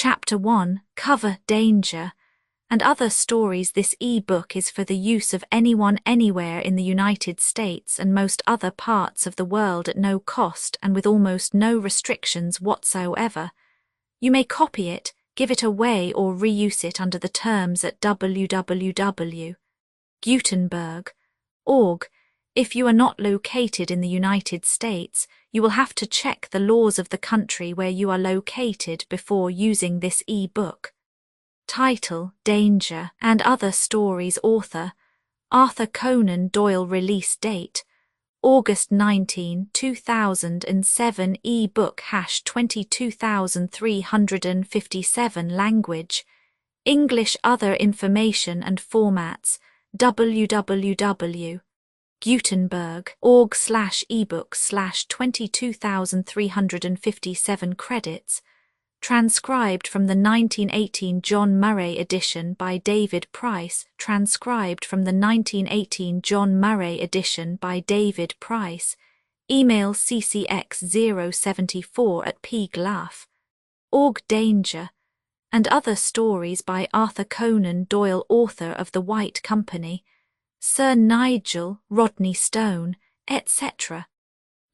Chapter 1, Cover Danger, and Other Stories. This e-book is for the use of anyone anywhere in the United States and most other parts of the world at no cost and with almost no restrictions whatsoever. You may copy it, give it away or reuse it under the terms at www.gutenberg.org. If you are not located in the United States, you will have to check the laws of the country where you are located before using this e-book. Title: Danger and Other Stories. Author: Arthur Conan Doyle. Release date: August 19, 2007. E-book #22357. Language: English. Other information and formats: www.gutenberg.org/ebook/22357. Credits: transcribed from the 1918 John Murray edition by David Price. Transcribed from the 1918 John Murray edition by David Price. Email ccx074@pglaf.org. Danger and Other Stories by Arthur Conan Doyle, author of The White Company, Sir Nigel Rodney Stone, etc.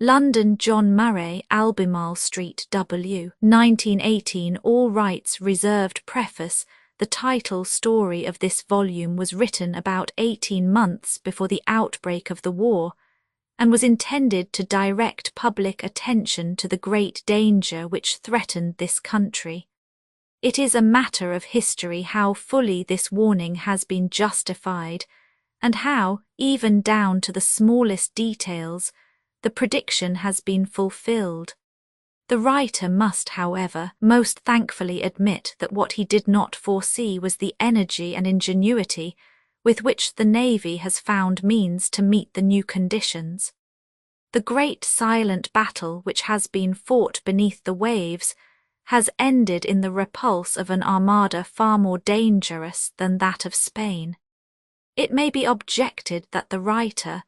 London: John Murray, Albemarle Street, W. 1918. All rights reserved. Preface: the title story of this volume was written about 18 months before the outbreak of the war, and was intended to direct public attention to the great danger which threatened this country. It is a matter of history how fully this warning has been justified, and how, even down to the smallest details, the prediction has been fulfilled. The writer must, however, most thankfully admit that what he did not foresee was the energy and ingenuity with which the Navy has found means to meet the new conditions. The great silent battle which has been fought beneath the waves has ended in the repulse of an armada far more dangerous than that of Spain. It may be objected that the writer,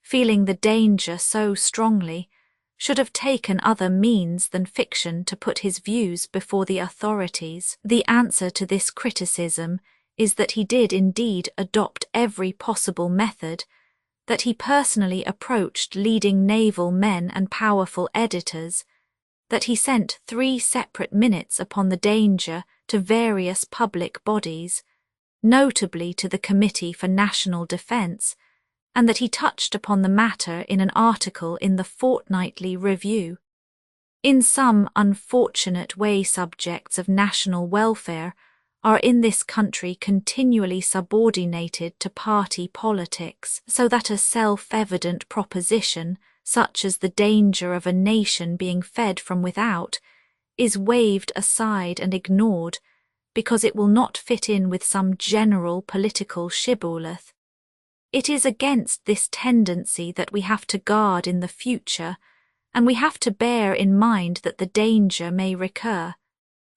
feeling the danger so strongly, should have taken other means than fiction to put his views before the authorities. The answer to this criticism is that he did indeed adopt every possible method, that he personally approached leading naval men and powerful editors, that he sent 3 separate minutes upon the danger to various public bodies, notably to the Committee for National Defense, and that he touched upon the matter in an article in the Fortnightly Review. In some unfortunate way, subjects of national welfare are in this country continually subordinated to party politics, so that a self-evident proposition, such as the danger of a nation being fed from without, is waved aside and ignored, because it will not fit in with some general political shibboleth. It is against this tendency that we have to guard in the future, and we have to bear in mind that the danger may recur,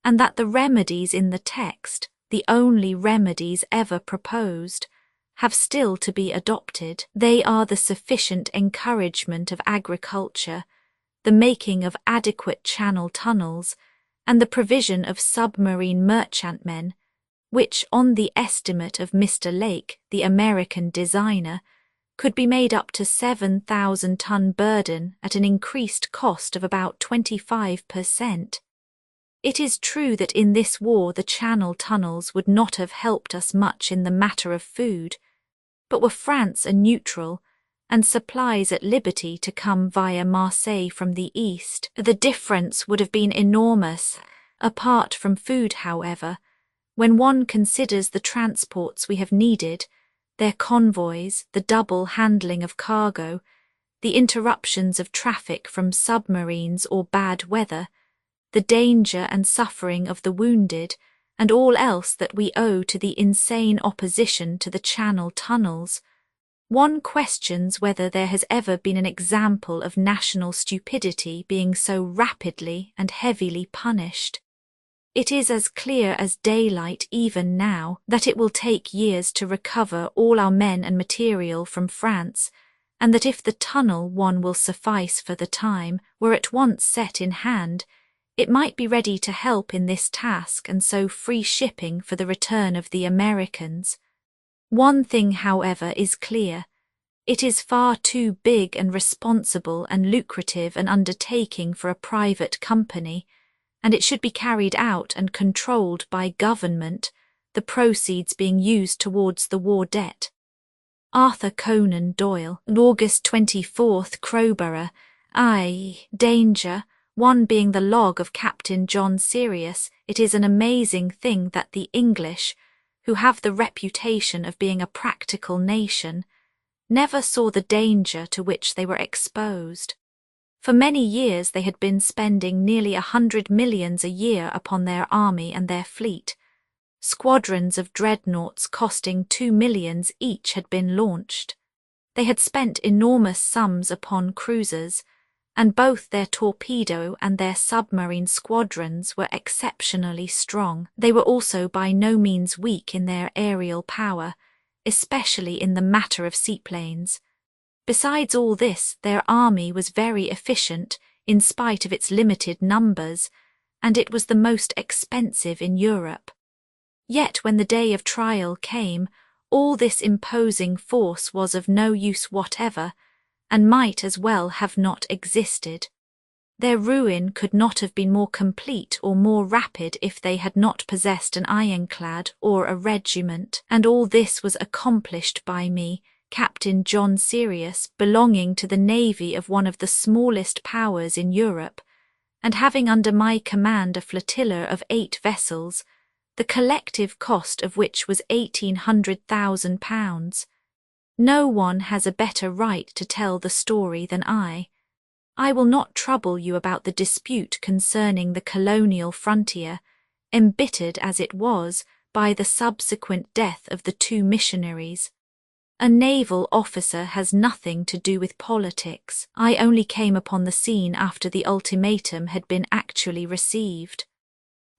and that the remedies in the text, the only remedies ever proposed, have still to be adopted. They are the sufficient encouragement of agriculture, the making of adequate channel tunnels, and the provision of submarine merchantmen, which, on the estimate of Mr. Lake, the American designer, could be made up to 7,000-ton burden at an increased cost of about 25%. It is true that in this war the channel tunnels would not have helped us much in the matter of food, but were France a neutral, and supplies at liberty to come via Marseille from the east, the difference would have been enormous. Apart from food, however, when one considers the transports we have needed, their convoys, the double handling of cargo, the interruptions of traffic from submarines or bad weather, the danger and suffering of the wounded, and all else that we owe to the insane opposition to the channel tunnels, one questions whether there has ever been an example of national stupidity being so rapidly and heavily punished. It is as clear as daylight even now that it will take years to recover all our men and material from France, and that if the tunnel one will suffice for the time were at once set in hand, It might be ready to help in this task and so free shipping for the return of the Americans. One thing, however, is clear. It is far too big and responsible and lucrative an undertaking for a private company, and it should be carried out and controlled by government, the proceeds being used towards the war debt. Arthur Conan Doyle, August 24th, Crowborough. Danger. 1 being the log of Captain John Sirius. It is an amazing thing that the English, who have the reputation of being a practical nation, never saw the danger to which they were exposed. For many years they had been spending nearly 100 millions a year upon their army and their fleet. Squadrons of dreadnoughts costing 2 millions each had been launched. They had spent enormous sums upon cruisers, and both their torpedo and their submarine squadrons were exceptionally strong. They were also by no means weak in their aerial power, especially in the matter of seaplanes. Besides all this, their army was very efficient in spite of its limited numbers, and it was the most expensive in Europe. Yet when the day of trial came, all this imposing force was of no use whatever, and might as well have not existed. Their ruin could not have been more complete or more rapid if they had not possessed an ironclad or a regiment, and all this was accomplished by me, Captain John Sirius, belonging to the navy of one of the smallest powers in Europe, and having under my command a flotilla of 8 vessels, the collective cost of which was £1,800,000. No one has a better right to tell the story than I. I will not trouble you about the dispute concerning the colonial frontier, embittered as it was by the subsequent death of the 2 missionaries. A naval officer has nothing to do with politics. I only came upon the scene after the ultimatum had been actually received.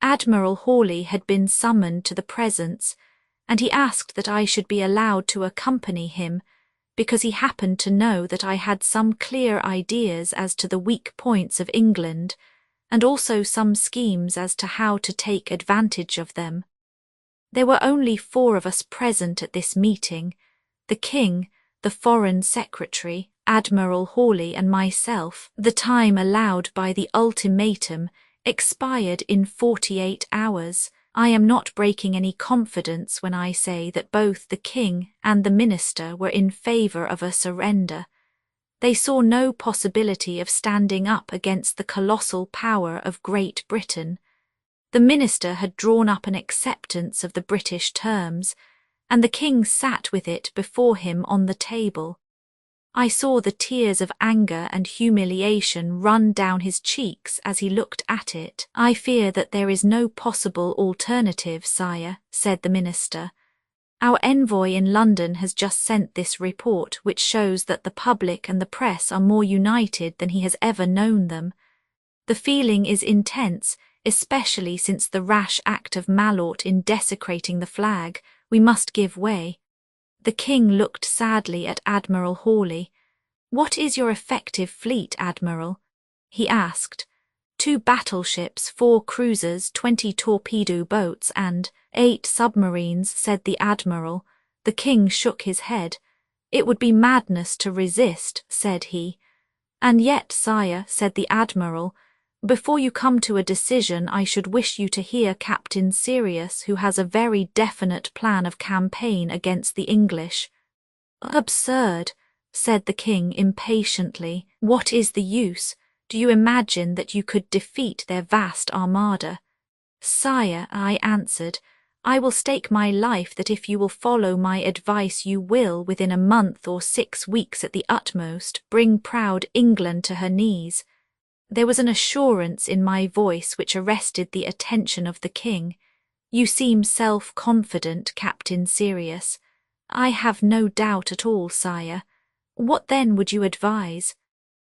Admiral Hawley had been summoned to the presence, and he asked that I should be allowed to accompany him, because he happened to know that I had some clear ideas as to the weak points of England, and also some schemes as to how to take advantage of them. There were only 4 of us present at this meeting: the King, the Foreign Secretary, Admiral Hawley and myself. The time allowed by the ultimatum expired in 48 hours. I am not breaking any confidence when I say that both the King and the Minister were in favour of a surrender. They saw no possibility of standing up against the colossal power of Great Britain. The Minister had drawn up an acceptance of the British terms, and the King sat with it before him on the table. I saw the tears of anger and humiliation run down his cheeks as he looked at it. "I fear that there is no possible alternative, sire," said the Minister. "Our envoy in London has just sent this report, which shows that the public and the press are more united than he has ever known them. The feeling is intense, especially since the rash act of Malort in desecrating the flag. We must give way." The King looked sadly at Admiral Hawley. "What is your effective fleet, Admiral?" he asked. 2 battleships, 4 cruisers, 20 torpedo boats, and 8 submarines," said the Admiral. The King shook his head. "It would be madness to resist," said he. "And yet, sire," said the Admiral, "before you come to a decision I should wish you to hear Captain Sirius, who has a very definite plan of campaign against the English." "Absurd," said the King impatiently. "What is the use? Do you imagine that you could defeat their vast armada?" "Sire," I answered, "I will stake my life that if you will follow my advice you will, within a month or 6 weeks at the utmost, bring proud England to her knees." There was an assurance in my voice which arrested the attention of the King. "You seem self-confident, Captain Sirius." "I have no doubt at all, sire." "What then would you advise?"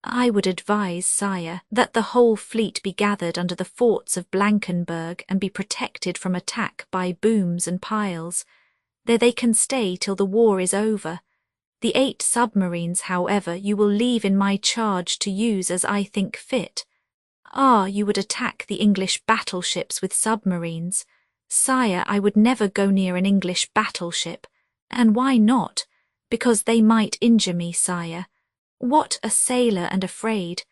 "I would advise, sire, that the whole fleet be gathered under the forts of Blankenberg and be protected from attack by booms and piles. There they can stay till the war is over. The 8 submarines, however, you will leave in my charge to use as I think fit." Ah, you would attack the English battleships with submarines. Sire, I would never go near an English battleship. And why not? Because they might injure me, sire. What, a sailor and afraid?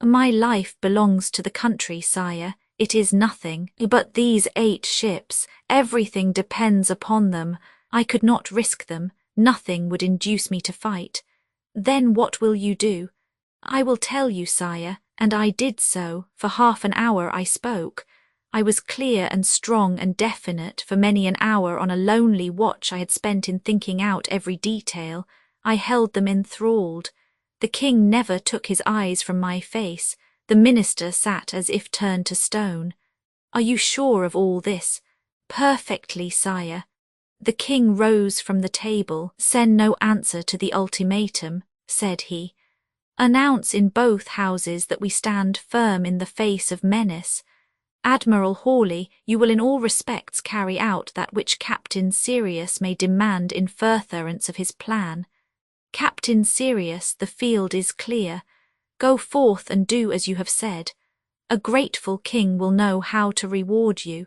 My life belongs to the country, sire. It is nothing. But these 8 ships, everything depends upon them. I could not risk them. Nothing would induce me to fight. Then what will you do? I will tell you, sire, and I did so. For half an hour I spoke. I was clear and strong and definite for many an hour on a lonely watch I had spent in thinking out every detail. I held them enthralled. The king never took his eyes from my face. The minister sat as if turned to stone. Are you sure of all this? Perfectly, sire. The king rose from the table. Send no answer to the ultimatum, said he. Announce in both houses that we stand firm in the face of menace. Admiral Hawley, you will in all respects carry out that which Captain Sirius may demand in furtherance of his plan. Captain Sirius, the field is clear. Go forth and do as you have said. A grateful king will know how to reward you.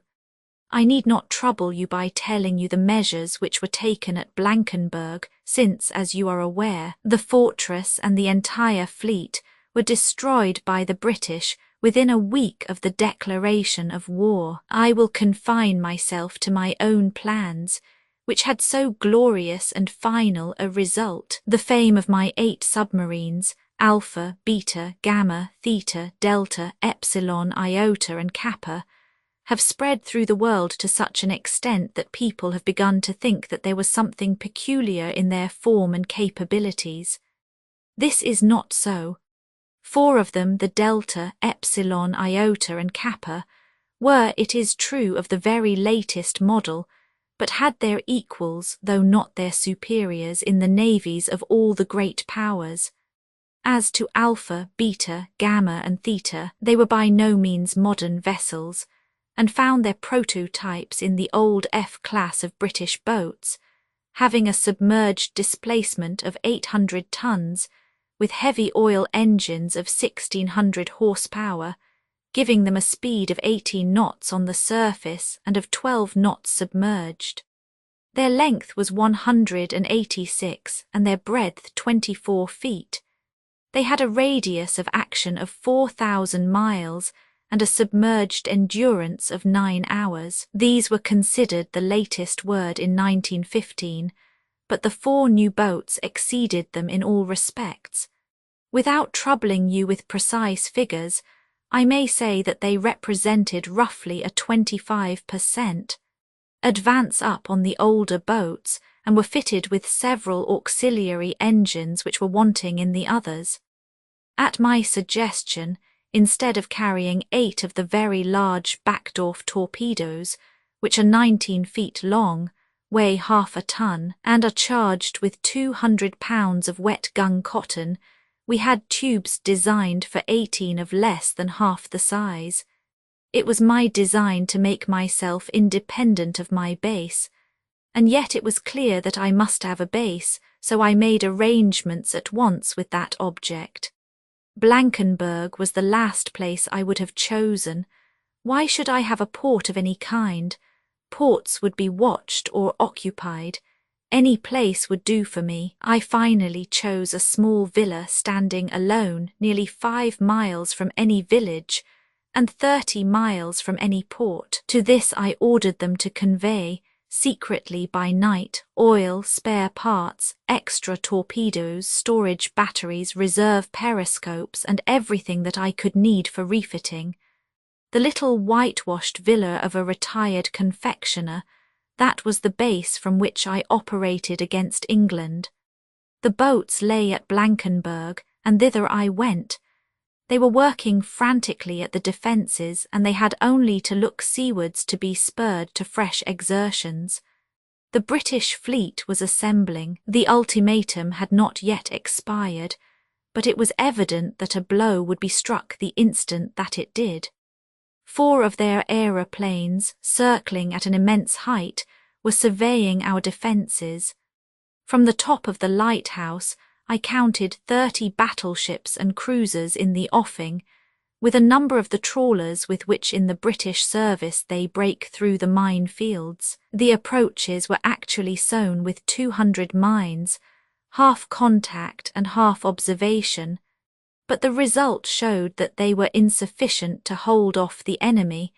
I need not trouble you by telling you the measures which were taken at Blankenberg, since, as you are aware, the fortress and the entire fleet were destroyed by the British within a week of the declaration of war. I will confine myself to my own plans, which had so glorious and final a result. The fame of my 8 submarines, Alpha, Beta, Gamma, Theta, Delta, Epsilon, Iota and Kappa, have spread through the world to such an extent that people have begun to think that there was something peculiar in their form and capabilities. This is not so. 4 of them, the Delta, Epsilon, Iota and Kappa, were, it is true, of the very latest model, but had their equals, though not their superiors, in the navies of all the great powers. As to Alpha, Beta, Gamma and Theta, they were by no means modern vessels, and found their prototypes in the old F-class of British boats, having a submerged displacement of 800 tons, with heavy oil engines of 1600 horsepower, giving them a speed of 18 knots on the surface and of 12 knots submerged. Their length was 186 and their breadth 24 feet. They had a radius of action of 4,000 miles and a submerged endurance of 9 hours. These were considered the latest word in 1915, but the 4 new boats exceeded them in all respects. Without troubling you with precise figures, I may say that they represented roughly a 25% advance up on the older boats and were fitted with several auxiliary engines which were wanting in the others. At my suggestion, instead of carrying 8 of the very large Backdorf torpedoes, which are 19 feet long, weigh half a ton, and are charged with 200 pounds of wet gun cotton, we had tubes designed for 18 of less than half the size. It was my design to make myself independent of my base, and yet it was clear that I must have a base, so I made arrangements at once with that object. Blankenberg was the last place I would have chosen. Why should I have a port of any kind? Ports would be watched or occupied. Any place would do for me. I finally chose a small villa standing alone nearly 5 miles from any village and 30 miles from any port. To this I ordered them to convey, secretly by night, oil, spare parts, extra torpedoes, storage batteries, reserve periscopes, and everything that I could need for refitting. The little whitewashed villa of a retired confectioner, that was the base from which I operated against England. The boats lay at Blankenberg, and thither I went. They were working frantically at the defences, and they had only to look seawards to be spurred to fresh exertions. The British fleet was assembling. The ultimatum had not yet expired, but it was evident that a blow would be struck the instant that it did. 4 of their aeroplanes, circling at an immense height, were surveying our defences. From the top of the lighthouse, I counted 30 battleships and cruisers in the offing, With a number of the trawlers with which in the British service they break through the mine fields, the approaches were actually sown with 200 mines, half contact and half observation, but the result showed that they were insufficient to hold off the enemy,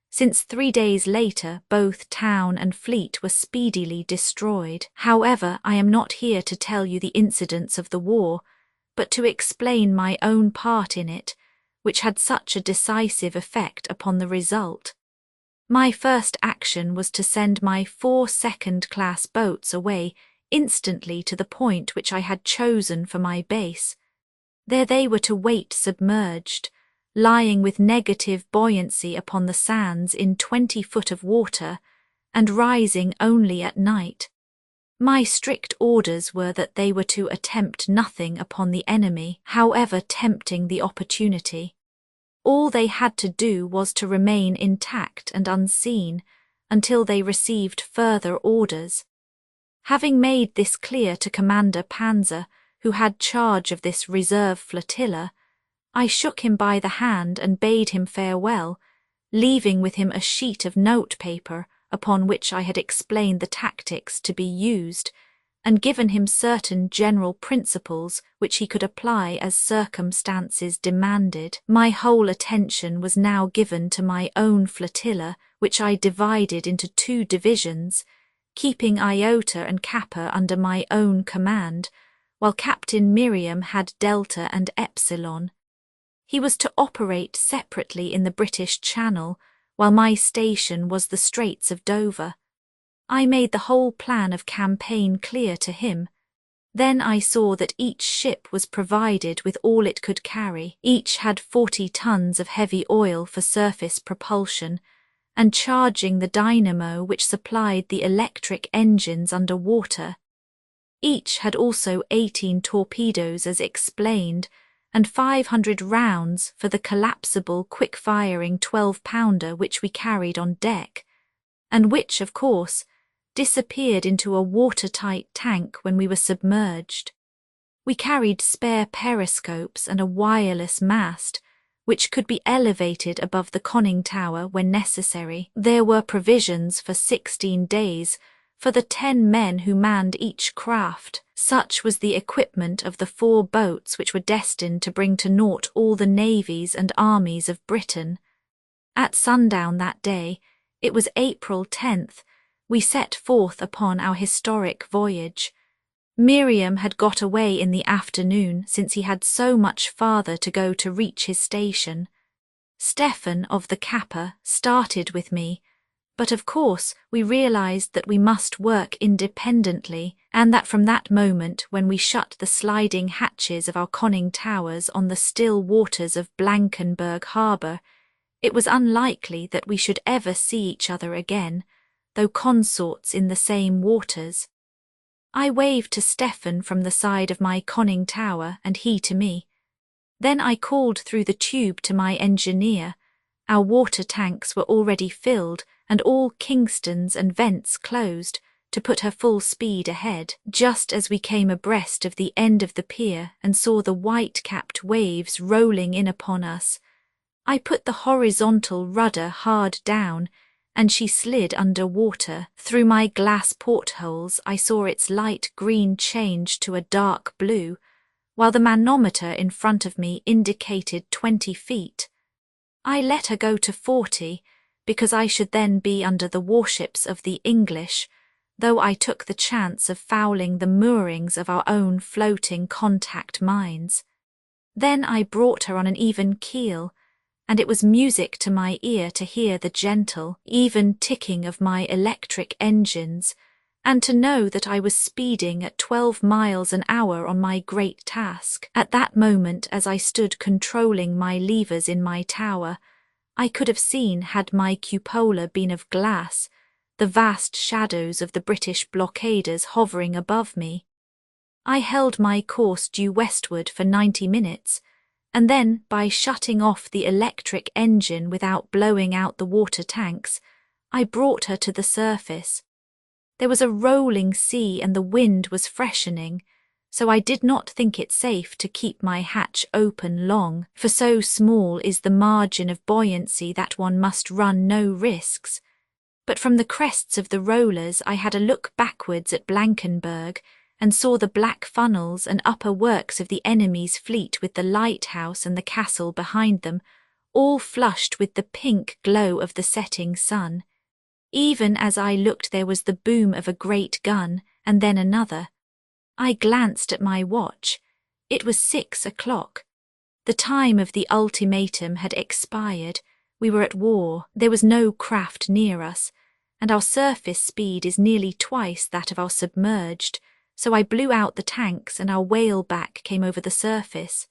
since 3 days later both town and fleet were speedily destroyed. However, I am not here to tell you the incidents of the war, but to explain my own part in it, which had such a decisive effect upon the result. My first action was to send my 4 second-class boats away instantly to the point which I had chosen for my base. There they were to wait submerged, lying with negative buoyancy upon the sands in 20 foot of water, and rising only at night. My strict orders were that they were to attempt nothing upon the enemy, however tempting the opportunity. All they had to do was to remain intact and unseen until they received further orders. Having made this clear to Commander Panzer, who had charge of this reserve flotilla, I shook him by the hand and bade him farewell, leaving with him a sheet of notepaper upon which I had explained the tactics to be used, and given him certain general principles which he could apply as circumstances demanded. My whole attention was now given to my own flotilla, which I divided into 2 divisions, keeping Iota and Kappa under my own command, while Captain Miriam had Delta and Epsilon. He was to operate separately in the British Channel, while my station was the Straits of Dover. I made the whole plan of campaign clear to him. Then I saw that each ship was provided with all it could carry. Each had 40 tons of heavy oil for surface propulsion, and charging the dynamo which supplied the electric engines under water. Each had also 18 torpedoes as explained, and 500 rounds for the collapsible quick-firing 12-pounder which we carried on deck, and which, of course, disappeared into a watertight tank when we were submerged. We carried spare periscopes and a wireless mast, which could be elevated above the conning tower when necessary. There were provisions for 16 days for the 10 men who manned each craft. Such was the equipment of the 4 boats which were destined to bring to naught all the navies and armies of Britain. At sundown that day, it was April 10th, we set forth upon our historic voyage. Miriam had got away in the afternoon, since he had so much farther to go to reach his station. Stephen of the Kappa started with me, but of course we realized that we must work independently, and that from that moment when we shut the sliding hatches of our conning towers on the still waters of Blankenberg harbour, it was unlikely that we should ever see each other again, though consorts in the same waters. I waved to Stephen from the side of my conning tower, and he to me. Then I called through the tube to my engineer. Our water tanks were already filled, and all Kingstons and vents closed, to put her full speed ahead. Just as we came abreast of the end of the pier and saw the white-capped waves rolling in upon us, I put the horizontal rudder hard down, and she slid under water. Through my glass portholes I saw its light green change to a dark blue, while the manometer in front of me indicated 20 feet. I let her go to 40, because I should then be under the warships of the English, though I took the chance of fouling the moorings of our own floating contact mines. Then I brought her on an even keel, and it was music to my ear to hear the gentle, even ticking of my electric engines, and to know that I was speeding at 12 miles an hour on my great task. At that moment, as I stood controlling my levers in my tower, I could have seen, had my cupola been of glass, the vast shadows of the British blockaders hovering above me. I held my course due westward for 90 minutes, and then, by shutting off the electric engine without blowing out the water tanks, I brought her to the surface. There was a rolling sea and the wind was freshening, so I did not think it safe to keep my hatch open long, for so small is the margin of buoyancy that one must run no risks. But from the crests of the rollers I had a look backwards at Blankenberg, and saw the black funnels and upper works of the enemy's fleet with the lighthouse and the castle behind them, all flushed with the pink glow of the setting sun. Even as I looked there was the boom of a great gun, and then another. I glanced at my watch. It was 6 o'clock. The time of the ultimatum had expired. We were at war, there was no craft near us, and our surface speed is nearly twice that of our submerged, so I blew out the tanks and our whaleback came over the surface.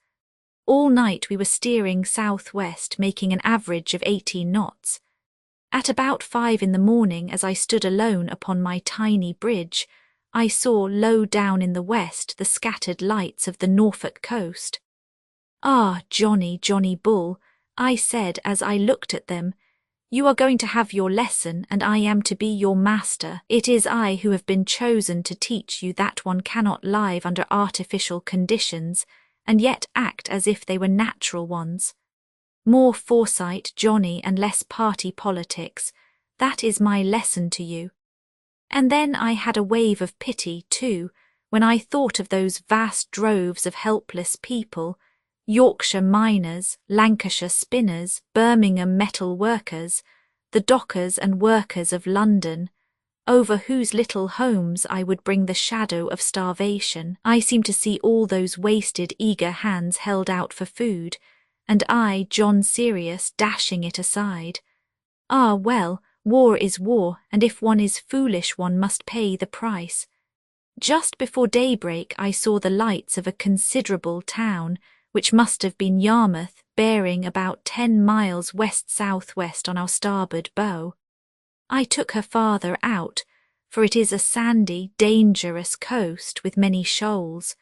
All night we were steering southwest, making an average of 18 knots. At about 5 in the morning, as I stood alone upon my tiny bridge, I saw low down in the west the scattered lights of the Norfolk coast. "Ah, Johnny, Johnny Bull," I said as I looked at them, "you are going to have your lesson, and I am to be your master. It is I who have been chosen to teach you that one cannot live under artificial conditions, and yet act as if they were natural ones. More foresight, Johnny, and less party politics. That is my lesson to you." And then I had a wave of pity, too, when I thought of those vast droves of helpless people, Yorkshire miners, Lancashire spinners, Birmingham metal workers, the dockers and workers of London, over whose little homes I would bring the shadow of starvation. I seemed to see all those wasted, eager hands held out for food, and I, John Serious, dashing it aside. Ah, well, war is war, and if one is foolish one must pay the price. Just before daybreak I saw the lights of a considerable town, which must have been Yarmouth, bearing about 10 miles west-southwest on our starboard bow. I took her farther out, for it is a sandy, dangerous coast with many shoals.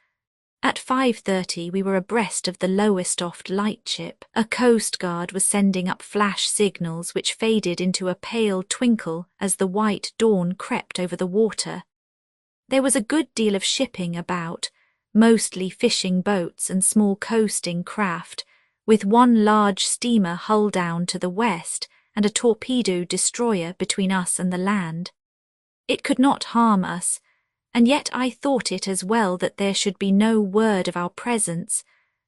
At 5:30 we were abreast of the Lowestoft lightship. A coastguard was sending up flash signals which faded into a pale twinkle as the white dawn crept over the water. There was a good deal of shipping about, mostly fishing boats and small coasting craft, with one large steamer hull down to the west and a torpedo destroyer between us and the land. It could not harm us, and yet I thought it as well that there should be no word of our presence,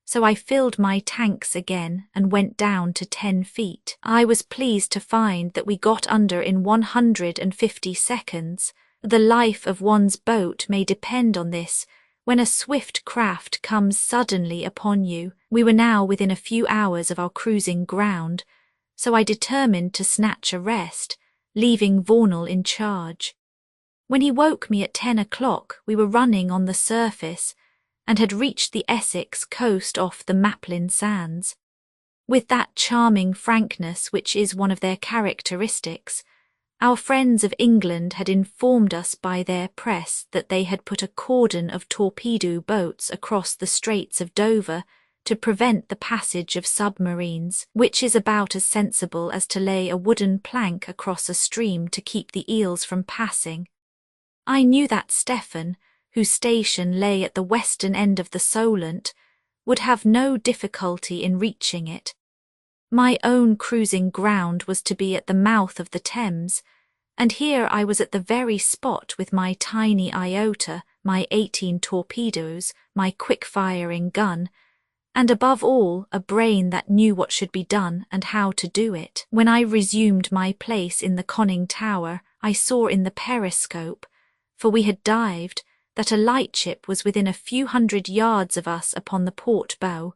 so I filled my tanks again and went down to 10 feet. I was pleased to find that we got under in 150 seconds. The life of one's boat may depend on this, when a swift craft comes suddenly upon you. We were now within a few hours of our cruising ground, so I determined to snatch a rest, leaving Vaughnall in charge. When he woke me at 10 o'clock, we were running on the surface, and had reached the Essex coast off the Maplin Sands. With that charming frankness which is one of their characteristics, our friends of England had informed us by their press that they had put a cordon of torpedo boats across the Straits of Dover to prevent the passage of submarines, which is about as sensible as to lay a wooden plank across a stream to keep the eels from passing. I knew that Stephen, whose station lay at the western end of the Solent, would have no difficulty in reaching it. My own cruising ground was to be at the mouth of the Thames, and here I was at the very spot with my tiny Iota, my 18 torpedoes, my quick-firing gun, and above all a brain that knew what should be done and how to do it. When I resumed my place in the conning tower, I saw in the periscope, for we had dived, that a lightship was within a few hundred yards of us upon the port bow.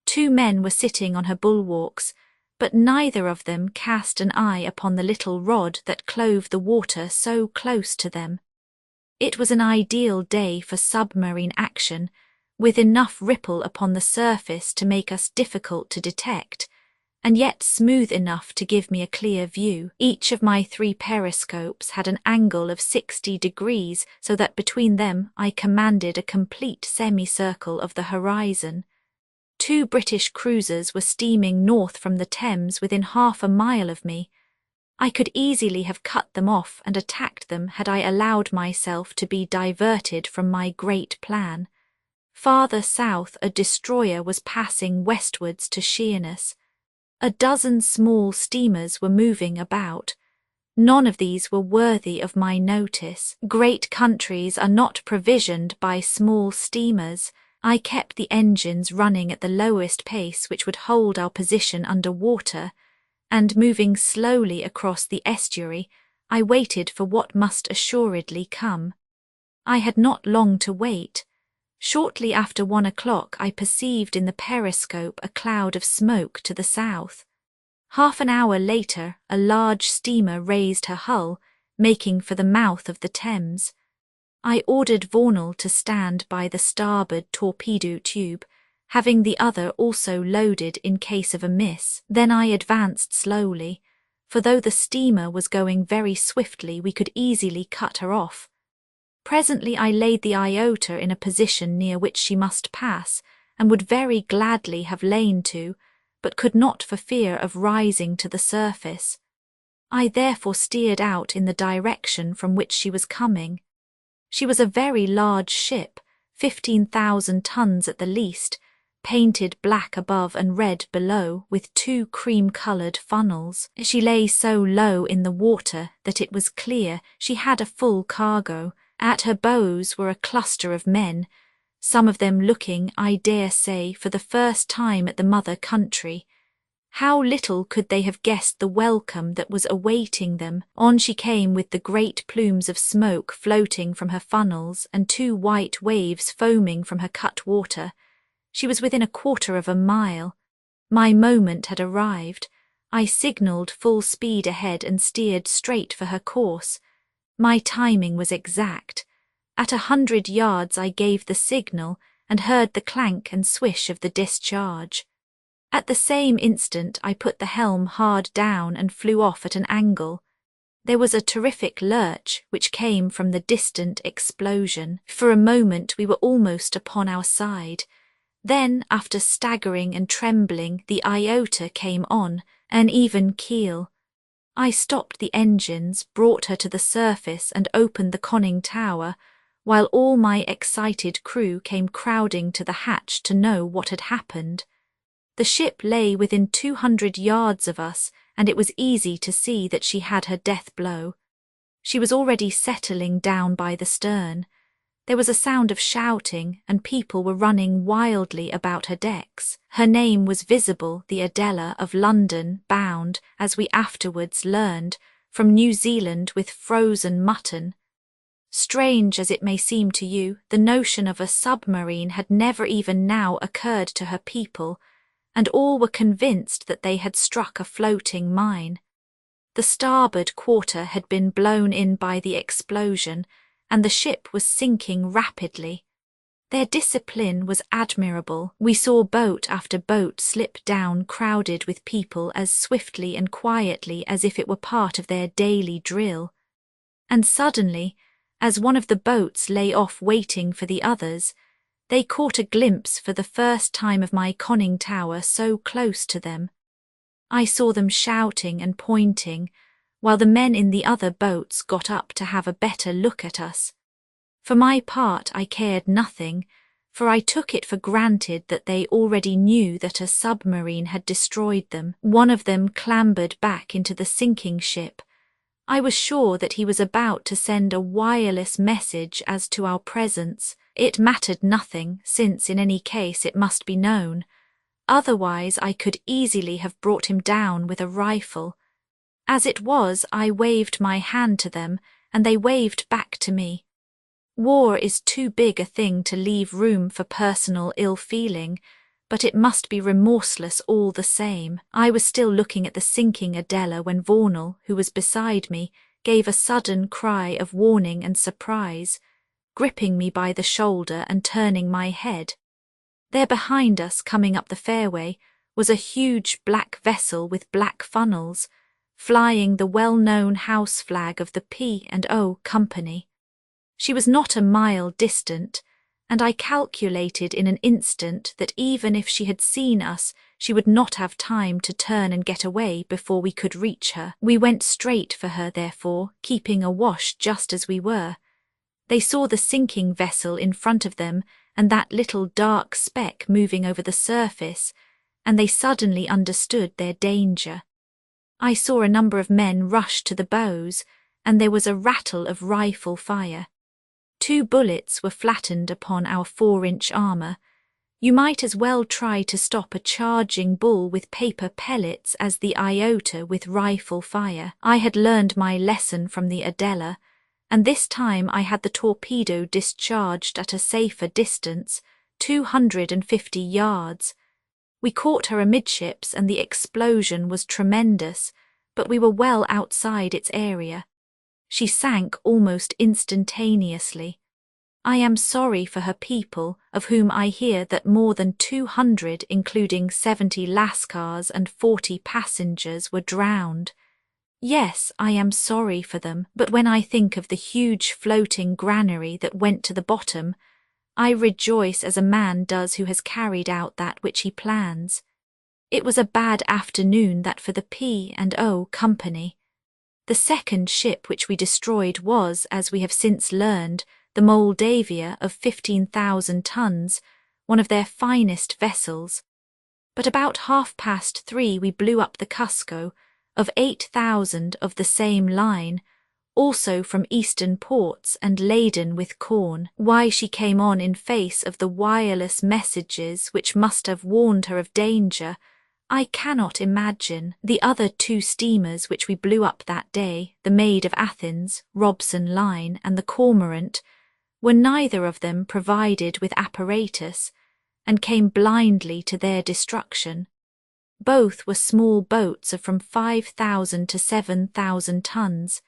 2 men were sitting on her bulwarks, but neither of them cast an eye upon the little rod that clove the water so close to them. It was an ideal day for submarine action, with enough ripple upon the surface to make us difficult to detect, and yet smooth enough to give me a clear view. Each of my 3 periscopes had an angle of 60 degrees, so that between them I commanded a complete semicircle of the horizon. 2 British cruisers were steaming north from the Thames within half a mile of me. I could easily have cut them off and attacked them had I allowed myself to be diverted from my great plan. Farther south a destroyer was passing westwards to Sheerness. A dozen small steamers were moving about. None of these were worthy of my notice. Great countries are not provisioned by small steamers. I kept the engines running at the lowest pace which would hold our position under water, and moving slowly across the estuary, I waited for what must assuredly come. I had not long to wait. Shortly after 1 o'clock I perceived in the periscope a cloud of smoke to the south. Half an hour later, a large steamer raised her hull, making for the mouth of the Thames. I ordered Vornal to stand by the starboard torpedo tube, having the other also loaded in case of a miss. Then I advanced slowly, for though the steamer was going very swiftly, we could easily cut her off. Presently I laid the Iota in a position near which she must pass, and would very gladly have lain to, but could not for fear of rising to the surface. I therefore steered out in the direction from which she was coming. She was a very large ship, 15,000 tons at the least, painted black above and red below, with 2 cream-coloured funnels. She lay so low in the water that it was clear she had a full cargo. At her bows were a cluster of men, some of them looking, I dare say, for the first time at the mother country. How little could they have guessed the welcome that was awaiting them. On she came with the great plumes of smoke floating from her funnels and 2 white waves foaming from her cutwater. She was within 1/4 of a mile. My moment had arrived. I signalled full speed ahead and steered straight for her course. My timing was exact. At 100 yards I gave the signal and heard the clank and swish of the discharge. At the same instant I put the helm hard down and flew off at an angle. There was a terrific lurch which came from the distant explosion. For a moment we were almost upon our side. Then, after staggering and trembling, the Iota came on, an even keel. I stopped the engines, brought her to the surface and opened the conning tower, while all my excited crew came crowding to the hatch to know what had happened. The ship lay within 200 yards of us, and it was easy to see that she had her death blow. She was already settling down by the stern. There was a sound of shouting, and people were running wildly about her decks. Her name was visible, the Adela of London, bound, as we afterwards learned, from New Zealand with frozen mutton. Strange as it may seem to you, the notion of a submarine had never even now occurred to her people, and all were convinced that they had struck a floating mine. The starboard quarter had been blown in by the explosion, and the ship was sinking rapidly. Their discipline was admirable. We saw boat after boat slip down crowded with people as swiftly and quietly as if it were part of their daily drill. And suddenly, as one of the boats lay off waiting for the others, they caught a glimpse for the first time of my conning tower so close to them. I saw them shouting and pointing, while the men in the other boats got up to have a better look at us. For my part I cared nothing, for I took it for granted that they already knew that a submarine had destroyed them. One of them clambered back into the sinking ship. I was sure that he was about to send a wireless message as to our presence. It mattered nothing, since in any case it must be known. Otherwise I could easily have brought him down with a rifle. As it was, I waved my hand to them, and they waved back to me. War is too big a thing to leave room for personal ill-feeling, but it must be remorseless all the same. I was still looking at the sinking Adela when Vornal, who was beside me, gave a sudden cry of warning and surprise, gripping me by the shoulder and turning my head. There behind us, coming up the fairway, was a huge black vessel with black funnels, flying the well-known house flag of the P&O Company. She was not a mile distant, and I calculated in an instant that even if she had seen us, she would not have time to turn and get away before we could reach her. We went straight for her, therefore, keeping awash just as we were. They saw the sinking vessel in front of them, and that little dark speck moving over the surface, and they suddenly understood their danger. I saw a number of men rush to the bows, and there was a rattle of rifle fire. 2 bullets were flattened upon our 4-inch armour. You might as well try to stop a charging bull with paper pellets as the Iota with rifle fire. I had learned my lesson from the Adela, and this time I had the torpedo discharged at a safer distance, 250 yards. We caught her amidships and the explosion was tremendous, but we were well outside its area. She sank almost instantaneously. I am sorry for her people, of whom I hear that more than 200, including 70 lascars and 40 passengers, were drowned. Yes, I am sorry for them, but when I think of the huge floating granary that went to the bottom, I rejoice as a man does who has carried out that which he plans. It was a bad afternoon that for the P&O Company. The second ship which we destroyed was, as we have since learned, the Moldavia of 15,000 tons, one of their finest vessels. But about 3:30 we blew up the Cusco, of 8,000 of the same line, also from eastern ports and laden with corn. Why she came on in face of the wireless messages which must have warned her of danger, I cannot imagine. The other 2 steamers which we blew up that day, the Maid of Athens, Robson Line, and the Cormorant, were neither of them provided with apparatus, and came blindly to their destruction. Both were small boats of from 5,000 to 7,000 tons.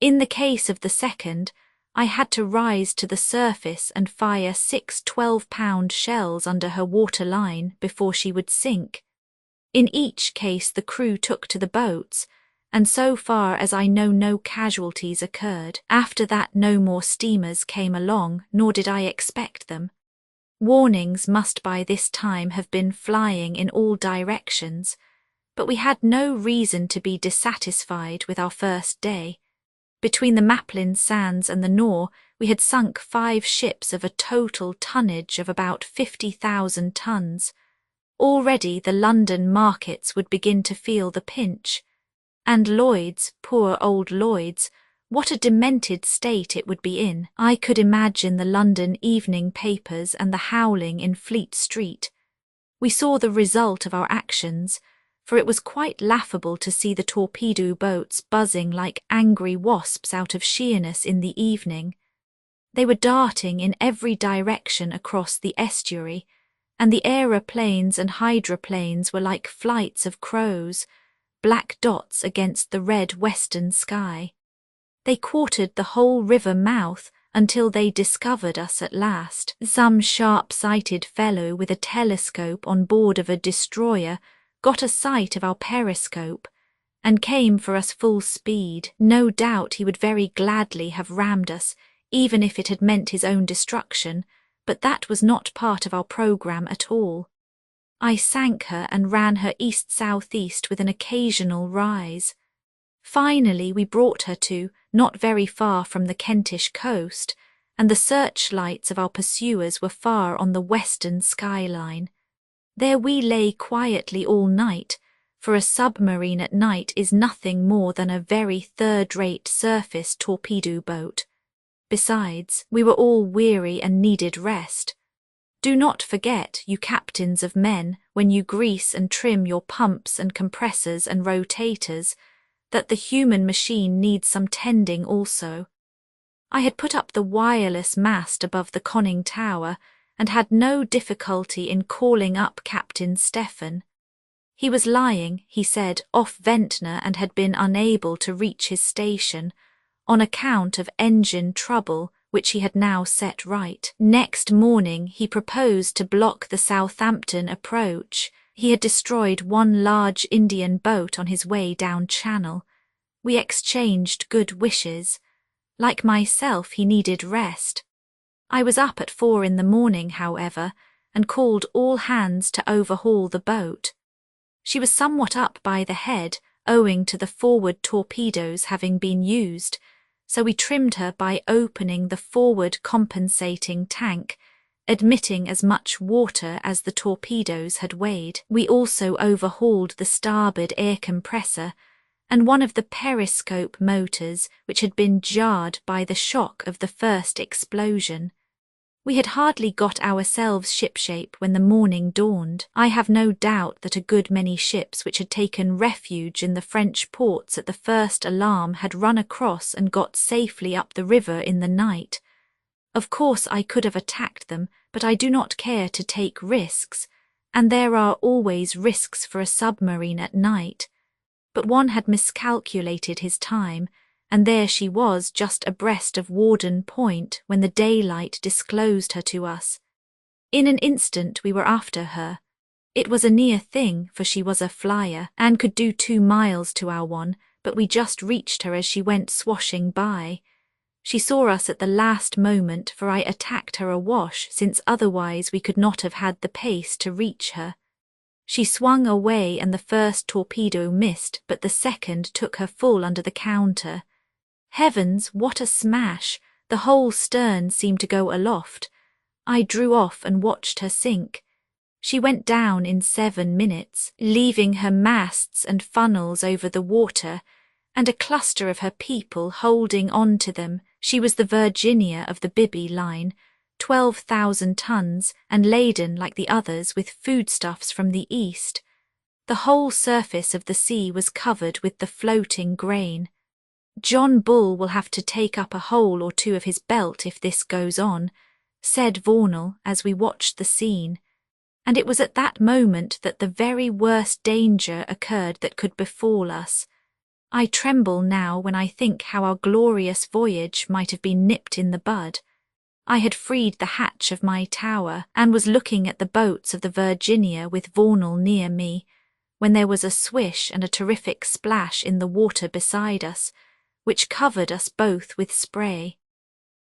In the case of the second, I had to rise to the surface and fire 6 12-pound shells under her waterline before she would sink. In each case the crew took to the boats, and so far as I know no casualties occurred. After that no more steamers came along, nor did I expect them. Warnings must by this time have been flying in all directions, but we had no reason to be dissatisfied with our first day. Between the Maplin Sands and the Nore we had sunk 5 ships of a total tonnage of about 50,000 tons. Already the London markets would begin to feel the pinch. And Lloyd's, poor old Lloyd's, what a demented state it would be in. I could imagine the London evening papers and the howling in Fleet Street. We saw the result of our actions, for it was quite laughable to see the torpedo boats buzzing like angry wasps out of Sheerness in the evening. They were darting in every direction across the estuary, and the aeroplanes and hydroplanes were like flights of crows, black dots against the red western sky. They quartered the whole river mouth until they discovered us at last. Some sharp-sighted fellow with a telescope on board of a destroyer got a sight of our periscope, and came for us full speed. No doubt he would very gladly have rammed us, even if it had meant his own destruction, but that was not part of our programme at all. I sank her and ran her east-southeast with an occasional rise. Finally we brought her to, not very far from the Kentish coast, and the searchlights of our pursuers were far on the western skyline. There we lay quietly all night, for a submarine at night is nothing more than a very third-rate surface torpedo boat. Besides, we were all weary and needed rest. Do not forget, you captains of men, when you grease and trim your pumps and compressors and rotators, that the human machine needs some tending also. I had put up the wireless mast above the conning tower, and had no difficulty in calling up Captain Stephan. He was lying, he said, off Ventnor and had been unable to reach his station, on account of engine trouble, which he had now set right. Next morning he proposed to block the Southampton approach. He had destroyed one large Indian boat on his way down Channel. We exchanged good wishes. Like myself, he needed rest. I was up at 4 in the morning, however, and called all hands to overhaul the boat. She was somewhat up by the head, owing to the forward torpedoes having been used, so we trimmed her by opening the forward compensating tank, admitting as much water as the torpedoes had weighed. We also overhauled the starboard air compressor and one of the periscope motors, which had been jarred by the shock of the first explosion. We had hardly got ourselves shipshape when the morning dawned. I have no doubt that a good many ships which had taken refuge in the French ports at the first alarm had run across and got safely up the river in the night. Of course I could have attacked them, but I do not care to take risks, and there are always risks for a submarine at night. But one had miscalculated his time, and there she was just abreast of Warden Point when the daylight disclosed her to us. In an instant we were after her. It was a near thing, for she was a flyer, and could do 2 miles to our one, but we just reached her as she went swashing by. She saw us at the last moment, for I attacked her awash, since otherwise we could not have had the pace to reach her. She swung away and the first torpedo missed, but the second took her full under the counter. Heavens, what a smash! The whole stern seemed to go aloft. I drew off and watched her sink. She went down in 7 minutes, leaving her masts and funnels over the water, and a cluster of her people holding on to them. She was the Virginia of the Bibby line, 12,000 tons, and laden like the others with foodstuffs from the east. The whole surface of the sea was covered with the floating grain. John Bull will have to take up a hole or 2 of his belt if this goes on, said Vornal as we watched the scene. And it was at that moment that the very worst danger occurred that could befall us. I tremble now when I think how our glorious voyage might have been nipped in the bud. I had freed the hatch of my tower and was looking at the boats of the Virginia with Vornal near me, when there was a swish and a terrific splash in the water beside us, which covered us both with spray.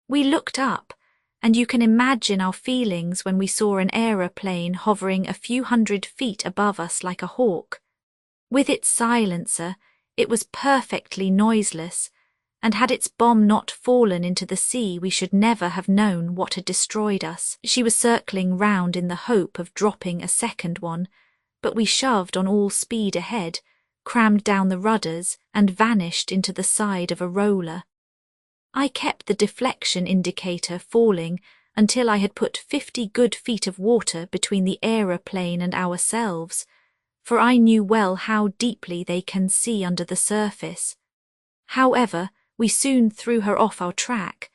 We looked up, and you can imagine our feelings when we saw an aeroplane hovering a few 100 feet above us like a hawk. With its silencer, it was perfectly noiseless, and had its bomb not fallen into the sea we should never have known what had destroyed us. She was circling round in the hope of dropping a second one, but we shoved on all speed ahead, crammed down the rudders, and vanished into the side of a roller. I kept the deflection indicator falling until I had put 50 good feet of water between the aeroplane and ourselves, for I knew well how deeply they can see under the surface. However, we soon threw her off our track,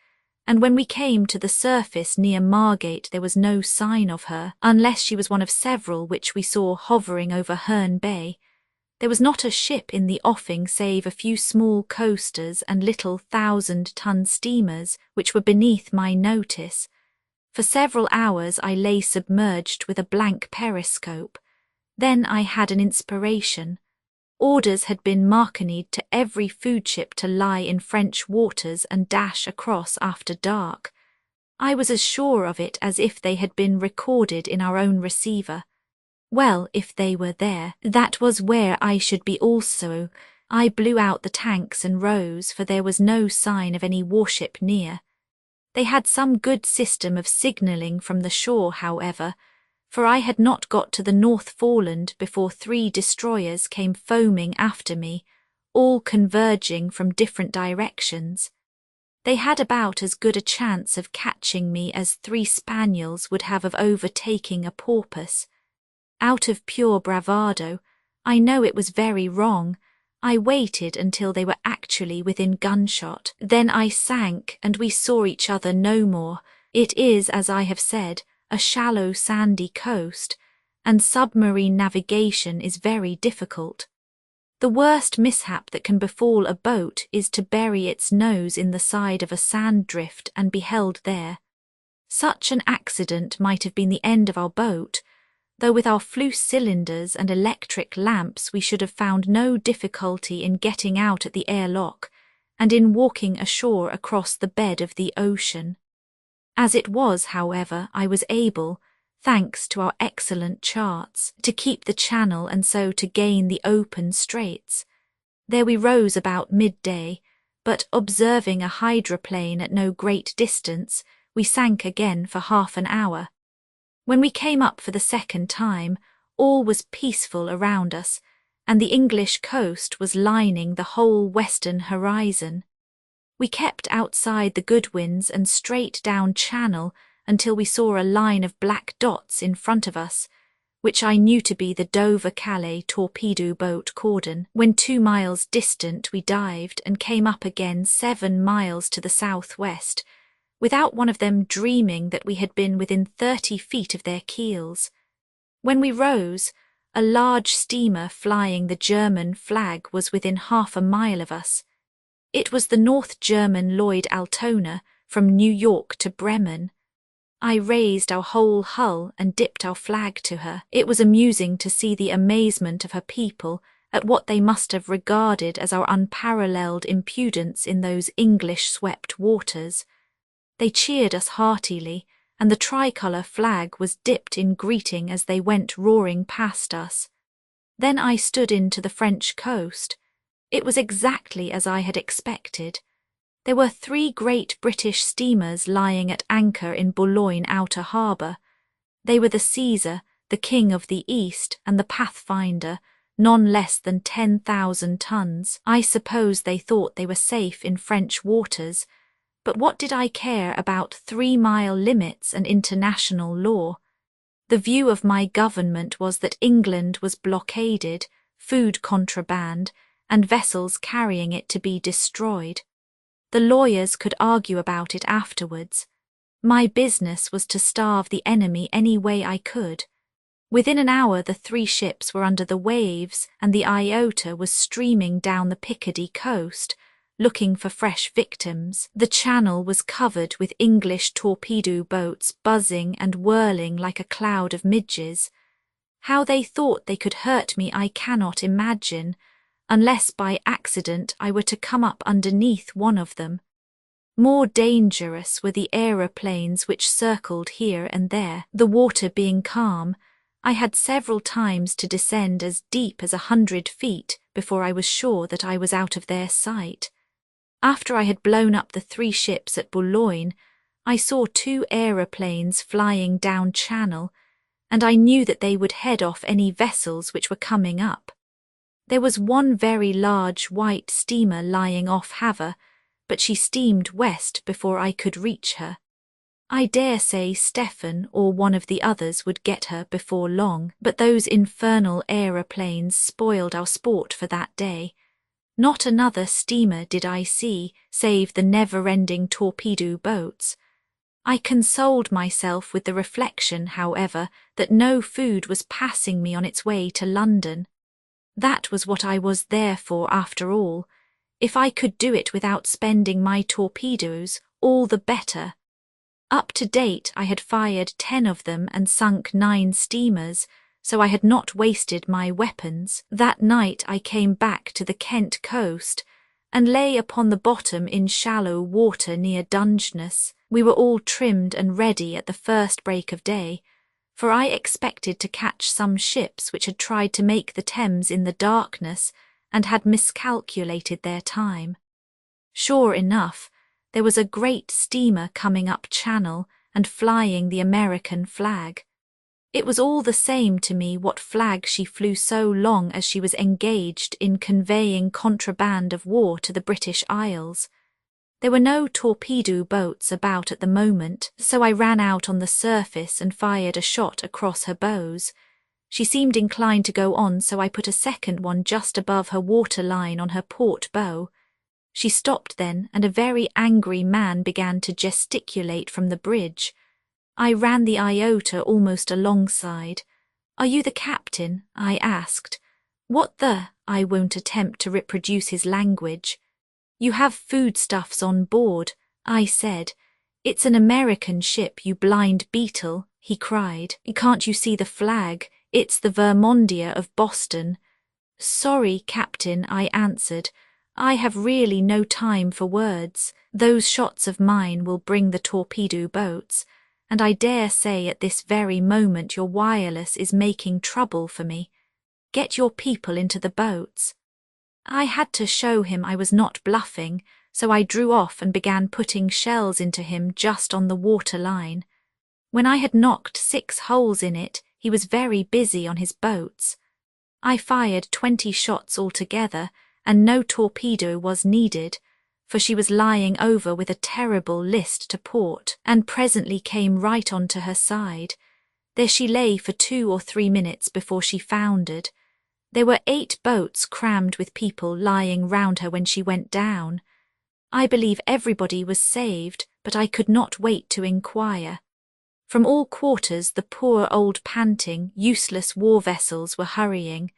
and when we came to the surface near Margate there was no sign of her, unless she was one of several which we saw hovering over Herne Bay. There was not a ship in the offing save a few small coasters and little 1,000-ton steamers which were beneath my notice. For several hours I lay submerged with a blank periscope. Then I had an inspiration. Orders had been marconied to every food ship to lie in French waters and dash across after dark. I was as sure of it as if they had been recorded in our own receiver. Well, if they were there, that was where I should be also. I blew out the tanks and rose, for there was no sign of any warship near. They had some good system of signalling from the shore, however, for I had not got to the North Foreland before 3 destroyers came foaming after me, all converging from different directions. They had about as good a chance of catching me as 3 spaniels would have of overtaking a porpoise. Out of pure bravado, I know it was very wrong, I waited until they were actually within gunshot. Then I sank, and we saw each other no more. It is, as I have said, a shallow sandy coast, and submarine navigation is very difficult. The worst mishap that can befall a boat is to bury its nose in the side of a sand drift and be held there. Such an accident might have been the end of our boat, though with our Fluce cylinders and electric lamps we should have found no difficulty in getting out at the airlock and in walking ashore across the bed of the ocean. As it was, however, I was able, thanks to our excellent charts, to keep the channel and so to gain the open straits. There we rose about midday, but observing a hydroplane at no great distance, we sank again for half an hour. When we came up for the second time, all was peaceful around us, and the English coast was lining the whole western horizon. We kept outside the Goodwins and straight down channel until we saw a line of black dots in front of us, which I knew to be the Dover-Calais torpedo boat Conan. When 2 miles distant we dived and came up again 7 miles to the southwest, without one of them dreaming that we had been within 30 feet of their keels. When we rose, a large steamer flying the German flag was within half a mile of us. It was the North German Lloyd Altona from New York to Bremen. I raised our whole hull and dipped our flag to her. It was amusing to see the amazement of her people at what they must have regarded as our unparalleled impudence in those English-swept waters. They cheered us heartily, and the tricolour flag was dipped in greeting as they went roaring past us. Then I stood into the French coast. It was exactly as I had expected. There were 3 great British steamers lying at anchor in Boulogne Outer Harbour. They were the Caesar, the King of the East, and the Pathfinder, none less than 10,000 tons. I suppose they thought they were safe in French waters, but what did I care about 3-mile limits and international law? The view of my government was that England was blockaded, food contraband, and vessels carrying it to be destroyed. The lawyers could argue about it afterwards. My business was to starve the enemy any way I could. Within an hour the 3 ships were under the waves and the Iota was streaming down the Picardy coast, looking for fresh victims. The channel was covered with English torpedo boats buzzing and whirling like a cloud of midges. How they thought they could hurt me I cannot imagine, unless by accident I were to come up underneath one of them. More dangerous were the aeroplanes which circled here and there. The water being calm, I had several times to descend as deep as 100 feet before I was sure that I was out of their sight. After I had blown up the 3 ships at Boulogne, I saw 2 aeroplanes flying down channel, and I knew that they would head off any vessels which were coming up. There was one very large white steamer lying off Havre, but she steamed west before I could reach her. I dare say Stephen or one of the others would get her before long, but those infernal aeroplanes spoiled our sport for that day. Not another steamer did I see, save the never-ending torpedo boats. I consoled myself with the reflection, however, that no food was passing me on its way to London. That was what I was there for after all. If I could do it without spending my torpedoes, all the better. Up to date I had fired 10 of them and sunk 9 steamers, so I had not wasted my weapons. That night I came back to the Kent coast and lay upon the bottom in shallow water near Dungeness. We were all trimmed and ready at the first break of day, for I expected to catch some ships which had tried to make the Thames in the darkness and had miscalculated their time. Sure enough, there was a great steamer coming up channel and flying the American flag. It was all the same to me what flag she flew so long as she was engaged in conveying contraband of war to the British Isles. There were no torpedo boats about at the moment, so I ran out on the surface and fired a shot across her bows. She seemed inclined to go on, so I put a second one just above her waterline on her port bow. She stopped then, and a very angry man began to gesticulate from the bridge. I ran the Iota almost alongside. "Are you the captain?" I asked. "What the—" I won't attempt to reproduce his language. "You have foodstuffs on board," I said. "It's an American ship, you blind beetle," he cried. "Can't you see the flag? It's the Vermondia of Boston." "Sorry, Captain," I answered. "I have really no time for words. Those shots of mine will bring the torpedo boats, and I dare say at this very moment your wireless is making trouble for me. Get your people into the boats." I had to show him I was not bluffing, so I drew off and began putting shells into him just on the water line. When I had knocked 6 holes in it, he was very busy on his boats. I fired 20 shots altogether, and no torpedo was needed, for she was lying over with a terrible list to port, and presently came right on to her side. There she lay for 2 or 3 minutes before she foundered. There were 8 boats crammed with people lying round her when she went down. I believe everybody was saved, but I could not wait to inquire. From all quarters the poor old panting, useless war vessels were hurrying.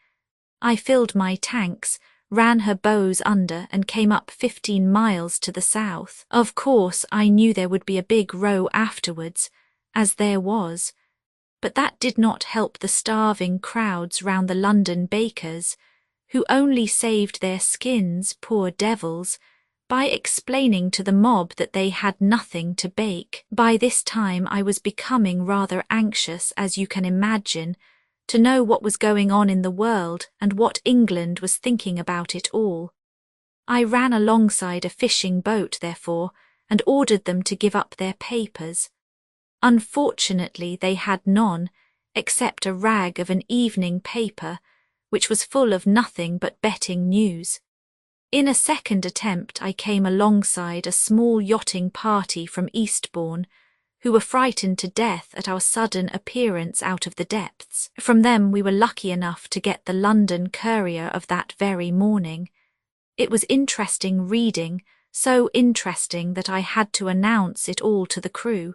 I filled my tanks, ran her bows under, and came up 15 miles to the south. Of course, I knew there would be a big row afterwards, as there was, but that did not help the starving crowds round the London bakers, who only saved their skins, poor devils, by explaining to the mob that they had nothing to bake. By this time I was becoming rather anxious, as you can imagine, to know what was going on in the world and what England was thinking about it all. I ran alongside a fishing boat, therefore, and ordered them to give up their papers. Unfortunately, they had none, except a rag of an evening paper, which was full of nothing but betting news. In a second attempt I came alongside a small yachting party from Eastbourne, who were frightened to death at our sudden appearance out of the depths. From them we were lucky enough to get the London Courier of that very morning. It was interesting reading, so interesting that I had to announce it all to the crew.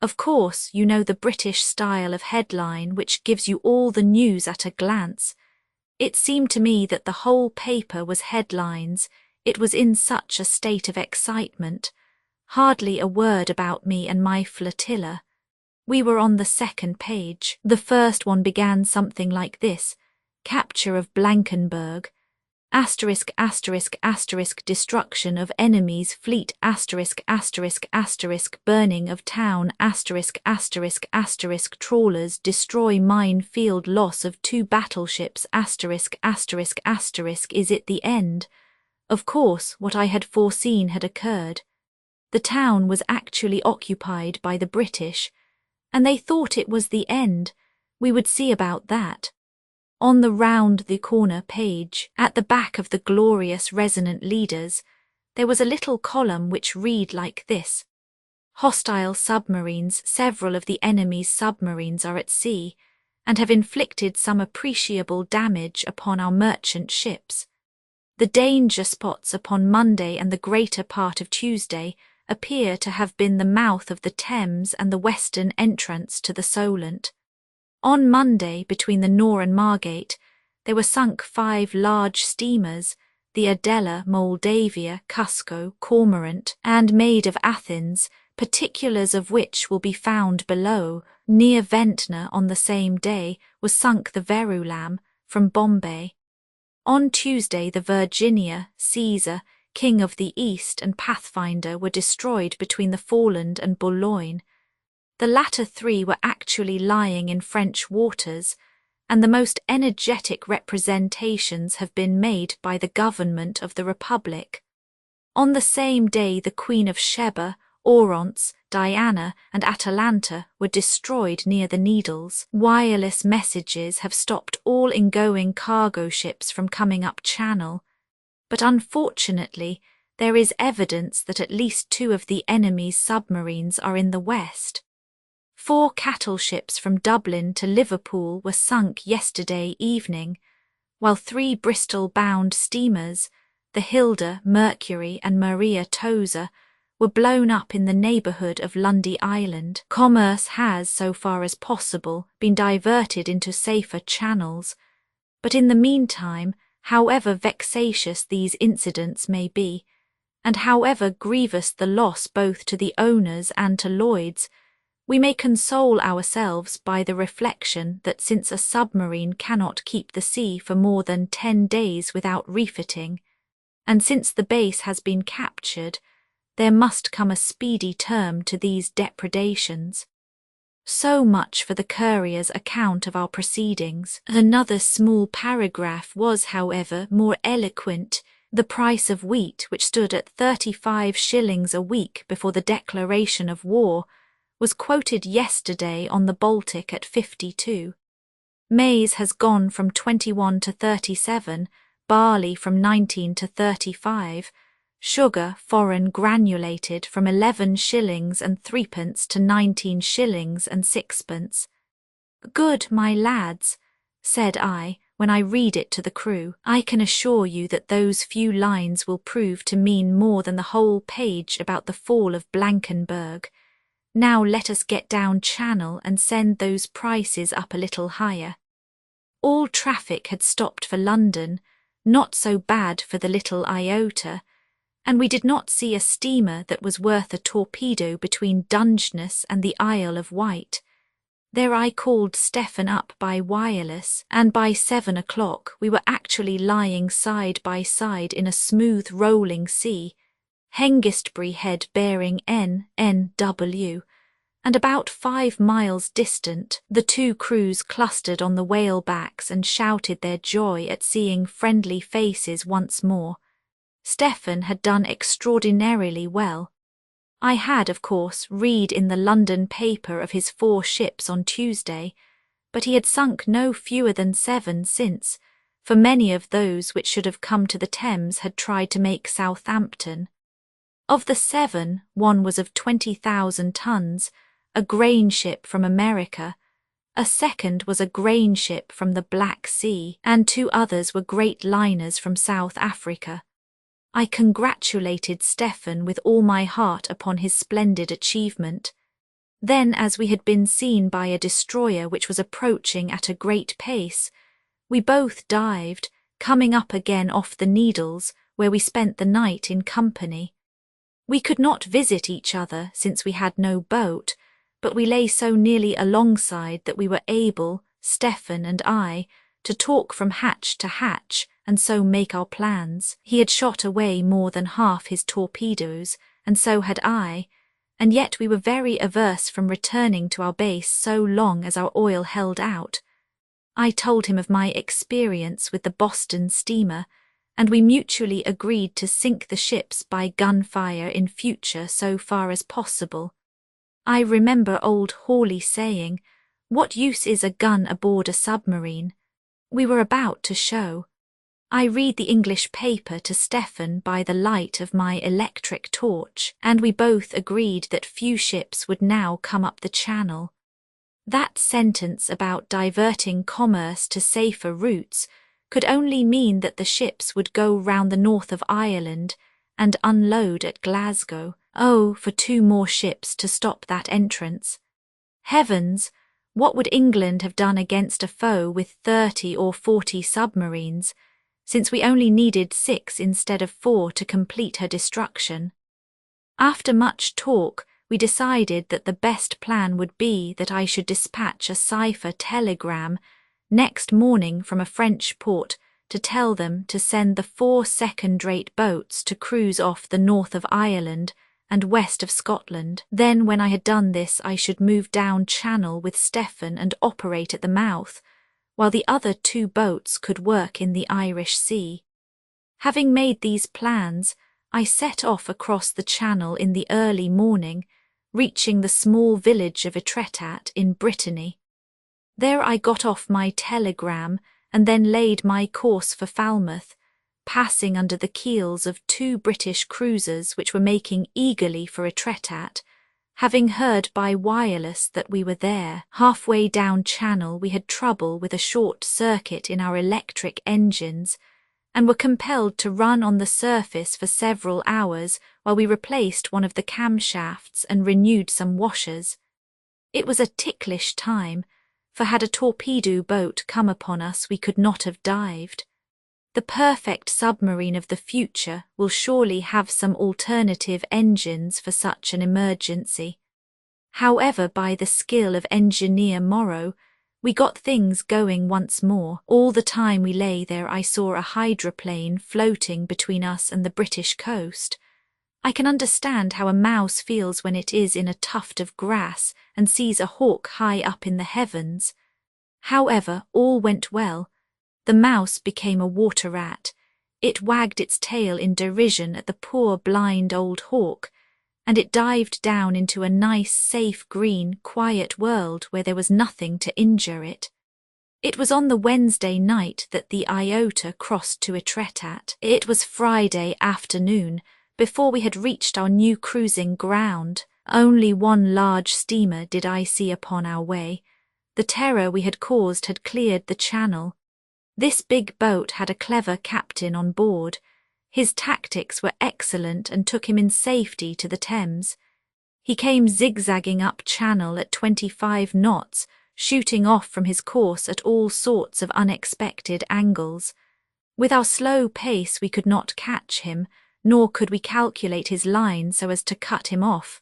Of course, you know the British style of headline which gives you all the news at a glance. It seemed to me that the whole paper was headlines, it was in such a state of excitement. Hardly a word about me and my flotilla. We were on the second page. The first one began something like this: Capture of Blankenberg, ****, destruction of enemy's fleet, ****, burning of town, ****, trawlers destroy mine field, loss of 2 battleships, ****, is it the end? Of course, what I had foreseen had occurred. The town was actually occupied by the British, and they thought it was the end. We would see about that. On the round-the-corner page, at the back of the glorious resonant leaders, there was a little column which read like this: Hostile submarines. Several of the enemy's submarines are at sea, and have inflicted some appreciable damage upon our merchant ships. The danger spots upon Monday and the greater part of Tuesday appear to have been the mouth of the Thames and the western entrance to the Solent. On Monday, between the Nore and Margate, there were sunk 5 large steamers, the Adela, Moldavia, Cusco, Cormorant, and Maid of Athens, particulars of which will be found below. Near Ventnor on the same day was sunk the Verulam, from Bombay. On Tuesday the Virginia, Caesar, King of the East, and Pathfinder were destroyed between the Foreland and Boulogne. The latter 3 were actually lying in French waters, and the most energetic representations have been made by the government of the Republic. On the same day the Queen of Sheba, Oronce, Diana, and Atalanta were destroyed near the Needles. Wireless messages have stopped all ingoing cargo ships from coming up Channel, but unfortunately there is evidence that at least 2 of the enemy's submarines are in the west. 4 cattle ships from Dublin to Liverpool were sunk yesterday evening, while 3 Bristol-bound steamers, the Hilda, Mercury, and Maria Toza, were blown up in the neighbourhood of Lundy Island. Commerce has, so far as possible, been diverted into safer channels, but in the meantime, however vexatious these incidents may be, and however grievous the loss both to the owners and to Lloyd's, we may console ourselves by the reflection that since a submarine cannot keep the sea for more than 10 days without refitting, and since the base has been captured, there must come a speedy term to these depredations. So much for the Courier's account of our proceedings. Another small paragraph was, however, more eloquent. The price of wheat, which stood at 35 shillings a week before the declaration of war, was quoted yesterday on the Baltic at 52. Maize has gone from 21 to 37, barley from 19 to 35, sugar foreign granulated from 11 shillings and threepence to 19 shillings and sixpence. Good, my lads, said I, when I read it to the crew. I can assure you that those few lines will prove to mean more than the whole page about the fall of Blankenberg. Now let us get down channel and send those prices up a little higher. All traffic had stopped for London, not so bad for the little Iota, and we did not see a steamer that was worth a torpedo between Dungeness and the Isle of Wight. There I called Stephen up by wireless, and by 7 o'clock we were actually lying side by side in a smooth rolling sea, Hengistbury Head bearing NNW, and about 5 miles distant the two crews clustered on the whalebacks and shouted their joy at seeing friendly faces once more. Stephen had done extraordinarily well. I had, of course, read in the London paper of his 4 ships on Tuesday, but he had sunk no fewer than 7 since, for many of those which should have come to the Thames had tried to make Southampton. Of the 7, one was of 20,000 tons, a grain ship from America, a second was a grain ship from the Black Sea, and 2 others were great liners from South Africa. I congratulated Stephen with all my heart upon his splendid achievement. Then, as we had been seen by a destroyer which was approaching at a great pace, we both dived, coming up again off the Needles, where we spent the night in company. We could not visit each other since we had no boat, but we lay so nearly alongside that we were able, Stephen and I, to talk from hatch to hatch and so make our plans. He had shot away more than half his torpedoes, and so had I, and yet we were very averse from returning to our base so long as our oil held out. I told him of my experience with the Boston steamer, and we mutually agreed to sink the ships by gunfire in future so far as possible. I remember old Hawley saying, "What use is a gun aboard a submarine?" We were about to show. I read the English paper to Stephen by the light of my electric torch, and we both agreed that few ships would now come up the channel. That sentence about diverting commerce to safer routes could only mean that the ships would go round the north of Ireland and unload at Glasgow. Oh, for 2 more ships to stop that entrance. Heavens! What would England have done against a foe with 30 or 40 submarines, since we only needed 6 instead of 4 to complete her destruction? After much talk, we decided that the best plan would be that I should dispatch a cipher telegram next morning from a French port to tell them to send the 4 second-rate boats to cruise off the north of Ireland and west of Scotland. Then, when I had done this, I should move down channel with Stephen and operate at the mouth, while the other 2 boats could work in the Irish Sea. Having made these plans, I set off across the channel in the early morning, reaching the small village of Etretat in Brittany. There I got off my telegram and then laid my course for Falmouth, passing under the keels of 2 British cruisers which were making eagerly for Etretat, having heard by wireless that we were there. Halfway down channel we had trouble with a short circuit in our electric engines, and were compelled to run on the surface for several hours while we replaced one of the camshafts and renewed some washers. It was a ticklish time, for had a torpedo boat come upon us we could not have dived. The perfect submarine of the future will surely have some alternative engines for such an emergency. However, by the skill of Engineer Morrow, we got things going once more. All the time we lay there I saw a hydroplane floating between us and the British coast. I can understand how a mouse feels when it is in a tuft of grass and sees a hawk high up in the heavens. However, all went well. The mouse became a water rat. It wagged its tail in derision at the poor blind old hawk, and it dived down into a nice, safe, green, quiet world where there was nothing to injure it. It was on the Wednesday night that the Iota crossed to Etretat. It was Friday afternoon, before we had reached our new cruising ground. Only one large steamer did I see upon our way. The terror we had caused had cleared the channel. This big boat had a clever captain on board. His tactics were excellent and took him in safety to the Thames. He came zigzagging up channel at 25 knots, shooting off from his course at all sorts of unexpected angles. With our slow pace we could not catch him, nor could we calculate his line so as to cut him off.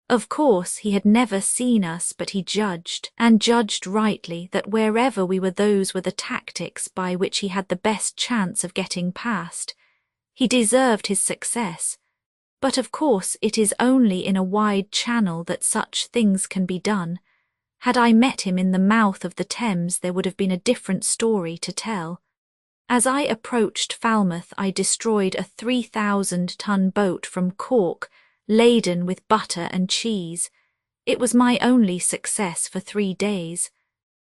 Of course, he had never seen us, but he judged, and judged rightly, that wherever we were those were the tactics by which he had the best chance of getting past. He deserved his success. But of course it is only in a wide channel that such things can be done. Had I met him in the mouth of the Thames, there would have been a different story to tell. As I approached Falmouth, I destroyed a 3,000-ton boat from Cork, laden with butter and cheese. It was my only success for 3 days.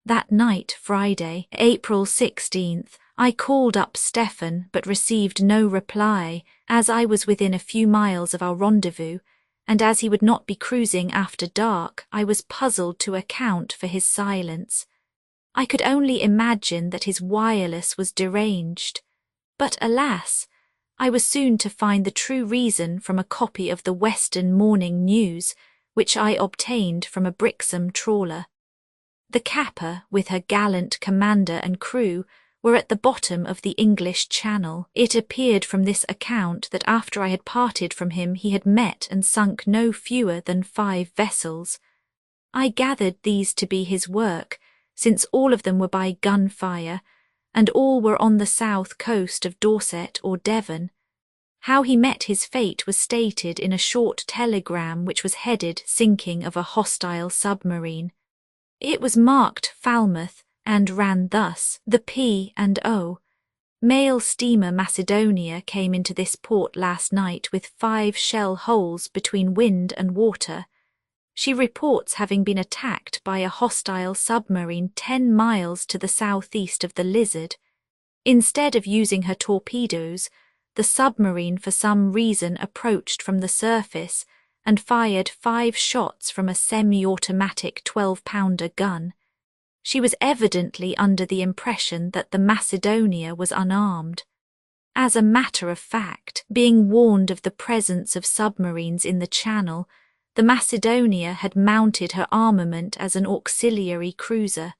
That night, Friday, April 16th, I called up Stephen but received no reply, as I was within a few miles of our rendezvous, and as he would not be cruising after dark, I was puzzled to account for his silence. I could only imagine that his wireless was deranged. But alas, I was soon to find the true reason from a copy of the Western Morning News, which I obtained from a Brixham trawler. The Kappa, with her gallant commander and crew, were at the bottom of the English Channel. It appeared from this account that after I had parted from him he had met and sunk no fewer than 5 vessels. I gathered these to be his work, since all of them were by gunfire, and all were on the south coast of Dorset or Devon. How he met his fate was stated in a short telegram which was headed "Sinking of a Hostile Submarine." It was marked Falmouth, and ran thus: the P&O. Mail steamer Macedonia came into this port last night with 5 shell holes between wind and water. She reports having been attacked by a hostile submarine 10 miles to the southeast of the Lizard. Instead of using her torpedoes, the submarine for some reason approached from the surface and fired 5 shots from a semi-automatic 12-pounder gun. She was evidently under the impression that the Macedonia was unarmed. As a matter of fact, being warned of the presence of submarines in the Channel, the Macedonia had mounted her armament as an auxiliary cruiser.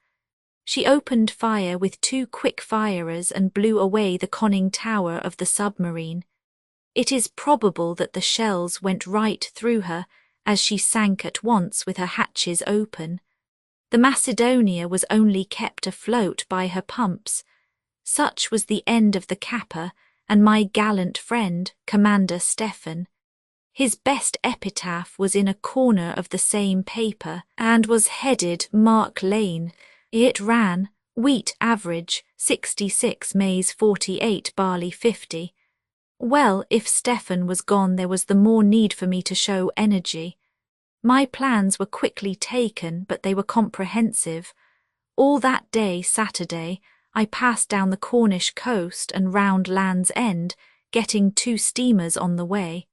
She opened fire with 2 quick-firers and blew away the conning tower of the submarine. It is probable that the shells went right through her, as she sank at once with her hatches open. The Macedonia was only kept afloat by her pumps. Such was the end of the Kappa and my gallant friend, Commander Stephen. His best epitaph was in a corner of the same paper, and was headed Mark Lane. It ran, "Wheat average, 66 maize 48, barley 50. Well, if Stephen was gone, there was the more need for me to show energy. My plans were quickly taken, but they were comprehensive. All that day, Saturday, I passed down the Cornish coast and round Land's End, getting 2 steamers on the way.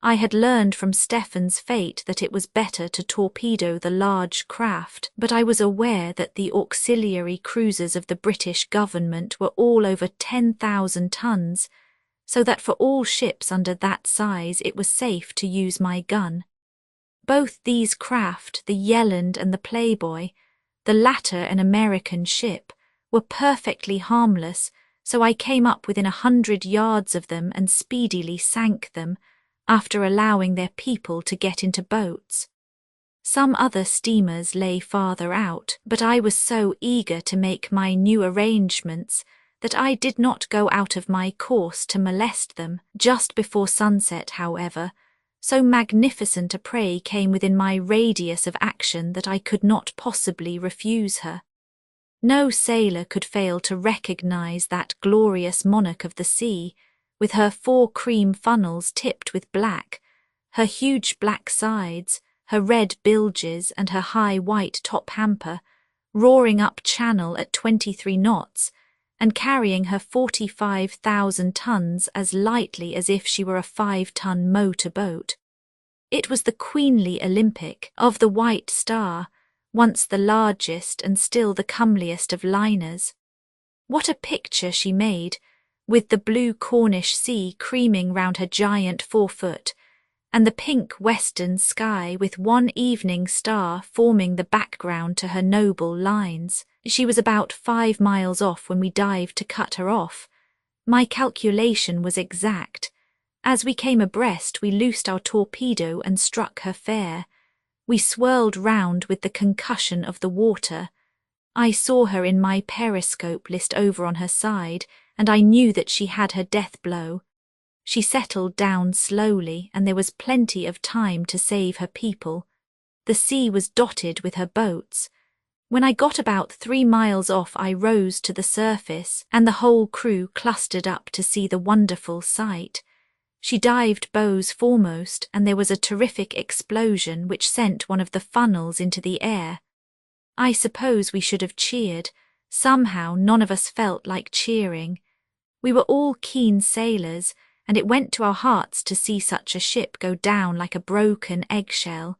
I had learned from Stephen's fate that it was better to torpedo the large craft, but I was aware that the auxiliary cruisers of the British government were all over 10,000 tons, so that for all ships under that size it was safe to use my gun. Both these craft, the Yelland and the Playboy, the latter an American ship, were perfectly harmless, so I came up within 100 yards of them and speedily sank them, after allowing their people to get into boats. Some other steamers lay farther out, but I was so eager to make my new arrangements that I did not go out of my course to molest them. Just before sunset, however, so magnificent a prey came within my radius of action that I could not possibly refuse her. No sailor could fail to recognize that glorious monarch of the sea, with her 4 cream funnels tipped with black, Her huge black sides, her red bilges and her high white top hamper, roaring up channel at 23 knots and carrying her 45,000 tons as lightly as if she were a 5-ton motor boat. It was the queenly Olympic of the White Star, once the largest and still the comeliest of liners. What a picture she made, with the blue Cornish sea creaming round her giant forefoot, and the pink western sky with one evening star forming the background to her noble lines. She was about 5 miles off when we dived to cut her off. My calculation was exact. As we came abreast, we loosed our torpedo and struck her fair. We swirled round with the concussion of the water. I saw her in my periscope list over on her side, and I knew that she had her death blow. She settled down slowly, and there was plenty of time to save her people. The sea was dotted with her boats. When I got about 3 miles off, I rose to the surface, and the whole crew clustered up to see the wonderful sight. She dived bows foremost, and there was a terrific explosion which sent one of the funnels into the air. I suppose we should have cheered. Somehow none of us felt like cheering. We were all keen sailors, and it went to our hearts to see such a ship go down like a broken eggshell.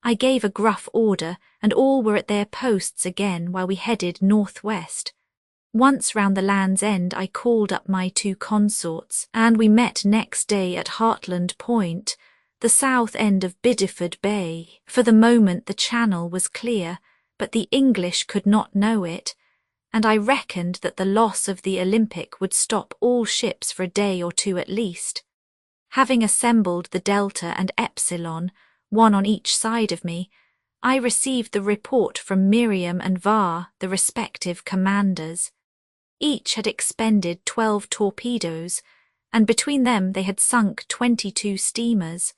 I gave a gruff order, and all were at their posts again while we headed northwest. Once round the Land's End, I called up my 2 consorts, and we met next day at Hartland Point, the south end of Bideford Bay. For the moment the channel was clear, but the English could not know it, and I reckoned that the loss of the Olympic would stop all ships for a day or 2 at least. Having assembled the Delta and Epsilon, one on each side of me, I received the report from Miriam and Var, the respective commanders. Each had expended 12 torpedoes, and between them they had sunk 22 steamers.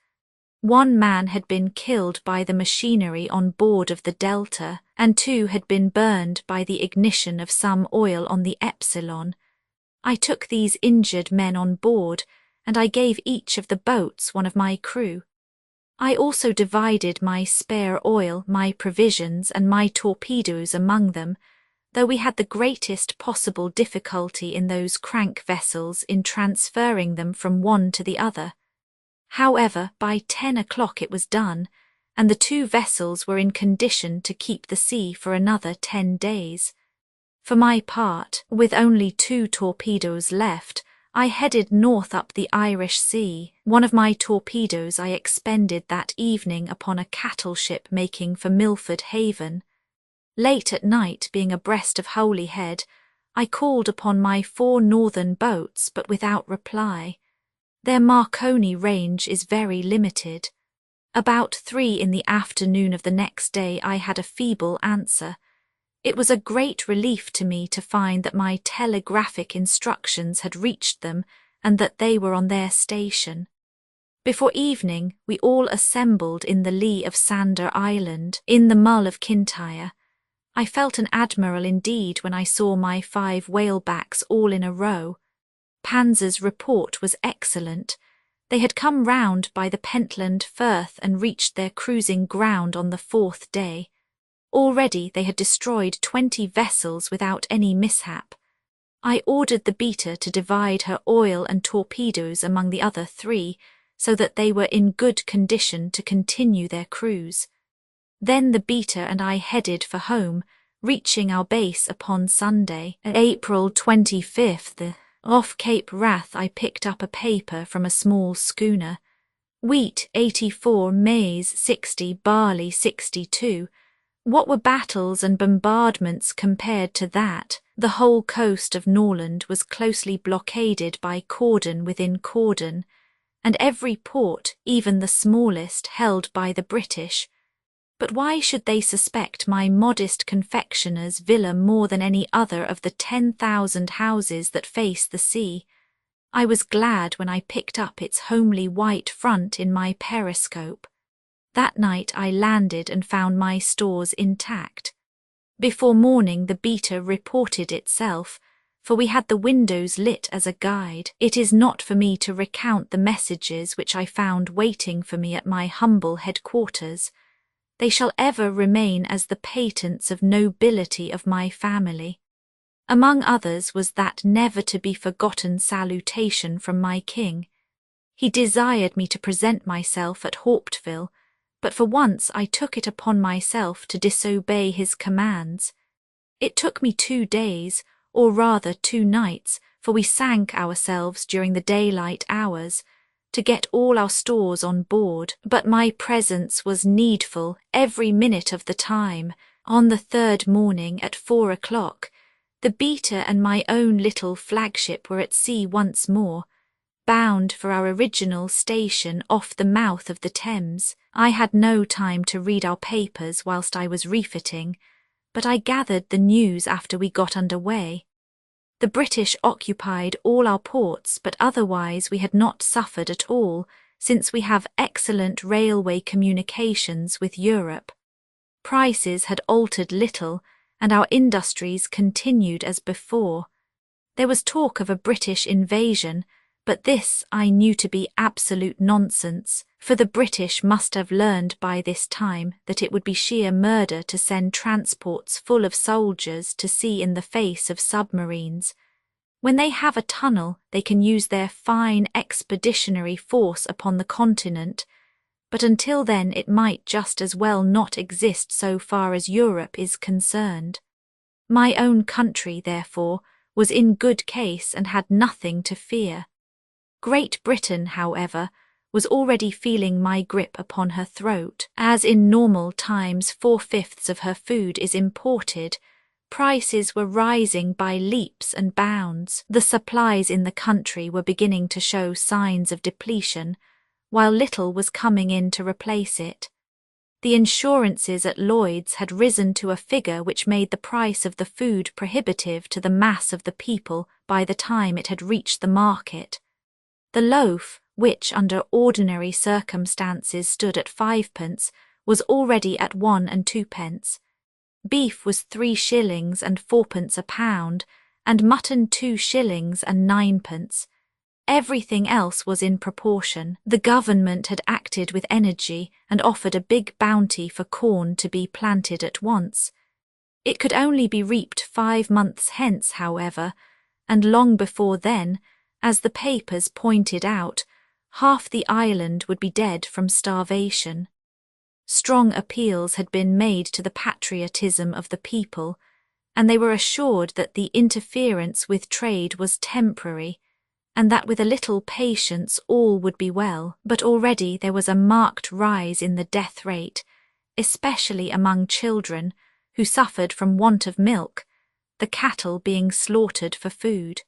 1 man had been killed by the machinery on board of the Delta, and 2 had been burned by the ignition of some oil on the Epsilon. I took these injured men on board, and I gave each of the boats one of my crew. I also divided my spare oil, my provisions, and my torpedoes among them, though we had the greatest possible difficulty in those crank vessels in transferring them from one to the other. However, by 10 o'clock it was done, and the 2 vessels were in condition to keep the sea for another 10 days. For my part, with only 2 torpedoes left, I headed north up the Irish Sea. One of my torpedoes I expended that evening upon a cattle ship making for Milford Haven. Late at night, being abreast of Holyhead, I called upon my 4 northern boats, but without reply. Their Marconi range is very limited. About 3 in the afternoon of the next day I had a feeble answer. It was a great relief to me to find that my telegraphic instructions had reached them and that they were on their station. Before evening, we all assembled in the lee of Sander Island, in the Mull of Kintyre. I felt an admiral indeed when I saw my 5 whalebacks all in a row. Panzer's report was excellent. They had come round by the Pentland Firth and reached their cruising ground on the 4th day. Already they had destroyed 20 vessels without any mishap. I ordered the Beta to divide her oil and torpedoes among the other 3, so that they were in good condition to continue their cruise. Then the Beta and I headed for home, reaching our base upon Sunday, April 25th. Off Cape Wrath I picked up a paper from a small schooner. Wheat 84, maize 60, barley 62. What were battles and bombardments compared to that? The whole coast of Norland was closely blockaded by cordon within cordon, and every port, even the smallest, held by the British. But why should they suspect my modest confectioner's villa more than any other of the 10,000 houses that face the sea? I was glad when I picked up its homely white front in my periscope. That night I landed and found my stores intact. Before morning the Beta reported itself, for we had the windows lit as a guide. It is not for me to recount the messages which I found waiting for me at my humble headquarters. They shall ever remain as the patents of nobility of my family. Among others was that never-to-be-forgotten salutation from my king. He desired me to present myself at Hauptville, but for once I took it upon myself to disobey his commands. It took me 2 days, or rather 2 nights, for we sank ourselves during the daylight hours, to get all our stores on board, but my presence was needful every minute of the time. On the 3rd morning at 4 o'clock, the Beta and my own little flagship were at sea once more, bound for our original station off the mouth of the Thames. I had no time to read our papers whilst I was refitting, but I gathered the news after we got under way. The British occupied all our ports, but otherwise we had not suffered at all, since we have excellent railway communications with Europe. Prices had altered little, and our industries continued as before. There was talk of a British invasion, but this I knew to be absolute nonsense, for the British must have learned by this time that it would be sheer murder to send transports full of soldiers to sea in the face of submarines. When they have a tunnel, they can use their fine expeditionary force upon the continent, but until then it might just as well not exist so far as Europe is concerned. My own country, therefore, was in good case and had nothing to fear. Great Britain, however, was already feeling my grip upon her throat. As in normal times 4/5 of her food is imported, prices were rising by leaps and bounds. The supplies in the country were beginning to show signs of depletion, while little was coming in to replace it. The insurances at Lloyd's had risen to a figure which made the price of the food prohibitive to the mass of the people by the time it had reached the market. The loaf, which under ordinary circumstances stood at 5p, was already at 1 and 2p. Beef was 3 shillings and 4p a pound, and mutton 2 shillings and 9p. Everything else was in proportion. The government had acted with energy and offered a big bounty for corn to be planted at once. It could only be reaped 5 months hence, however, and long before then, as the papers pointed out, half the island would be dead from starvation. Strong appeals had been made to the patriotism of the people, and they were assured that the interference with trade was temporary, and that with a little patience all would be well. But already there was a marked rise in the death rate, especially among children, who suffered from want of milk, the cattle being slaughtered for food.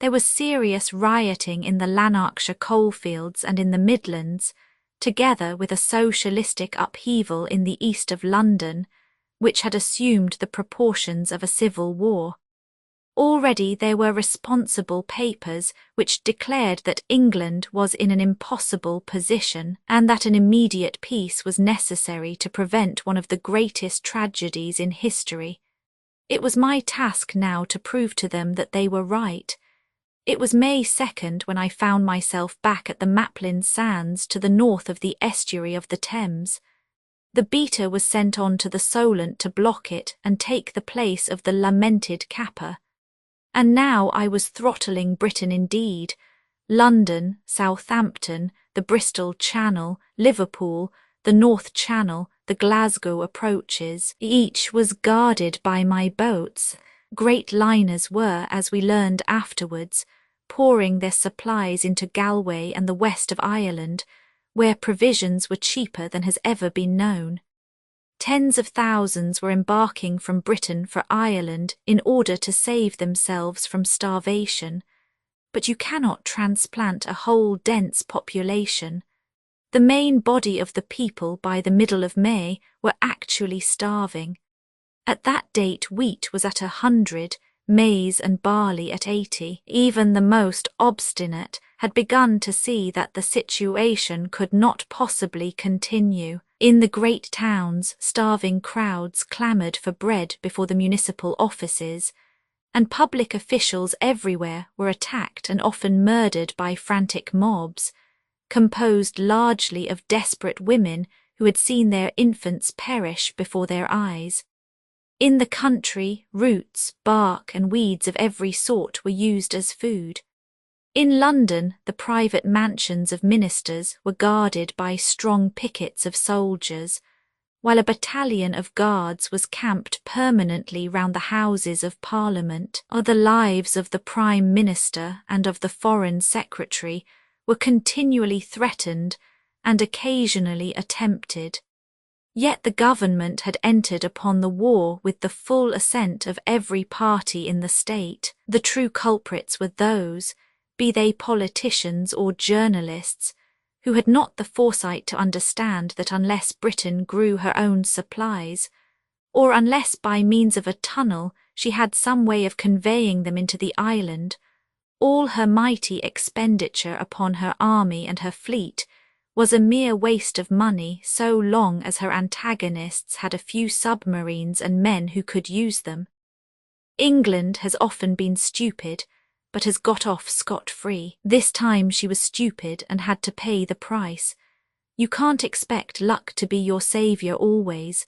There was serious rioting in the Lanarkshire coalfields and in the Midlands, together with a socialistic upheaval in the east of London, which had assumed the proportions of a civil war. Already there were responsible papers which declared that England was in an impossible position and that an immediate peace was necessary to prevent one of the greatest tragedies in history. It was my task now to prove to them that they were right. It was May 2nd when I found myself back at the Maplin Sands to the north of the estuary of the Thames. The Beta was sent on to the Solent to block it and take the place of the lamented Kappa. And now I was throttling Britain indeed. London, Southampton, the Bristol Channel, Liverpool, the North Channel, the Glasgow approaches, each was guarded by my boats. Great liners were, as we learned afterwards, pouring their supplies into Galway and the west of Ireland, where provisions were cheaper than has ever been known. Tens of thousands were embarking from Britain for Ireland in order to save themselves from starvation. But you cannot transplant a whole dense population. The main body of the people by the middle of May were actually starving. At that date wheat was at 100, maize and barley at 80. Even the most obstinate had begun to see that the situation could not possibly continue. In the great towns, starving crowds clamoured for bread before the municipal offices, and public officials everywhere were attacked and often murdered by frantic mobs, composed largely of desperate women who had seen their infants perish before their eyes. In the country, roots, bark, and weeds of every sort were used as food. In London, the private mansions of ministers were guarded by strong pickets of soldiers, while a battalion of guards was camped permanently round the Houses of Parliament. The lives of the Prime Minister and of the Foreign Secretary were continually threatened and occasionally attempted. Yet the government had entered upon the war with the full assent of every party in the state. The true culprits were those, be they politicians or journalists, who had not the foresight to understand that unless Britain grew her own supplies, or unless by means of a tunnel she had some way of conveying them into the island, all her mighty expenditure upon her army and her fleet was a mere waste of money so long as her antagonists had a few submarines and men who could use them. England has often been stupid, but has got off scot-free. This time she was stupid and had to pay the price. You can't expect luck to be your saviour always.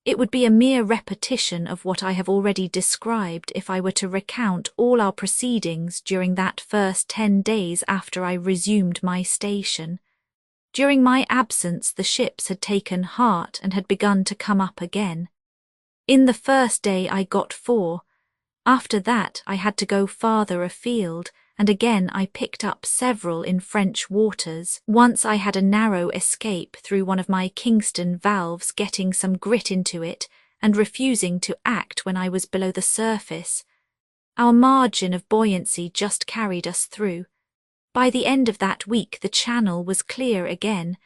It would be a mere repetition of what I have already described if I were to recount all our proceedings during that first 10 days after I resumed my station. During my absence the ships had taken heart and had begun to come up again. In the first day I got 4. After that I had to go farther afield, and again I picked up several in French waters. Once I had a narrow escape through one of my Kingston valves getting some grit into it and refusing to act when I was below the surface. Our margin of buoyancy just carried us through. By the end of that week the channel was clear again,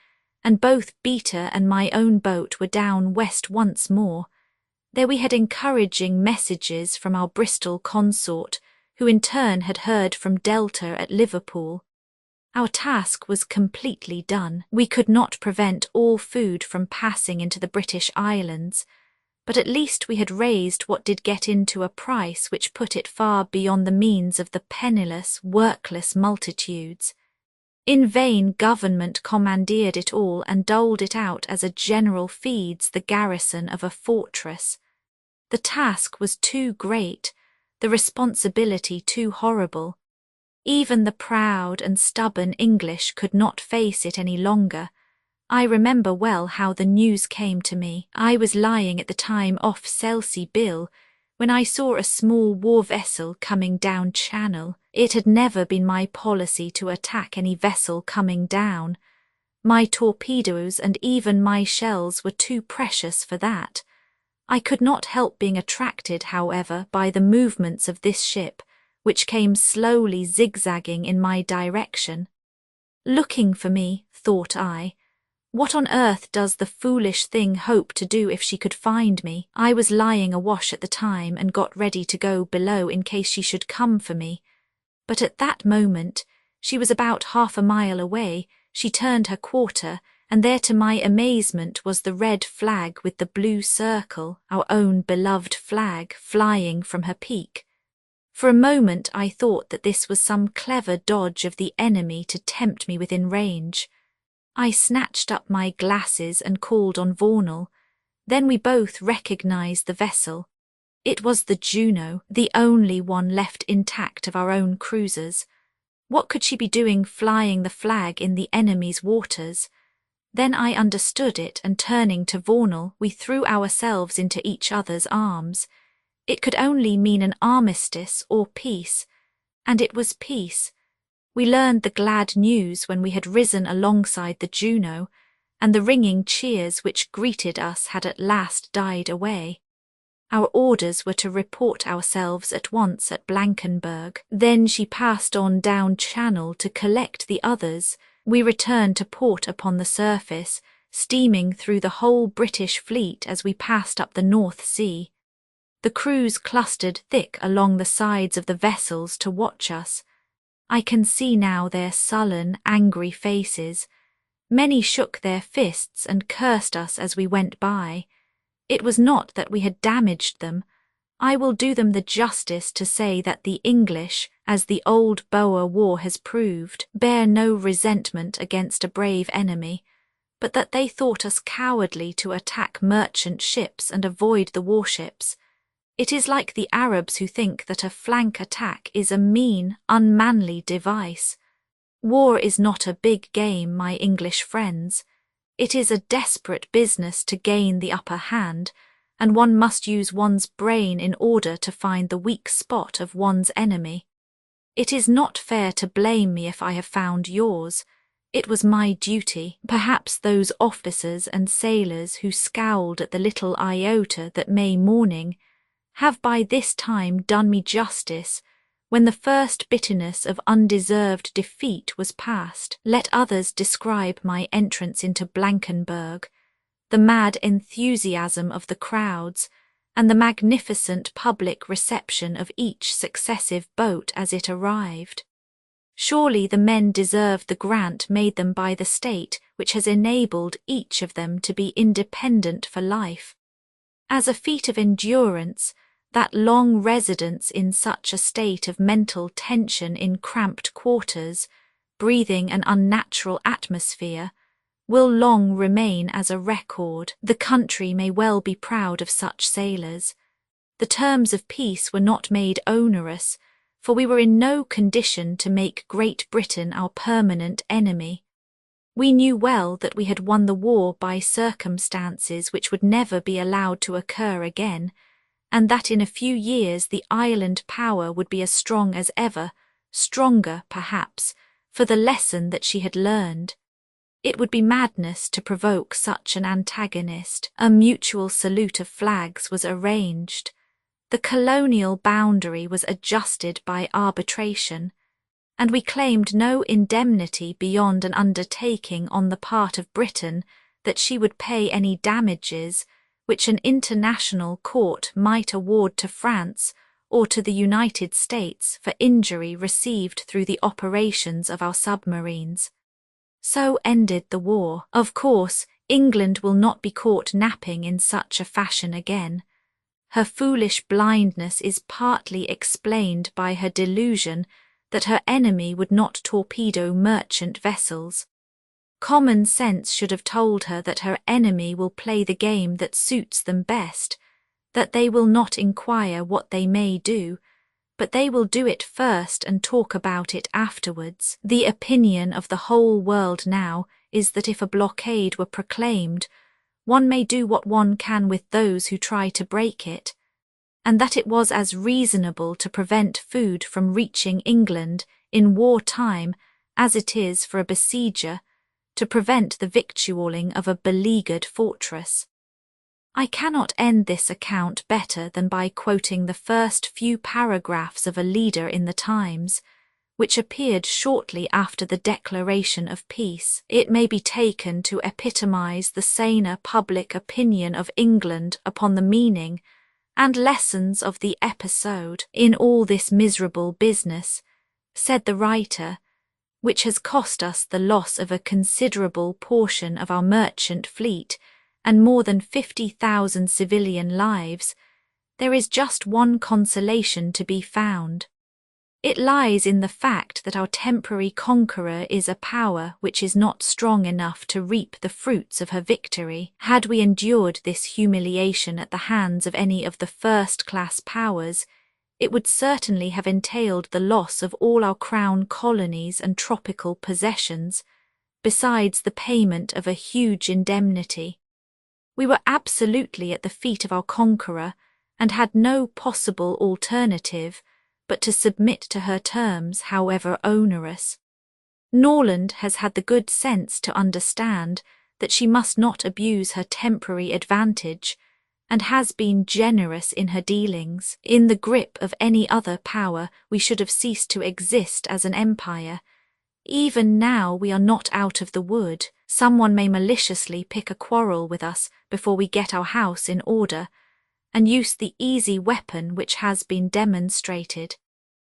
and both Beta and my own boat were down west once more. There we had encouraging messages from our Bristol consort, who in turn had heard from Delta at Liverpool. Our task was completely done. We could not prevent all food from passing into the British Islands, but at least we had raised what did get into a price which put it far beyond the means of the penniless, workless multitudes. In vain government commandeered it all and doled it out as a general feeds the garrison of a fortress. The task was too great, the responsibility too horrible. Even the proud and stubborn English could not face it any longer. I remember well how the news came to me. I was lying at the time off Selsey Bill when I saw a small war vessel coming down channel. It had never been my policy to attack any vessel coming down. My torpedoes and even my shells were too precious for that. I could not help being attracted, however, by the movements of this ship, which came slowly zigzagging in my direction. Looking for me, thought I. What on earth does the foolish thing hope to do if she could find me? I was lying awash at the time and got ready to go below in case she should come for me. But at that moment, she was about half a mile away, she turned her quarter, and there to my amazement was the red flag with the blue circle, our own beloved flag, flying from her peak. For a moment I thought that this was some clever dodge of the enemy to tempt me within range. I snatched up my glasses and called on Vornal. Then we both recognized the vessel. It was the Juno, the only one left intact of our own cruisers. What could she be doing flying the flag in the enemy's waters? Then I understood it, and turning to Vornal, we threw ourselves into each other's arms. It could only mean an armistice or peace, and it was peace. We learned the glad news when we had risen alongside the Juno, and the ringing cheers which greeted us had at last died away. Our orders were to report ourselves at once at Blankenberg. Then she passed on down channel to collect the others. We returned to port upon the surface, steaming through the whole British fleet as we passed up the North Sea. The crews clustered thick along the sides of the vessels to watch us. I can see now their sullen, angry faces. Many shook their fists and cursed us as we went by. It was not that we had damaged them. I will do them the justice to say that the English, as the old Boer War has proved, bear no resentment against a brave enemy, but that they thought us cowardly to attack merchant ships and avoid the warships. It is like the Arabs who think that a flank attack is a mean, unmanly device. War is not a big game, my English friends. It is a desperate business to gain the upper hand, and one must use one's brain in order to find the weak spot of one's enemy. It is not fair to blame me if I have found yours. It was my duty. Perhaps those officers and sailors who scowled at the little iota that May morning have by this time done me justice. When the first bitterness of undeserved defeat was past, let others describe my entrance into Blankenberg, the mad enthusiasm of the crowds, and the magnificent public reception of each successive boat as it arrived. Surely the men deserve the grant made them by the state, which has enabled each of them to be independent for life. As a feat of endurance, that long residence in such a state of mental tension in cramped quarters, breathing an unnatural atmosphere, will long remain as a record. The country may well be proud of such sailors. The terms of peace were not made onerous, for we were in no condition to make Great Britain our permanent enemy. We knew well that we had won the war by circumstances which would never be allowed to occur again, and that in a few years the island power would be as strong as ever, stronger, perhaps, for the lesson that she had learned. It would be madness to provoke such an antagonist. A mutual salute of flags was arranged. The colonial boundary was adjusted by arbitration, and we claimed no indemnity beyond an undertaking on the part of Britain that she would pay any damages which an international court might award to France or to the United States for injury received through the operations of our submarines. So ended the war. Of course, England will not be caught napping in such a fashion again. Her foolish blindness is partly explained by her delusion that her enemy would not torpedo merchant vessels. Common sense should have told her that her enemy will play the game that suits them best, that they will not inquire what they may do, but they will do it first and talk about it afterwards. The opinion of the whole world now is that if a blockade were proclaimed, one may do what one can with those who try to break it, and that it was as reasonable to prevent food from reaching England in war time as it is for a besieger to prevent the victualling of a beleaguered fortress. I cannot end this account better than by quoting the first few paragraphs of a leader in the Times, which appeared shortly after the declaration of peace. It may be taken to epitomize the saner public opinion of England upon the meaning and lessons of the episode in all this miserable business, said the writer, which has cost us the loss of a considerable portion of our merchant fleet and more than 50,000 civilian lives. There is just one consolation to be found. It lies in the fact that our temporary conqueror is a power which is not strong enough to reap the fruits of her victory. Had we endured this humiliation at the hands of any of the first-class powers, it would certainly have entailed the loss of all our crown colonies and tropical possessions, besides the payment of a huge indemnity. We were absolutely at the feet of our conqueror, and had no possible alternative but to submit to her terms, however onerous. Norland has had the good sense to understand that she must not abuse her temporary advantage, and has been generous in her dealings. In the grip of any other power we should have ceased to exist as an empire. Even now we are not out of the wood. Someone may maliciously pick a quarrel with us before we get our house in order, and use the easy weapon which has been demonstrated.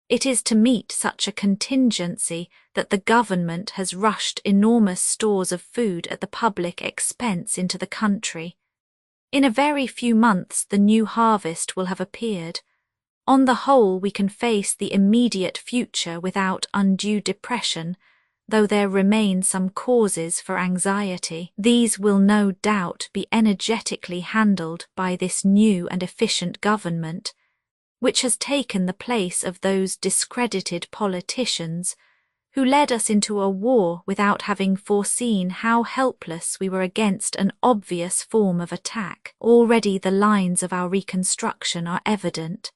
It is to meet such a contingency that the government has rushed enormous stores of food at the public expense into the country. In a very few months the new harvest will have appeared. On the whole, we can face the immediate future without undue depression, though there remain some causes for anxiety. These will no doubt be energetically handled by this new and efficient government, which has taken the place of those discredited politicians who led us into a war without having foreseen how helpless we were against an obvious form of attack. Already the lines of our reconstruction are evident.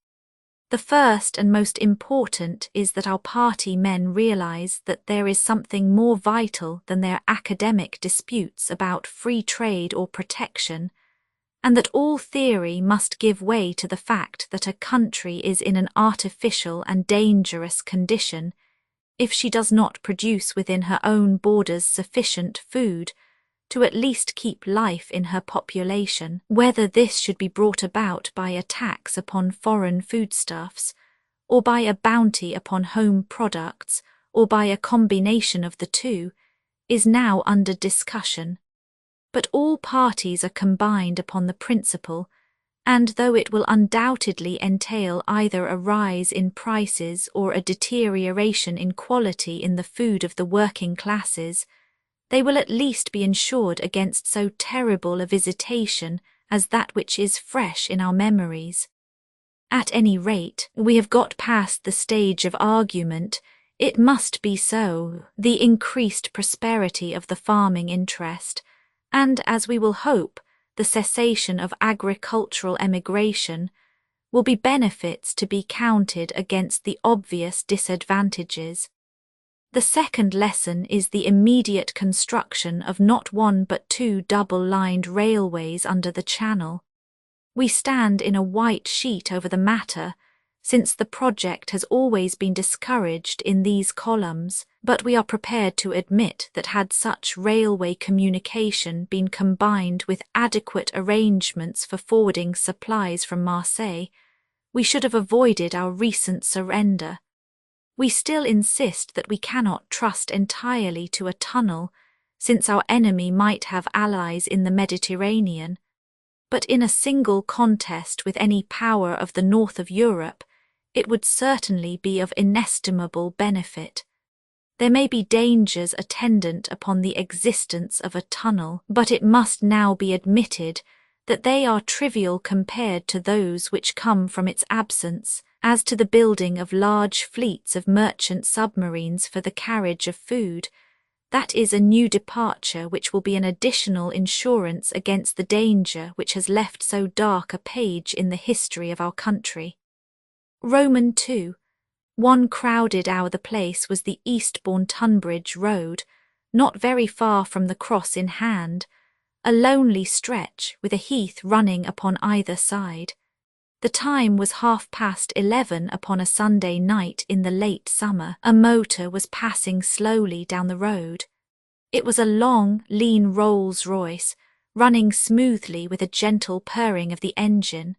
The first and most important is that our party men realize that there is something more vital than their academic disputes about free trade or protection, and that all theory must give way to the fact that a country is in an artificial and dangerous condition if she does not produce within her own borders sufficient food to at least keep life in her population. Whether this should be brought about by a tax upon foreign foodstuffs, or by a bounty upon home products, or by a combination of the two, is now under discussion. But all parties are combined upon the principle, and though it will undoubtedly entail either a rise in prices or a deterioration in quality in the food of the working classes, they will at least be insured against so terrible a visitation as that which is fresh in our memories. At any rate, we have got past the stage of argument. It must be so, the increased prosperity of the farming interest, and, as we will hope, the cessation of agricultural emigration, will be benefits to be counted against the obvious disadvantages. The second lesson is the immediate construction of not one but two double-lined railways under the Channel. We stand in a white sheet over the matter, since the project has always been discouraged in these columns, but we are prepared to admit that had such railway communication been combined with adequate arrangements for forwarding supplies from Marseille, we should have avoided our recent surrender. We still insist that we cannot trust entirely to a tunnel, since our enemy might have allies in the Mediterranean, but in a single contest with any power of the north of Europe, it would certainly be of inestimable benefit. There may be dangers attendant upon the existence of a tunnel, but it must now be admitted that they are trivial compared to those which come from its absence. As to the building of large fleets of merchant submarines for the carriage of food, that is a new departure which will be an additional insurance against the danger which has left so dark a page in the history of our country. Roman 2. One crowded hour the place was the Eastbourne-Tunbridge Road, not very far from the Cross in Hand, a lonely stretch with a heath running upon either side. The time was 11:30 upon a Sunday night in the late summer. A motor was passing slowly down the road. It was a long, lean Rolls-Royce, running smoothly with a gentle purring of the engine.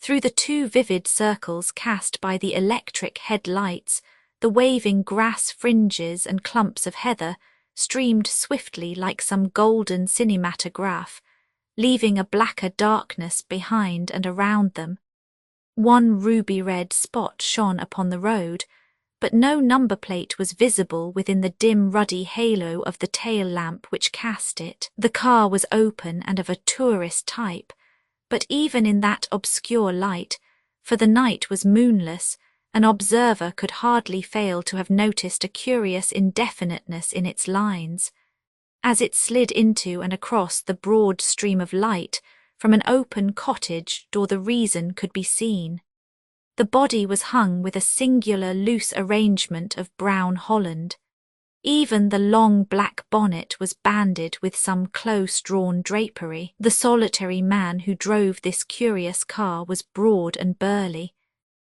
Through the two vivid circles cast by the electric headlights, the waving grass fringes and clumps of heather streamed swiftly like some golden cinematograph, leaving a blacker darkness behind and around them. One ruby-red spot shone upon the road, but no number plate was visible within the dim ruddy halo of the tail lamp which cast it. The car was open and of a tourist type, but even in that obscure light, for the night was moonless, an observer could hardly fail to have noticed a curious indefiniteness in its lines. As it slid into and across the broad stream of light, from an open cottage door the reason could be seen. The body was hung with a singular loose arrangement of brown holland. Even the long black bonnet was banded with some close-drawn drapery. The solitary man who drove this curious car was broad and burly.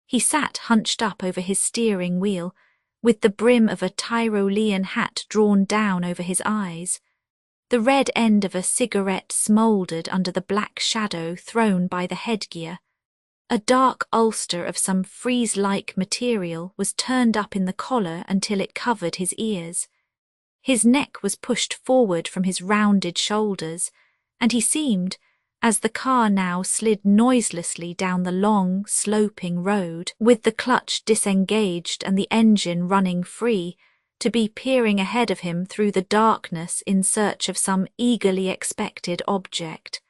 He sat hunched up over his steering wheel, with the brim of a Tyrolean hat drawn down over his eyes. The red end of a cigarette smouldered under the black shadow thrown by the headgear. A dark ulster of some frieze-like material was turned up in the collar until it covered his ears. His neck was pushed forward from his rounded shoulders, and he seemed, as the car now slid noiselessly down the long, sloping road, with the clutch disengaged and the engine running free, to be peering ahead of him through the darkness in search of some eagerly expected object.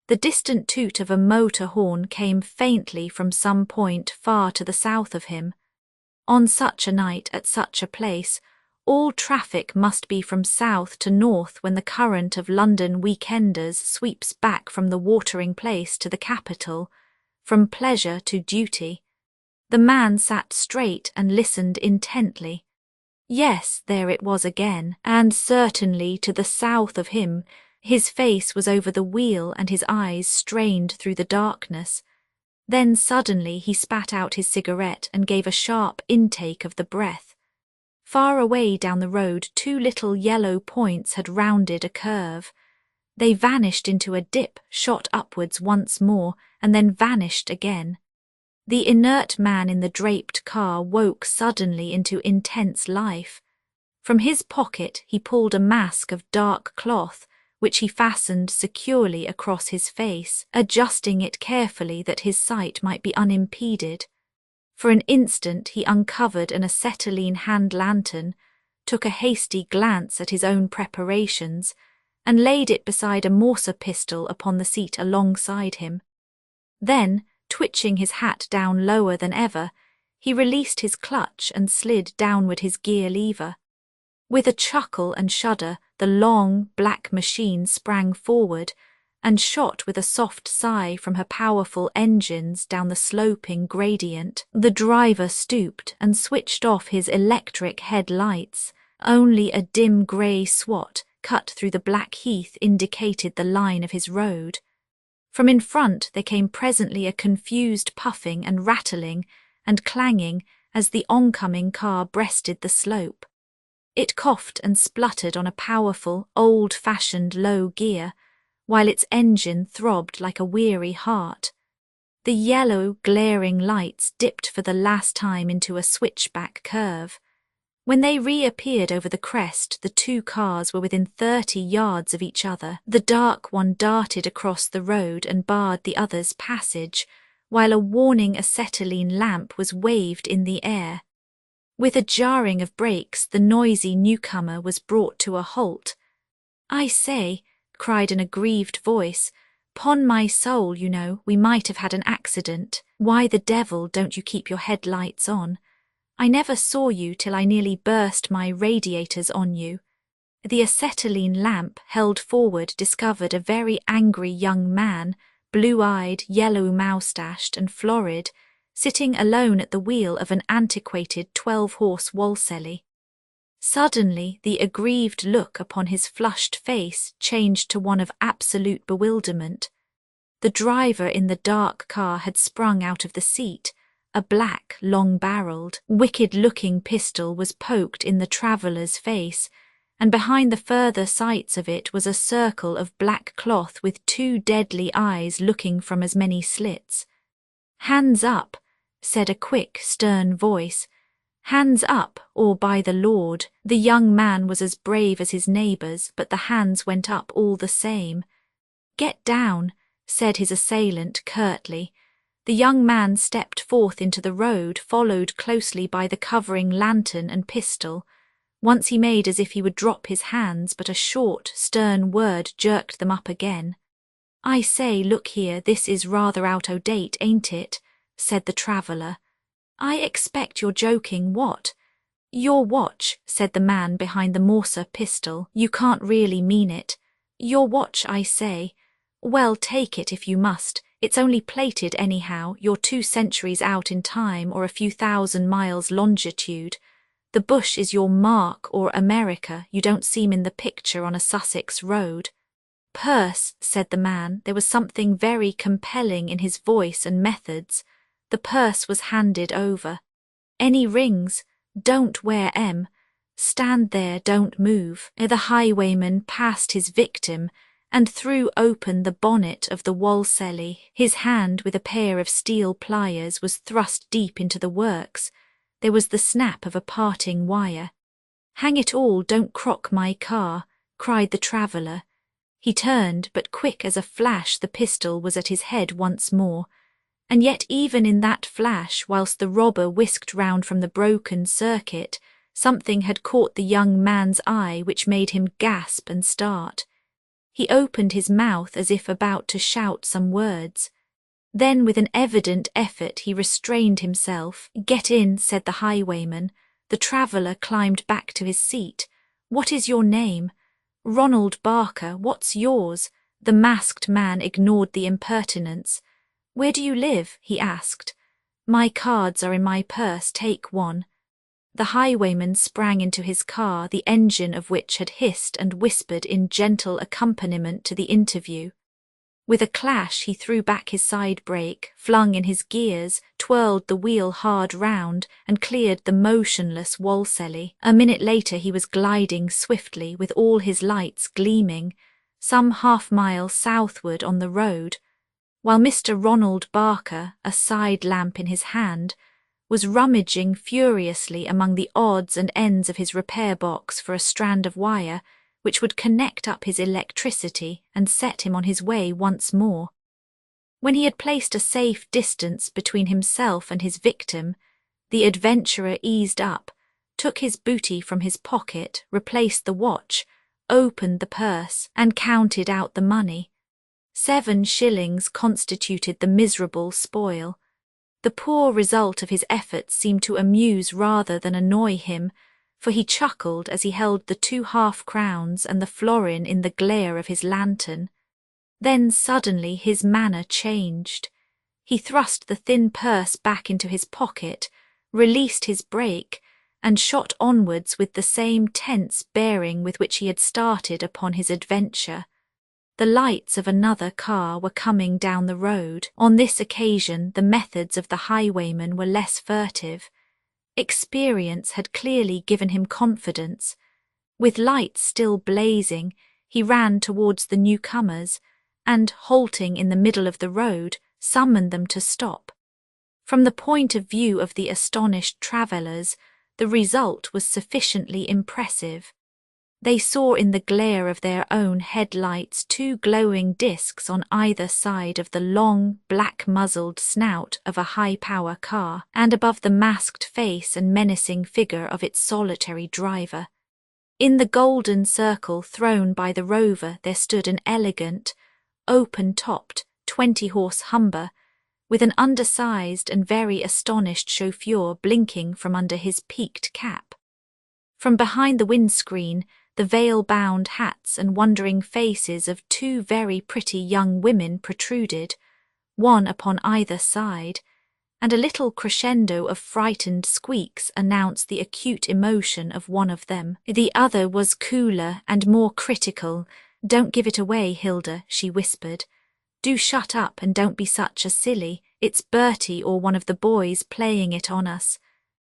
The distant toot of a motor horn came faintly from some point far to the south of him. On such a night at such a place, all traffic must be from south to north when the current of London weekenders sweeps back from the watering place to the capital, from pleasure to duty. The man sat straight and listened intently. Yes, there it was again, and certainly to the south of him. His face was over the wheel and his eyes strained through the darkness. Then suddenly he spat out his cigarette and gave a sharp intake of the breath. Far away down the road 2 little yellow points had rounded a curve. They vanished into a dip, shot upwards once more, and then vanished again. The inert man in the draped car woke suddenly into intense life. From his pocket he pulled a mask of dark cloth, which he fastened securely across his face, adjusting it carefully that his sight might be unimpeded. For an instant he uncovered an acetylene hand lantern, took a hasty glance at his own preparations, and laid it beside a Morse pistol upon the seat alongside him. Then, twitching his hat down lower than ever, he released his clutch and slid downward his gear lever. With a chuckle and shudder, the long, black machine sprang forward and shot with a soft sigh from her powerful engines down the sloping gradient. The driver stooped and switched off his electric headlights. Only a dim grey swat cut through the black heath indicated the line of his road. From in front there came presently a confused puffing and rattling and clanging as the oncoming car breasted the slope. It coughed and spluttered on a powerful, old-fashioned low gear, while its engine throbbed like a weary heart. The yellow, glaring lights dipped for the last time into a switchback curve. When they reappeared over the crest, the 2 cars were within 30 yards of each other. The dark one darted across the road and barred the other's passage, while a warning acetylene lamp was waved in the air. With a jarring of brakes, the noisy newcomer was brought to a halt. "I say," cried an aggrieved voice, "'pon my soul, you know, we might have had an accident. Why the devil don't you keep your headlights on? I never saw you till I nearly burst my radiators on you." The acetylene lamp held forward discovered a very angry young man, blue-eyed, yellow-moustached and florid, sitting alone at the wheel of an antiquated 12-horse Walsally. Suddenly the aggrieved look upon his flushed face changed to one of absolute bewilderment. The driver in the dark car had sprung out of the seat. A black, long-barreled, wicked-looking pistol was poked in the traveller's face, and behind the further sights of it was a circle of black cloth with 2 deadly eyes looking from as many slits. "Hands up," said a quick, stern voice. "Hands up, or by the Lord." The young man was as brave as his neighbours, but the hands went up all the same. "Get down," said his assailant curtly. The young man stepped forth into the road, followed closely by the covering lantern and pistol. Once he made as if he would drop his hands, but a short, stern word jerked them up again. "I say, look here, this is rather out o' date, ain't it?" said the traveller. "I expect you're joking, what?" "Your watch," said the man behind the Morse pistol. "You can't really mean it." "Your watch, I say." "Well, take it if you must. It's only plated anyhow. You're 2 centuries out in time or a few thousand miles longitude. The bush is your mark or America. You don't seem in the picture on a Sussex road." "Purse," said the man. There was something very compelling in his voice and methods. The purse was handed over. "Any rings? Don't wear 'em. Stand there, don't move." The highwayman passed his victim and threw open the bonnet of the Walsally. His hand with a pair of steel pliers was thrust deep into the works. There was the snap of a parting wire. "Hang it all, don't crock my car," cried the traveller. He turned, but quick as a flash the pistol was at his head once more, and yet even in that flash, whilst the robber whisked round from the broken circuit, something had caught the young man's eye which made him gasp and start. He opened his mouth as if about to shout some words. Then with an evident effort he restrained himself. "Get in," said the highwayman. The traveller climbed back to his seat. "What is your name?" "Ronald Barker. What's yours?" The masked man ignored the impertinence. "Where do you live?" he asked. "My cards are in my purse, take one." The highwayman sprang into his car, the engine of which had hissed and whispered in gentle accompaniment to the interview. With a clash he threw back his side brake, flung in his gears, twirled the wheel hard round, and cleared the motionless Walselly. A minute later he was gliding swiftly, with all his lights gleaming, some half-mile southward on the road, while Mr. Ronald Barker, a side lamp in his hand, was rummaging furiously among the odds and ends of his repair box for a strand of wire which would connect up his electricity and set him on his way once more. When he had placed a safe distance between himself and his victim, the adventurer eased up, took his booty from his pocket, replaced the watch, opened the purse, and counted out the money. 7 shillings constituted the miserable spoil. The poor result of his efforts seemed to amuse rather than annoy him, for he chuckled as he held the 2 half-crowns and the florin in the glare of his lantern. Then suddenly his manner changed. He thrust the thin purse back into his pocket, released his brake, and shot onwards with the same tense bearing with which he had started upon his adventure. The lights of another car were coming down the road. On this occasion the methods of the highwayman were less furtive. Experience had clearly given him confidence. With lights still blazing, he ran towards the newcomers, and, halting in the middle of the road, summoned them to stop. From the point of view of the astonished travellers, the result was sufficiently impressive. They saw in the glare of their own headlights 2 glowing discs on either side of the long, black-muzzled snout of a high-power car, and above the masked face and menacing figure of its solitary driver. In the golden circle thrown by the rover there stood an elegant, open-topped, 20-horse Humber, with an undersized and very astonished chauffeur blinking from under his peaked cap. From behind the windscreen, the veil-bound hats and wondering faces of 2 very pretty young women protruded, one upon either side, and a little crescendo of frightened squeaks announced the acute emotion of one of them. The other was cooler and more critical. "Don't give it away, Hilda," she whispered. "Do shut up and don't be such a silly. It's Bertie or one of the boys playing it on us."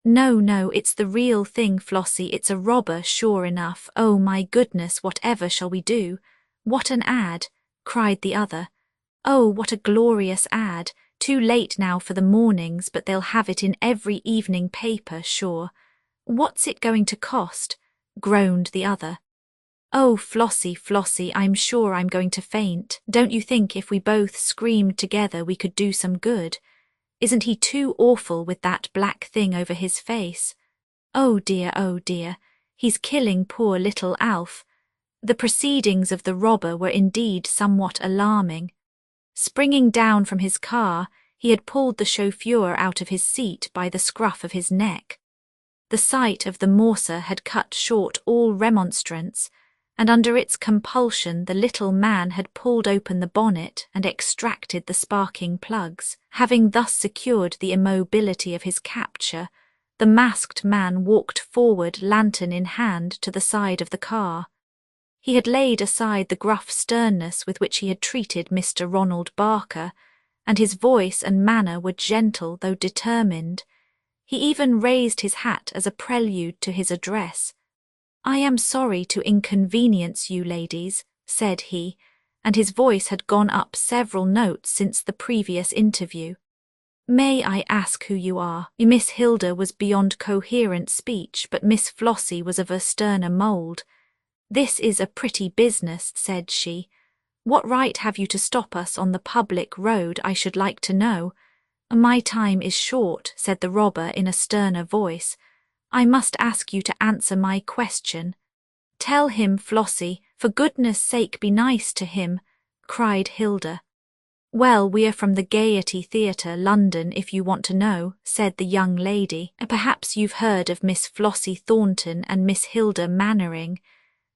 No, it's the real thing, Flossie. It's a robber, sure enough. Oh, my goodness, whatever shall we do?" "What an ad!" cried the other. "Oh, what a glorious ad! Too late now for the mornings, but they'll have it in every evening paper, sure." "What's it going to cost?" groaned the other. "Oh, Flossie, I'm sure I'm going to faint. Don't you think if we both screamed together we could do some good? Isn't he too awful with that black thing over his face? Oh dear, he's killing poor little Alf." The proceedings of the robber were indeed somewhat alarming. Springing down from his car, he had pulled the chauffeur out of his seat by the scruff of his neck. The sight of the morser had cut short all remonstrance, and under its compulsion the little man had pulled open the bonnet and extracted the sparking plugs. Having thus secured the immobility of his capture, the masked man walked forward, lantern in hand, to the side of the car. He had laid aside the gruff sternness with which he had treated Mr. Ronald Barker, and his voice and manner were gentle though determined. He even raised his hat as a prelude to his address. "I am sorry to inconvenience you, ladies," said he, and his voice had gone up several notes since the previous interview. "May I ask who you are?" Miss Hilda was beyond coherent speech, but Miss Flossie was of a sterner mould. "This is a pretty business," said she. "What right have you to stop us on the public road, I should like to know?" "My time is short," said the robber in a sterner voice. "I must ask you to answer my question." "Tell him, Flossie, for goodness' sake be nice to him," cried Hilda. "Well, we are from the Gaiety Theatre, London, if you want to know," said the young lady. "Perhaps you've heard of Miss Flossie Thornton and Miss Hilda Mannering.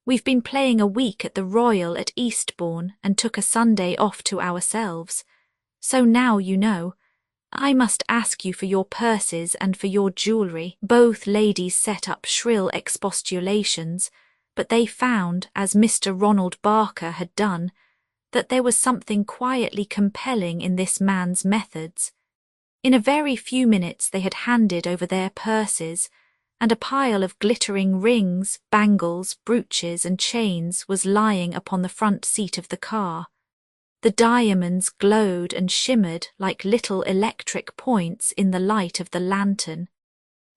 We've been playing a week at the Royal at Eastbourne and took a Sunday off to ourselves. So now you know. I must ask you for your purses and for your jewellery." Both ladies set up shrill expostulations, but they found, as Mr. Ronald Barker had done, that there was something quietly compelling in this man's methods. In a very few minutes they had handed over their purses, and a pile of glittering rings, bangles, brooches and chains was lying upon the front seat of the car. The diamonds glowed and shimmered like little electric points in the light of the lantern.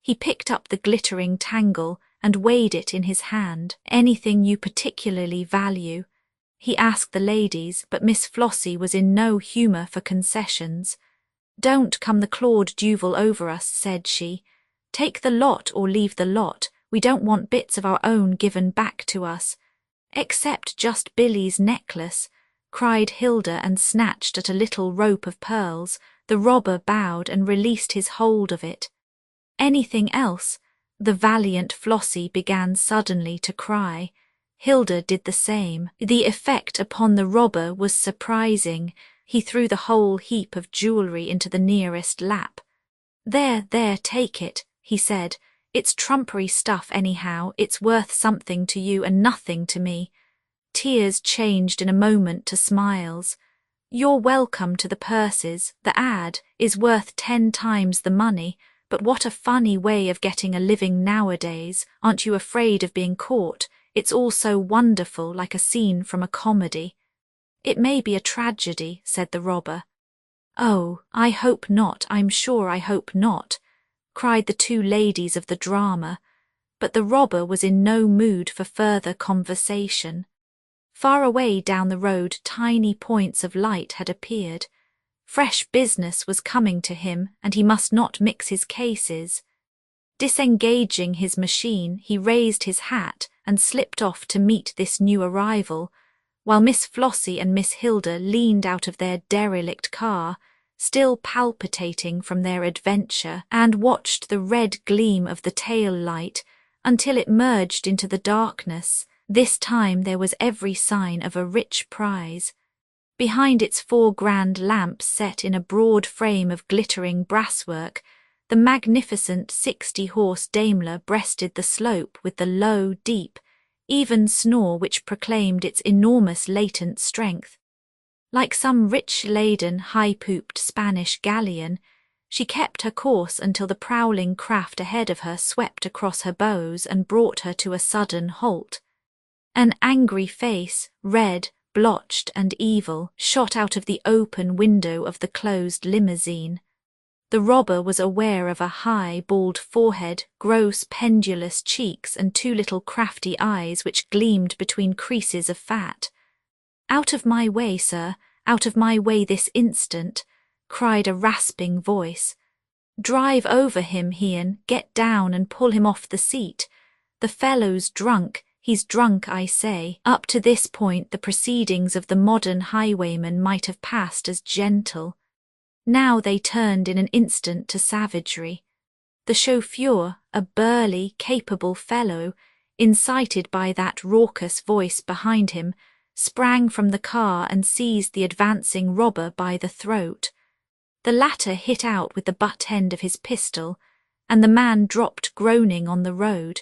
He picked up the glittering tangle and weighed it in his hand. "Anything you particularly value?" he asked the ladies, but Miss Flossie was in no humour for concessions. "Don't come the Claude Duval over us," said she. "Take the lot or leave the lot. We don't want bits of our own given back to us." "Except just Billy's necklace," cried Hilda and snatched at a little rope of pearls. The robber bowed and released his hold of it. "Anything else?" The valiant Flossie began suddenly to cry. Hilda did the same. The effect upon the robber was surprising. He threw the whole heap of jewellery into the nearest lap. There, take it," he said. "It's trumpery stuff anyhow. It's worth something to you and nothing to me." Tears changed in a moment to smiles. "You're welcome to the purses. The ad is worth 10 times the money. But what a funny way of getting a living nowadays. Aren't you afraid of being caught? It's all so wonderful, like a scene from a comedy." "It may be a tragedy," said the robber. "Oh, I hope not, I'm sure I hope not," cried the two ladies of the drama, but the robber was in no mood for further conversation. Far away down the road tiny points of light had appeared. Fresh business was coming to him, and he must not mix his cases. Disengaging his machine, he raised his hat and slipped off to meet this new arrival, while Miss Flossie and Miss Hilda leaned out of their derelict car, still palpitating from their adventure, and watched the red gleam of the tail light until it merged into the darkness. This time there was every sign of a rich prize. Behind its 4 grand lamps set in a broad frame of glittering brasswork, the magnificent 60-horse Daimler breasted the slope with the low, deep, even snore which proclaimed its enormous latent strength. Like some rich-laden, high-pooped Spanish galleon, she kept her course until the prowling craft ahead of her swept across her bows and brought her to a sudden halt. An angry face, red, blotched and evil, shot out of the open window of the closed limousine. The robber was aware of a high, bald forehead, gross, pendulous cheeks, and 2 little crafty eyes which gleamed between creases of fat. "Out of my way, sir, out of my way this instant," cried a rasping voice. "Drive over him, Ian, get down and pull him off the seat. The fellow's drunk. He's drunk, I say." Up to this point the proceedings of the modern highwayman might have passed as gentle. Now they turned in an instant to savagery. The chauffeur, a burly, capable fellow, incited by that raucous voice behind him, sprang from the car and seized the advancing robber by the throat. The latter hit out with the butt end of his pistol, and the man dropped groaning on the road.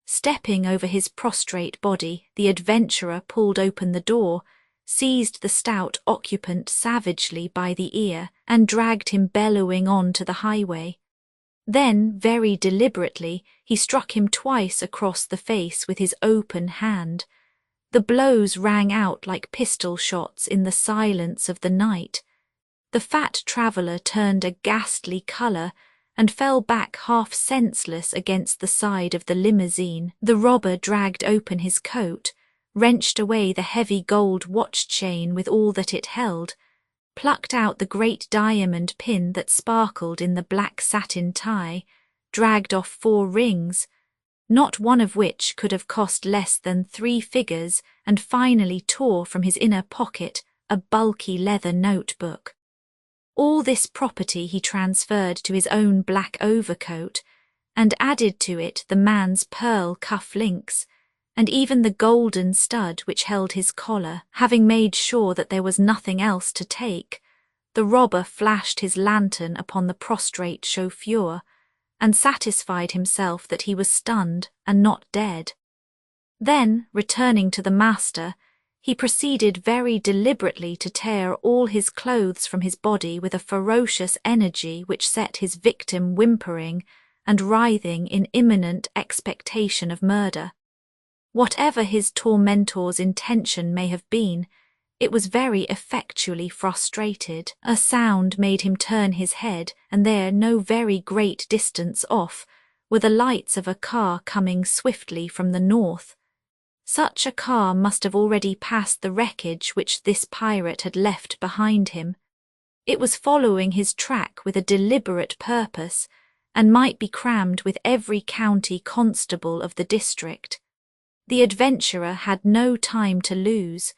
Stepping over his prostrate body, the adventurer pulled open the door, seized the stout occupant savagely by the ear, and dragged him bellowing on to the highway. Then, very deliberately, he struck him twice across the face with his open hand. The blows rang out like pistol shots in the silence of the night. The fat traveller turned a ghastly colour and fell back half senseless against the side of the limousine. The robber dragged open his coat, wrenched away the heavy gold watch chain with all that it held, plucked out the great diamond pin that sparkled in the black satin tie, dragged off 4 rings, not one of which could have cost less than 3 figures, and finally tore from his inner pocket a bulky leather notebook. All this property he transferred to his own black overcoat, and added to it the man's pearl cuff links, and even the golden stud which held his collar. Having made sure that there was nothing else to take, the robber flashed his lantern upon the prostrate chauffeur, and satisfied himself that he was stunned and not dead. Then, returning to the master, he proceeded very deliberately to tear all his clothes from his body with a ferocious energy which set his victim whimpering and writhing in imminent expectation of murder. Whatever his tormentor's intention may have been, it was very effectually frustrated. A sound made him turn his head, and there, no very great distance off, were the lights of a car coming swiftly from the north. Such a car must have already passed the wreckage which this pirate had left behind him. It was following his track with a deliberate purpose, and might be crammed with every county constable of the district. The adventurer had no time to lose.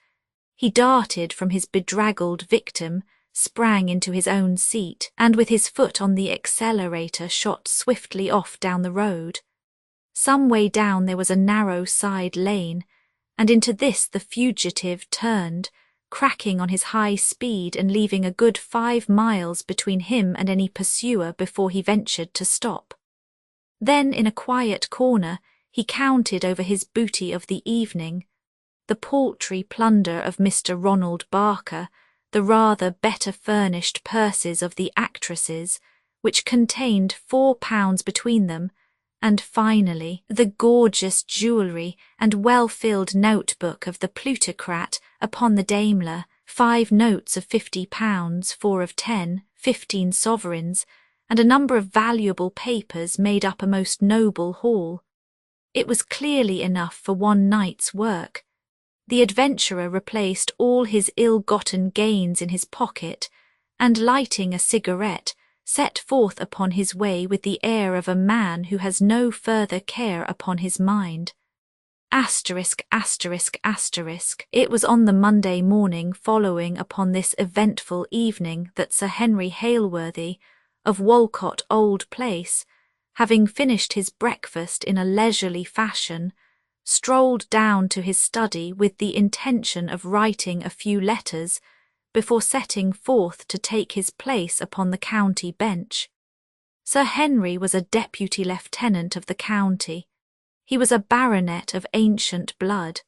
He darted from his bedraggled victim, sprang into his own seat, and with his foot on the accelerator shot swiftly off down the road. Some way down there was a narrow side lane, and into this the fugitive turned, cracking on his high speed and leaving a good 5 miles between him and any pursuer before he ventured to stop. Then, in a quiet corner, he counted over his booty of the evening, the paltry plunder of Mr. Ronald Barker, the rather better furnished purses of the actresses, which contained £4 between them, and finally the gorgeous jewellery and well-filled notebook of the plutocrat upon the Daimler, 5 notes of £50, 4 of 10, 15 sovereigns, and a number of valuable papers made up a most noble haul. It was clearly enough for one night's work. The adventurer replaced all his ill-gotten gains in his pocket, and lighting a cigarette, set forth upon his way with the air of a man who has no further care upon his mind. It was on the Monday morning following upon this eventful evening that Sir Henry Hailworthy, of Walcot Old Place, having finished his breakfast in a leisurely fashion, strolled down to his study with the intention of writing a few letters before setting forth to take his place upon the county bench. Sir Henry was a deputy lieutenant of the county. He was a baronet of ancient blood.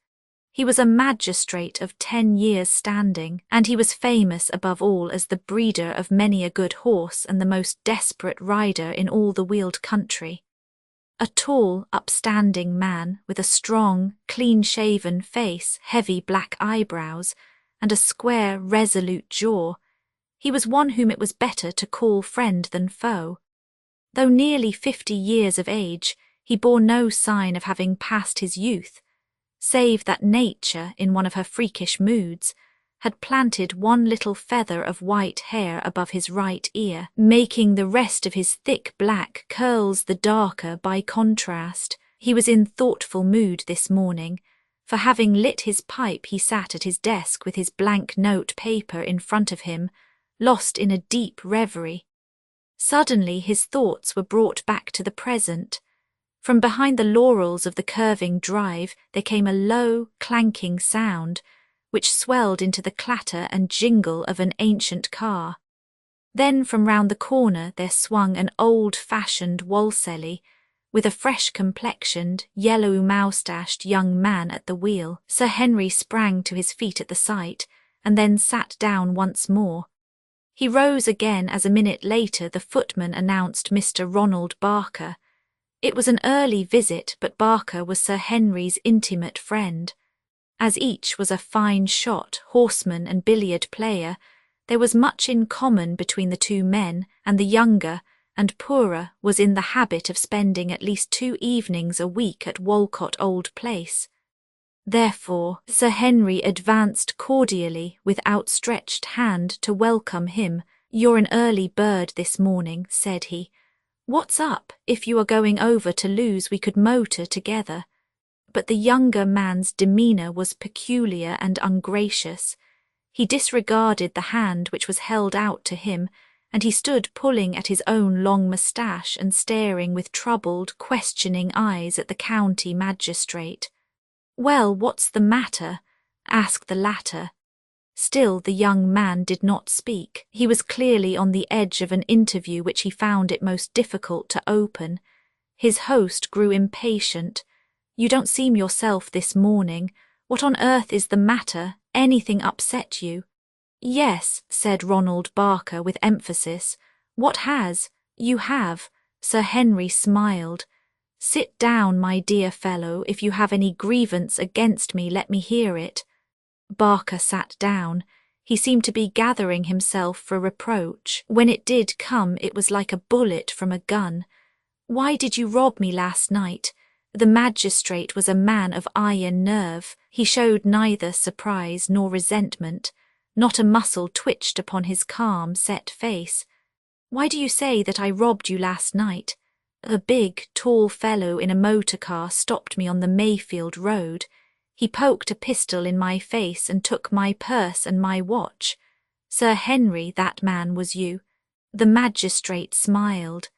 He was a magistrate of 10 years' standing, and he was famous above all as the breeder of many a good horse and the most desperate rider in all the Weald country. A tall, upstanding man, with a strong, clean-shaven face, heavy black eyebrows, and a square, resolute jaw, he was one whom it was better to call friend than foe. Though nearly 50 years of age, he bore no sign of having passed his youth, save that nature, in one of her freakish moods, had planted one little feather of white hair above his right ear, making the rest of his thick black curls the darker by contrast. He was in thoughtful mood this morning, for having lit his pipe he sat at his desk with his blank note paper in front of him, lost in a deep reverie. Suddenly his thoughts were brought back to the present. From behind the laurels of the curving drive there came a low, clanking sound, which swelled into the clatter and jingle of an ancient car. Then from round the corner there swung an old-fashioned Walselly, with a fresh-complexioned, yellow-moustached young man at the wheel. Sir Henry sprang to his feet at the sight, and then sat down once more. He rose again as a minute later the footman announced Mr. Ronald Barker. It was an early visit, but Barker was Sir Henry's intimate friend. As each was a fine shot, horseman and billiard player, there was much in common between the two men, and the younger, and poorer, was in the habit of spending at least 2 evenings a week at Walcot Old Place. Therefore, Sir Henry advanced cordially with outstretched hand to welcome him. "You're an early bird this morning," said he. "What's up? If you are going over to Lewes we could motor together." But the younger man's demeanour was peculiar and ungracious. He disregarded the hand which was held out to him, and he stood pulling at his own long moustache and staring with troubled, questioning eyes at the county magistrate. "Well, what's the matter?" asked the latter. Still the young man did not speak. He was clearly on the edge of an interview which he found it most difficult to open. His host grew impatient. "You don't seem yourself this morning. What on earth is the matter? Anything upset you?" "Yes," said Ronald Barker with emphasis. "What has?" "You have." Sir Henry smiled. "Sit down, my dear fellow. If you have any grievance against me, let me hear it." Barker sat down. He seemed to be gathering himself for reproach. When it did come, it was like a bullet from a gun. "Why did you rob me last night?" The magistrate was a man of iron nerve. He showed neither surprise nor resentment. Not a muscle twitched upon his calm, set face. "Why do you say that I robbed you last night?" "A big, tall fellow in a motor car stopped me on the Mayfield Road. He poked a pistol in my face and took my purse and my watch." "Sir Henry, that man was you." The magistrate smiled.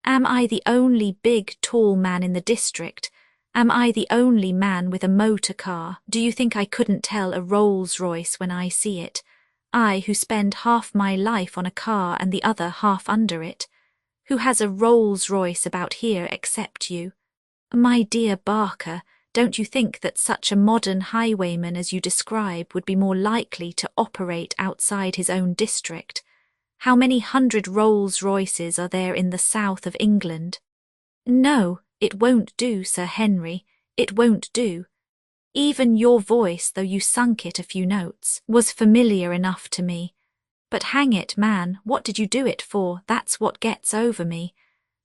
"Am I the only big, tall man in the district? Am I the only man with a motor car? Do you think I couldn't tell a Rolls-Royce when I see it? I, who spend half my life on a car and the other half under it? Who has a Rolls-Royce about here except you?" "My dear Barker, don't you think that such a modern highwayman as you describe would be more likely to operate outside his own district? How many hundred Rolls-Royces are there in the south of England?" "No, it won't do, Sir Henry, it won't do. Even your voice, though you sunk it a few notes, was familiar enough to me. But hang it, man, what did you do it for? That's what gets over me.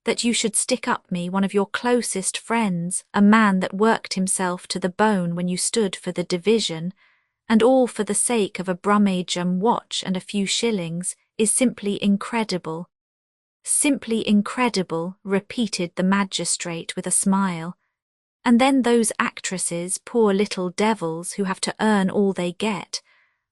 That you should stick up me, one of your closest friends, a man that worked himself to the bone when you stood for the division, and all for the sake of a Brummagem watch and a few shillings, is simply incredible." "Simply incredible," repeated the magistrate with a smile. "And then those actresses, poor little devils who have to earn all they get.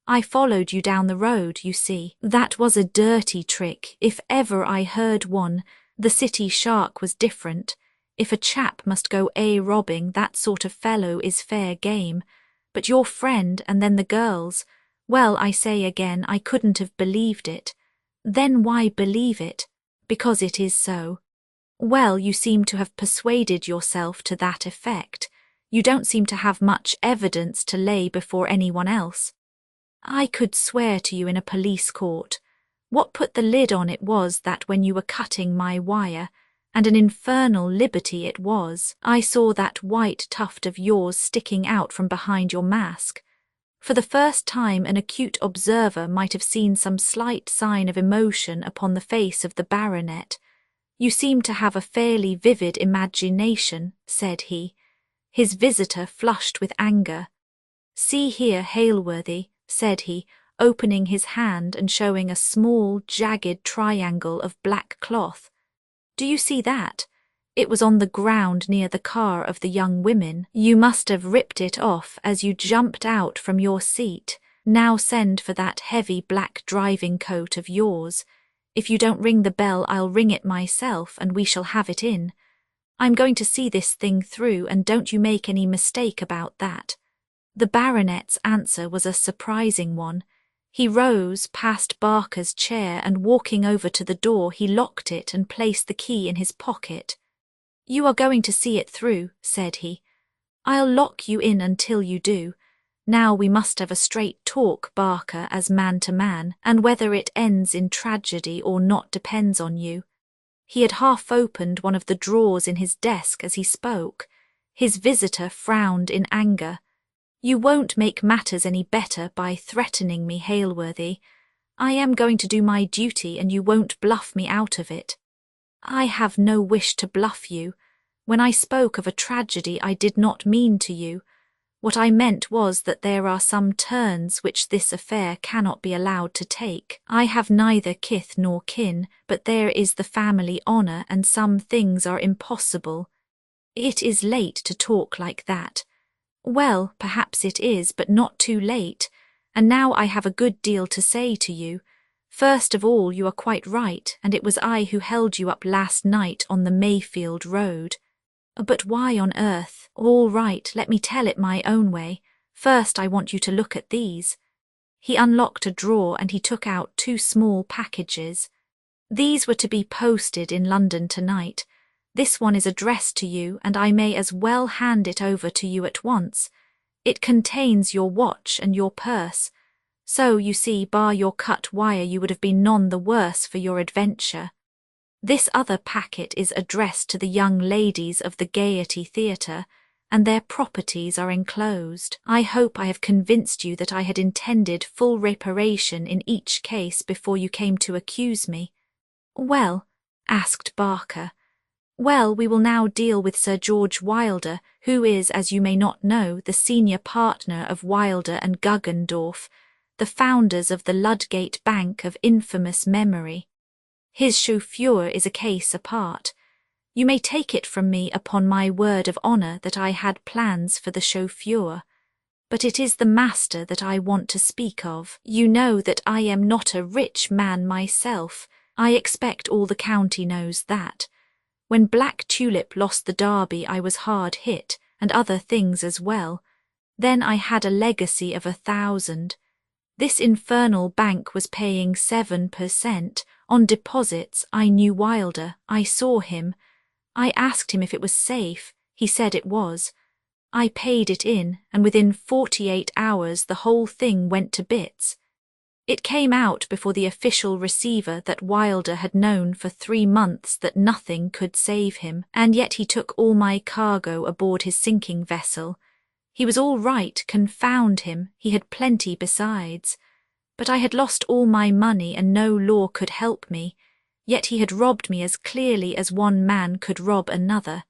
I followed you down the road, you see. That was a dirty trick, if ever I heard one. The city shark was different. If a chap must go robbing, that sort of fellow is fair game. But your friend and then the girls, well, I say again, I couldn't have believed it." "Then why believe it?" "Because it is so." "Well, you seem to have persuaded yourself to that effect. You don't seem to have much evidence to lay before anyone else." "I could swear to you in a police court. What put the lid on it was that when you were cutting my wire, and an infernal liberty it was, I saw that white tuft of yours sticking out from behind your mask. For the first time an acute observer might have seen some slight sign of emotion upon the face of the baronet. "You seem to have a fairly vivid imagination," said he. His visitor flushed with anger. "See here, Hailworthy," said he, opening his hand and showing a small, jagged triangle of black cloth. "Do you see that? It was on the ground near the car of the young women. You must have ripped it off as you jumped out from your seat. Now send for that heavy black driving coat of yours. If you don't ring the bell, I'll ring it myself and we shall have it in. I'm going to see this thing through, and don't you make any mistake about that." The baronet's answer was a surprising one. He rose past Barker's chair and walking over to the door he locked it and placed the key in his pocket. "You are going to see it through," said he. "I'll lock you in until you do. Now we must have a straight talk, Barker, as man to man, and whether it ends in tragedy or not depends on you." He had half opened one of the drawers in his desk as he spoke. His visitor frowned in anger. "You won't make matters any better by threatening me, Hailworthy. I am going to do my duty and you won't bluff me out of it." I have no wish to bluff you. When I spoke of a tragedy, I did not mean to you. What I meant was that there are some turns which this affair cannot be allowed to take. I have neither kith nor kin, but there is the family honour, and some things are impossible. It is late to talk like that. Well, perhaps it is, but not too late. And now I have a good deal to say to you. First of all, you are quite right, and it was I who held you up last night on the Mayfield Road. But why on earth? All right, let me tell it my own way. First, I want you to look at these. He unlocked a drawer and he took out 2 small packages. These were to be posted in London tonight. This one is addressed to you, and I may as well hand it over to you at once. It contains your watch and your purse. So, you see, bar your cut wire, you would have been none the worse for your adventure. This other packet is addressed to the young ladies of the Gaiety Theatre, and their properties are enclosed. I hope I have convinced you that I had intended full reparation in each case before you came to accuse me. Well, asked Barker. Well, we will now deal with Sir George Wilder, who is, as you may not know, the senior partner of Wilder and Guggendorf, the founders of the Ludgate Bank of infamous memory. His chauffeur is a case apart. You may take it from me upon my word of honour that I had plans for the chauffeur. But it is the master that I want to speak of. You know that I am not a rich man myself. I expect all the county knows that. When Black Tulip lost the Derby, I was hard hit, and other things as well. Then I had a legacy of 1,000. This infernal bank was paying 7%. On deposits. I knew Wilder. I saw him. I asked him if it was safe. He said it was. I paid it in, and within 48 hours the whole thing went to bits. It came out before the official receiver that Wilder had known for 3 months that nothing could save him, and yet he took all my cargo aboard his sinking vessel. He was all right, confound him, he had plenty besides. But I had lost all my money and no law could help me, yet he had robbed me as clearly as one man could rob another.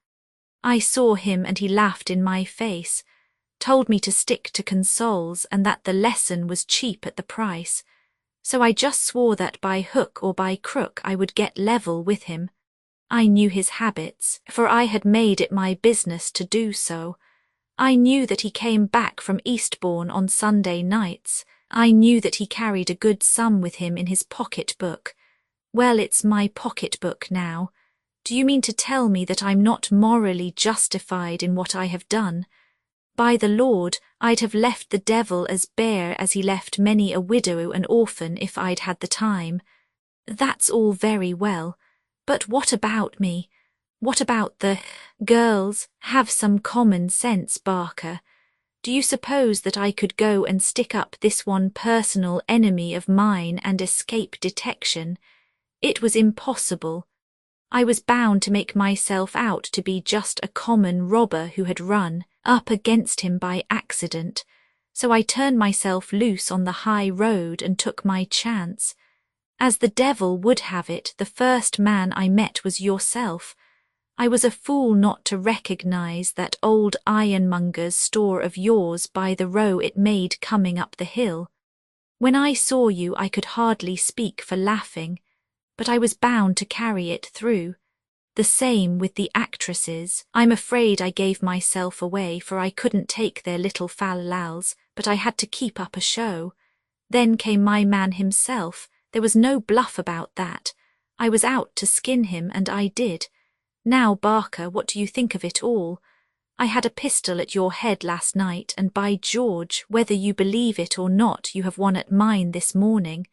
I saw him and he laughed in my face, told me to stick to consols and that the lesson was cheap at the price. So I just swore that by hook or by crook I would get level with him. I knew his habits, for I had made it my business to do so. I knew that he came back from Eastbourne on Sunday nights. I knew that he carried a good sum with him in his pocket-book. Well, it's my pocket-book now. Do you mean to tell me that I'm not morally justified in what I have done? By the Lord, I'd have left the devil as bare as he left many a widow and orphan if I'd had the time. That's all very well, but what about me? What about the girls? Have some common sense, Barker. Do you suppose that I could go and stick up this one personal enemy of mine and escape detection? It was impossible. I was bound to make myself out to be just a common robber who had run up against him by accident, so I turned myself loose on the high road and took my chance. As the devil would have it, the first man I met was yourself. I was a fool not to recognise that old ironmonger's store of yours by the row it made coming up the hill. When I saw you I could hardly speak for laughing, but I was bound to carry it through. The same with the actresses. I'm afraid I gave myself away, for I couldn't take their little fal-lals, but I had to keep up a show. Then came my man himself. There was no bluff about that. I was out to skin him, and I did. Now, Barker, what do you think of it all? I had a pistol at your head last night, and by George, whether you believe it or not, you have one at mine this morning.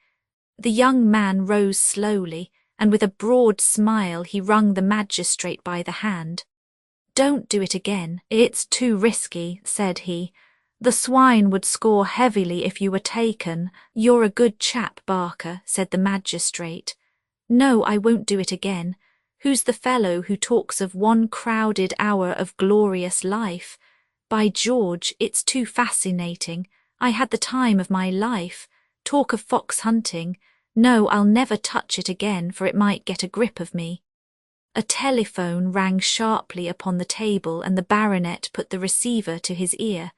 The young man rose slowly, and with a broad smile he wrung the magistrate by the hand. "Don't do it again. It's too risky," said he. "The swine would score heavily if you were taken." "You're a good chap, Barker," said the magistrate. "No, I won't do it again. Who's the fellow who talks of one crowded hour of glorious life? By George, it's too fascinating. I had the time of my life. Talk of fox hunting. No, I'll never touch it again, for it might get a grip of me." A telephone rang sharply upon the table, and the baronet put the receiver to his ear.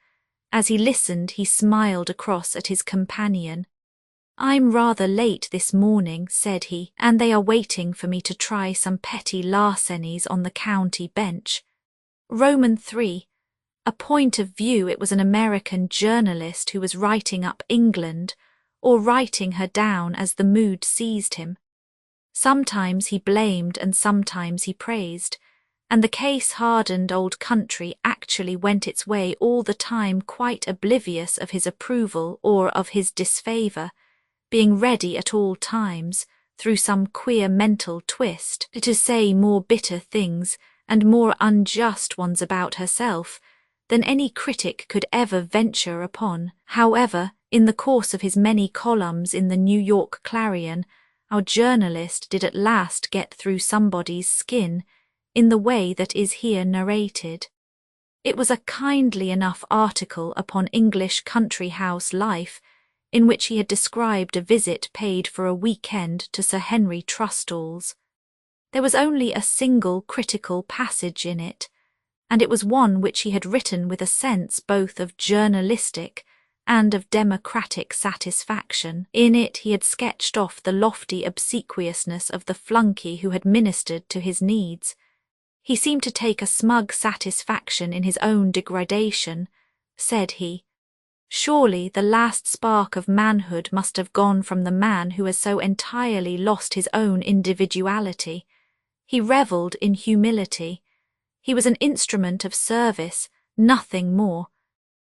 As he listened, he smiled across at his companion. "I'm rather late this morning," said he, "and they are waiting for me to try some petty larcenies on the county bench." Roman 3. A point of view. It was an American journalist who was writing up England, or writing her down as the mood seized him. Sometimes he blamed and sometimes he praised, and the case-hardened old country actually went its way all the time, quite oblivious of his approval or of his disfavour, being ready at all times, through some queer mental twist, to say more bitter things and more unjust ones about herself than any critic could ever venture upon. However, in the course of his many columns in the New York Clarion, our journalist did at last get through somebody's skin in the way that is here narrated. It was a kindly enough article upon English country house life, in which he had described a visit paid for a weekend to Sir Henry Trustall's. There was only a single critical passage in it, and it was one which he had written with a sense both of journalistic and of democratic satisfaction. In it he had sketched off the lofty obsequiousness of the flunkey who had ministered to his needs. He seemed to take a smug satisfaction in his own degradation. Said he, "Surely the last spark of manhood must have gone from the man who has so entirely lost his own individuality." He revelled in humility. He was an instrument of service, nothing more.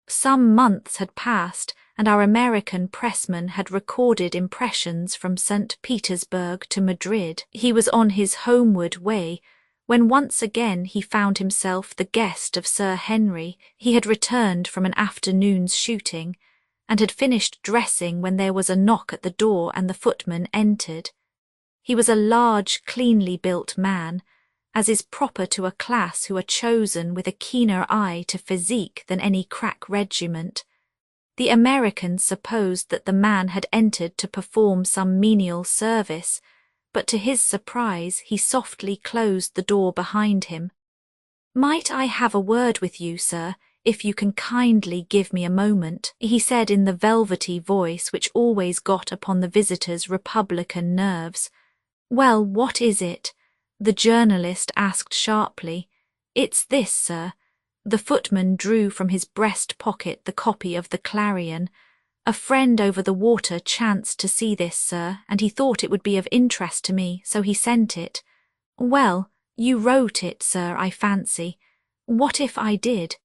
Some months had passed, and our American pressman had recorded impressions from St. Petersburg to Madrid. He was on his homeward way, when once again he found himself the guest of Sir Henry. He had returned from an afternoon's shooting, and had finished dressing when there was a knock at the door and the footman entered. He was a large, cleanly built man, as is proper to a class who are chosen with a keener eye to physique than any crack regiment. The Americans supposed that the man had entered to perform some menial service, but to his surprise he softly closed the door behind him. "Might I have a word with you, sir, if you can kindly give me a moment?" he said in the velvety voice which always got upon the visitor's republican nerves. "Well, what is it?" the journalist asked sharply. "It's this, sir." The footman drew from his breast pocket the copy of the Clarion. "A friend over the water chanced to see this, sir, and he thought it would be of interest to me, so he sent it." "Well, you wrote it, sir, I fancy." "What if I did?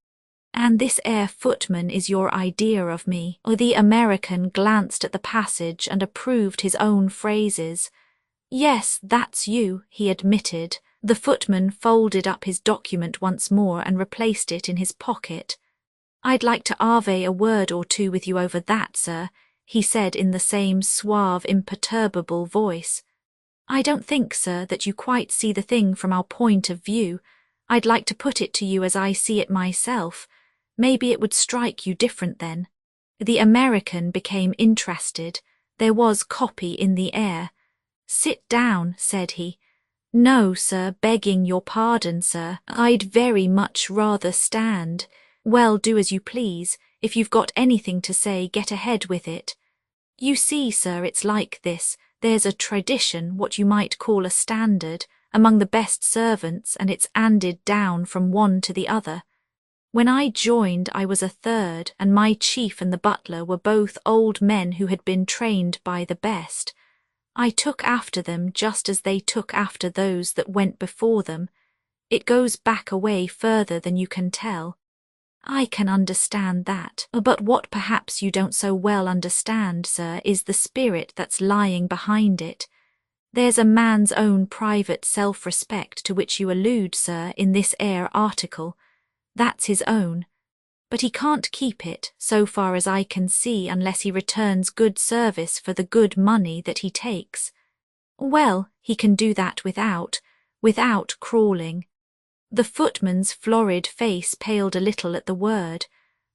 And this 'ere footman is your idea of me?" The American glanced at the passage and approved his own phrases. "Yes, that's you," he admitted. The footman folded up his document once more and replaced it in his pocket. "I'd like to ave a word or two with you over that, sir," he said in the same suave, imperturbable voice. "I don't think, sir, that you quite see the thing from our point of view. I'd like to put it to you as I see it myself. Maybe it would strike you different then." The American became interested. There was copy in the air. "Sit down," said he. "No, sir, begging your pardon, sir, I'd very much rather stand." "Well, do as you please. If you've got anything to say, get ahead with it." "You see, sir, it's like this. There's a tradition, what you might call a standard, among the best servants, and it's handed down from one to the other. When I joined, I was a third, and my chief and the butler were both old men who had been trained by the best. I took after them just as they took after those that went before them. It goes back a way further than you can tell." "I can understand that, but what perhaps you don't so well understand, sir, is the spirit that's lying behind it. There's a man's own private self-respect to which you allude, sir, in this 'ere article. That's his own. But he can't keep it, so far as I can see, unless he returns good service for the good money that he takes. Well, he can do that without crawling." The footman's florid face paled a little at the word.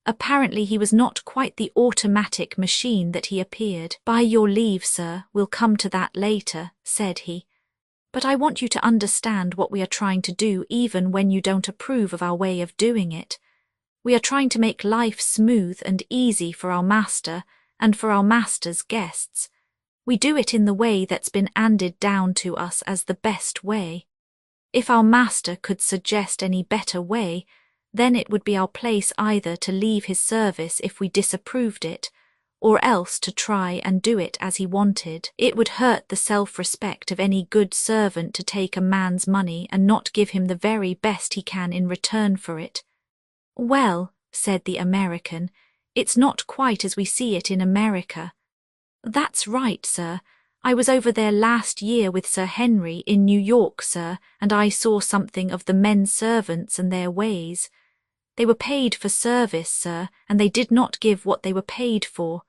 Apparently he was not quite the automatic machine that he appeared. "By your leave, sir, we'll come to that later," said he. But I want you to understand what we are trying to do even when you don't approve of our way of doing it. We are trying to make life smooth and easy for our master and for our master's guests. We do it in the way that's been handed down to us as the best way. If our master could suggest any better way, then it would be our place either to leave his service if we disapproved it, or else to try and do it as he wanted. It would hurt the self-respect of any good servant to take a man's money and not give him the very best he can in return for it. Well, said the American, it's not quite as we see it in America. That's right, sir. I was over there last year with Sir Henry in New York, sir, and I saw something of the men servants and their ways. They were paid for service, sir, and they did not give what they were paid for.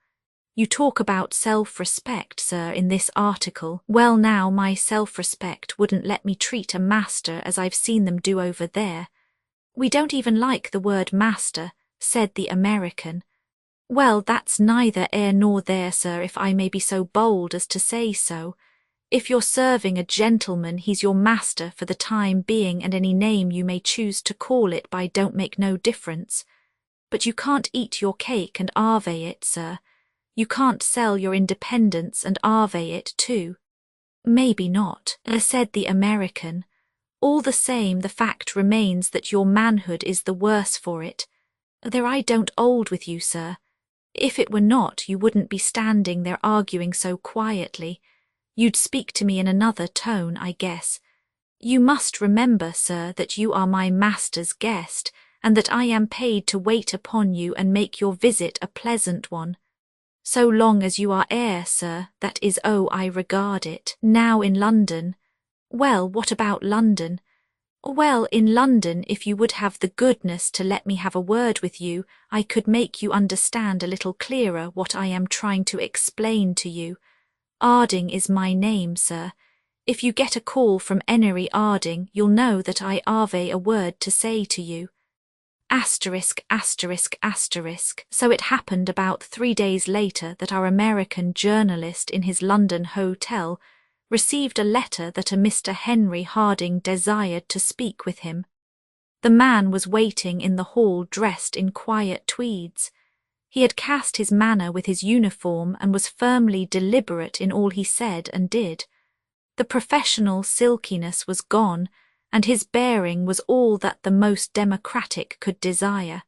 You talk about self-respect, sir, in this article. Well now, my self-respect wouldn't let me treat a master as I've seen them do over there. We don't even like the word master, said the American. Well, that's neither here nor there, sir, if I may be so bold as to say so. If you're serving a gentleman, he's your master for the time being, and any name you may choose to call it by don't make no difference. But you can't eat your cake and halve it, sir. You can't sell your independence and halve it too. Maybe not, said the American. All the same, the fact remains that your manhood is the worse for it. There I don't hold with you, sir. If it were not, you wouldn't be standing there arguing so quietly. You'd speak to me in another tone, I guess. You must remember, sir, that you are my master's guest, and that I am paid to wait upon you and make your visit a pleasant one. So long as you are heir, sir, that is I regard it. Now in London. Well, what about London? Well, in London, if you would have the goodness to let me have a word with you, I could make you understand a little clearer what I am trying to explain to you. Arding is my name, sir. If you get a call from Enery Arding, you'll know that I have a word to say to you. Asterisk, asterisk, asterisk. So it happened about 3 days later that our American journalist in his London hotel received a letter that a Mr. Henry Harding desired to speak with him. The man was waiting in the hall dressed in quiet tweeds. He had cast his manner with his uniform and was firmly deliberate in all he said and did. The professional silkiness was gone, and his bearing was all that the most democratic could desire.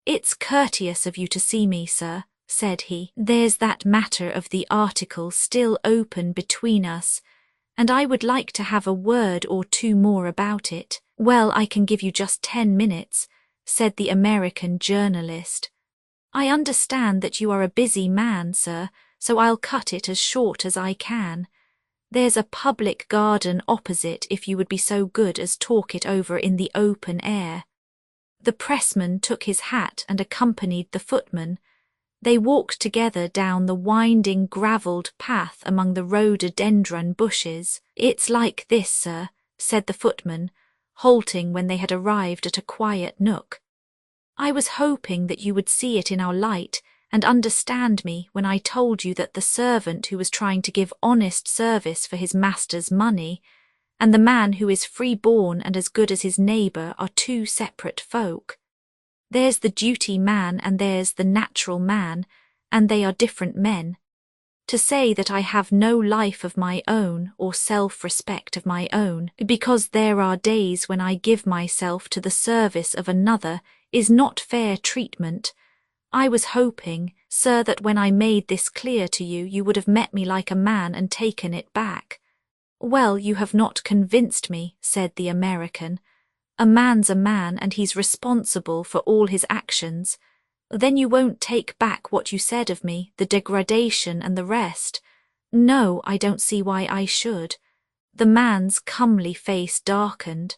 "It's courteous of you to see me, sir," said he. "There's that matter of the article still open between us, and I would like to have a word or two more about it." "Well, I can give you just 10 minutes," said the American journalist. "I understand that you are a busy man, sir, so I'll cut it as short as I can. There's a public garden opposite if you would be so good as talk it over in the open air." The pressman took his hat and accompanied the footman. They walked together down the winding gravelled path among the rhododendron bushes. "It's like this, sir," said the footman, halting when they had arrived at a quiet nook. "I was hoping that you would see it in our light and understand me when I told you that the servant who was trying to give honest service for his master's money and the man who is free-born and as good as his neighbour are two separate folk. There's the duty man and there's the natural man, and they are different men. To say that I have no life of my own or self-respect of my own, because there are days when I give myself to the service of another, is not fair treatment. I was hoping, sir, that when I made this clear to you, you would have met me like a man and taken it back." "Well, you have not convinced me," said the American. "A man's a man and he's responsible for all his actions. Then you won't take back what you said of me, the degradation and the rest?" "No, I don't see why I should." The man's comely face darkened.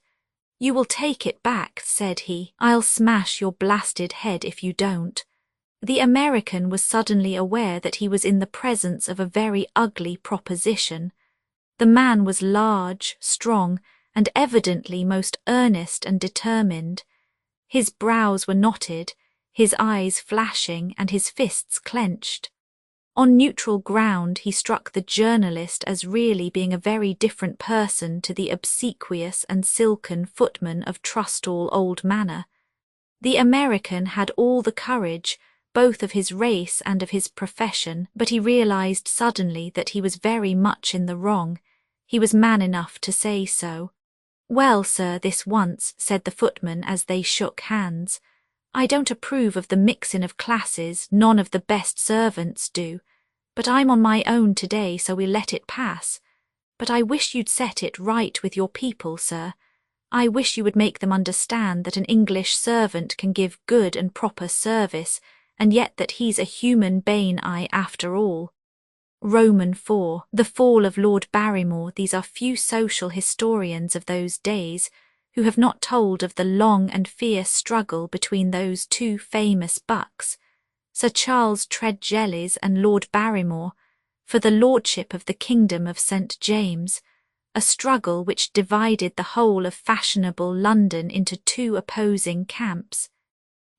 "You will take it back," said he. "I'll smash your blasted head if you don't." The American was suddenly aware that he was in the presence of a very ugly proposition. The man was large, strong, and evidently most earnest and determined. His brows were knotted, his eyes flashing, and his fists clenched. On neutral ground he struck the journalist as really being a very different person to the obsequious and silken footman of Trustall Old Manor. The American had all the courage, both of his race and of his profession, but he realized suddenly that he was very much in the wrong. He was man enough to say so. "Well, sir, this once," said the footman as they shook hands. "I don't approve of the mixin' of classes, none of the best servants do. But I'm on my own today, so we'll let it pass. But I wish you'd set it right with your people, sir. I wish you would make them understand that an English servant can give good and proper service, and yet that he's a human being after all." Roman 4. The fall of Lord Barrymore. These are few social historians of those days who have not told of the long and fierce struggle between those two famous bucks, Sir Charles Treadgellis and Lord Barrymore, for the lordship of the kingdom of St. James, a struggle which divided the whole of fashionable London into two opposing camps.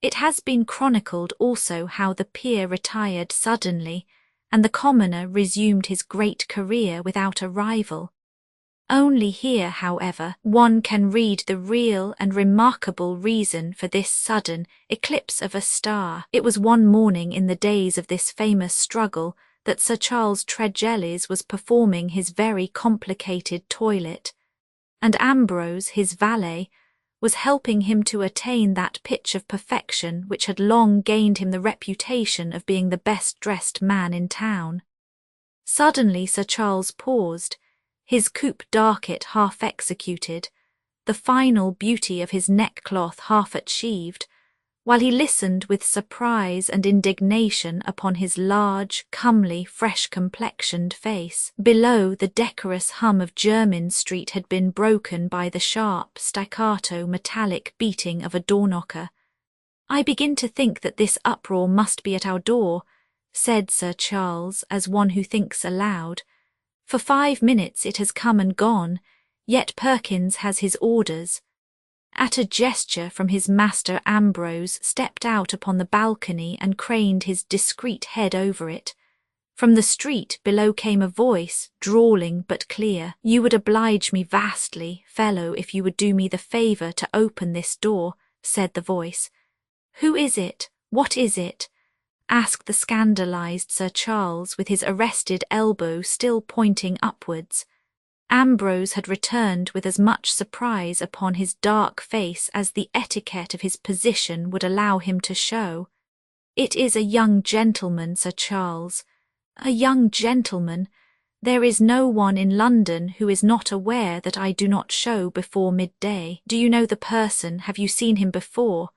It has been chronicled also how the peer retired suddenly, and the commoner resumed his great career without a rival. Only here, however, one can read the real and remarkable reason for this sudden eclipse of a star. It was one morning in the days of this famous struggle that Sir Charles Treadgellis was performing his very complicated toilet, and Ambrose, his valet, was helping him to attain that pitch of perfection which had long gained him the reputation of being the best-dressed man in town. Suddenly Sir Charles paused, his coupe darket half executed, the final beauty of his neckcloth half achieved, while he listened with surprise and indignation upon his large, comely, fresh-complexioned face. Below, the decorous hum of Jermyn Street had been broken by the sharp, staccato, metallic beating of a door-knocker. "I begin to think that this uproar must be at our door," said Sir Charles, as one who thinks aloud. "For 5 minutes it has come and gone, yet Perkins has his orders." At a gesture from his master, Ambrose stepped out upon the balcony and craned his discreet head over it. From the street below came a voice, drawling but clear. "You would oblige me vastly, fellow, if you would do me the favour to open this door," said the voice. "Who is it? What is it?" asked the scandalized Sir Charles, with his arrested elbow still pointing upwards. Ambrose had returned with as much surprise upon his dark face as the etiquette of his position would allow him to show. "It is a young gentleman, Sir Charles. A young gentleman. There is no one in London who is not aware that I do not show before midday. Do you know the person? Have you seen him before?"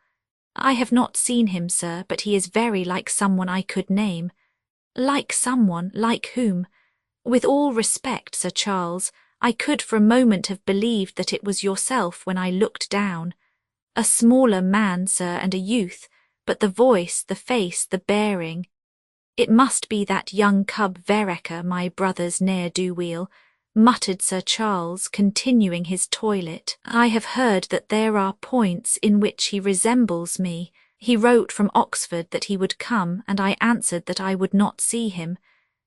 "I have not seen him, sir, but he is very like someone I could name." "Like someone? Like whom?" "With all respect, Sir Charles, I could for a moment have believed that it was yourself when I looked down. A smaller man, sir, and a youth, but the voice, the face, the bearing. It must be that young cub Vereker, my brother's ne'er-do-weel," muttered Sir Charles, continuing his toilet. "I have heard that there are points in which he resembles me. He wrote from Oxford that he would come, and I answered that I would not see him.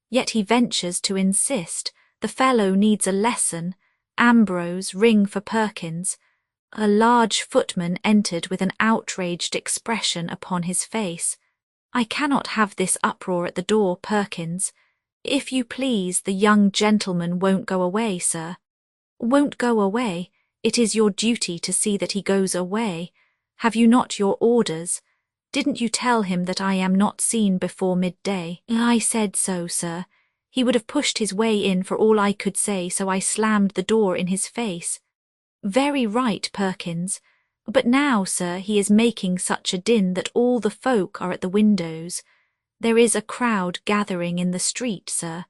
Yet he ventures to insist. The fellow needs a lesson. Ambrose, ring for Perkins." A large footman entered with an outraged expression upon his face. "I cannot have this uproar at the door, Perkins. If you please, the young gentleman won't go away, sir." "Won't go away? It is your duty to see that he goes away. Have you not your orders? Didn't you tell him that I am not seen before midday?" "I said so, sir. He would have pushed his way in for all I could say, so I slammed the door in his face." "Very right, Perkins. But now, sir, he is making such a din that all the folk are at the windows. There is a crowd gathering in the street, sir."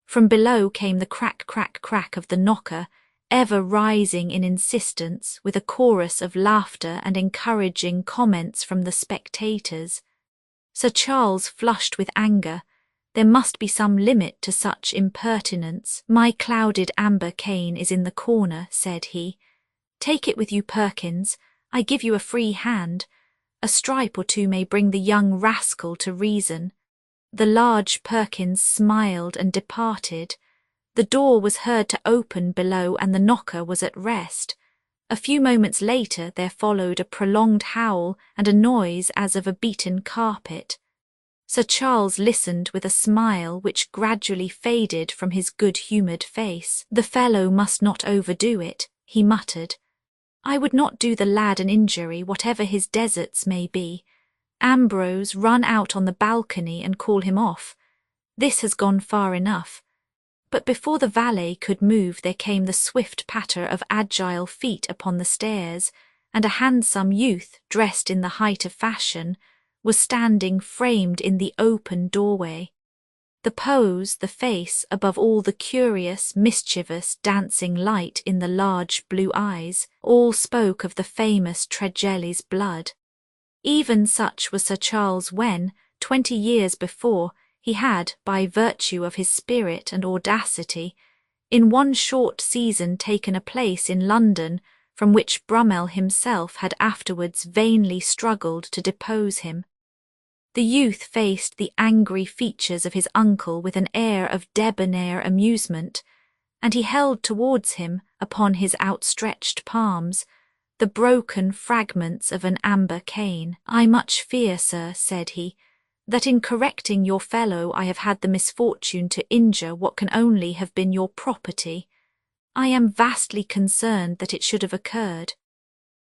From below came the crack, crack, crack of the knocker, ever rising in insistence, with a chorus of laughter and encouraging comments from the spectators. Sir Charles flushed with anger. There must be some limit to such impertinence. "My clouded amber cane is in the corner," said he. "Take it with you, Perkins. I give you a free hand. A stripe or two may bring the young rascal to reason." The large Perkins smiled and departed. The door was heard to open below and the knocker was at rest. A few moments later there followed a prolonged howl and a noise as of a beaten carpet. Sir Charles listened with a smile which gradually faded from his good-humoured face. "The fellow must not overdo it," he muttered. "I would not do the lad an injury, whatever his deserts may be. Ambrose, run out on the balcony and call him off. This has gone far enough." But before the valet could move there came the swift patter of agile feet upon the stairs, and a handsome youth, dressed in the height of fashion, was standing framed in the open doorway. The pose, the face, above all the curious, mischievous, dancing light in the large blue eyes, all spoke of the famous Tregelli's blood. Even such was Sir Charles when, 20 years before, he had, by virtue of his spirit and audacity, in one short season taken a place in London from which Brummel himself had afterwards vainly struggled to depose him. The youth faced the angry features of his uncle with an air of debonair amusement, and he held towards him, upon his outstretched palms, the broken fragments of an amber cane. "I much fear, sir," said he, "that in correcting your fellow I have had the misfortune to injure what can only have been your property. I am vastly concerned that it should have occurred."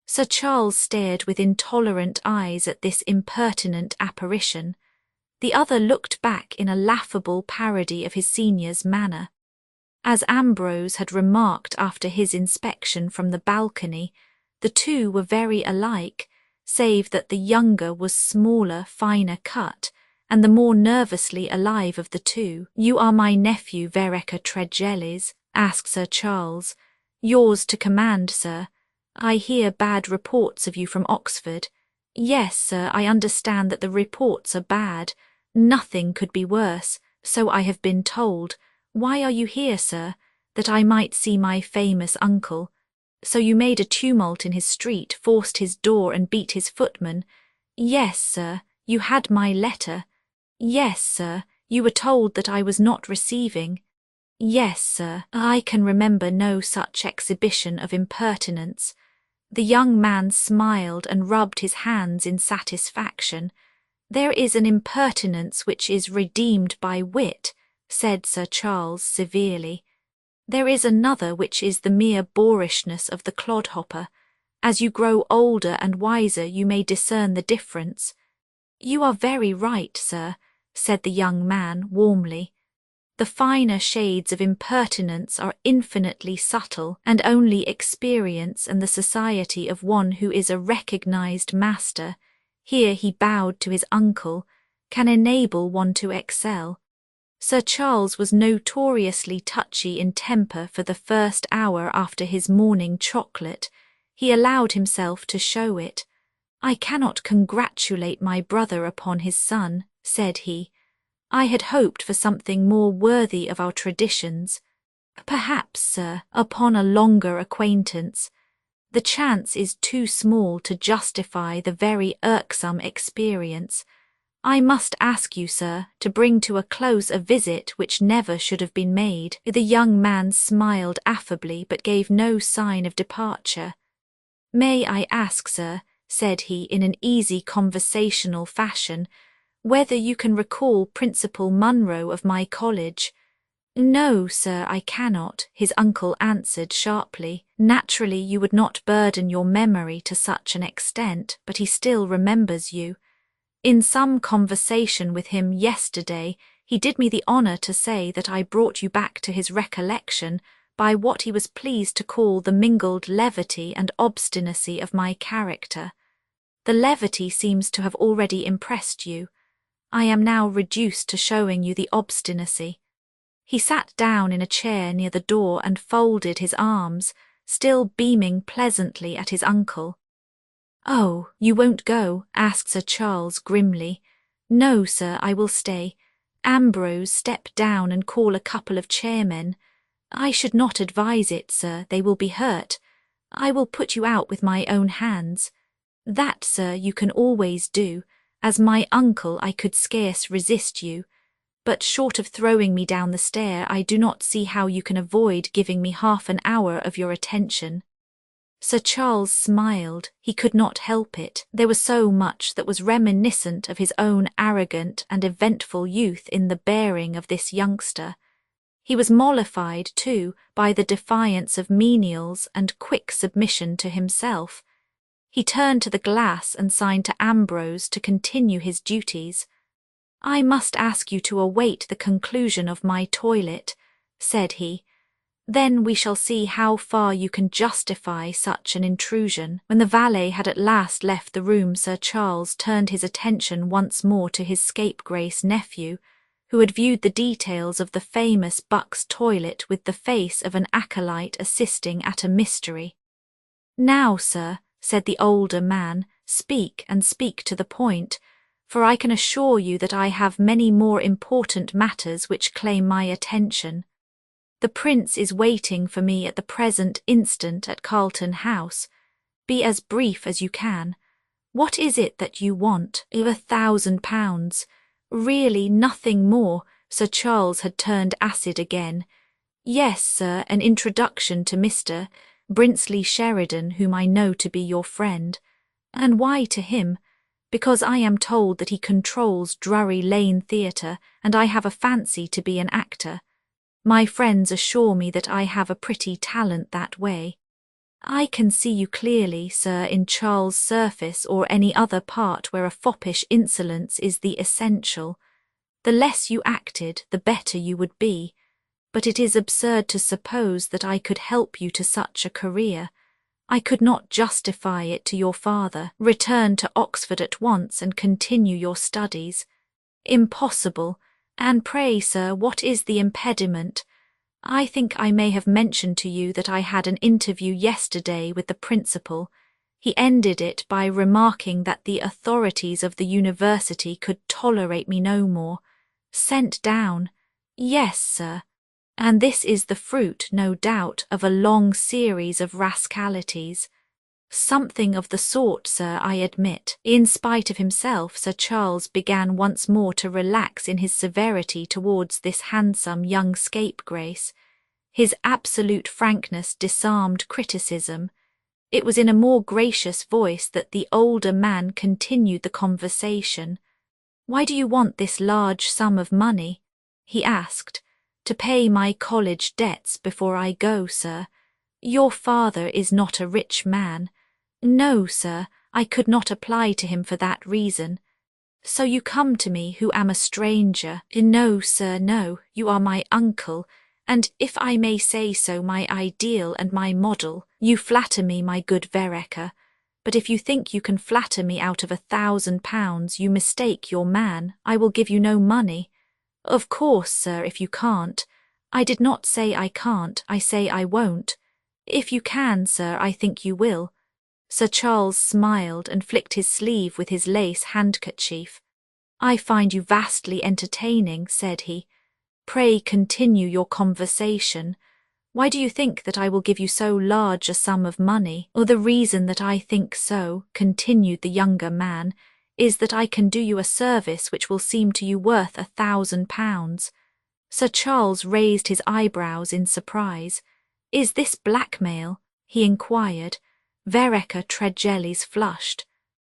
Sir Charles stared with intolerant eyes at this impertinent apparition. The other looked back in a laughable parody of his senior's manner. As Ambrose had remarked after his inspection from the balcony, the two were very alike, save that the younger was smaller, finer cut, and the more nervously alive of the two. "You are my nephew Vereker Tregellis?" asked Sir Charles. "Yours to command, sir. I hear bad reports of you from Oxford." "Yes, sir, I understand that the reports are bad. Nothing could be worse, so I have been told. Why are you here, sir?" "That I might see my famous uncle." "So you made a tumult in his street, forced his door and beat his footman?" "Yes, sir." "You had my letter?" "Yes, sir." "You were told that I was not receiving?" "Yes, sir." "I can remember no such exhibition of impertinence." The young man smiled and rubbed his hands in satisfaction. "There is an impertinence which is redeemed by wit," said Sir Charles severely. "There is another which is the mere boorishness of the clodhopper. As you grow older and wiser you may discern the difference." "You are very right, sir," said the young man warmly. "The finer shades of impertinence are infinitely subtle, and only experience and the society of one who is a recognized master," here he bowed to his uncle, "can enable one to excel." Sir Charles was notoriously touchy in temper for the first hour after his morning chocolate. He allowed himself to show it. "I cannot congratulate my brother upon his son," said he. "I had hoped for something more worthy of our traditions. Perhaps, sir, upon a longer acquaintance. The chance is too small to justify the very irksome experience. I must ask you, sir, to bring to a close a visit which never should have been made." The young man smiled affably but gave no sign of departure. "May I ask, sir," said he in an easy conversational fashion, "whether you can recall Principal Munro of my college?" "No, sir, I cannot," his uncle answered sharply. "Naturally you would not burden your memory to such an extent, but he still remembers you. In some conversation with him yesterday he did me the honour to say that I brought you back to his recollection by what he was pleased to call the mingled levity and obstinacy of my character. The levity seems to have already impressed you. I am now reduced to showing you the obstinacy." He sat down in a chair near the door and folded his arms, still beaming pleasantly at his uncle. "Oh, you won't go?" asked Sir Charles grimly. "No, sir, I will stay. Ambrose, step down and call a couple of chairmen." "I should not advise it, sir, they will be hurt. I will put you out with my own hands." "That, sir, you can always do. As my uncle I could scarce resist you. but short of throwing me down the stair, I do not see how you can avoid giving me half an hour of your attention." Sir Charles smiled. He could not help it. There was so much that was reminiscent of his own arrogant and eventful youth in the bearing of this youngster. He was mollified, too, by the defiance of menials and quick submission to himself. He turned to the glass and signed to Ambrose to continue his duties. "I must ask you to await the conclusion of my toilet," said he. "Then we shall see how far you can justify such an intrusion." When the valet had at last left the room, Sir Charles turned his attention once more to his scapegrace nephew, who had viewed the details of the famous Buck's toilet with the face of an acolyte assisting at a mystery. "Now, sir," said the older man, "speak, and speak to the point, for I can assure you that I have many more important matters which claim my attention. The Prince is waiting for me at the present instant at Carlton House. Be as brief as you can. What is it that you want?" £1,000. Really nothing more. Sir Charles had turned acid again. "Yes, sir, an introduction to Mr. Brinsley Sheridan, whom I know to be your friend." "And why to him?" "Because I am told that he controls Drury Lane Theatre, and I have a fancy to be an actor. My friends assure me that I have a pretty talent that way. I can see you clearly, sir, in Charles' Surface or any other part where a foppish insolence is the essential. The less you acted, the better you would be. But it is absurd to suppose that I could help you to such a career. I could not justify it to your father. Return to Oxford at once and continue your studies. Impossible. And pray, sir, what is the impediment? I think I may have mentioned to you that I had an interview yesterday with the principal. He ended it by remarking that the authorities of the university could tolerate me no more. Sent down. Yes, sir. And this is the fruit, no doubt, of a long series of rascalities. Something of the sort, sir, I admit. In spite of himself, Sir Charles began once more to relax in his severity towards this handsome young scapegrace. His absolute frankness disarmed criticism. It was in a more gracious voice that the older man continued the conversation. "Why do you want this large sum of money?" he asked. "To pay my college debts before I go, sir. Your father is not a rich man." "No, sir, I could not apply to him for that reason." "So you come to me, who am a stranger?" "No, sir, no, you are my uncle, and, if I may say so, my ideal and my model. You flatter me, my good Vereker, but if you think you can flatter me out of £1,000, you mistake your man. I will give you no money." "Of course, sir, if you can't." "I did not say I can't, I say I won't." "If you can, sir, I think you will." Sir Charles smiled and flicked his sleeve with his lace handkerchief. "I find you vastly entertaining," said he. "Pray continue your conversation. Why do you think that I will give you so large a sum of money?" "Or the reason that I think so," continued the younger man, "is that I can do you a service which will seem to you worth £1,000. Sir Charles raised his eyebrows in surprise. "Is this blackmail?" he inquired. Vereker Tregellis flushed.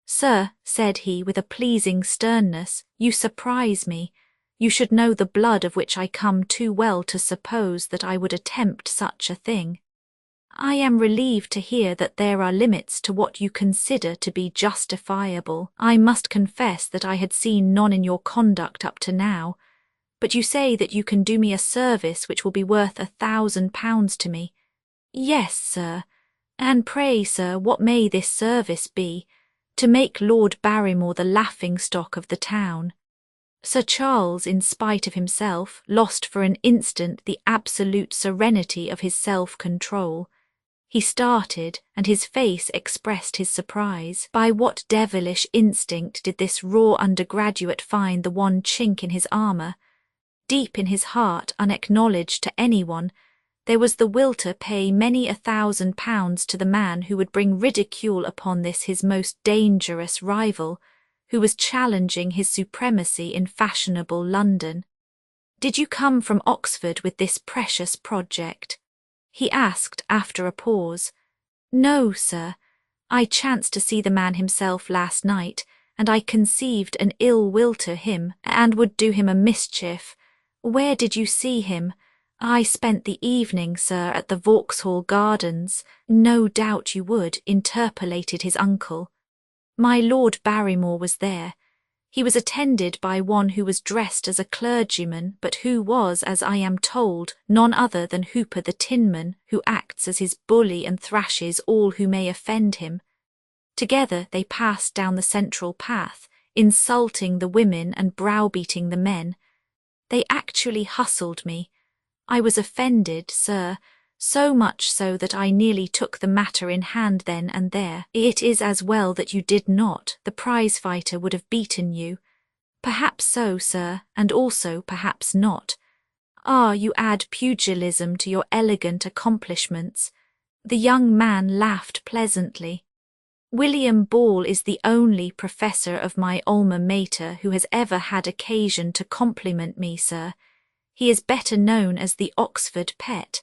"Sir," said he with a pleasing sternness, "you surprise me. You should know the blood of which I come too well to suppose that I would attempt such a thing. I am relieved to hear that there are limits to what you consider to be justifiable. I must confess that I had seen none in your conduct up to now. But you say that you can do me a service which will be worth £1,000 to me." "Yes, sir. And pray, sir, what may this service be?" "To make Lord Barrymore the laughing-stock of the town." Sir Charles, in spite of himself, lost for an instant the absolute serenity of his self-control. He started, and his face expressed his surprise. By what devilish instinct did this raw undergraduate find the one chink in his armour? Deep in his heart, unacknowledged to anyone, there was the will to pay many £1,000 to the man who would bring ridicule upon this his most dangerous rival, who was challenging his supremacy in fashionable London. Did you come from Oxford with this precious project? He asked after a pause. No, sir. I chanced to see the man himself last night, and I conceived an ill will to him, and would do him a mischief. Where did you see him? I spent the evening, sir, at the Vauxhall Gardens. No doubt you would, interpolated his uncle. My Lord Barrymore was there. He was attended by one who was dressed as a clergyman, but who was, as I am told, none other than Hooper the Tinman, who acts as his bully and thrashes all who may offend him. Together they passed down the central path, insulting the women and browbeating the men. They actually hustled me. I was offended, sir, so much so that I nearly took the matter in hand then and there. It is as well that you did not. The prize-fighter would have beaten you. Perhaps so, sir, and also perhaps not. Ah, you add pugilism to your elegant accomplishments. The young man laughed pleasantly. William Ball is the only professor of my alma mater who has ever had occasion to compliment me, sir. He is better known as the Oxford pet.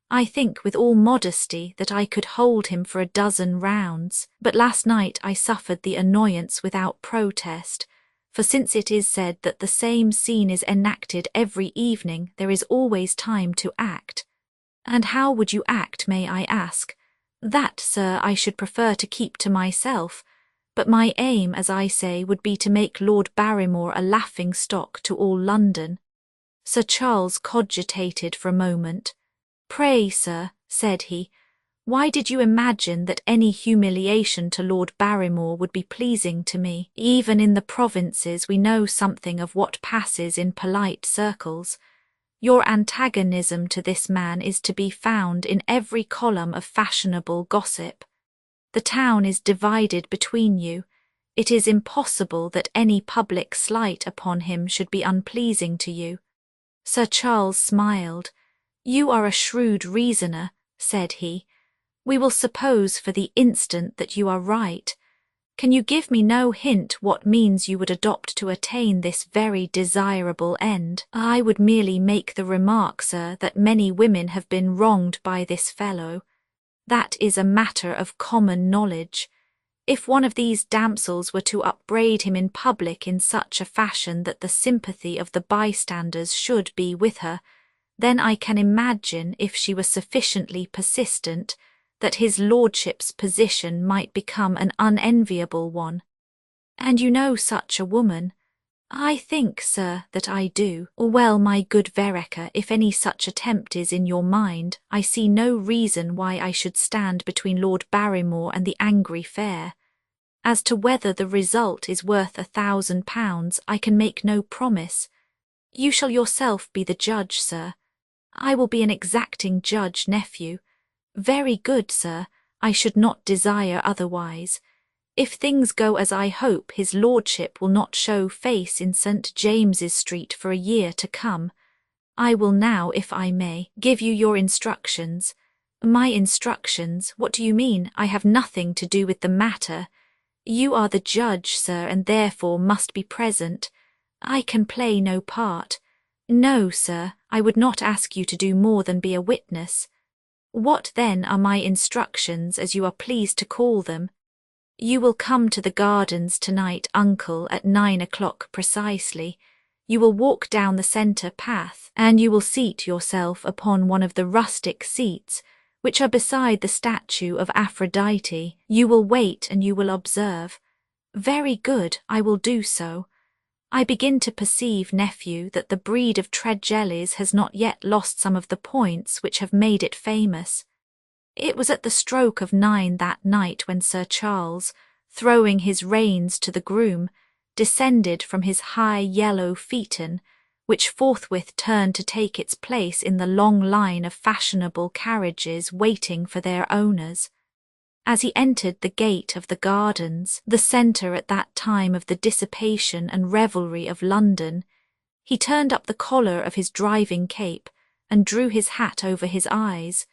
I think with all modesty that I could hold him for a dozen rounds, but last night I suffered the annoyance without protest, for since it is said that the same scene is enacted every evening, there is always time to act. And how would you act, may I ask? That, sir, I should prefer to keep to myself, but my aim, as I say, would be to make Lord Barrymore a laughing-stock to all London. Sir Charles cogitated for a moment. Pray, sir, said he, why did you imagine that any humiliation to Lord Barrymore would be pleasing to me? Even in the provinces we know something of what passes in polite circles. Your antagonism to this man is to be found in every column of fashionable gossip. The town is divided between you. It is impossible that any public slight upon him should be unpleasing to you. Sir Charles smiled. You are a shrewd reasoner, said he. We will suppose for the instant that you are right. Can you give me no hint what means you would adopt to attain this very desirable end? I would merely make the remark, sir, that many women have been wronged by this fellow. That is a matter of common knowledge. If one of these damsels were to upbraid him in public in such a fashion that the sympathy of the bystanders should be with her, then I can imagine, if she were sufficiently persistent, that his lordship's position might become an unenviable one. And you know such a woman? I think, sir, that I do. Well, my good Vereker, if any such attempt is in your mind, I see no reason why I should stand between Lord Barrymore and the angry fair. As to whether the result is worth £1,000, I can make no promise. You shall yourself be the judge, sir. I will be an exacting judge, nephew. Very good, sir. I should not desire otherwise. If things go as I hope, his lordship will not show face in St. James's Street for a year to come. I will now, if I may, give you your instructions. My instructions? What do you mean? I have nothing to do with the matter. You are the judge, sir, and therefore must be present. I can play no part. No, sir, I would not ask you to do more than be a witness. What then are my instructions, as you are pleased to call them? You will come to the gardens tonight, uncle, at 9 o'clock precisely. You will walk down the centre path, and you will seat yourself upon one of the rustic seats, which are beside the statue of Aphrodite. You will wait and you will observe. Very good, I will do so. I begin to perceive, nephew, that the breed of Tregellis has not yet lost some of the points which have made it famous. It was at the stroke of 9 that night when Sir Charles, throwing his reins to the groom, descended from his high yellow phaeton, which forthwith turned to take its place in the long line of fashionable carriages waiting for their owners. As he entered the gate of the gardens, the centre at that time of the dissipation and revelry of London, he turned up the collar of his driving cape and drew his hat over his eyes,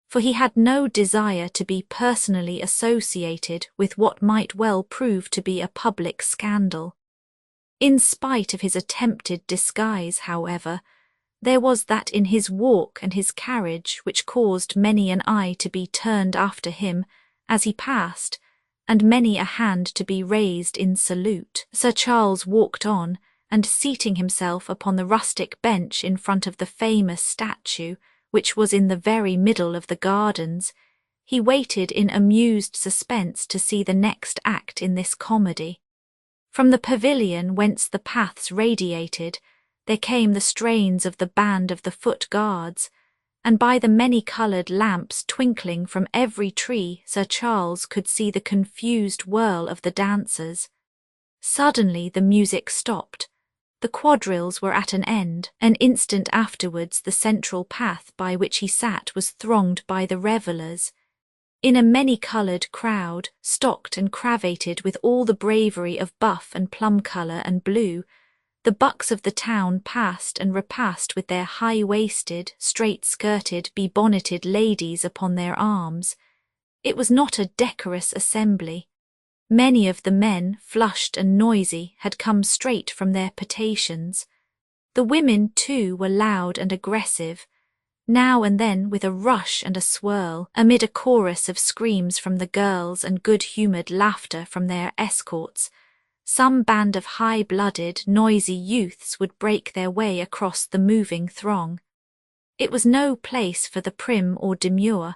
for he had no desire to be personally associated with what might well prove to be a public scandal. In spite of his attempted disguise, however, There was that in his walk and his carriage which caused many an eye to be turned after him as he passed, and many a hand to be raised in salute. Sir Charles walked on, and seating himself upon the rustic bench in front of the famous statue, which was in the very middle of the gardens, he waited in amused suspense to see the next act in this comedy. From the pavilion whence the paths radiated, there came the strains of the band of the foot guards, and by the many-coloured lamps twinkling from every tree Sir Charles could see the confused whirl of the dancers. Suddenly the music stopped. The quadrilles were at an end. An instant afterwards the central path by which he sat was thronged by the revellers. In a many-coloured crowd, stocked and cravated with all the bravery of buff and plum colour and blue, the bucks of the town passed and repassed with their high-waisted, straight-skirted, bebonneted ladies upon their arms. It was not a decorous assembly. Many of the men, flushed and noisy, had come straight from their potations. The women, too, were loud and aggressive, now and then with a rush and a swirl, amid a chorus of screams from the girls and good-humoured laughter from their escorts. Some band of high-blooded, noisy youths would break their way across the moving throng. It was no place for the prim or demure,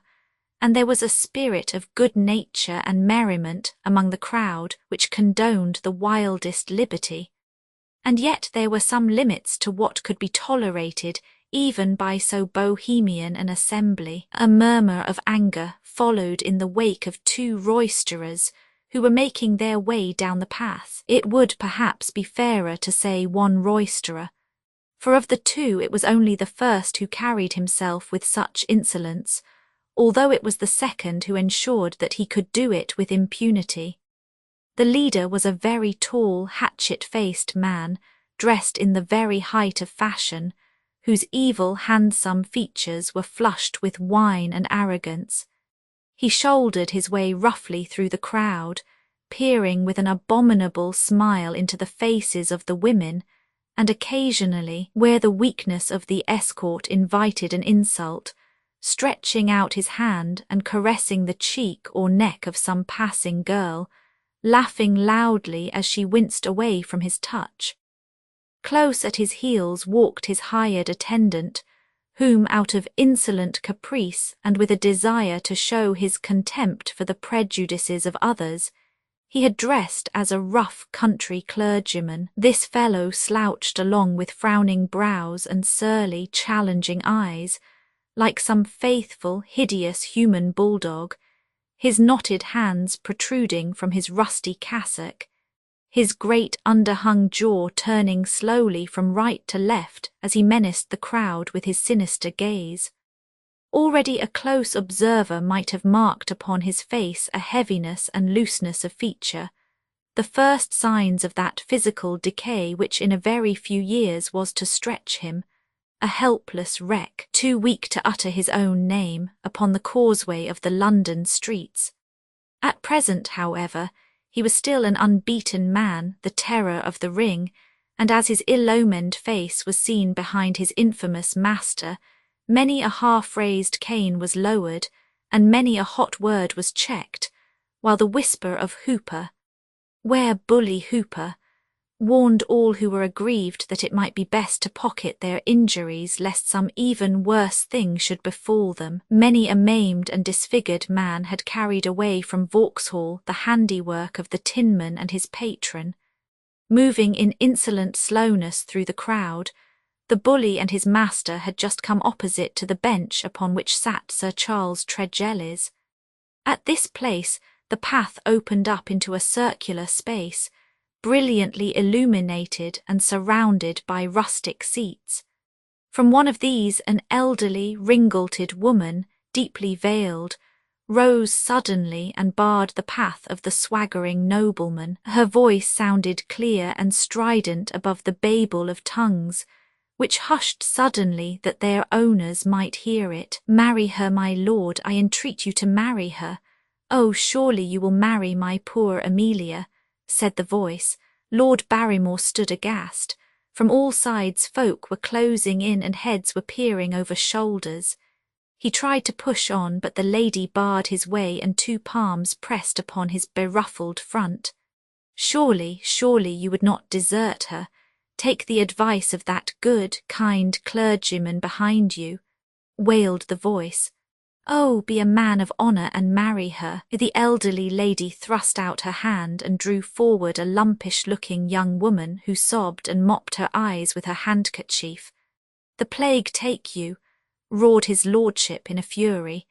and there was a spirit of good nature and merriment among the crowd which condoned the wildest liberty. And yet there were some limits to what could be tolerated even by so bohemian an assembly. A murmur of anger followed in the wake of two roisterers who were making their way down the path. It would perhaps be fairer to say one roisterer, for of the two it was only the first who carried himself with such insolence, although it was the second who ensured that he could do it with impunity. The leader was a very tall, hatchet-faced man, dressed in the very height of fashion, whose evil, handsome features were flushed with wine and arrogance. He shouldered his way roughly through the crowd, peering with an abominable smile into the faces of the women, and occasionally, where the weakness of the escort invited an insult, stretching out his hand and caressing the cheek or neck of some passing girl, laughing loudly as she winced away from his touch. Close at his heels walked his hired attendant, whom out of insolent caprice and with a desire to show his contempt for the prejudices of others, he had dressed as a rough country clergyman. This fellow slouched along with frowning brows and surly, challenging eyes, like some faithful, hideous human bulldog, his knotted hands protruding from his rusty cassock, his great underhung jaw turning slowly from right to left as he menaced the crowd with his sinister gaze. Already a close observer might have marked upon his face a heaviness and looseness of feature, the first signs of that physical decay which in a very few years was to stretch him, a helpless wreck, too weak to utter his own name, upon the causeway of the London streets. At present, however, he was still an unbeaten man, the terror of the ring, and as his ill-omened face was seen behind his infamous master, many a half-raised cane was lowered, and many a hot word was checked, while the whisper of Hooper, "Where bully Hooper?" warned all who were aggrieved that it might be best to pocket their injuries lest some even worse thing should befall them. Many a maimed and disfigured man had carried away from Vauxhall the handiwork of the tinman and his patron. Moving in insolent slowness through the crowd, the bully and his master had just come opposite to the bench upon which sat Sir Charles Tregellis. At this place the path opened up into a circular space, brilliantly illuminated and surrounded by rustic seats. From one of these an elderly, ringleted woman, deeply veiled, rose suddenly and barred the path of the swaggering nobleman. Her voice sounded clear and strident above the babel of tongues, which hushed suddenly that their owners might hear it. "Marry her, my lord, I entreat you to marry her. Oh, surely you will marry my poor Amelia," said the voice. Lord Barrymore stood aghast. From all sides folk were closing in and heads were peering over shoulders. He tried to push on, but the lady barred his way and 2 palms pressed upon his beruffled front. Surely, surely you would not desert her. Take the advice of that good, kind clergyman behind you, wailed the voice. Oh, be a man of honour and marry her. The elderly lady thrust out her hand and drew forward a lumpish-looking young woman who sobbed and mopped her eyes with her handkerchief. The plague take you, roared his lordship in a fury.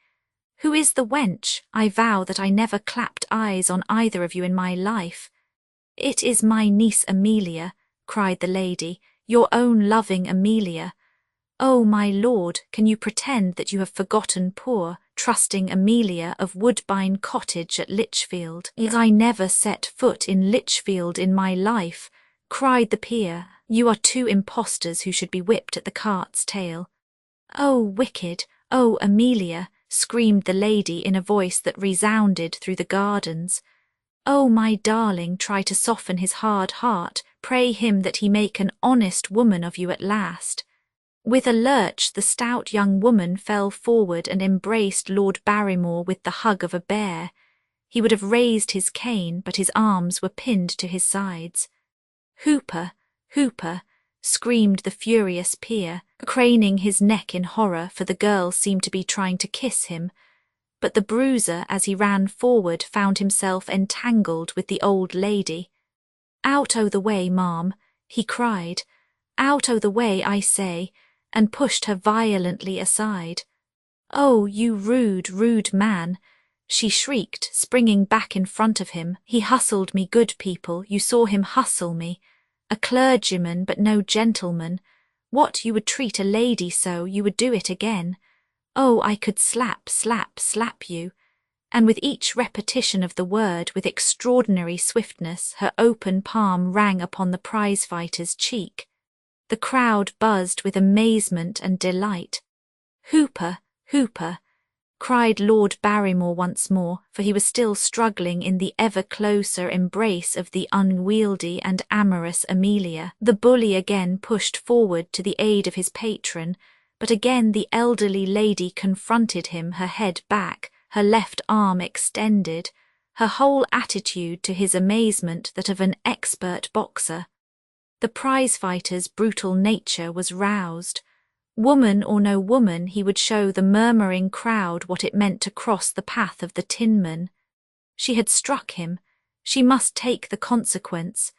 Who is the wench? I vow that I never clapped eyes on either of you in my life. It is my niece Amelia, cried the lady, your own loving Amelia. Oh, my lord, can you pretend that you have forgotten poor, trusting Amelia of Woodbine Cottage at Lichfield? I never set foot in Lichfield in my life, cried the peer. You are 2 impostors who should be whipped at the cart's tail. Oh, wicked, oh, Amelia, screamed the lady in a voice that resounded through the gardens. Oh, my darling, try to soften his hard heart, pray him that he make an honest woman of you at last. With a lurch the stout young woman fell forward and embraced Lord Barrymore with the hug of a bear. He would have raised his cane, but his arms were pinned to his sides. Hooper, Hooper, screamed the furious peer, craning his neck in horror, for the girl seemed to be trying to kiss him. But the bruiser, as he ran forward, found himself entangled with the old lady. Out o' the way, ma'am, he cried. Out o' the way, I say, and pushed her violently aside. Oh, you rude, rude man, she shrieked, springing back in front of him. He hustled me, good people, you saw him hustle me. A clergyman, but no gentleman. What, you would treat a lady so, you would do it again. Oh, I could slap, slap, slap you. And with each repetition of the word, with extraordinary swiftness, her open palm rang upon the prize-fighter's cheek. The crowd buzzed with amazement and delight. Hooper, Hooper, cried Lord Barrymore once more, for he was still struggling in the ever closer embrace of the unwieldy and amorous Amelia. The bully again pushed forward to the aid of his patron, but again the elderly lady confronted him, her head back, her left arm extended, her whole attitude to his amazement that of an expert boxer. The prize-fighter's brutal nature was roused. Woman or no woman, he would show the murmuring crowd what it meant to cross the path of the tinman. She had struck him. She must take the consequence.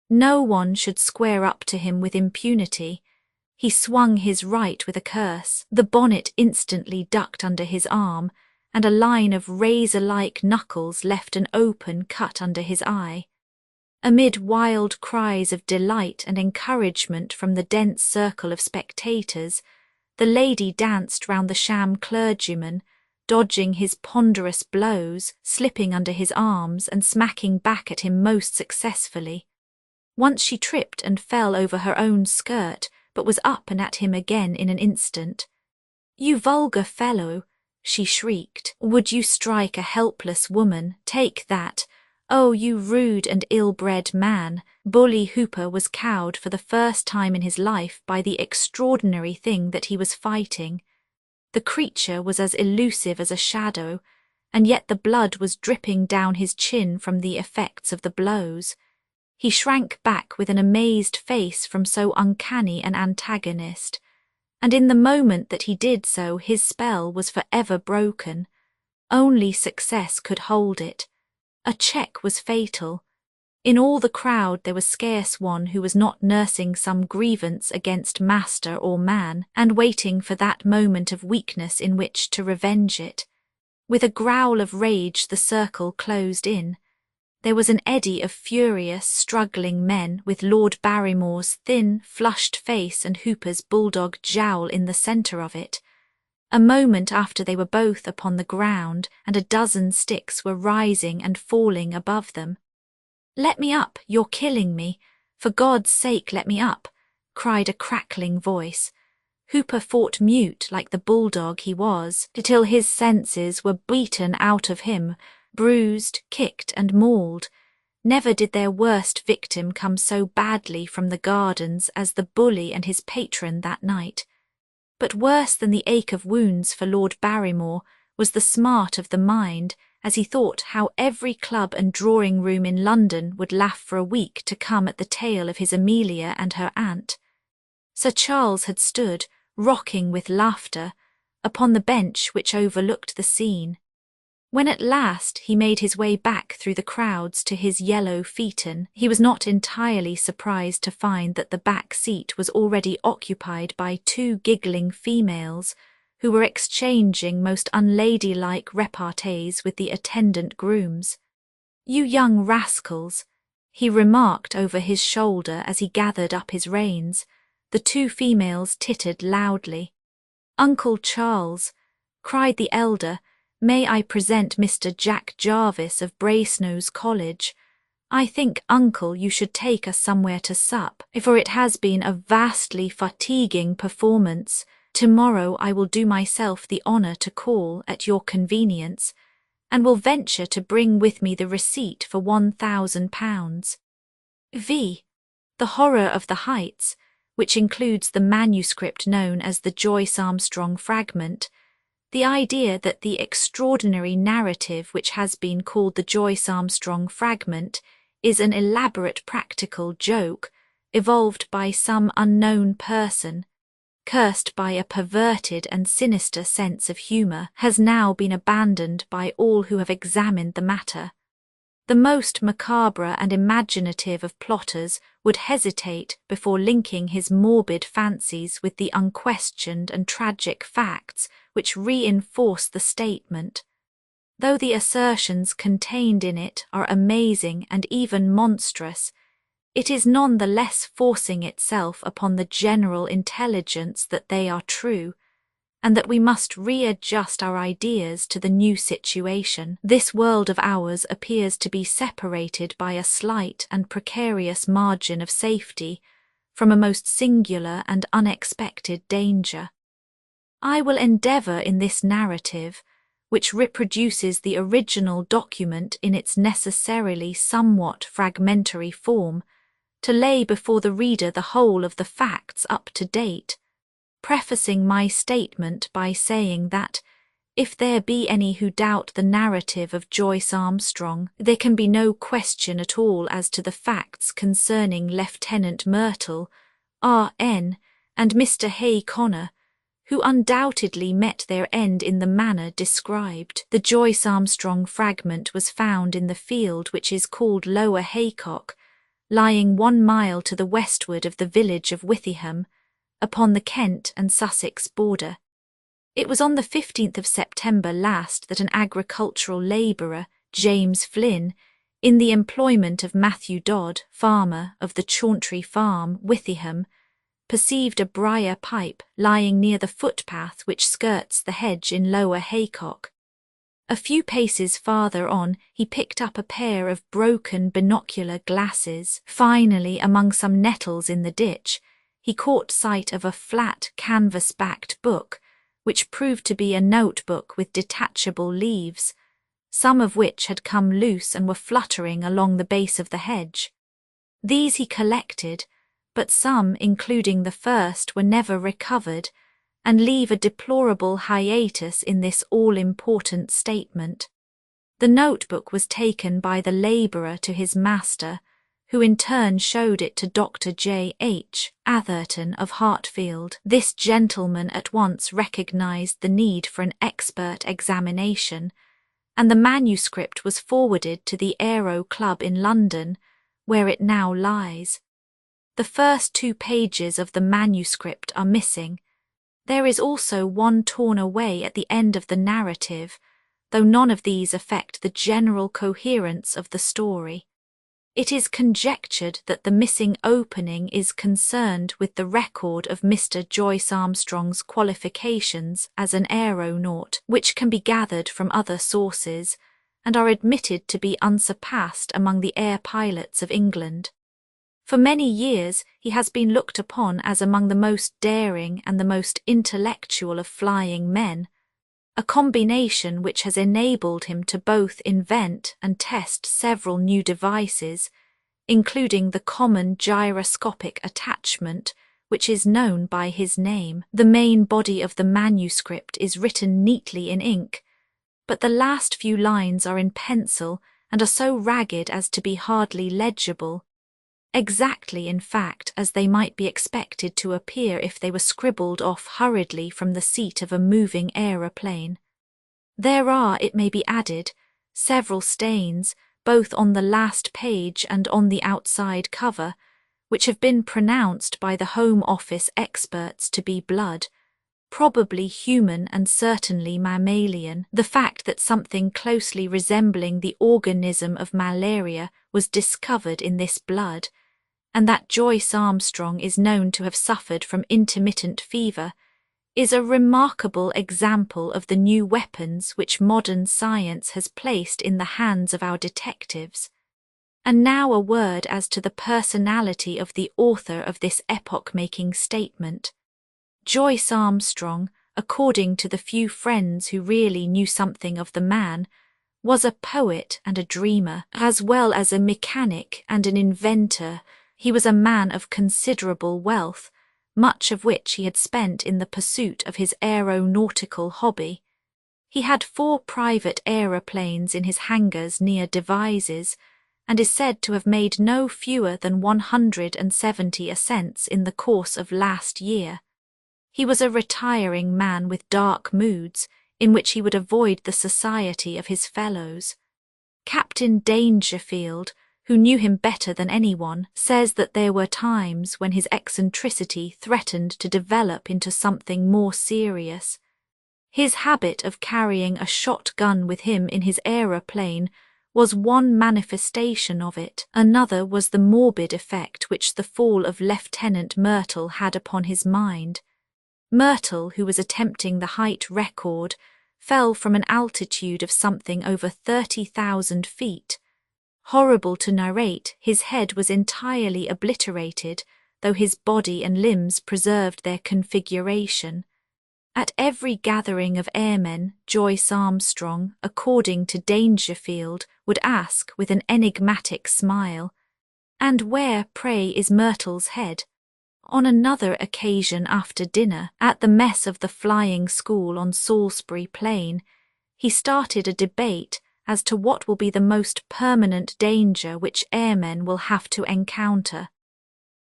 No one should square up to him with impunity. He swung his right with a curse. The bonnet instantly ducked under his arm, and a line of razor-like knuckles left an open cut under his eye. Amid wild cries of delight and encouragement from the dense circle of spectators, the lady danced round the sham clergyman, dodging his ponderous blows, slipping under his arms and smacking back at him most successfully. Once she tripped and fell over her own skirt, but was up and at him again in an instant. "You vulgar fellow," she shrieked, "would you strike a helpless woman? Take that! Oh, you rude and ill-bred man!" Bully Hooper was cowed for the first time in his life by the extraordinary thing that he was fighting. The creature was as elusive as a shadow, and yet the blood was dripping down his chin from the effects of the blows. He shrank back with an amazed face from so uncanny an antagonist, and in the moment that he did so his spell was forever broken. Only success could hold it. A check was fatal. In all the crowd there was scarce one who was not nursing some grievance against master or man, and waiting for that moment of weakness in which to revenge it. With a growl of rage the circle closed in. There was an eddy of furious, struggling men, with Lord Barrymore's thin, flushed face and Hooper's bulldog jowl in the centre of it. A moment after they were both upon the ground, and a dozen sticks were rising and falling above them. "Let me up, you're killing me. For God's sake, let me up," cried a crackling voice. Hooper fought mute like the bulldog he was, till his senses were beaten out of him, bruised, kicked and mauled. Never did their worst victim come so badly from the gardens as the bully and his patron that night. But worse than the ache of wounds for Lord Barrymore was the smart of the mind as he thought how every club and drawing-room in London would laugh for a week to come at the tale of his Amelia and her aunt. Sir Charles had stood, rocking with laughter, upon the bench which overlooked the scene. When at last he made his way back through the crowds to his yellow phaeton, he was not entirely surprised to find that the back seat was already occupied by two giggling females who were exchanging most unladylike repartees with the attendant grooms. "You young rascals," he remarked over his shoulder as he gathered up his reins. The two females tittered loudly. "Uncle Charles," cried the elder, "may I present Mr. Jack Jarvis of Brasenose College? I think, uncle, you should take us somewhere to sup, for it has been a vastly fatiguing performance. Tomorrow I will do myself the honour to call at your convenience, and will venture to bring with me the receipt for £1,000. V. The Horror of the Heights, which includes the manuscript known as the Joyce Armstrong fragment. The idea that the extraordinary narrative which has been called the Joyce Armstrong fragment is an elaborate practical joke evolved by some unknown person, cursed by a perverted and sinister sense of humour, has now been abandoned by all who have examined the matter. The most macabre and imaginative of plotters would hesitate before linking his morbid fancies with the unquestioned and tragic facts which reinforce the statement. Though the assertions contained in it are amazing and even monstrous, it is none the less forcing itself upon the general intelligence that they are true, and that we must readjust our ideas to the new situation. This world of ours appears to be separated by a slight and precarious margin of safety from a most singular and unexpected danger. I will endeavour in this narrative, which reproduces the original document in its necessarily somewhat fragmentary form, to lay before the reader the whole of the facts up to date, prefacing my statement by saying that, if there be any who doubt the narrative of Joyce Armstrong, there can be no question at all as to the facts concerning Lieutenant Myrtle, R.N., and Mr. Hay Connor, who undoubtedly met their end in the manner described. The Joyce Armstrong fragment was found in the field which is called Lower Haycock, lying 1 mile to the westward of the village of Withyham, upon the Kent and Sussex border. It was on the 15th of September last that an agricultural labourer, James Flynn, in the employment of Matthew Dodd, farmer of the Chauntry Farm, Withyham, perceived a briar pipe lying near the footpath which skirts the hedge in Lower Haycock. A few paces farther on he picked up a pair of broken binocular glasses. Finally, among some nettles in the ditch, he caught sight of a flat canvas-backed book, which proved to be a notebook with detachable leaves, some of which had come loose and were fluttering along the base of the hedge. These he collected, but some, including the first, were never recovered, and leave a deplorable hiatus in this all-important statement. The notebook was taken by the labourer to his master, who in turn showed it to Dr. J. H. Atherton of Hartfield. This gentleman at once recognised the need for an expert examination, and the manuscript was forwarded to the Aero Club in London, where it now lies. The first 2 pages of the manuscript are missing. There is also one torn away at the end of the narrative, though none of these affect the general coherence of the story. It is conjectured that the missing opening is concerned with the record of Mr. Joyce Armstrong's qualifications as an aeronaut, which can be gathered from other sources, and are admitted to be unsurpassed among the air pilots of England. For many years he has been looked upon as among the most daring and the most intellectual of flying men. a combination which has enabled him to both invent and test several new devices, including the common gyroscopic attachment, which is known by his name. The main body of the manuscript is written neatly in ink, but the last few lines are in pencil and are so ragged as to be hardly legible, exactly, in fact, as they might be expected to appear if they were scribbled off hurriedly from the seat of a moving aeroplane. There are, it may be added, several stains, both on the last page and on the outside cover, which have been pronounced by the Home Office experts to be blood, probably human and certainly mammalian. The fact that something closely resembling the organism of malaria was discovered in this blood, and that Joyce Armstrong is known to have suffered from intermittent fever, is a remarkable example of the new weapons which modern science has placed in the hands of our detectives. And now a word as to the personality of the author of this epoch-making statement. Joyce Armstrong, according to the few friends who really knew something of the man, was a poet and a dreamer, as well as a mechanic and an inventor. He was a man of considerable wealth, much of which he had spent in the pursuit of his aeronautical hobby. He had 4 private aeroplanes in his hangars near Devizes, and is said to have made no fewer than 170 ascents in the course of last year. He was a retiring man with dark moods, in which he would avoid the society of his fellows. Captain Dangerfield, who knew him better than anyone, says that there were times when his eccentricity threatened to develop into something more serious. His habit of carrying a shotgun with him in his aeroplane was one manifestation of it. Another was the morbid effect which the fall of Lieutenant Myrtle had upon his mind. Myrtle, who was attempting the height record, fell from an altitude of something over 30,000 feet. Horrible to narrate, his head was entirely obliterated, though his body and limbs preserved their configuration. At every gathering of airmen, Joyce Armstrong, according to Dangerfield, would ask with an enigmatic smile, "And where, pray, is Myrtle's head?" On another occasion after dinner, at the mess of the flying school on Salisbury Plain, he started a debate as to what will be the most permanent danger which airmen will have to encounter.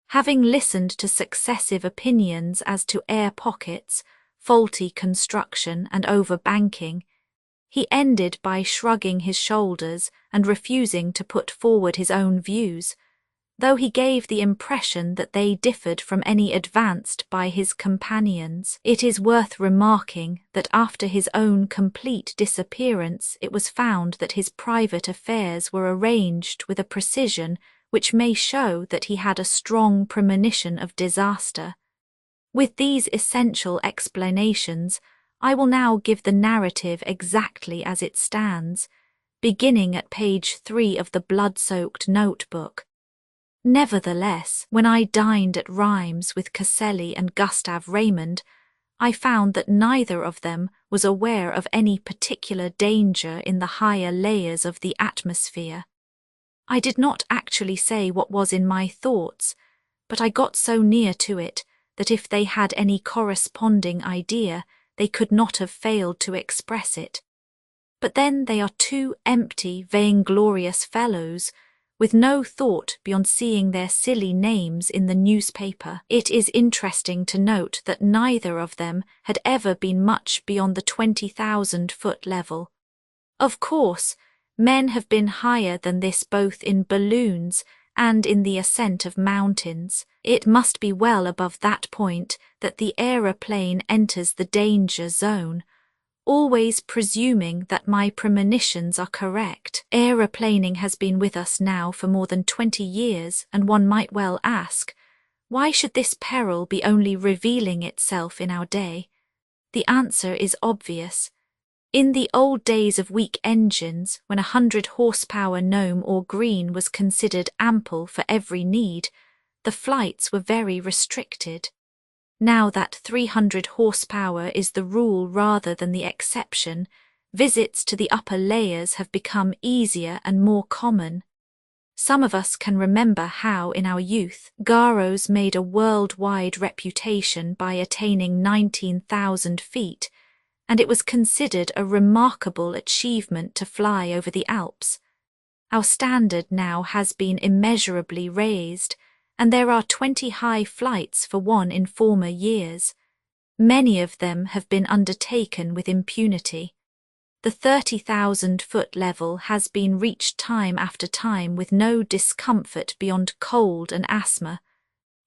Having listened to successive opinions as to air pockets, faulty construction and overbanking, he ended by shrugging his shoulders and refusing to put forward his own views, though he gave the impression that they differed from any advanced by his companions. It is worth remarking that after his own complete disappearance it was found that his private affairs were arranged with a precision which may show that he had a strong premonition of disaster. With these essential explanations, I will now give the narrative exactly as it stands, beginning at page 3 of the blood-soaked notebook. Nevertheless, when I dined at Rheims with Caselli and Gustave Raymond, I found that neither of them was aware of any particular danger in the higher layers of the atmosphere. I did not actually say what was in my thoughts, but I got so near to it that if they had any corresponding idea, they could not have failed to express it. But then they are 2 empty, vainglorious fellows, with no thought beyond seeing their silly names in the newspaper. It is interesting to note that neither of them had ever been much beyond the 20,000-foot level. Of course, men have been higher than this both in balloons and in the ascent of mountains. It must be well above that point that the aeroplane enters the danger zone, always presuming that my premonitions are correct. Aeroplaning has been with us now for more than 20 years, and one might well ask, why should this peril be only revealing itself in our day? The answer is obvious. In the old days of weak engines, when 100 horsepower Gnome or Green was considered ample for every need, the flights were very restricted. Now that 300 horsepower is the rule rather than the exception, visits to the upper layers have become easier and more common. Some of us can remember how, in our youth, Garos made a worldwide reputation by attaining 19,000 feet, and it was considered a remarkable achievement to fly over the Alps. Our standard now has been immeasurably raised, and there are 20 high flights for one in former years. Many of them have been undertaken with impunity. The 30,000-foot level has been reached time after time with no discomfort beyond cold and asthma.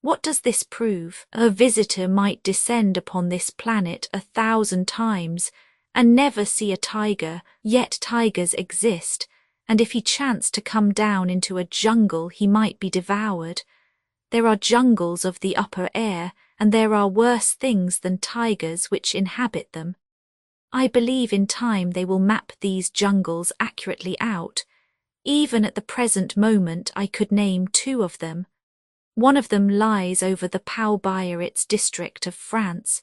What does this prove? A visitor might descend upon this planet 1,000 times and never see a tiger, yet tigers exist, and if he chanced to come down into a jungle he might be devoured. There are jungles of the upper air, and there are worse things than tigers which inhabit them. I believe in time they will map these jungles accurately out. Even at the present moment I could name 2 of them. One of them lies over the Pau-Biarritz district of France.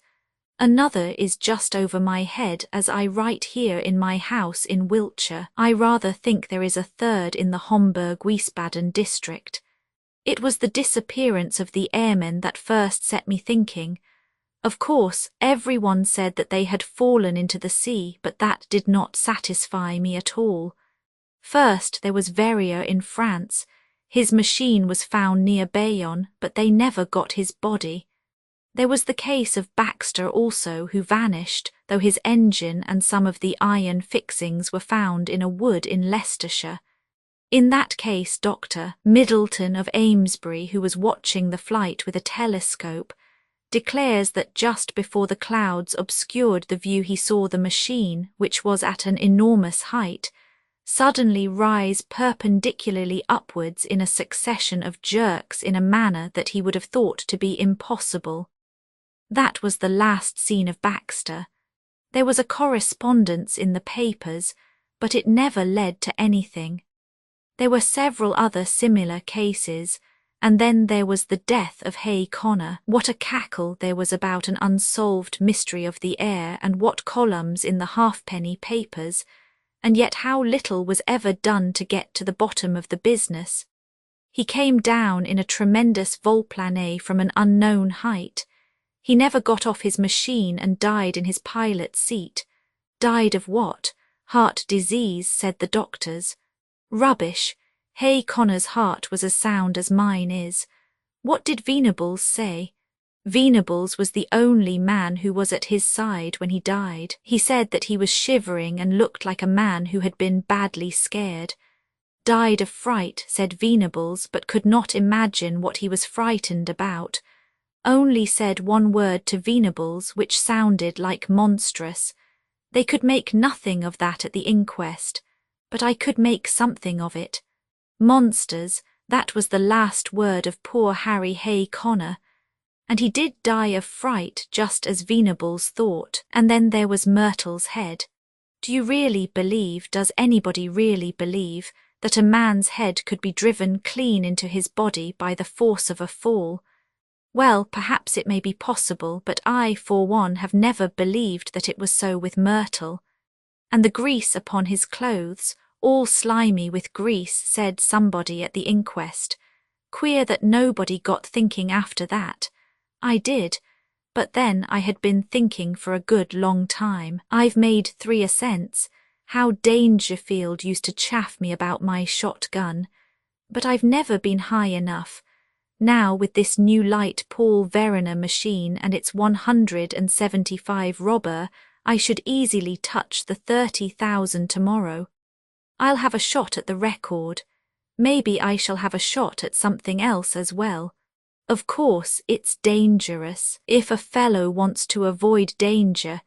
Another is just over my head as I write here in my house in Wiltshire. I rather think there is a third in the Homburg-Wiesbaden district. It was the disappearance of the airmen that first set me thinking. Of course, everyone said that they had fallen into the sea, but that did not satisfy me at all. First, there was Verrier in France. His machine was found near Bayonne, but they never got his body. There was the case of Baxter also, who vanished, though his engine and some of the iron fixings were found in a wood in Leicestershire. In that case, Dr. Middleton of Amesbury, who was watching the flight with a telescope, declares that just before the clouds obscured the view he saw the machine, which was at an enormous height, suddenly rise perpendicularly upwards in a succession of jerks in a manner that he would have thought to be impossible. That was the last seen of Baxter. There was a correspondence in the papers, but it never led to anything. There were several other similar cases, and then there was the death of Hay Connor. What a cackle there was about an unsolved mystery of the air, and what columns in the halfpenny papers, and yet how little was ever done to get to the bottom of the business. He came down in a tremendous volplane from an unknown height. He never got off his machine and died in his pilot's seat. Died of what? Heart disease, said the doctors. Rubbish. Hay Connor's heart was as sound as mine is. What did Venables say? Venables was the only man who was at his side when he died. He said that he was shivering and looked like a man who had been badly scared. Died of fright, said Venables, but could not imagine what he was frightened about. Only said one word to Venables which sounded like monstrous. They could make nothing of that at the inquest, but I could make something of it. Monsters, that was the last word of poor Harry Hay Connor, and he did die of fright just as Venables thought. And then there was Myrtle's head. Do you really believe, does anybody really believe, that a man's head could be driven clean into his body by the force of a fall? Well, perhaps it may be possible, but I, for one, have never believed that it was so with Myrtle. And the grease upon his clothes, all slimy with grease, said somebody at the inquest. Queer that nobody got thinking after that. I did, but then I had been thinking for a good long time. I've made 3 ascents. How Dangerfield used to chaff me about my shotgun. But I've never been high enough. Now with this new light Paul Verner machine and its 175 robber, I should easily touch the 30,000 tomorrow. I'll have a shot at the record. Maybe I shall have a shot at something else as well. Of course, it's dangerous. If a fellow wants to avoid danger,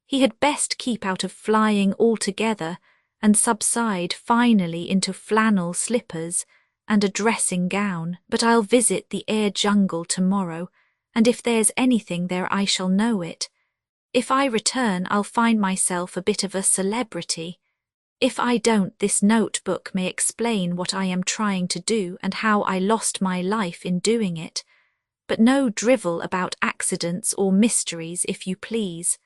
he had best keep out of flying altogether and subside finally into flannel slippers and a dressing gown. But I'll visit the air jungle tomorrow, and if there's anything there I shall know it. If I return, I'll find myself a bit of a celebrity. If I don't, this notebook may explain what I am trying to do and how I lost my life in doing it. but no drivel about accidents or mysteries, if you please.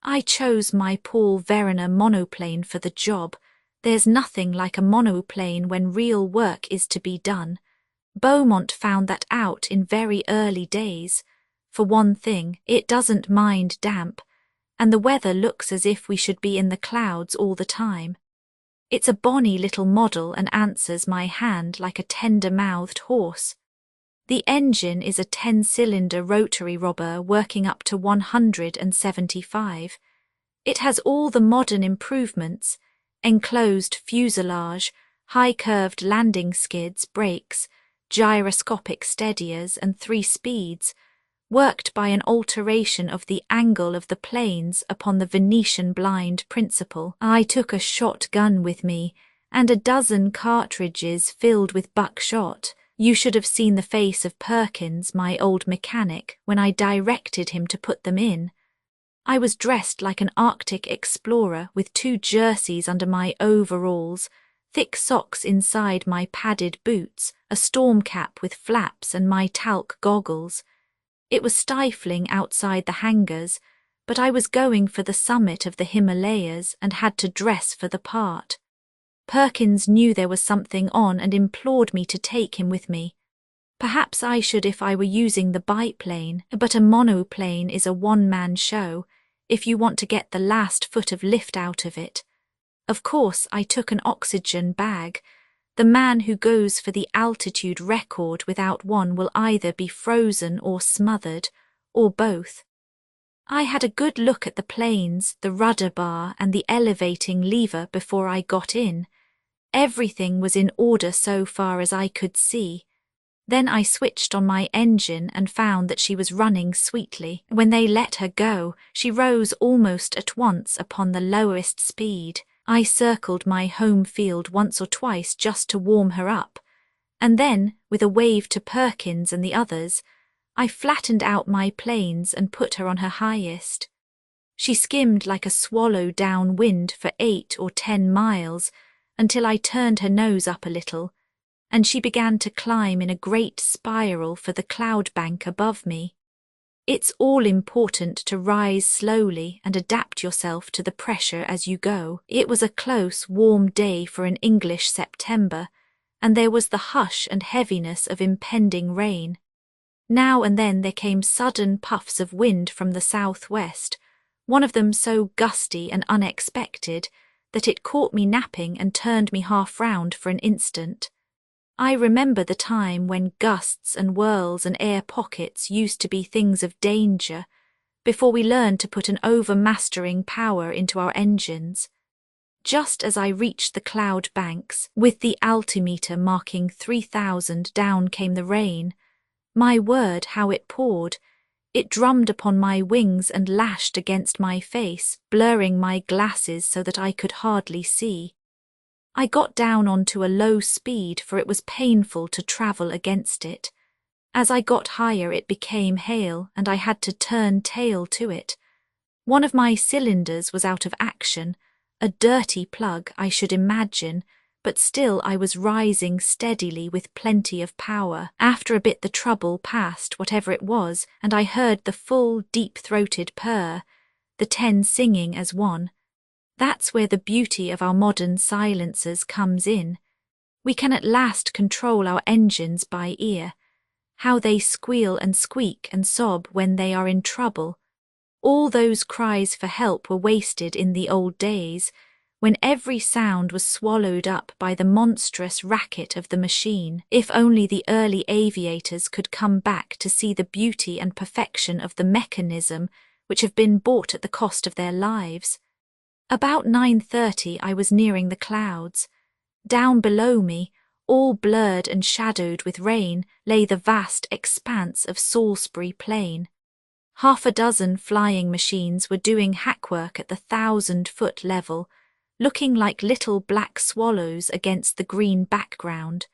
I chose my Paul Verner monoplane for the job. There's nothing like a monoplane when real work is to be done. Beaumont found that out in very early days. For one thing, it doesn't mind damp, and the weather looks as if we should be in the clouds all the time. It's a bonny little model and answers my hand like a tender-mouthed horse. The engine is a 10-cylinder rotary robber working up to 175. It has all the modern improvements: enclosed fuselage, high-curved landing skids, brakes, gyroscopic steadiers and 3 speeds, worked by an alteration of the angle of the planes upon the Venetian blind principle. I took a shotgun with me, and a dozen cartridges filled with buckshot. You should have seen the face of Perkins, my old mechanic, when I directed him to put them in. I was dressed like an Arctic explorer, with 2 jerseys under my overalls, thick socks inside my padded boots, a storm cap with flaps and my talc goggles. It was stifling outside the hangars, but I was going for the summit of the Himalayas and had to dress for the part. Perkins knew there was something on and implored me to take him with me. Perhaps I should if I were using the biplane, but a monoplane is a one-man show, if you want to get the last foot of lift out of it. Of course, I took an oxygen bag. The man who goes for the altitude record without one will either be frozen or smothered, or both. I had a good look at the planes, the rudder bar and the elevating lever before I got in. Everything was in order so far as I could see. Then I switched on my engine and found that she was running sweetly. When they let her go, she rose almost at once upon the lowest speed. I circled my home field once or twice just to warm her up, and then, with a wave to Perkins and the others, I flattened out my planes and put her on her highest. She skimmed like a swallow downwind for 8 or 10 miles, until I turned her nose up a little, and she began to climb in a great spiral for the cloud bank above me. It's all important to rise slowly and adapt yourself to the pressure as you go. It was a close, warm day for an English September, and there was the hush and heaviness of impending rain. Now and then there came sudden puffs of wind from the southwest, one of them so gusty and unexpected that it caught me napping and turned me half round for an instant. I remember the time when gusts and whirls and air pockets used to be things of danger, before we learned to put an overmastering power into our engines. Just as I reached the cloud banks, with the altimeter marking 3,000, down came the rain. My word, how it poured! It drummed upon my wings and lashed against my face, blurring my glasses so that I could hardly see. I got down onto a low speed, for it was painful to travel against it. As I got higher it became hail, and I had to turn tail to it. One of my cylinders was out of action, a dirty plug, I should imagine, but still I was rising steadily with plenty of power. After a bit the trouble passed, whatever it was, and I heard the full, deep-throated purr, the 10 singing as one. That's where the beauty of our modern silencers comes in. We can at last control our engines by ear. How they squeal and squeak and sob when they are in trouble. All those cries for help were wasted in the old days, when every sound was swallowed up by the monstrous racket of the machine. If only the early aviators could come back to see the beauty and perfection of the mechanism which have been bought at the cost of their lives. About 9:30 I was nearing the clouds. Down below me, all blurred and shadowed with rain, lay the vast expanse of Salisbury Plain. Half a dozen flying machines were doing hackwork at the 1,000-foot level, looking like little black swallows against the green background.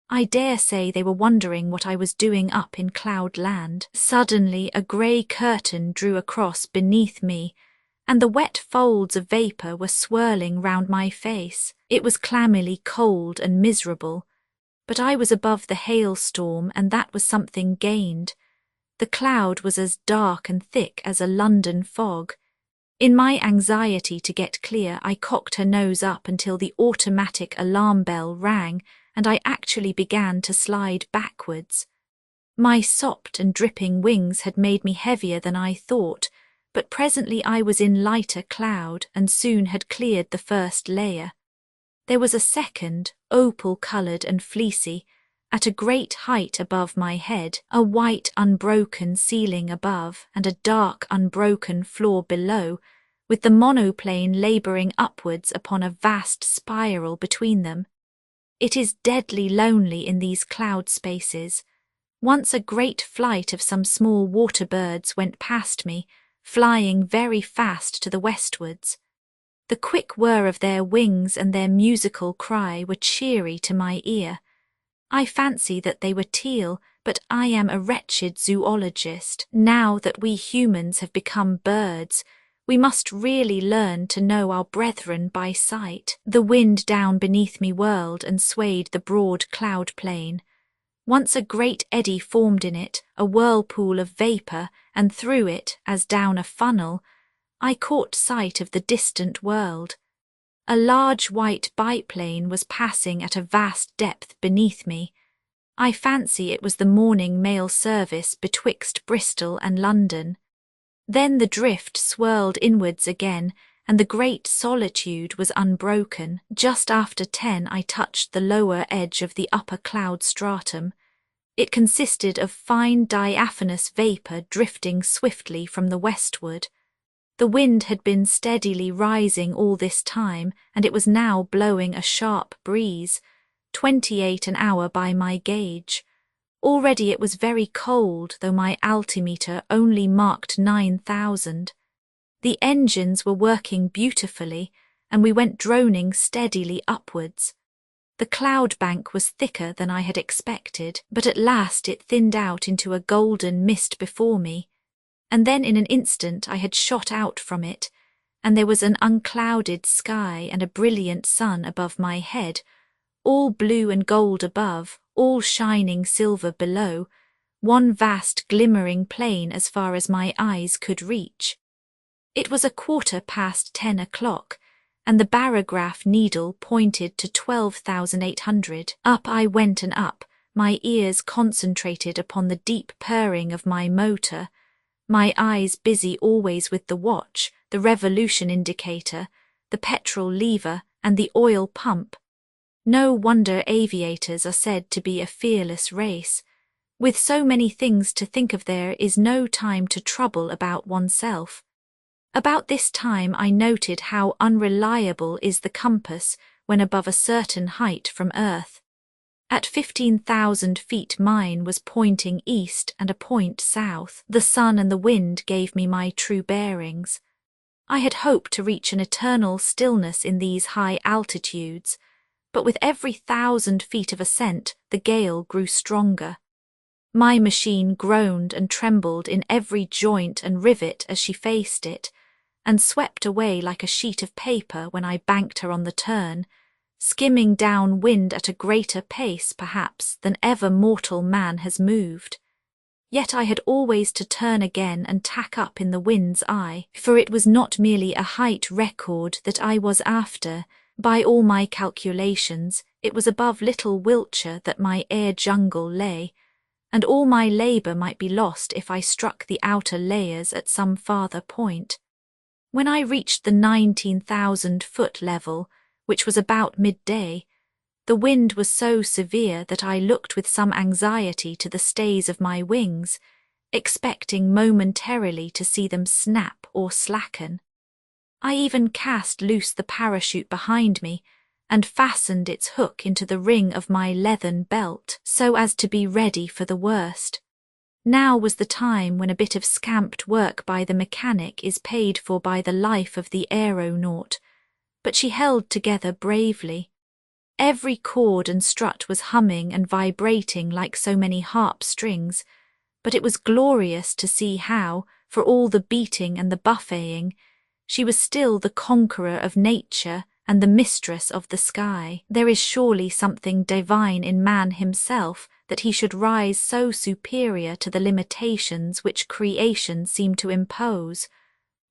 I dare say they were wondering what I was doing up in cloudland. Suddenly a grey curtain drew across beneath me, and the wet folds of vapour were swirling round my face. It was clammily cold and miserable, but I was above the hailstorm, and that was something gained. The cloud was as dark and thick as a London fog. In my anxiety to get clear, I cocked her nose up until the automatic alarm bell rang, and I actually began to slide backwards. My sopped and dripping wings had made me heavier than I thought, but presently I was in lighter cloud and soon had cleared the first layer. There was a second, opal-coloured and fleecy, at a great height above my head, a white unbroken ceiling above and a dark unbroken floor below, with the monoplane labouring upwards upon a vast spiral between them. It is deadly lonely in these cloud spaces. Once a great flight of some small water birds went past me, flying very fast to the westwards. The quick whir of their wings and their musical cry were cheery to my ear. I fancy that they were teal, but I am a wretched zoologist. Now that we humans have become birds, we must really learn to know our brethren by sight. The wind down beneath me whirled and swayed the broad cloud plain. Once a great eddy formed in it, a whirlpool of vapour, and through it, as down a funnel, I caught sight of the distant world. A large white biplane was passing at a vast depth beneath me. I fancy it was the morning mail service betwixt Bristol and London. Then the drift swirled inwards again, and the great solitude was unbroken. Just after 10 I touched the lower edge of the upper cloud stratum. It consisted of fine diaphanous vapour drifting swiftly from the westward. The wind had been steadily rising all this time, and it was now blowing a sharp breeze, 28 an hour by my gauge. Already it was very cold, though my altimeter only marked 9,000. The engines were working beautifully, and we went droning steadily upwards. The cloud bank was thicker than I had expected, but at last it thinned out into a golden mist before me, and then in an instant I had shot out from it, and there was an unclouded sky and a brilliant sun above my head, all blue and gold above, all shining silver below, one vast glimmering plain as far as my eyes could reach. It was 10:15 o'clock, and the barograph needle pointed to 12,800. Up I went and up, my ears concentrated upon the deep purring of my motor, my eyes busy always with the watch, the revolution indicator, the petrol lever, and the oil pump. No wonder aviators are said to be a fearless race. With so many things to think of, there is no time to trouble about oneself. About this time I noted how unreliable is the compass when above a certain height from Earth. At 15,000 feet mine was pointing east and a point south. The sun and the wind gave me my true bearings. I had hoped to reach an eternal stillness in these high altitudes, but with every 1,000 feet of ascent the gale grew stronger. My machine groaned and trembled in every joint and rivet as she faced it, and swept away like a sheet of paper when I banked her on the turn, skimming down wind at a greater pace, perhaps, than ever mortal man has moved. Yet I had always to turn again and tack up in the wind's eye, for it was not merely a height record that I was after. By all my calculations, it was above Little Wiltshire that my air jungle lay, and all my labour might be lost if I struck the outer layers at some farther point. When I reached the 19,000-foot level, which was about midday, the wind was so severe that I looked with some anxiety to the stays of my wings, expecting momentarily to see them snap or slacken. I even cast loose the parachute behind me and fastened its hook into the ring of my leathern belt so as to be ready for the worst. Now was the time when a bit of scamped work by the mechanic is paid for by the life of the aeronaut, but she held together bravely. Every cord and strut was humming and vibrating like so many harp strings, but it was glorious to see how, for all the beating and the buffeting, she was still the conqueror of nature and the mistress of the sky. There is surely something divine in man himself, that he should rise so superior to the limitations which creation seemed to impose.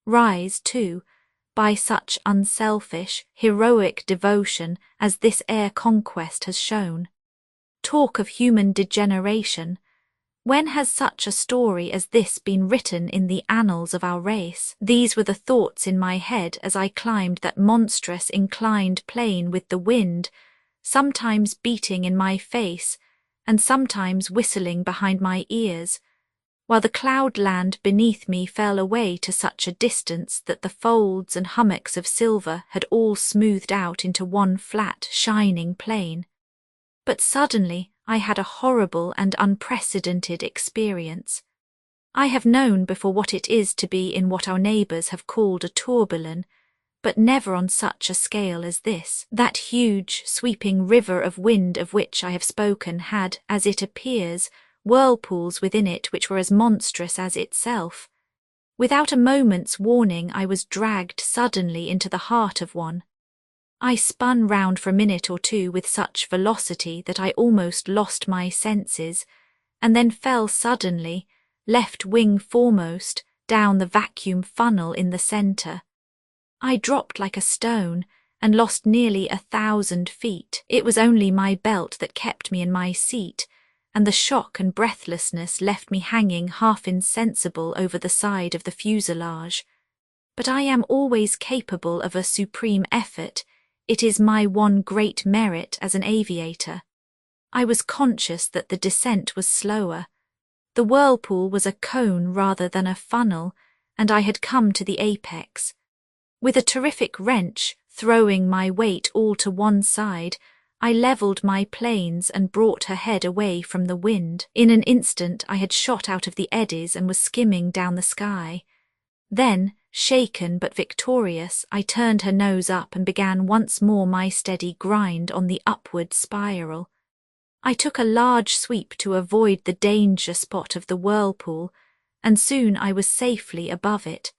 Rise, too, by such unselfish, heroic devotion as this air conquest has shown. Talk of human degeneration. When has such a story as this been written in the annals of our race? These were the thoughts in my head as I climbed that monstrous inclined plane with the wind, sometimes beating in my face and sometimes whistling behind my ears, while the cloudland beneath me fell away to such a distance that the folds and hummocks of silver had all smoothed out into one flat, shining plain. But suddenly I had a horrible and unprecedented experience. I have known before what it is to be in what our neighbours have called a tourbillon, but never on such a scale as this. That huge, sweeping river of wind of which I have spoken had, as it appears, whirlpools within it which were as monstrous as itself. Without a moment's warning I was dragged suddenly into the heart of one. I spun round for a minute or two with such velocity that I almost lost my senses, and then fell suddenly, left wing foremost, down the vacuum funnel in the centre. I dropped like a stone, and lost nearly 1,000 feet. It was only my belt that kept me in my seat, and the shock and breathlessness left me hanging half insensible over the side of the fuselage. But I am always capable of a supreme effort. It is my one great merit as an aviator. I was conscious that the descent was slower. The whirlpool was a cone rather than a funnel, and I had come to the apex. With a terrific wrench, throwing my weight all to one side, I levelled my planes and brought her head away from the wind. In an instant I had shot out of the eddies and was skimming down the sky. Then, shaken but victorious, I turned her nose up and began once more my steady grind on the upward spiral. I took a large sweep to avoid the danger spot of the whirlpool, and soon I was safely above it.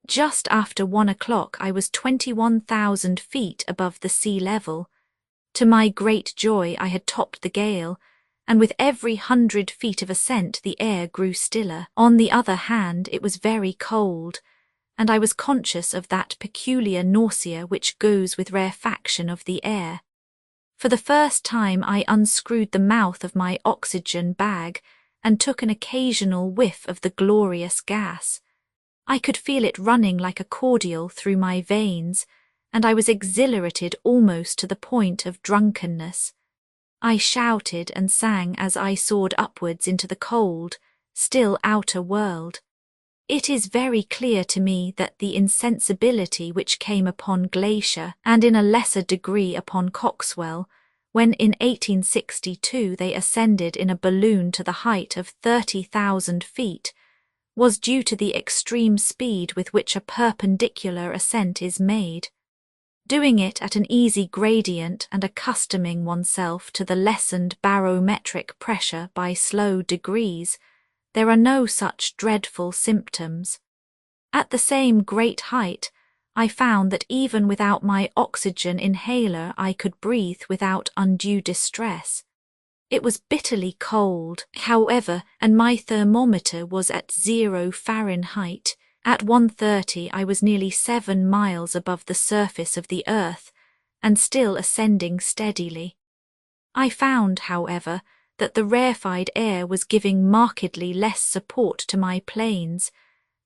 Just after 1 o'clock I was 21,000 feet above the sea level. To my great joy I had topped the gale, and with every 100 feet of ascent the air grew stiller. On the other hand, it was very cold, and I was conscious of that peculiar nausea which goes with rarefaction of the air. For the first time I unscrewed the mouth of my oxygen bag and took an occasional whiff of the glorious gas. I could feel it running like a cordial through my veins, and I was exhilarated almost to the point of drunkenness. I shouted and sang as I soared upwards into the cold, still outer world. It is very clear to me that the insensibility which came upon Glacier, and in a lesser degree upon Coxwell, when in 1862 they ascended in a balloon to the height of 30,000 feet, was due to the extreme speed with which a perpendicular ascent is made. Doing it at an easy gradient and accustoming oneself to the lessened barometric pressure by slow degrees, there are no such dreadful symptoms. At the same great height, I found that even without my oxygen inhaler I could breathe without undue distress. It was bitterly cold, however, and my thermometer was at 0 Fahrenheit. At 1:30 I was nearly 7 miles above the surface of the earth, and still ascending steadily. I found, however, that the rarefied air was giving markedly less support to my planes,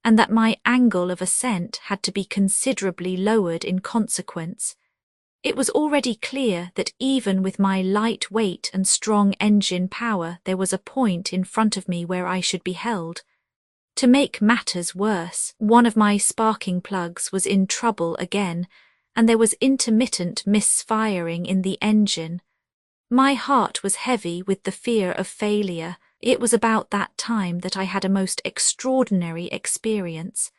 and that my angle of ascent had to be considerably lowered in consequence. It was already clear that even with my light weight and strong engine power there was a point in front of me where I should be held. To make matters worse, one of my sparking plugs was in trouble again, and there was intermittent misfiring in the engine. My heart was heavy with the fear of failure. It was about that time that I had a most extraordinary experience.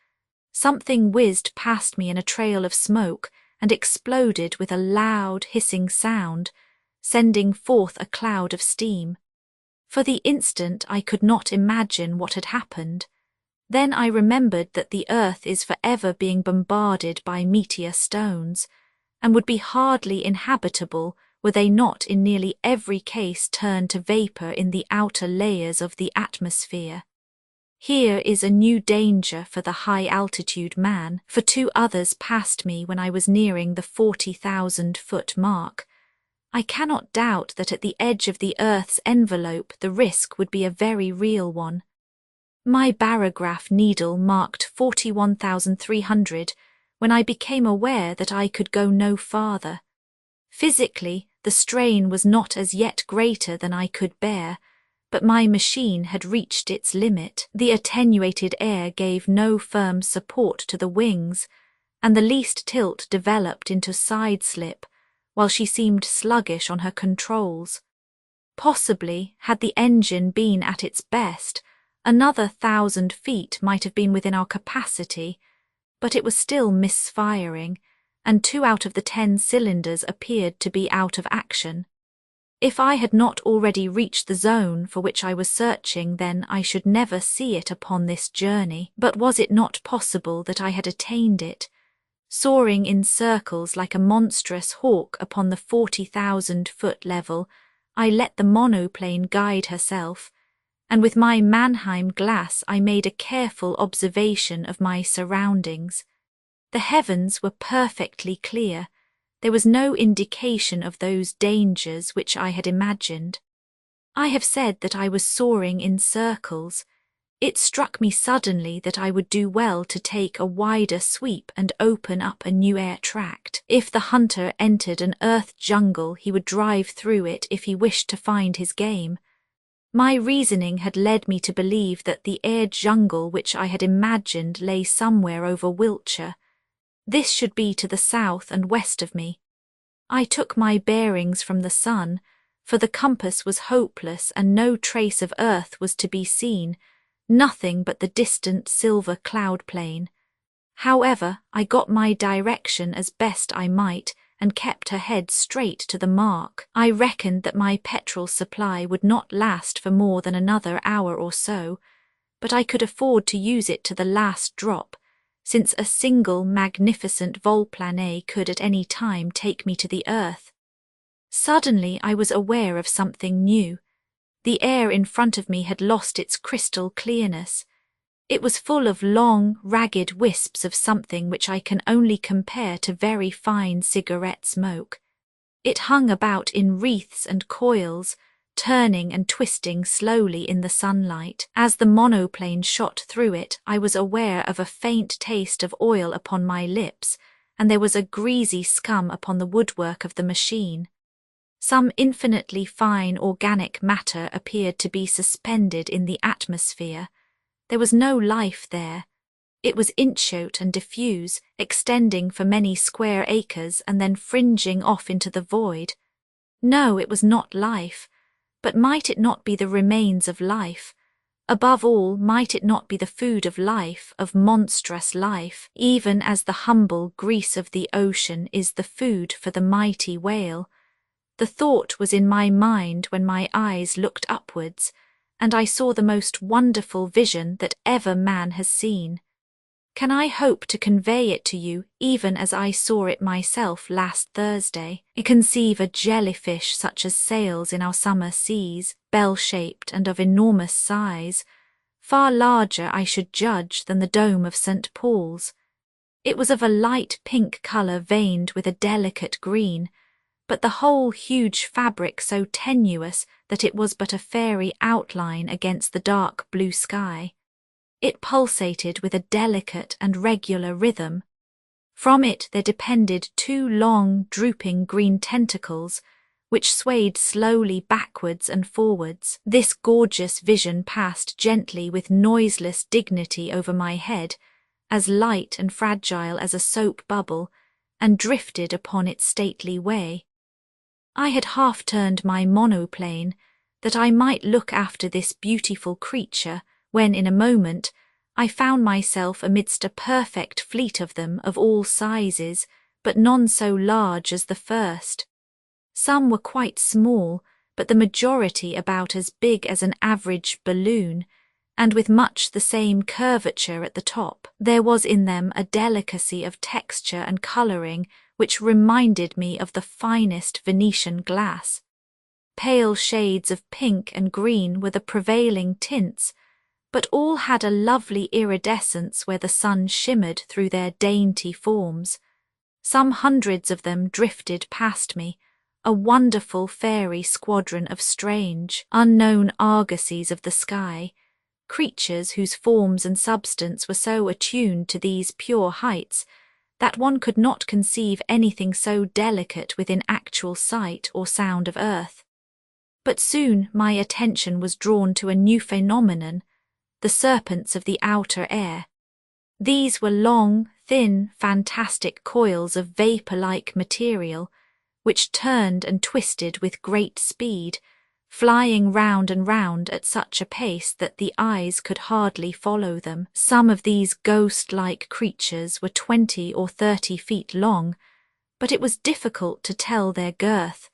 Something whizzed past me in a trail of smoke and exploded with a loud hissing sound, sending forth a cloud of steam. For the instant I could not imagine what had happened. Then I remembered that the earth is forever being bombarded by meteor stones, and would be hardly inhabitable were they not in nearly every case turned to vapour in the outer layers of the atmosphere. Here is a new danger for the high-altitude man, for 2 others passed me when I was nearing the 40,000-foot mark. I cannot doubt that at the edge of the Earth's envelope the risk would be a very real one. My barograph needle marked 41,300 when I became aware that I could go no farther. Physically, the strain was not as yet greater than I could bear, but my machine had reached its limit. The attenuated air gave no firm support to the wings, and the least tilt developed into side slip, while she seemed sluggish on her controls. Possibly, had the engine been at its best, another 1,000 feet might have been within our capacity, but it was still misfiring, and 2 out of the 10 cylinders appeared to be out of action. If I had not already reached the zone for which I was searching, then I should never see it upon this journey. But was it not possible that I had attained it? Soaring in circles like a monstrous hawk upon the 40,000-foot level, I let the monoplane guide herself, and with my Mannheim glass I made a careful observation of my surroundings. The heavens were perfectly clear. There was no indication of those dangers which I had imagined. I have said that I was soaring in circles. It struck me suddenly that I would do well to take a wider sweep and open up a new air tract. If the hunter entered an earth jungle, he would drive through it if he wished to find his game. My reasoning had led me to believe that the air jungle which I had imagined lay somewhere over Wiltshire. This should be to the south and west of me. I took my bearings from the sun, for the compass was hopeless and no trace of earth was to be seen, nothing but the distant silver cloud plain. However, I got my direction as best I might and kept her head straight to the mark. I reckoned that my petrol supply would not last for more than another hour or so, but I could afford to use it to the last drop, since a single magnificent volplane could at any time take me to the earth. Suddenly I was aware of something new. The air in front of me had lost its crystal clearness. It was full of long, ragged wisps of something which I can only compare to very fine cigarette smoke. It hung about in wreaths and coils, turning and twisting slowly in the sunlight. As the monoplane shot through it, I was aware of a faint taste of oil upon my lips, and there was a greasy scum upon the woodwork of the machine. Some infinitely fine organic matter appeared to be suspended in the atmosphere. There was no life there. It was inchoate and diffuse, extending for many square acres and then fringing off into the void. No, it was not life. But might it not be the remains of life? Above all, might it not be the food of life, of monstrous life, even as the humble grease of the ocean is the food for the mighty whale? The thought was in my mind when my eyes looked upwards, and I saw the most wonderful vision that ever man has seen. Can I hope to convey it to you even as I saw it myself last Thursday? Conceive a jellyfish such as sails in our summer seas, bell-shaped and of enormous size, far larger, I should judge, than the dome of St. Paul's. It was of a light pink colour veined with a delicate green, but the whole huge fabric so tenuous that it was but a fairy outline against the dark blue sky. It pulsated with a delicate and regular rhythm. From it there depended 2 long, drooping green tentacles, which swayed slowly backwards and forwards. This gorgeous vision passed gently with noiseless dignity over my head, as light and fragile as a soap bubble, and drifted upon its stately way. I had half turned my monoplane, that I might look after this beautiful creature, when in a moment I found myself amidst a perfect fleet of them of all sizes, but none so large as the first. Some were quite small, but the majority about as big as an average balloon, and with much the same curvature at the top. There was in them a delicacy of texture and colouring which reminded me of the finest Venetian glass. Pale shades of pink and green were the prevailing tints, but all had a lovely iridescence where the sun shimmered through their dainty forms. Some hundreds of them drifted past me, a wonderful fairy squadron of strange, unknown argosies of the sky, creatures whose forms and substance were so attuned to these pure heights that one could not conceive anything so delicate within actual sight or sound of earth. But soon my attention was drawn to a new phenomenon, the serpents of the outer air. These were long, thin, fantastic coils of vapour-like material, which turned and twisted with great speed, flying round and round at such a pace that the eyes could hardly follow them. Some of these ghost-like creatures were 20 or 30 feet long, but it was difficult to tell their girth,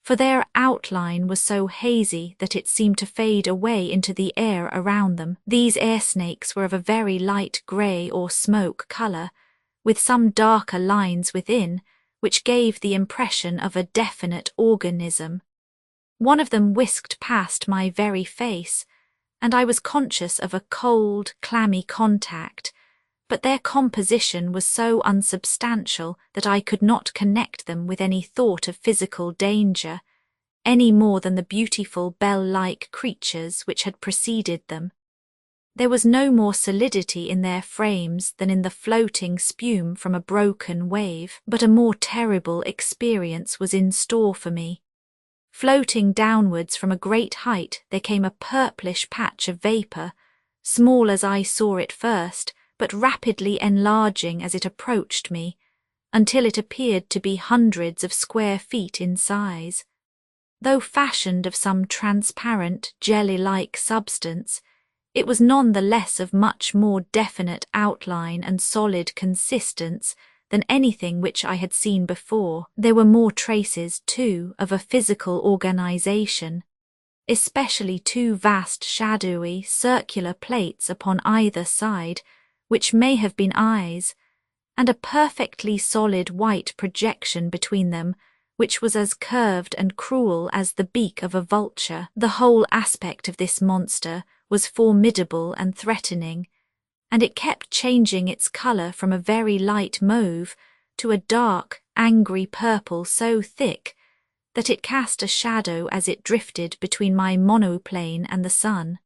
for their outline was so hazy that it seemed to fade away into the air around them. These air snakes were of a very light grey or smoke colour, with some darker lines within, which gave the impression of a definite organism. One of them whisked past my very face, and I was conscious of a cold, clammy contact, but their composition was so unsubstantial that I could not connect them with any thought of physical danger, any more than the beautiful bell-like creatures which had preceded them. There was no more solidity in their frames than in the floating spume from a broken wave, but a more terrible experience was in store for me. Floating downwards from a great height there came a purplish patch of vapour, small as I saw it first, but rapidly enlarging as it approached me, until it appeared to be hundreds of square feet in size. Though fashioned of some transparent, jelly-like substance, it was none the less of much more definite outline and solid consistence than anything which I had seen before. There were more traces, too, of a physical organisation, especially two vast shadowy, circular plates upon either side, which may have been eyes, and a perfectly solid white projection between them, which was as curved and cruel as the beak of a vulture. The whole aspect of this monster was formidable and threatening, and it kept changing its colour from a very light mauve to a dark, angry purple so thick that it cast a shadow as it drifted between my monoplane and the sun.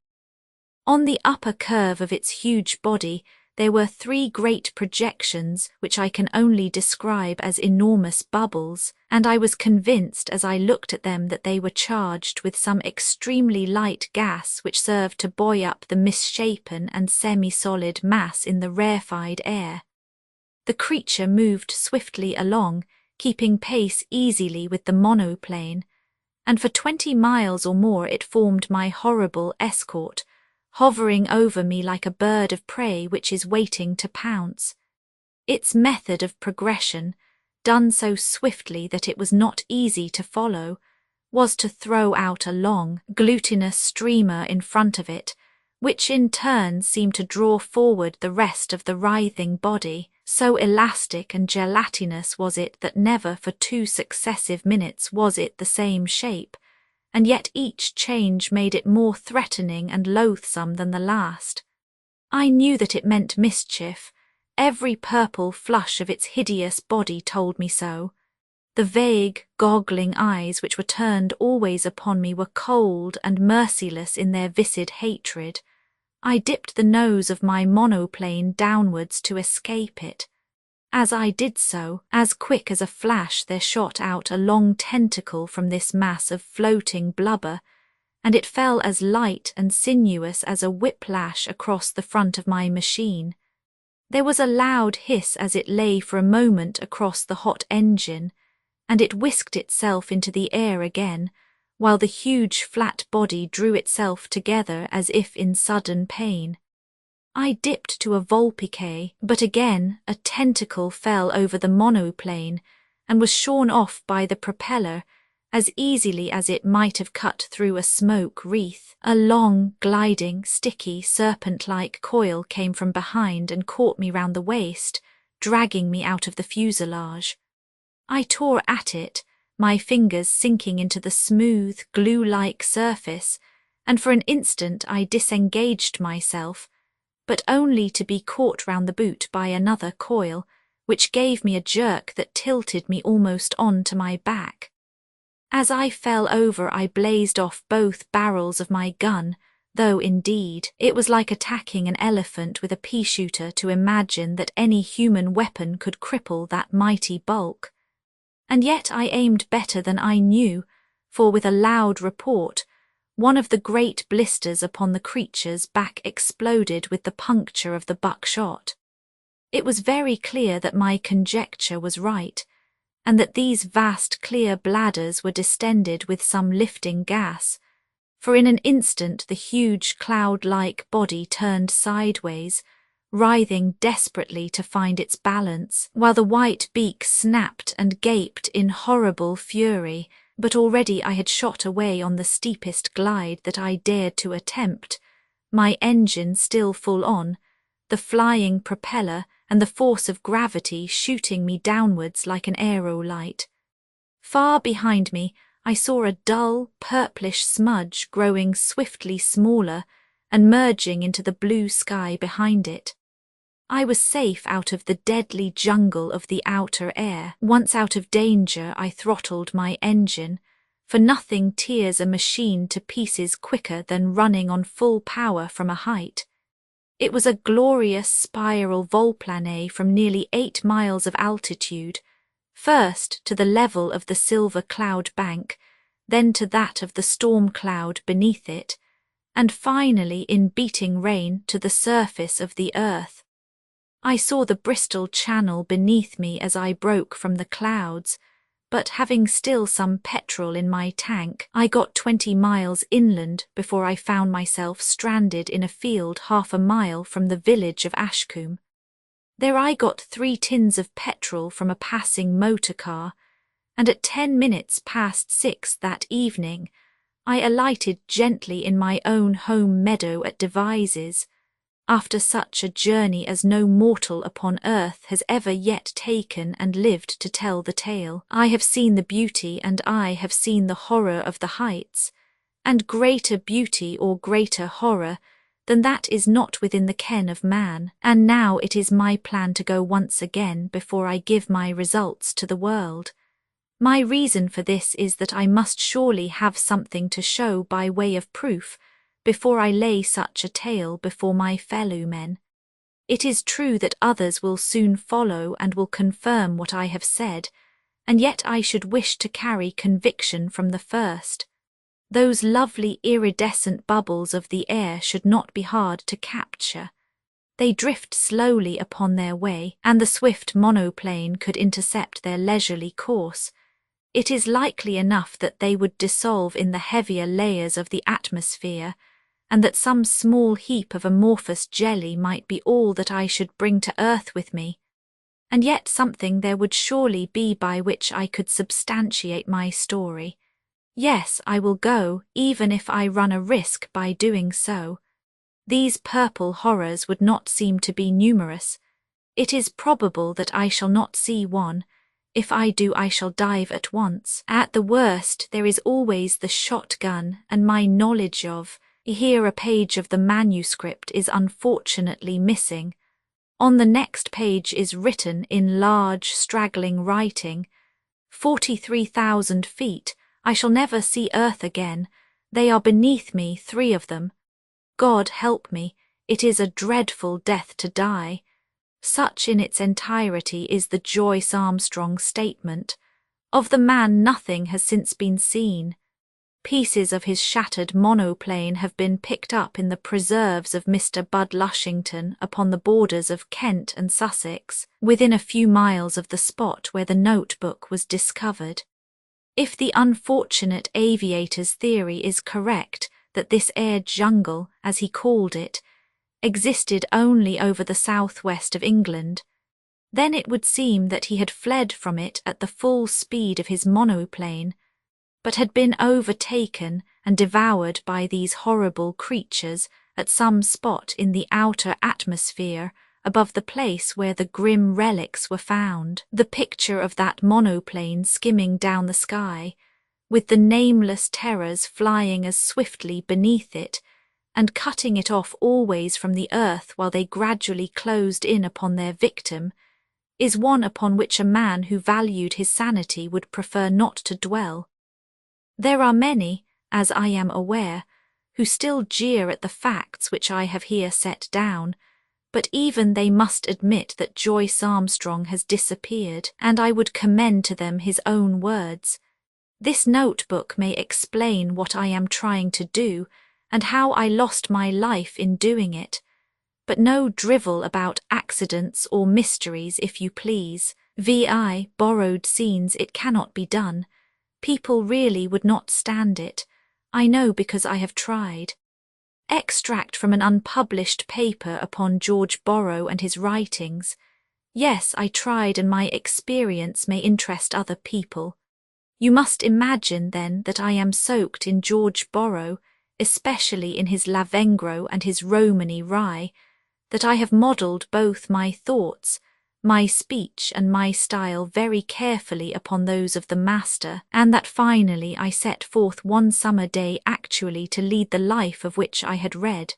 On the upper curve of its huge body there were 3 great projections which I can only describe as enormous bubbles, and I was convinced as I looked at them that they were charged with some extremely light gas which served to buoy up the misshapen and semi-solid mass in the rarefied air. The creature moved swiftly along, keeping pace easily with the monoplane, and for 20 miles or more it formed my horrible escort, hovering over me like a bird of prey which is waiting to pounce. Its method of progression, done so swiftly that it was not easy to follow, was to throw out a long, glutinous streamer in front of it, which in turn seemed to draw forward the rest of the writhing body. So elastic and gelatinous was it that never for 2 successive minutes was it the same shape, and yet each change made it more threatening and loathsome than the last. I knew that it meant mischief. Every purple flush of its hideous body told me so. The vague, goggling eyes which were turned always upon me were cold and merciless in their viscid hatred. I dipped the nose of my monoplane downwards to escape it. As I did so, as quick as a flash there shot out a long tentacle from this mass of floating blubber, and it fell as light and sinuous as a whiplash across the front of my machine. There was a loud hiss as it lay for a moment across the hot engine, and it whisked itself into the air again, while the huge flat body drew itself together as if in sudden pain. I dipped to a volpique, but again a tentacle fell over the monoplane and was shorn off by the propeller as easily as it might have cut through a smoke wreath. A long, gliding, sticky, serpent-like coil came from behind and caught me round the waist, dragging me out of the fuselage. I tore at it, my fingers sinking into the smooth, glue-like surface, and for an instant I disengaged myself, but only to be caught round the boot by another coil, which gave me a jerk that tilted me almost on to my back. As I fell over, I blazed off both barrels of my gun, though, indeed, it was like attacking an elephant with a pea-shooter to imagine that any human weapon could cripple that mighty bulk. And yet I aimed better than I knew, for with a loud report, one of the great blisters upon the creature's back exploded with the puncture of the buckshot. It was very clear that my conjecture was right, and that these vast clear bladders were distended with some lifting gas, for in an instant the huge cloud-like body turned sideways, writhing desperately to find its balance, while the white beak snapped and gaped in horrible fury. But already I had shot away on the steepest glide that I dared to attempt, my engine still full on, the flying propeller and the force of gravity shooting me downwards like an aerolite. Far behind me I saw a dull, purplish smudge growing swiftly smaller and merging into the blue sky behind it. I was safe out of the deadly jungle of the outer air. Once out of danger, I throttled my engine, for nothing tears a machine to pieces quicker than running on full power from a height. It was a glorious spiral volplane from nearly 8 miles of altitude, first to the level of the silver cloud bank, then to that of the storm cloud beneath it, and finally in beating rain to the surface of the earth. I saw the Bristol Channel beneath me as I broke from the clouds, but having still some petrol in my tank, I got 20 miles inland before I found myself stranded in a field half a mile from the village of Ashcombe. There I got 3 tins of petrol from a passing motor car, and at 10 minutes past 6 that evening, I alighted gently in my own home meadow at Devizes, after such a journey as no mortal upon earth has ever yet taken and lived to tell the tale. I have seen the beauty and I have seen the horror of the heights, and greater beauty or greater horror than that is not within the ken of man, and now it is my plan to go once again before I give my results to the world. My reason for this is that I must surely have something to show by way of proof before I lay such a tale before my fellow-men. It is true that others will soon follow and will confirm what I have said, and yet I should wish to carry conviction from the first. Those lovely iridescent bubbles of the air should not be hard to capture. They drift slowly upon their way, and the swift monoplane could intercept their leisurely course. It is likely enough that they would dissolve in the heavier layers of the atmosphere, and that some small heap of amorphous jelly might be all that I should bring to earth with me. And yet something there would surely be by which I could substantiate my story. Yes, I will go, even if I run a risk by doing so. These purple horrors would not seem to be numerous. It is probable that I shall not see one. If I do, I shall dive at once. At the worst, there is always the shotgun, and my knowledge of. Here a page of the manuscript is unfortunately missing. On the next page is written in large, straggling writing, 43,000 feet. I shall never see earth again. They are beneath me, 3 of them. God help me, it is a dreadful death to die. Such in its entirety is the Joyce Armstrong statement. Of the man nothing has since been seen. Pieces of his shattered monoplane have been picked up in the preserves of Mr. Budd Lushington upon the borders of Kent and Sussex, within a few miles of the spot where the notebook was discovered. If the unfortunate aviator's theory is correct that this air jungle, as he called it, existed only over the southwest of England, then it would seem that he had fled from it at the full speed of his monoplane, but had been overtaken and devoured by these horrible creatures at some spot in the outer atmosphere above the place where the grim relics were found, the picture of that monoplane skimming down the sky, with the nameless terrors flying as swiftly beneath it, and cutting it off always from the earth while they gradually closed in upon their victim, is one upon which a man who valued his sanity would prefer not to dwell. There are many, as I am aware, who still jeer at the facts which I have here set down, but even they must admit that Joyce Armstrong has disappeared, and I would commend to them his own words. This notebook may explain what I am trying to do, and how I lost my life in doing it, but no drivel about accidents or mysteries, if you please. Vi borrowed scenes, it cannot be done. People really would not stand it. I know because I have tried. Extract from an unpublished paper upon George Borrow and his writings. Yes, I tried, and my experience may interest other people. You must imagine, then, that I am soaked in George Borrow, especially in his Lavengro and his Romany Rye, that I have modelled both my thoughts, my speech and my style very carefully upon those of the master, and that finally I set forth one summer day actually to lead the life of which I had read.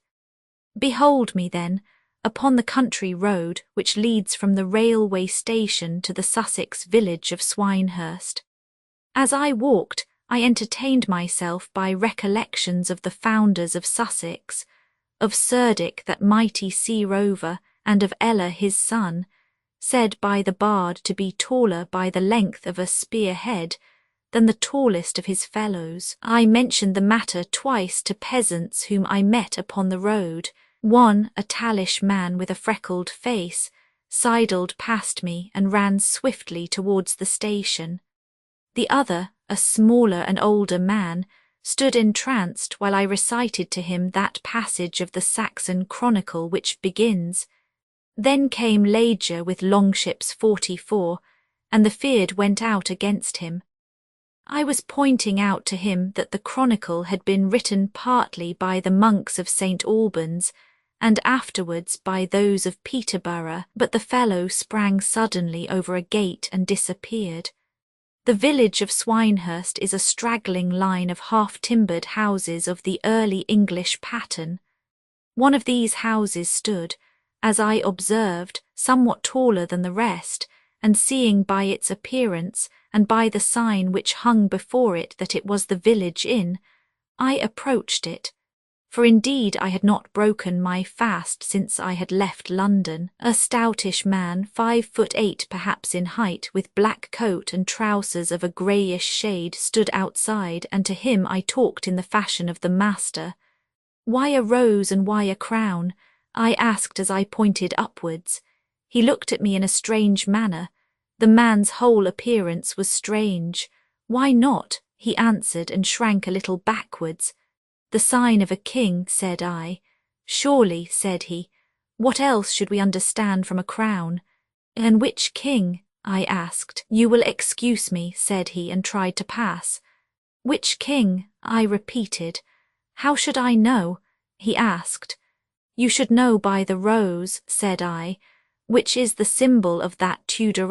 Behold me, then, upon the country road which leads from the railway station to the Sussex village of Swinehurst. As I walked, I entertained myself by recollections of the founders of Sussex, of Cerdic, that mighty sea rover, and of Ella his son, said by the bard to be taller by the length of a spear-head than the tallest of his fellows. I mentioned the matter twice to peasants whom I met upon the road. One, a tallish man with a freckled face, sidled past me and ran swiftly towards the station. The other, a smaller and older man, stood entranced while I recited to him that passage of the Saxon Chronicle which begins, "Then came Leger with longships 44, and the feared went out against him." I was pointing out to him that the Chronicle had been written partly by the monks of St. Albans, and afterwards by those of Peterborough, but the fellow sprang suddenly over a gate and disappeared. The village of Swinehurst is a straggling line of half-timbered houses of the early English pattern. One of these houses stood, as I observed, somewhat taller than the rest, and seeing by its appearance and by the sign which hung before it that it was the village inn, I approached it, for indeed I had not broken my fast since I had left London. A stoutish man, 5'8" perhaps in height, with black coat and trousers of a greyish shade, stood outside, and to him I talked in the fashion of the master. "Why a rose and why a crown?" I asked as I pointed upwards. He looked at me in a strange manner. The man's whole appearance was strange. "Why not?" he answered, and shrank a little backwards. "The sign of a king," said I. "Surely," said he. "What else should we understand from a crown?" "And which king?" I asked. "You will excuse me," said he, and tried to pass. "Which king?" I repeated. "How should I know?" he asked. "You should know by the rose," said I, "which is the symbol of that Tudor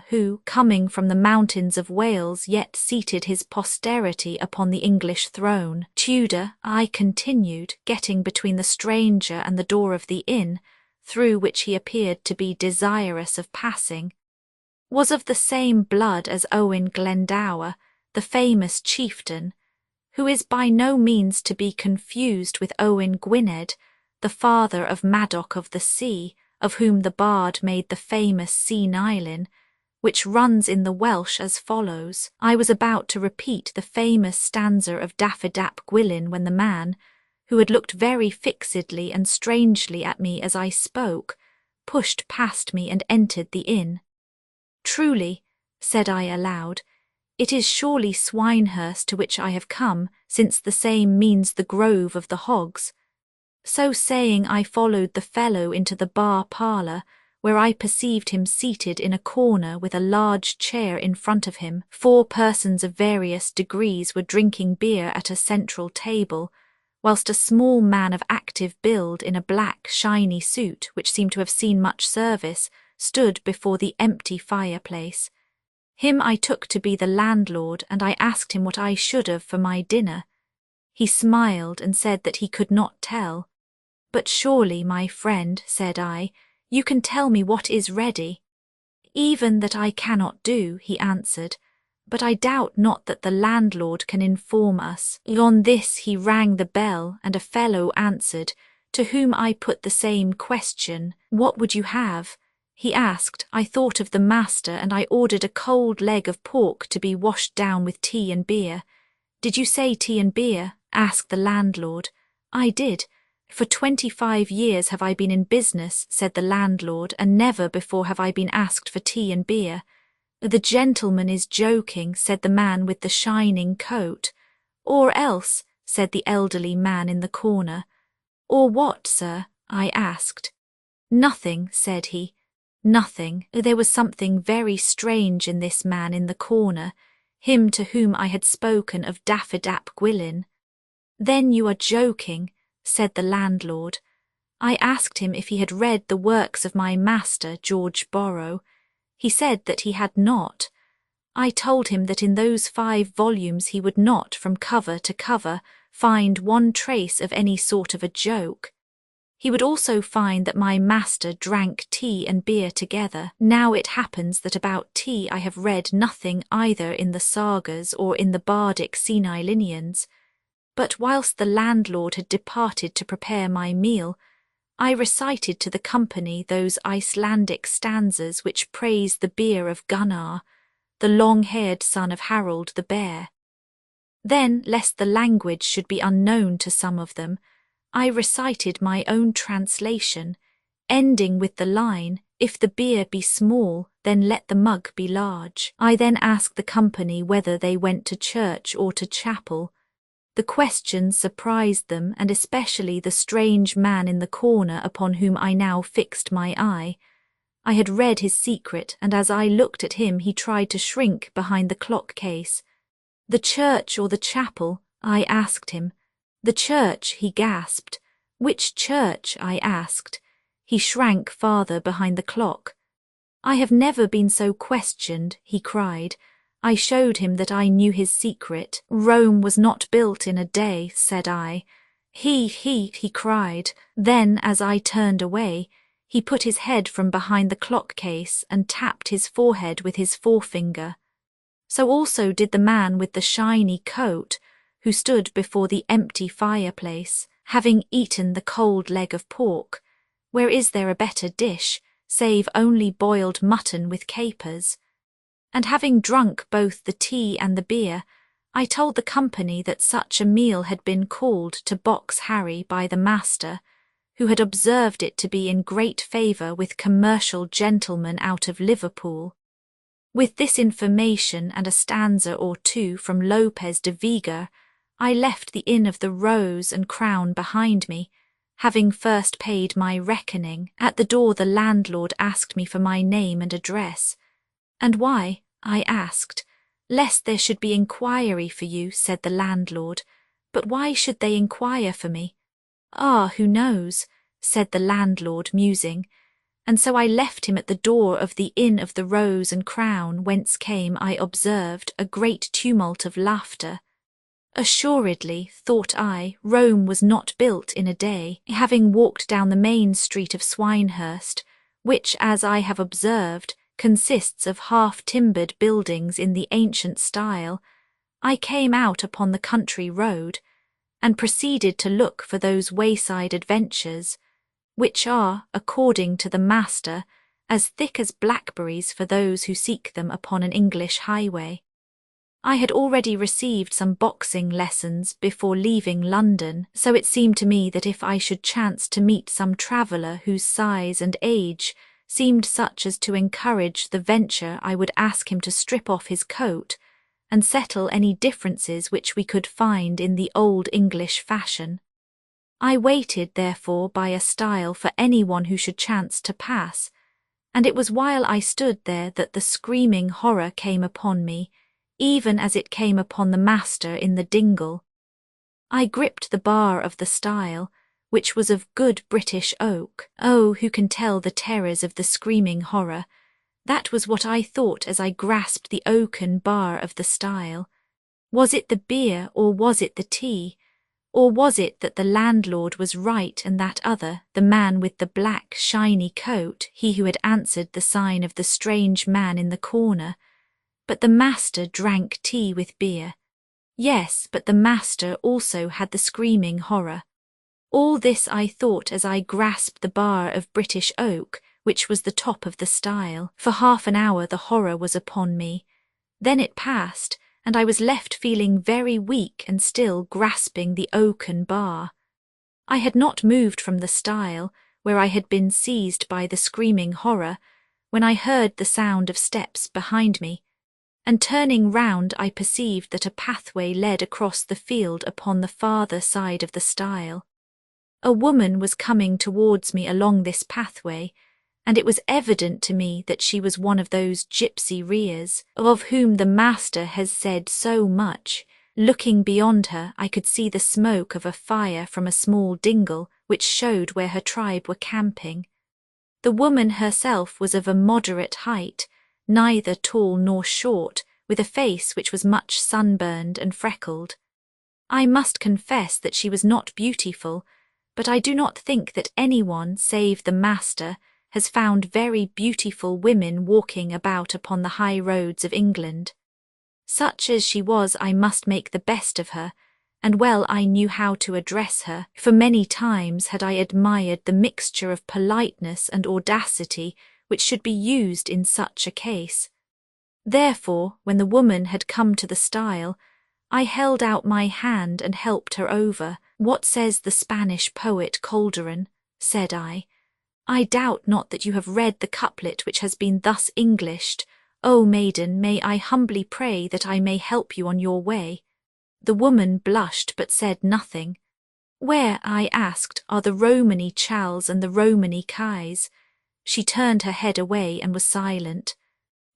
who, coming from the mountains of Wales, yet seated his posterity upon the English throne. Tudor," I continued, getting between the stranger and the door of the inn, through which he appeared to be desirous of passing, "was of the same blood as Owen Glendower, the famous chieftain, who is by no means to be confused with Owen Gwynedd, the father of Madoc of the Sea, of whom the bard made the famous Sea Nylin, which runs in the Welsh as follows." I was about to repeat the famous stanza of Daffydap Gwilym when the man, who had looked very fixedly and strangely at me as I spoke, pushed past me and entered the inn. "Truly," said I aloud, "it is surely Swinehurst to which I have come, since the same means the grove of the hogs." So saying, I followed the fellow into the bar parlour, where I perceived him seated in a corner with a large chair in front of him. 4 persons of various degrees were drinking beer at a central table, whilst a small man of active build in a black, shiny suit, which seemed to have seen much service, stood before the empty fireplace. Him I took to be the landlord, and I asked him what I should have for my dinner. He smiled and said that he could not tell. "But surely, my friend," said I, "you can tell me what is ready." "Even that I cannot do," he answered, "but I doubt not that the landlord can inform us." On this he rang the bell, and a fellow answered, to whom I put the same question. "What would you have?" he asked. I thought of the master, and I ordered a cold leg of pork to be washed down with tea and beer. "Did you say tea and beer?" asked the landlord. "I did. For 25 years have I been in business," said the landlord, "and never before have I been asked for tea and beer." "The gentleman is joking," said the man with the shining coat. "Or else," said the elderly man in the corner. "Or what, sir?" I asked. "Nothing," said he. Nothing. There was something very strange in this man in the corner, him to whom I had spoken of Daffydap Gwyllim. "Then you are joking," said the landlord. I asked him if he had read the works of my master, George Borrow. He said that he had not. I told him that in those 5 volumes he would not, from cover to cover, find one trace of any sort of a joke. He would also find that my master drank tea and beer together. Now it happens that about tea I have read nothing either in the sagas or in the bardic Senilinians. But whilst the landlord had departed to prepare my meal, I recited to the company those Icelandic stanzas which praise the beer of Gunnar, the long-haired son of Harold the Bear. Then, lest the language should be unknown to some of them, I recited my own translation, ending with the line, "If the beer be small, then let the mug be large." I then asked the company whether they went to church or to chapel. The question surprised them, and especially the strange man in the corner upon whom I now fixed my eye. I had read his secret, and as I looked at him he tried to shrink behind the clock case. "The church or the chapel?" I asked him. "The church," he gasped. "Which church?" I asked. He shrank farther behind the clock. "I have never been so questioned," he cried. I showed him that I knew his secret. "Rome was not built in a day," said I. He cried. Then, as I turned away, he put his head from behind the clock case and tapped his forehead with his forefinger. So also did the man with the shiny coat, who stood before the empty fireplace, having eaten the cold leg of pork. Where is there a better dish, save only boiled mutton with capers? And having drunk both the tea and the beer, I told the company that such a meal had been called to Box Harry by the master, who had observed it to be in great favour with commercial gentlemen out of Liverpool. With this information and a stanza or two from Lopez de Vega, I left the Inn of the Rose and Crown behind me, having first paid my reckoning. At the door the landlord asked me for my name and address. "And why?" I asked. "Lest there should be inquiry for you," said the landlord. "But why should they inquire for me?" "Ah, who knows?" said the landlord, musing. And so I left him at the door of the Inn of the Rose and Crown, whence came, I observed, a great tumult of laughter. Assuredly, thought I, Rome was not built in a day. Having walked down the main street of Swinehurst, which, as I have observed, consists of half-timbered buildings in the ancient style, I came out upon the country road, and proceeded to look for those wayside adventures, which are, according to the master, as thick as blackberries for those who seek them upon an English highway. I had already received some boxing lessons before leaving London, so it seemed to me that if I should chance to meet some traveller whose size and age seemed such as to encourage the venture, I would ask him to strip off his coat and settle any differences which we could find in the old English fashion. I waited, therefore, by a stile for anyone who should chance to pass, and it was while I stood there that the screaming horror came upon me, even as it came upon the master in the dingle. I gripped the bar of the stile, which was of good British oak. Oh, who can tell the terrors of the screaming horror? That was what I thought as I grasped the oaken bar of the stile. Was it the beer, or was it the tea? Or was it that the landlord was right and that other, the man with the black, shiny coat, he who had answered the sign of the strange man in the corner? But the master drank tea with beer. Yes, but the master also had the screaming horror. All this I thought as I grasped the bar of British oak, which was the top of the stile. For half an hour the horror was upon me. Then it passed, and I was left feeling very weak and still grasping the oaken bar. I had not moved from the stile, where I had been seized by the screaming horror, when I heard the sound of steps behind me, and turning round I perceived that a pathway led across the field upon the farther side of the stile. A woman was coming towards me along this pathway, and it was evident to me that she was one of those gypsy rears, of whom the master has said so much. Looking beyond her, I could see the smoke of a fire from a small dingle, which showed where her tribe were camping. The woman herself was of a moderate height, neither tall nor short, with a face which was much sunburned and freckled. I must confess that she was not beautiful, but I do not think that anyone save the master has found very beautiful women walking about upon the high roads of England. Such as she was, I must make the best of her, and well I knew how to address her, for many times had I admired the mixture of politeness and audacity which should be used in such a case. Therefore, when the woman had come to the stile, I held out my hand and helped her over. "What says the Spanish poet Calderon?" said I. "I doubt not that you have read the couplet which has been thus Englished. O maiden, may I humbly pray that I may help you on your way?" The woman blushed but said nothing. "Where," I asked, "are the Romany chals and the Romany kais?" She turned her head away and was silent.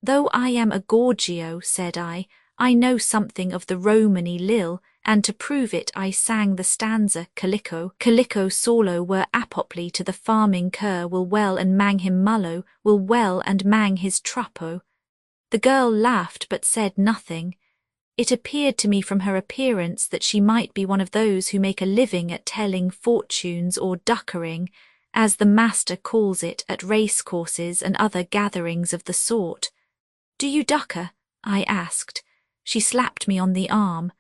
"Though I am a Gorgio," said I know something of the Romany lil, and to prove it I sang the stanza Calico solo were apoply to the farming cur will well and mang him mullo, will well and mang his truppo. The girl laughed but said nothing. It appeared to me from her appearance that she might be one of those who make a living at telling fortunes or duckering, as the master calls it at race-courses and other gatherings of the sort. "Do you ducker?" I asked. She slapped me on the arm.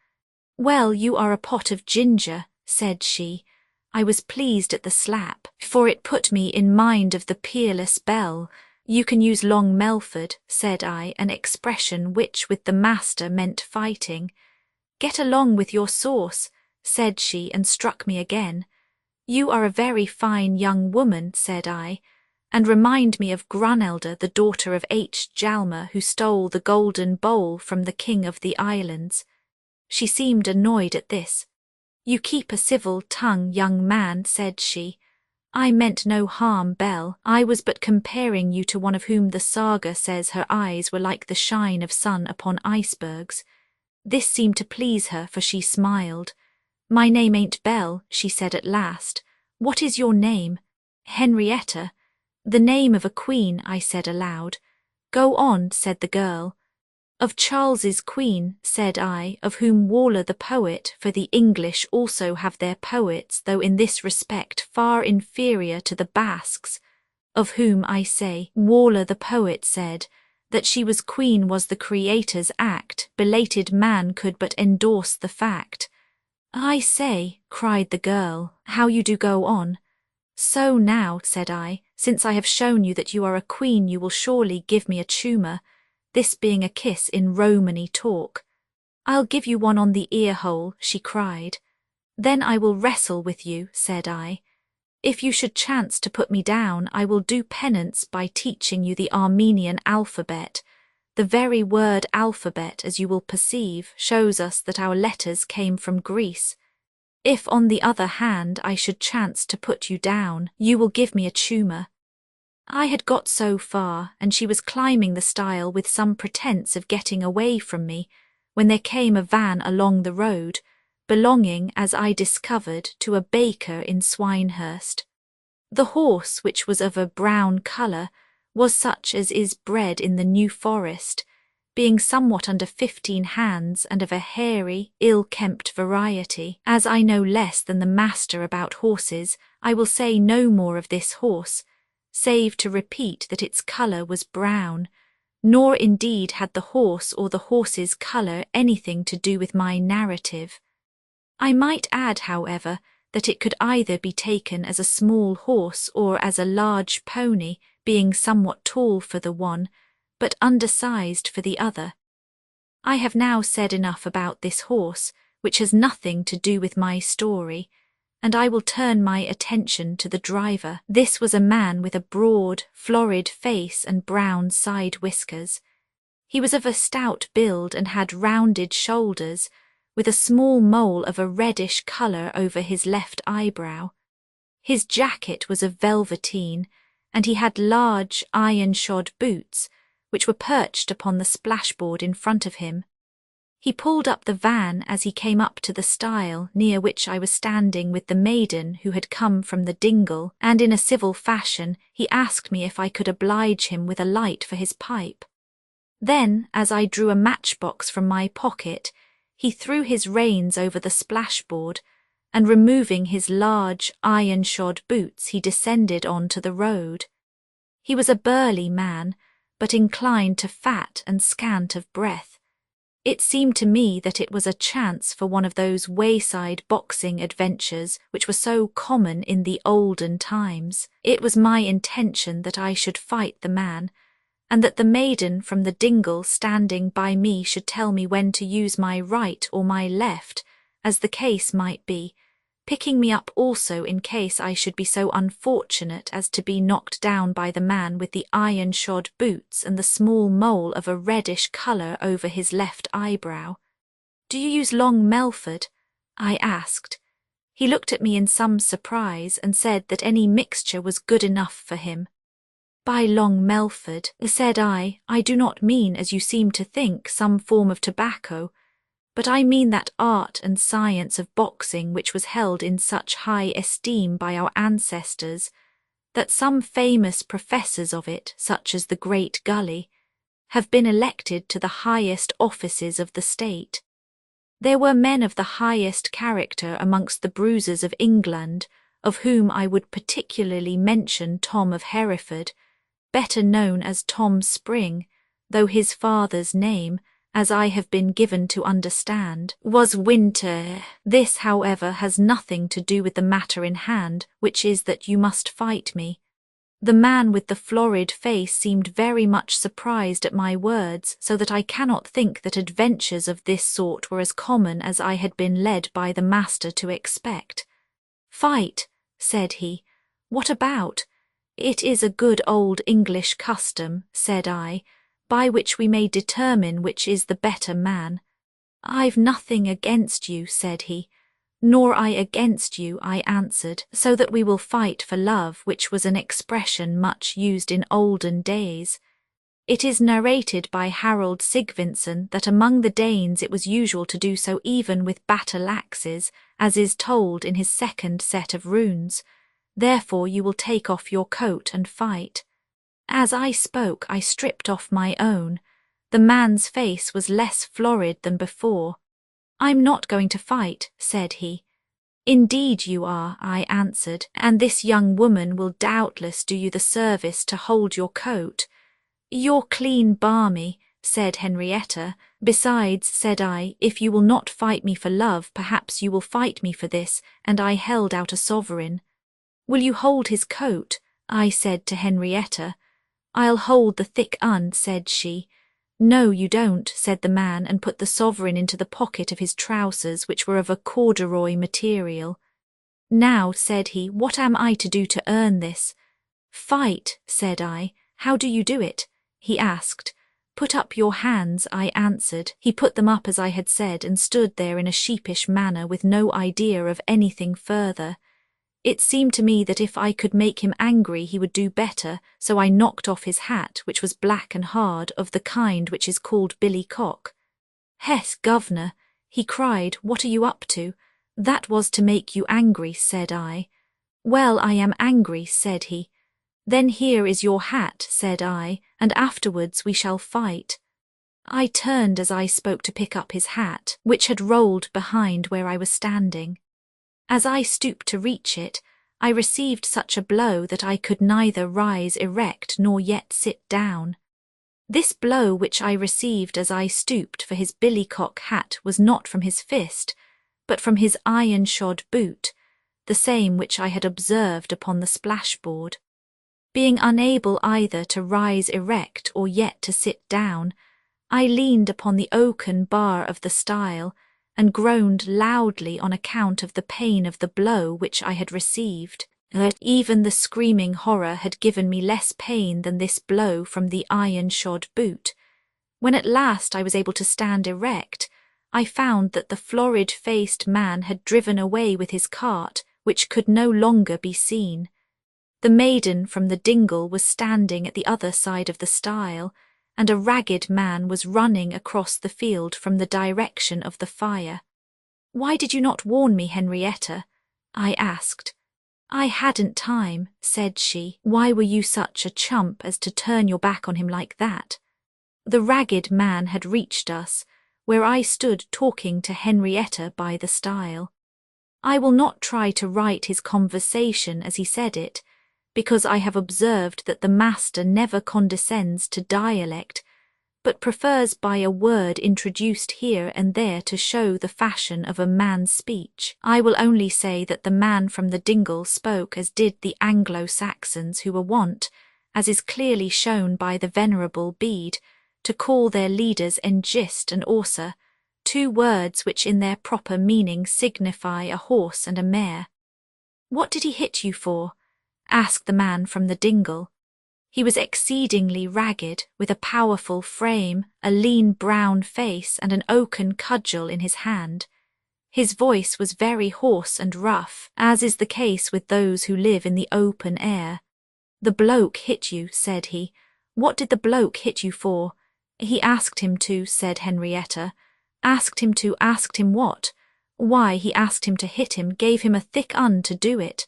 "Well, you are a pot of ginger," said she. I was pleased at the slap, for it put me in mind of the peerless belle. "You can use Long Melford," said I, an expression which with the master meant fighting. "Get along with your sauce," said she, and struck me again. "You are a very fine young woman," said I, "and remind me of Grunelda, the daughter of H. Jalmer, who stole the golden bowl from the king of the islands." She seemed annoyed at this. "You keep a civil tongue, young man," said she. "I meant no harm, Belle. I was but comparing you to one of whom the saga says her eyes were like the shine of sun upon icebergs." This seemed to please her, for she smiled. "My name ain't Belle," she said at last. "What is your name?" "Henrietta." "The name of a queen," I said aloud. "Go on," said the girl. "Of Charles's queen," said I, "of whom Waller the poet, for the English also have their poets, though in this respect far inferior to the Basques, of whom, I say, Waller the poet said, that she was queen was the Creator's act, belated man could but endorse the fact." "I say," cried the girl, "how you do go on." "So now," said I, "since I have shown you that you are a queen, you will surely give me a chuma," this being a kiss in Romany talk. "I'll give you one on the ear-hole," she cried. "Then I will wrestle with you," said I. "If you should chance to put me down, I will do penance by teaching you the Armenian alphabet. The very word alphabet, as you will perceive, shows us that our letters came from Greece. If, on the other hand, I should chance to put you down, you will give me a chuma." I had got so far, and she was climbing the stile with some pretence of getting away from me, when there came a van along the road, belonging, as I discovered, to a baker in Swinehurst. The horse, which was of a brown colour, was such as is bred in the New Forest, being somewhat under 15 hands and of a hairy, ill-kempt variety. As I know less than the master about horses, I will say no more of this horse, save to repeat that its colour was brown, nor indeed had the horse or the horse's colour anything to do with my narrative. I might add, however, that it could either be taken as a small horse or as a large pony, being somewhat tall for the one, but undersized for the other. I have now said enough about this horse, which has nothing to do with my story, and I will turn my attention to the driver. This was a man with a broad, florid face and brown side whiskers. He was of a stout build and had rounded shoulders, with a small mole of a reddish colour over his left eyebrow. His jacket was of velveteen, and he had large, iron-shod boots, which were perched upon the splashboard in front of him. He pulled up the van as he came up to the stile near which I was standing with the maiden who had come from the dingle, and in a civil fashion he asked me if I could oblige him with a light for his pipe. Then, as I drew a matchbox from my pocket, he threw his reins over the splashboard, and removing his large, iron-shod boots, he descended on to the road. He was a burly man, but inclined to fat and scant of breath. It seemed to me that it was a chance for one of those wayside boxing adventures which were so common in the olden times. It was my intention that I should fight the man, and that the maiden from the dingle standing by me should tell me when to use my right or my left, as the case might be, picking me up also in case I should be so unfortunate as to be knocked down by the man with the iron-shod boots and the small mole of a reddish colour over his left eyebrow. "Do you use Long Melford?" I asked. He looked at me in some surprise and said that any mixture was good enough for him. "By Long Melford," said I do not mean, as you seem to think, some form of tobacco, but I mean that art and science of boxing which was held in such high esteem by our ancestors, that some famous professors of it, such as the great Gully, have been elected to the highest offices of the state. There were men of the highest character amongst the bruisers of England, of whom I would particularly mention Tom of Hereford, better known as Tom Spring, though his father's name, as I have been given to understand, was Winter. This, however, has nothing to do with the matter in hand, which is that you must fight me. The man with the florid face seemed very much surprised at my words, so that I cannot think that adventures of this sort were as common as I had been led by the master to expect. "Fight," said he. "What about?" "It is a good old English custom," said I, "by which we may determine which is the better man." "I've nothing against you," said he. "Nor I against you," I answered, "so that we will fight for love," which was an expression much used in olden days. It is narrated by Harold Sigvinson that among the Danes it was usual to do so even with battle-axes, as is told in his second set of runes. Therefore you will take off your coat and fight. As I spoke, I stripped off my own. The man's face was less florid than before. "I'm not going to fight," said he. "Indeed you are," I answered, "and this young woman will doubtless do you the service to hold your coat." "You're clean balmy," said Henrietta. "Besides," said I, "if you will not fight me for love, perhaps you will fight me for this," and I held out a sovereign. "Will you hold his coat?" I said to Henrietta. "I'll hold the thick un," said she. "No, you don't," said the man, and put the sovereign into the pocket of his trousers, which were of a corduroy material. "Now," said he, "what am I to do to earn this?" "Fight," said I. "How do you do it?" he asked. "Put up your hands," I answered. He put them up as I had said, and stood there in a sheepish manner with no idea of anything further. It seemed to me that if I could make him angry he would do better, so I knocked off his hat, which was black and hard, of the kind which is called billycock. "Hess, governor," He cried, "What are you up to?" "That was to make you angry," said I. "Well, I am angry," said he. "Then here is your hat," said I, "and afterwards we shall fight." I turned as I spoke to pick up his hat, which had rolled behind where I was standing. As I stooped to reach it, I received such a blow that I could neither rise erect nor yet sit down. This blow which I received as I stooped for his billycock hat was not from his fist, but from his iron-shod boot, the same which I had observed upon the splashboard. Being unable either to rise erect or yet to sit down, I leaned upon the oaken bar of the stile and groaned loudly on account of the pain of the blow which I had received. Even the screaming horror had given me less pain than this blow from the iron-shod boot. When at last I was able to stand erect, I found that the florid-faced man had driven away with his cart, which could no longer be seen. The maiden from the dingle was standing at the other side of the stile, and a ragged man was running across the field from the direction of the fire. "Why did you not warn me, Henrietta?" I asked. "I hadn't time," said she. "Why were you such a chump as to turn your back on him like that?" The ragged man had reached us, where I stood talking to Henrietta by the stile. I will not try to write his conversation as he said it, because I have observed that the master never condescends to dialect, but prefers by a word introduced here and there to show the fashion of a man's speech. I will only say that the man from the dingle spoke as did the Anglo-Saxons, who were wont, as is clearly shown by the venerable Bede, to call their leaders engist and aucer, 2 words which in their proper meaning signify a horse and a mare. "What did he hit you for?" asked the man from the dingle. He was exceedingly ragged, with a powerful frame, a lean brown face, and an oaken cudgel in his hand. His voice was very hoarse and rough, as is the case with those who live in the open air. "The bloke hit you," said he. "What did the bloke hit you for?" "He asked him to," said Henrietta. "Asked him what?" "Why, he asked him to hit him, gave him a thick 'un to do it."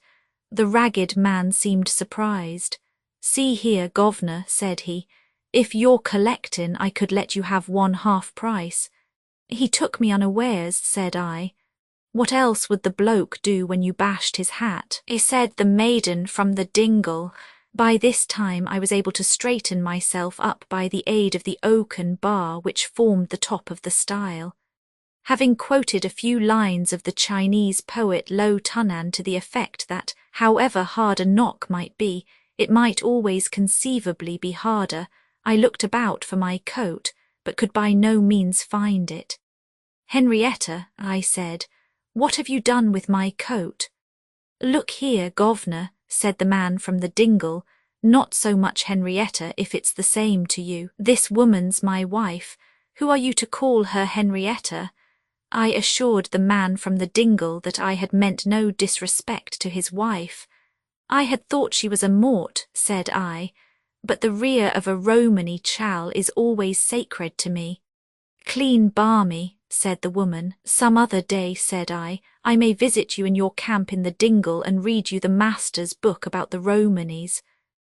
The ragged man seemed surprised. "See here, governor," said he, "if you're collectin' I could let you have 1/2 price." "He took me unawares," said I. "What else would the bloke do when you bashed his hat?" said the maiden from the dingle. By this time I was able to straighten myself up by the aid of the oaken bar which formed the top of the stile. Having quoted a few lines of the Chinese poet Lo Tunan to the effect that, however hard a knock might be, it might always conceivably be harder, I looked about for my coat, but could by no means find it. "Henrietta," I said, "what have you done with my coat?" "Look here, governor," said the man from the dingle, "not so much Henrietta, if it's the same to you. This woman's my wife. Who are you to call her Henrietta?" I assured the man from the dingle that I had meant no disrespect to his wife. "I had thought she was a mort," said I, "but the rear of a Romany chal is always sacred to me." "Clean barmy," said the woman. "Some other day," said I may visit you in your camp in the dingle and read you the master's book about the Romanies."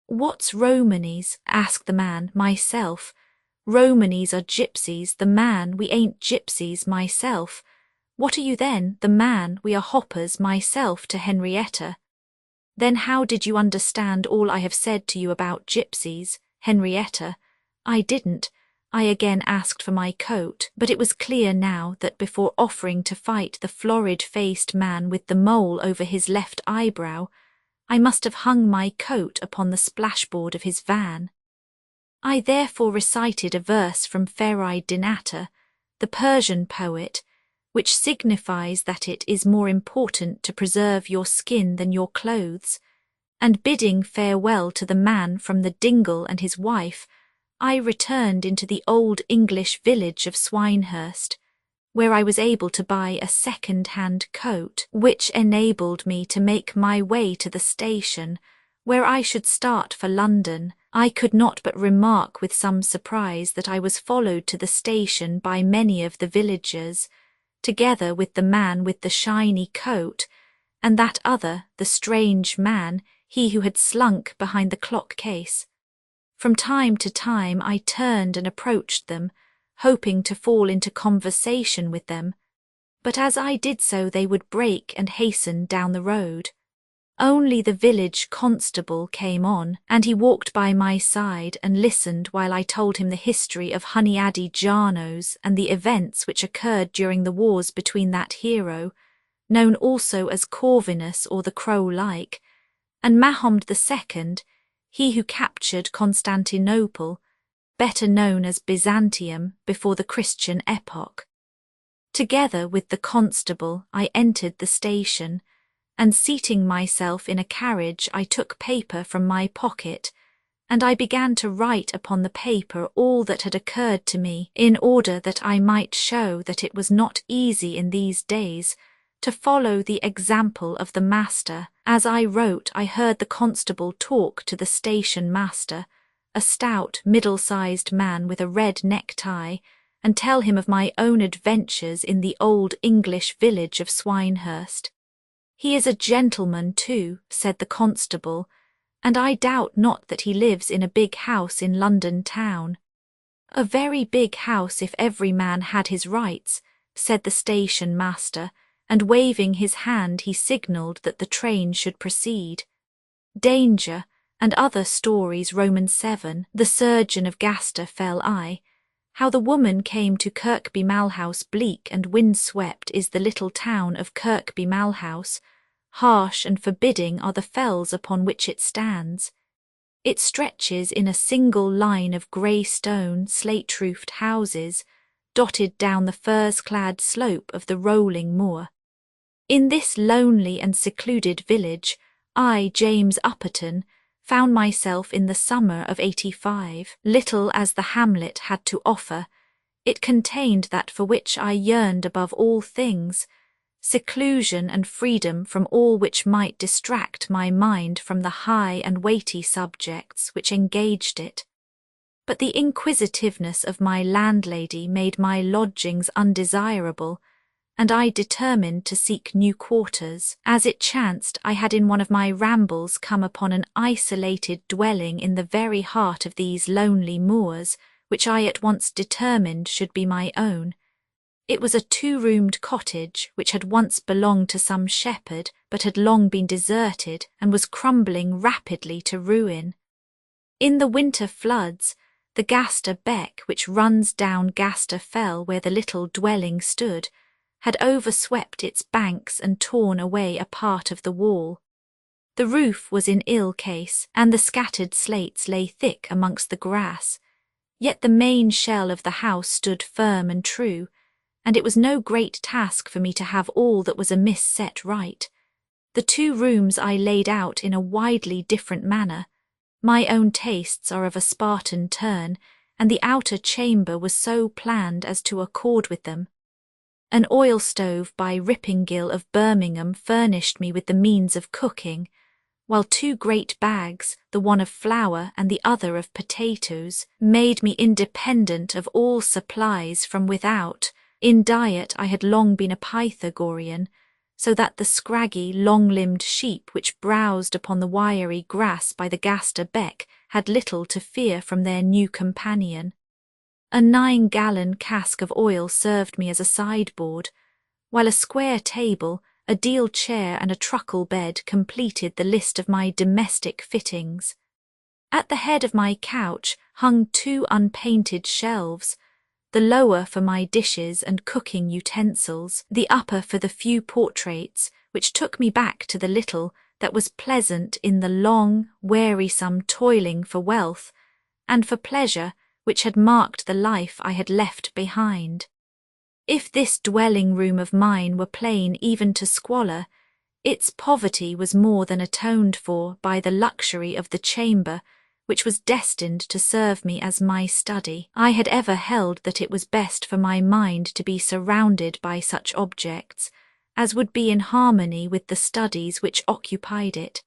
"What's Romanies?" asked the man. "Myself." "Romanies are gypsies." "The man, we ain't gypsies." "Myself." "What are you then?" "The man, we are hoppers." "Myself," to Henrietta. "Then how did you understand all I have said to you about gypsies?" "Henrietta." "I didn't." I again asked for my coat, but it was clear now that before offering to fight the florid-faced man with the mole over his left eyebrow, I must have hung my coat upon the splashboard of his van. I therefore recited a verse from Ferai Dinata, the Persian poet, which signifies that it is more important to preserve your skin than your clothes, and bidding farewell to the man from the dingle and his wife, I returned into the old English village of Swinehurst, where I was able to buy a second-hand coat, which enabled me to make my way to the station, where I should start for London. I could not but remark with some surprise that I was followed to the station by many of the villagers. together with the man with the shiny coat, and that other, the strange man, he who had slunk behind the clock case. From time to time I turned and approached them, hoping to fall into conversation with them, but as I did so they would break and hasten down the road. Only the village constable came on, and he walked by my side and listened while I told him the history of Hunyadi Jarnos and the events which occurred during the wars between that hero, known also as Corvinus or the Crow-like, and Mahomed II, he who captured Constantinople, better known as Byzantium before the Christian epoch. Together with the constable I entered the station, and seating myself in a carriage I took paper from my pocket, and I began to write upon the paper all that had occurred to me, in order that I might show that it was not easy in these days to follow the example of the master. As I wrote, I heard the constable talk to the station master, a stout, middle-sized man with a red necktie, and tell him of my own adventures in the old English village of Swinehurst. "He is a gentleman too," said the constable, "and I doubt not that he lives in a big house in London town." "A very big house if every man had his rights," said the station master, and waving his hand he signalled that the train should proceed. Danger, and other stories. Roman 7, the surgeon of Gaster fell I. How the woman came to Kirkby Malhouse. Bleak and wind-swept is the little town of Kirkby Malhouse. Harsh and forbidding are the fells upon which it stands. It stretches in a single line of grey stone, slate-roofed houses, dotted down the furze-clad slope of the rolling moor. In this lonely and secluded village, I, James Upperton, found myself in the summer of '85. Little as the hamlet had to offer, it contained that for which I yearned above all things, seclusion and freedom from all which might distract my mind from the high and weighty subjects which engaged it. But the inquisitiveness of my landlady made my lodgings undesirable, and I determined to seek new quarters. As it chanced, I had in one of my rambles come upon an isolated dwelling in the very heart of these lonely moors, which I at once determined should be my own. It was a 2-roomed cottage which had once belonged to some shepherd, but had long been deserted and was crumbling rapidly to ruin. In the winter floods, the Gaster Beck, which runs down Gaster Fell where the little dwelling stood, had overswept its banks and torn away a part of the wall. The roof was in ill case, and the scattered slates lay thick amongst the grass, yet the main shell of the house stood firm and true, and it was no great task for me to have all that was amiss set right. The 2 rooms I laid out in a widely different manner. My own tastes are of a Spartan turn, and the outer chamber was so planned as to accord with them. An oil stove by Rippingill of Birmingham furnished me with the means of cooking, while 2 great bags, the one of flour and the other of potatoes, made me independent of all supplies from without. In diet I had long been a Pythagorean, so that the scraggy, long-limbed sheep which browsed upon the wiry grass by the Gaster Beck had little to fear from their new companion. A 9-gallon cask of oil served me as a sideboard, while a square table, a deal chair and a truckle bed completed the list of my domestic fittings. At the head of my couch hung 2 unpainted shelves, the lower for my dishes and cooking utensils, the upper for the few portraits, which took me back to the little that was pleasant in the long, wearisome toiling for wealth, and for pleasure, which had marked the life I had left behind. If this dwelling-room of mine were plain even to squalor, its poverty was more than atoned for by the luxury of the chamber, which was destined to serve me as my study. I had ever held that it was best for my mind to be surrounded by such objects as would be in harmony with the studies which occupied it,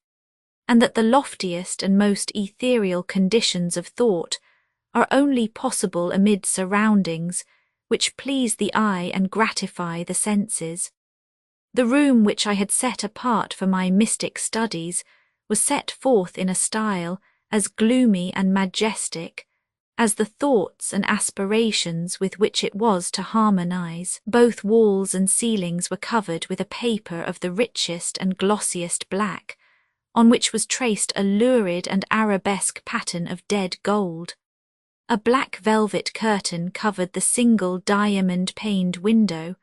and that the loftiest and most ethereal conditions of thought are only possible amid surroundings which please the eye and gratify the senses. The room which I had set apart for my mystic studies was set forth in a style as gloomy and majestic as the thoughts and aspirations with which it was to harmonize. Both walls and ceilings were covered with a paper of the richest and glossiest black, on which was traced a lurid and arabesque pattern of dead gold. A black velvet curtain covered the single diamond-paned window,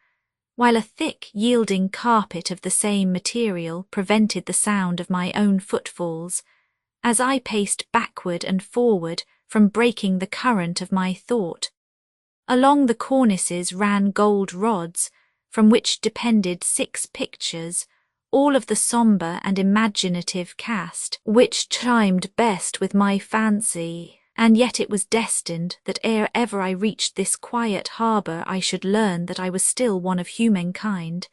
while a thick, yielding carpet of the same material prevented the sound of my own footfalls, as I paced backward and forward from breaking the current of my thought. Along the cornices ran gold rods, from which depended 6 pictures, all of the sombre and imaginative cast, which chimed best with my fancy, and yet it was destined that ere ever I reached this quiet harbour I should learn that I was still one of humankind,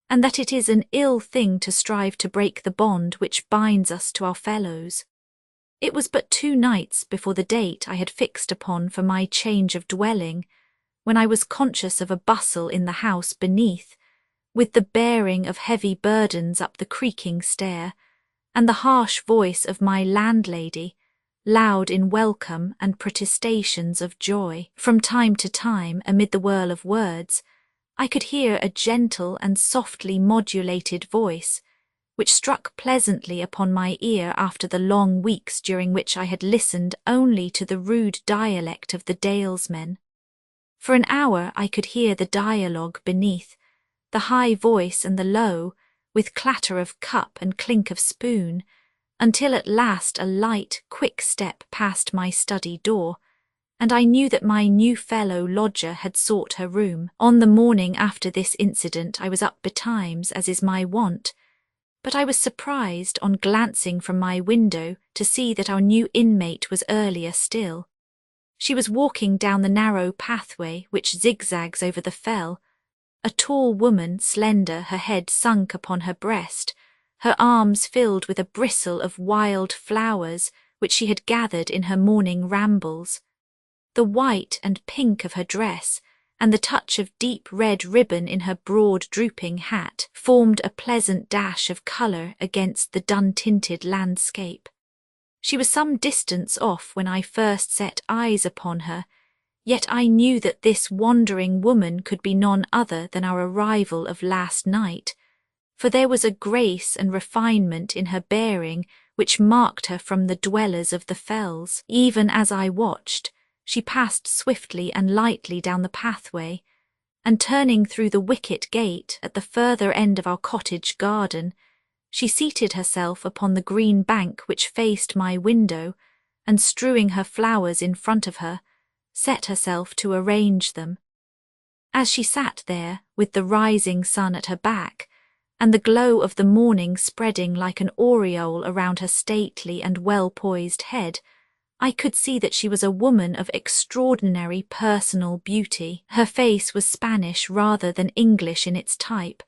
and that it is an ill thing to strive to break the bond which binds us to our fellows. It was but 2 nights before the date I had fixed upon for my change of dwelling, when I was conscious of a bustle in the house beneath, with the bearing of heavy burdens up the creaking stair, and the harsh voice of my landlady, loud in welcome and protestations of joy. From time to time, amid the whirl of words, I could hear a gentle and softly modulated voice, which struck pleasantly upon my ear after the long weeks during which I had listened only to the rude dialect of the dalesmen. For an hour I could hear the dialogue beneath, the high voice and the low, with clatter of cup and clink of spoon, until at last a light, quick step passed my study door, and I knew that my new fellow lodger had sought her room. On the morning after this incident I was up betimes, as is my wont, but I was surprised on glancing from my window to see that our new inmate was earlier still. She was walking down the narrow pathway which zigzags over the fell, a tall woman, slender, her head sunk upon her breast, her arms filled with a bristle of wild flowers which she had gathered in her morning rambles. The white and pink of her dress, and the touch of deep red ribbon in her broad drooping hat, formed a pleasant dash of colour against the dun-tinted landscape. She was some distance off when I first set eyes upon her, yet I knew that this wandering woman could be none other than our arrival of last night, for there was a grace and refinement in her bearing which marked her from the dwellers of the fells. Even as I watched, she passed swiftly and lightly down the pathway, and turning through the wicket gate at the further end of our cottage garden, she seated herself upon the green bank which faced my window, and strewing her flowers in front of her, set herself to arrange them. As she sat there, with the rising sun at her back, and the glow of the morning spreading like an aureole around her stately and well-poised head, I could see that she was a woman of extraordinary personal beauty. Her face was Spanish rather than English in its type,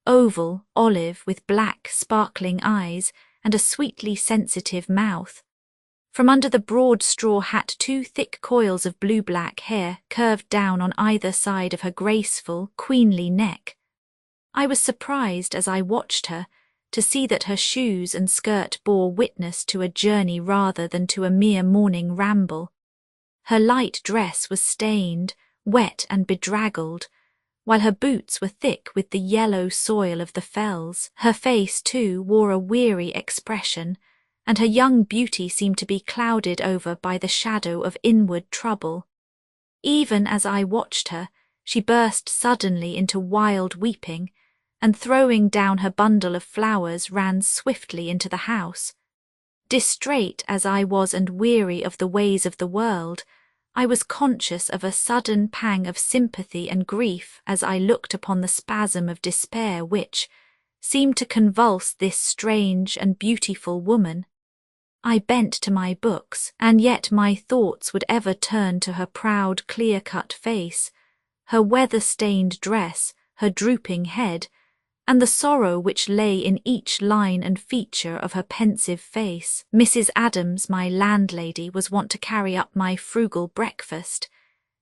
oval, olive, with black, sparkling eyes and a sweetly sensitive mouth. From under the broad straw hat 2 thick coils of blue-black hair curved down on either side of her graceful, queenly neck. I was surprised as I watched her to see that her shoes and skirt bore witness to a journey rather than to a mere morning ramble. Her light dress was stained, wet and bedraggled, while her boots were thick with the yellow soil of the fells. Her face, too, wore a weary expression, and her young beauty seemed to be clouded over by the shadow of inward trouble. Even as I watched her, she burst suddenly into wild weeping, and throwing down her bundle of flowers ran swiftly into the house. Distrait as I was and weary of the ways of the world, I was conscious of a sudden pang of sympathy and grief as I looked upon the spasm of despair which seemed to convulse this strange and beautiful woman. I bent to my books, and yet my thoughts would ever turn to her proud, clear-cut face, her weather-stained dress, her drooping head, and the sorrow which lay in each line and feature of her pensive face. Mrs. Adams, my landlady, was wont to carry up my frugal breakfast,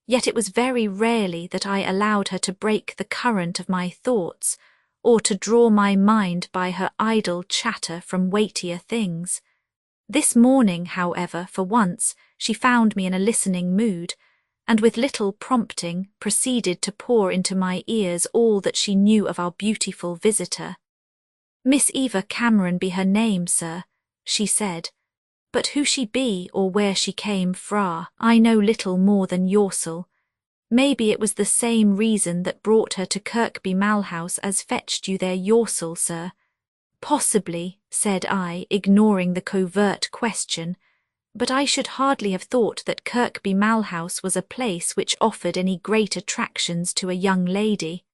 yet it was very rarely that I allowed her to break the current of my thoughts, or to draw my mind by her idle chatter from weightier things. This morning, however, for once, she found me in a listening mood, and with little prompting proceeded to pour into my ears all that she knew of our beautiful visitor. "Miss Eva Cameron be her name, sir," she said, "but who she be or where she came fra, I know little more than yourself. Maybe it was the same reason that brought her to Kirkby Malhouse as fetched you there yourself, sir." "Possibly," said I, ignoring the covert question, "but I should hardly have thought that Kirkby Malhouse was a place which offered any great attractions to a young lady."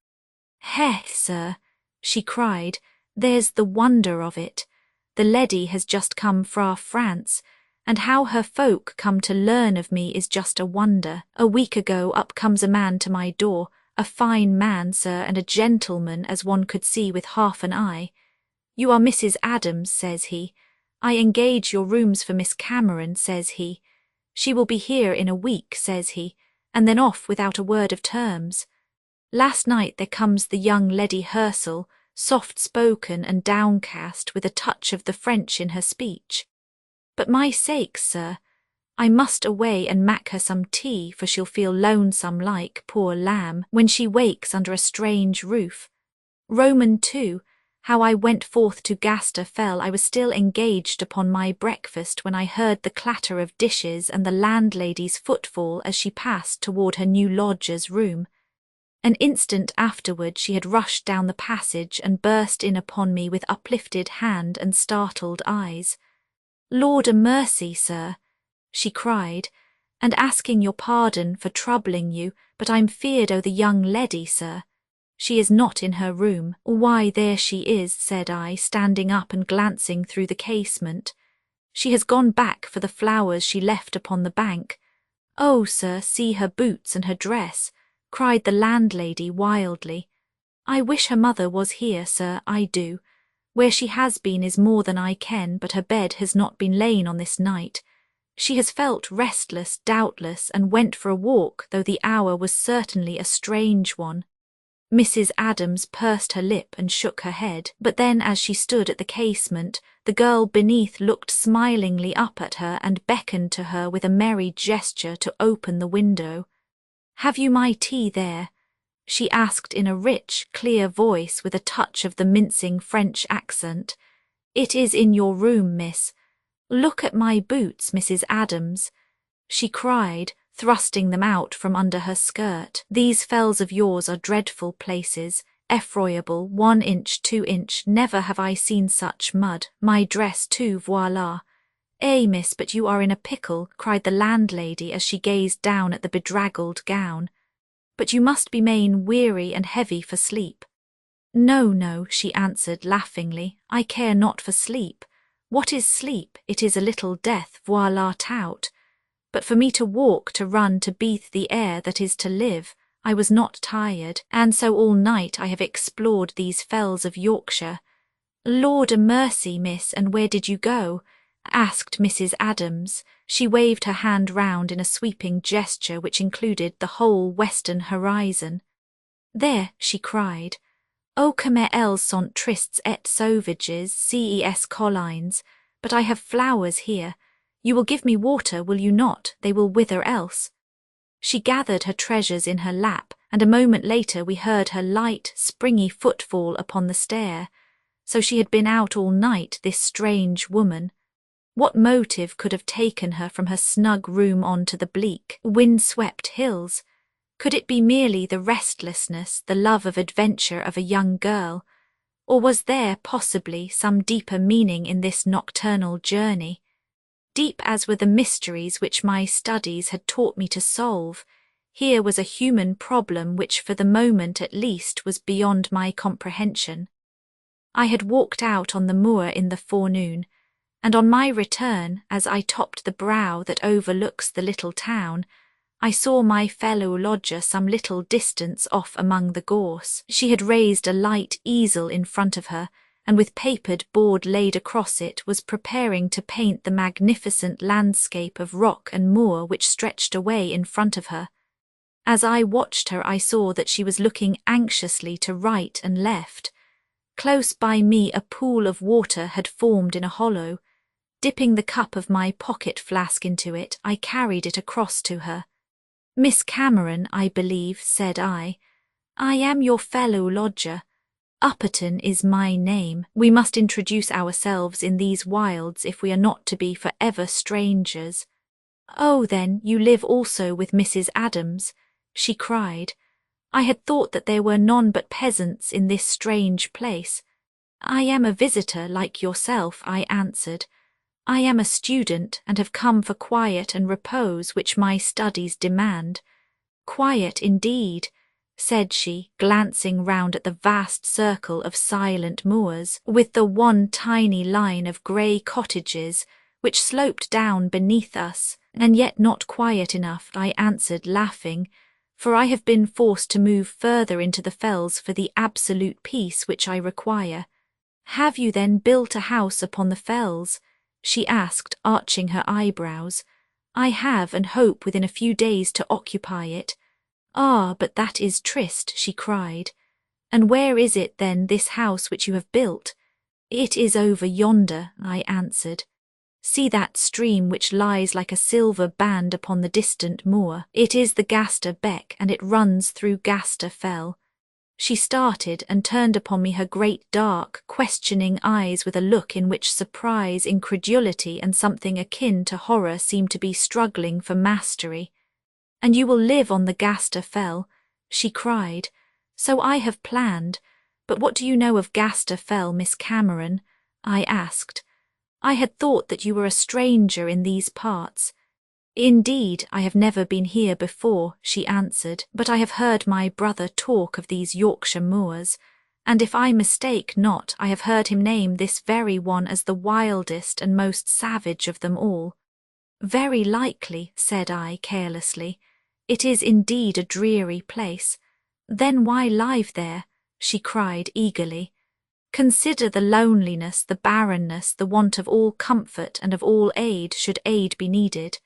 "Heh, sir," she cried, "there's the wonder of it. The leddy has just come fra France, and how her folk come to learn of me is just a wonder. A week ago up comes a man to my door, a fine man, sir, and a gentleman as one could see with half an eye. 'You are Mrs. Adams,' says he. 'I engage your rooms for Miss Cameron,' says he. 'She will be here in a week,' says he, and then off without a word of terms. Last night there comes the young Leddy Hersel, soft-spoken and downcast, with a touch of the French in her speech. But my sakes, sir, I must away and mak her some tea, for she'll feel lonesome like, poor lamb, when she wakes under a strange roof. Roman too, how I went forth to Gaster Fell, I was still engaged upon my breakfast when I heard the clatter of dishes and the landlady's footfall as she passed toward her new lodger's room. An instant afterward she had rushed down the passage and burst in upon me with uplifted hand and startled eyes. "Lord a mercy, sir," she cried, "and asking your pardon for troubling you, but I'm feared o' the young leddy, sir. She is not in her room." "Why, there she is," said I, standing up and glancing through the casement. "She has gone back for the flowers she left upon the bank. Oh, sir, see her boots and her dress," cried the landlady wildly. "I wish her mother was here, sir, I do. Where she has been is more than I ken, but her bed has not been lain on this night. She has felt restless, doubtless, and went for a walk, though the hour was certainly a strange one." Mrs. Adams pursed her lip and shook her head, but then as she stood at the casement, the girl beneath looked smilingly up at her and beckoned to her with a merry gesture to open the window. "Have you my tea there?" she asked in a rich, clear voice with a touch of the mincing French accent. "It is in your room, miss. Look at my boots, Mrs. Adams," she cried, thrusting them out from under her skirt. "These fells of yours are dreadful places, effroyable, 1 inch, 2 inch, never have I seen such mud. My dress too, voila." "Eh, miss, but you are in a pickle," cried the landlady as she gazed down at the bedraggled gown. "But you must be main weary and heavy for sleep." "No, no," she answered laughingly, "I care not for sleep. What is sleep? It is a little death, voila tout. But for me to walk, to run, to breathe the air that is to live, I was not tired, and so all night I have explored these fells of Yorkshire." "Lord a mercy, miss, and where did you go?" asked Mrs. Adams. She waved her hand round in a sweeping gesture which included the whole western horizon. "There," she cried. "O come elles sont tristes et sauvages, ces collines, but I have flowers here. You will give me water, will you not? They will wither else." She gathered her treasures in her lap, and a moment later we heard her light, springy footfall upon the stair. So she had been out all night, this strange woman. What motive could have taken her from her snug room on to the bleak, wind-swept hills? Could it be merely the restlessness, the love of adventure of a young girl? Or was there, possibly, some deeper meaning in this nocturnal journey? Deep as were the mysteries which my studies had taught me to solve, here was a human problem which for the moment at least was beyond my comprehension. I had walked out on the moor in the forenoon, and on my return, as I topped the brow that overlooks the little town, I saw my fellow lodger some little distance off among the gorse. She had raised a light easel in front of her, and with papered board laid across it was preparing to paint the magnificent landscape of rock and moor which stretched away in front of her. As I watched her, I saw that she was looking anxiously to right and left. Close by me a pool of water had formed in a hollow. Dipping the cup of my pocket flask into it, I carried it across to her. "Miss Cameron, I believe," said I. "I am your fellow lodger. Upperton is my name. We must introduce ourselves in these wilds if we are not to be for ever strangers." "Oh, then, you live also with Mrs. Adams?" she cried. I had thought that there were none but peasants in this strange place. "I am a visitor like yourself," I answered. "I am a student and have come for quiet and repose which my studies demand." "Quiet indeed," said she, glancing round at the vast circle of silent moors, with the one tiny line of grey cottages which sloped down beneath us, "and yet not quiet enough," I answered, laughing, "for I have been forced to move further into the fells for the absolute peace which I require." "Have you then built a house upon the fells?" she asked, arching her eyebrows. "I have, and hope within a few days to occupy it." "Ah, but that is triste," she cried. "And where is it then, this house which you have built?" "It is over yonder," I answered. "See that stream which lies like a silver band upon the distant moor? It is the Gaster Beck, and it runs through Gaster Fell." She started and turned upon me her great dark, questioning eyes with a look in which surprise, incredulity, and something akin to horror seemed to be struggling for mastery. "And you will live on the Gaster Fell?" she cried. "So I have planned. But what do you know of Gaster Fell, Miss Cameron?" I asked. "I had thought that you were a stranger in these parts." "Indeed, I have never been here before," she answered, "but I have heard my brother talk of these Yorkshire moors, and if I mistake not, I have heard him name this very one as the wildest and most savage of them all." "Very likely," said I carelessly. "It is indeed a dreary place. Then why live there?" she cried eagerly. "Consider the loneliness, the barrenness, the want of all comfort and of all aid, should aid be needed."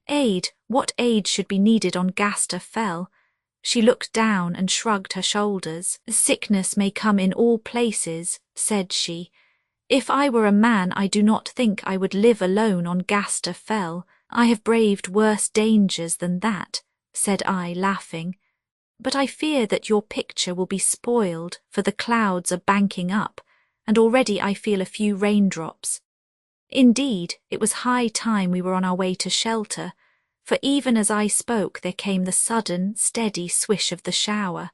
"Aid? What aid should be needed on Gaster Fell?" She looked down and shrugged her shoulders. "Sickness may come in all places," said she. "If I were a man, I do not think I would live alone on Gaster Fell. I have braved worse dangers than that," said I, laughing. "But I fear that your picture will be spoiled, for the clouds are banking up, and already I feel a few raindrops." Indeed, it was high time we were on our way to shelter, for even as I spoke there came the sudden, steady swish of the shower.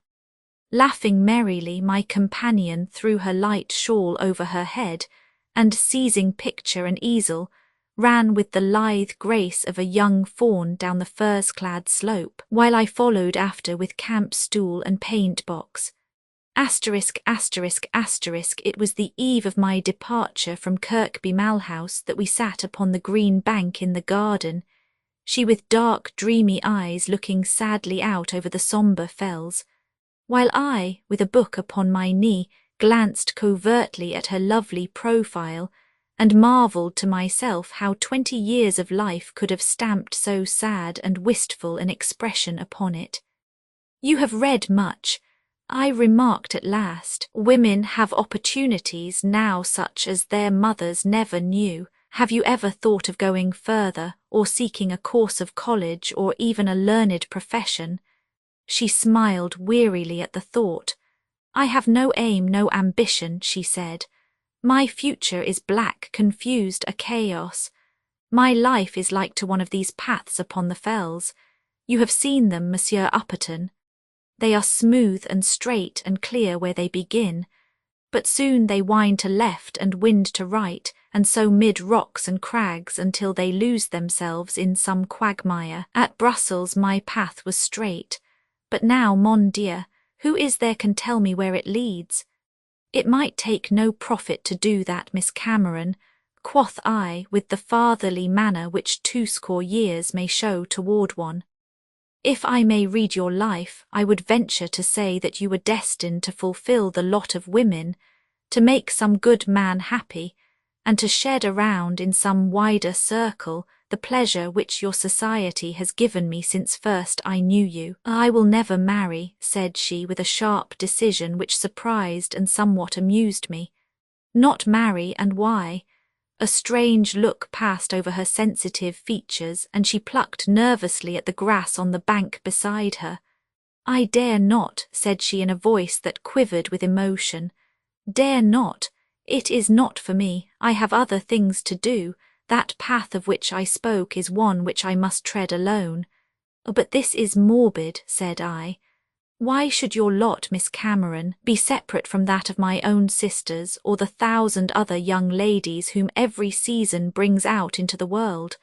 Laughing merrily, my companion threw her light shawl over her head, and seizing picture and easel, ran with the lithe grace of a young fawn down the furze-clad slope, while I followed after with camp stool and paint-box. It was the eve of my departure from Kirkby Malhouse that we sat upon the green bank in the garden, she with dark, dreamy eyes looking sadly out over the sombre fells, while I, with a book upon my knee, glanced covertly at her lovely profile, and marvelled to myself how 20 years of life could have stamped so sad and wistful an expression upon it. "You have read much," I remarked at last. "Women have opportunities now such as their mothers never knew. Have you ever thought of going further, or seeking a course of college, or even a learned profession?" She smiled wearily at the thought. "I have no aim, no ambition," she said. "My future is black, confused, a chaos. My life is like to one of these paths upon the fells. You have seen them, Monsieur Upperton. They are smooth and straight and clear where they begin, but soon they wind to left and wind to right, and so mid rocks and crags until they lose themselves in some quagmire. At Brussels my path was straight, but now, mon Dieu, who is there can tell me where it leads?" "It might take no profit to do that, Miss Cameron," quoth I, with the fatherly manner which 20 years may show toward one. "If I may read your life, I would venture to say that you were destined to fulfill the lot of women, to make some good man happy, and to shed around in some wider circle the pleasure which your society has given me since first I knew you. I will never marry, said she with a sharp decision which surprised and somewhat amused me. Not marry, and why? A strange look passed over her sensitive features, and she plucked nervously at the grass on the bank beside her. I dare not, said she in a voice that quivered with emotion. Dare not. It is not for me. I have other things to do. That path of which I spoke is one which I must tread alone. But this is morbid, said I. Why should your lot, Miss Cameron, be separate from that of my own sisters or the 1,000 other young ladies whom every season brings out into the world?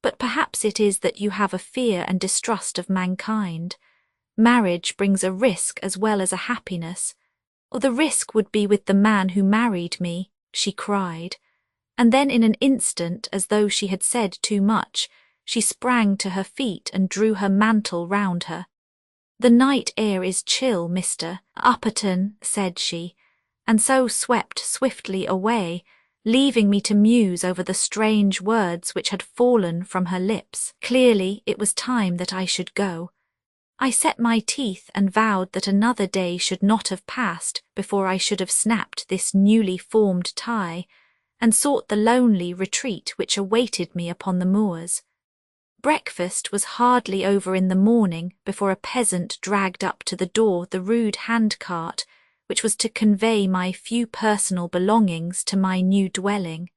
But perhaps it is that you have a fear and distrust of mankind. Marriage brings a risk as well as a happiness. Or the risk would be with the man who married me, she cried. And then in an instant, as though she had said too much, she sprang to her feet and drew her mantle round her. The night air is chill, Mr. Upperton, said she, and so swept swiftly away, leaving me to muse over the strange words which had fallen from her lips. Clearly it was time that I should go. I set my teeth and vowed that another day should not have passed before I should have snapped this newly formed tie, and sought the lonely retreat which awaited me upon the moors. Breakfast was hardly over in the morning before a peasant dragged up to the door the rude handcart which was to convey my few personal belongings to my new dwelling.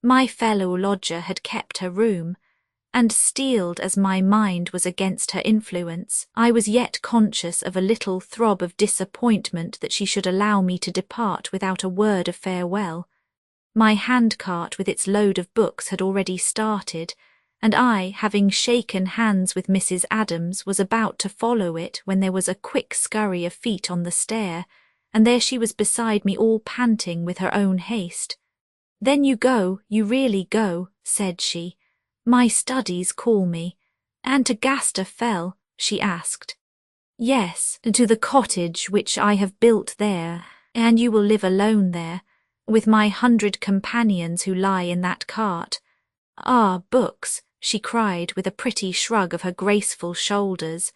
My fellow lodger had kept her room, and steeled as my mind was against her influence, I was yet conscious of a little throb of disappointment that she should allow me to depart without a word of farewell. My handcart with its load of books had already started, and I, having shaken hands with Mrs. Adams, was about to follow it when there was a quick scurry of feet on the stair, and there she was beside me all panting with her own haste. Then you go, you really go, said she. My studies call me. And to Gaster Fell, she asked. Yes, to the cottage which I have built there, and you will live alone there, with my 100 companions who lie in that cart. Ah, books, she cried with a pretty shrug of her graceful shoulders.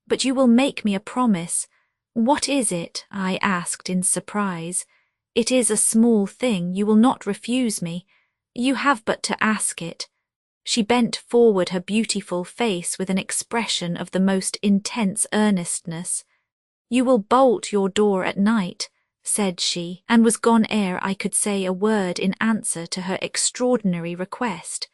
But you will make me a promise. What is it? I asked in surprise. It is a small thing, you will not refuse me. You have but to ask it. She bent forward her beautiful face with an expression of the most intense earnestness. You will bolt your door at night, said she, and was gone ere I could say a word in answer to her extraordinary request.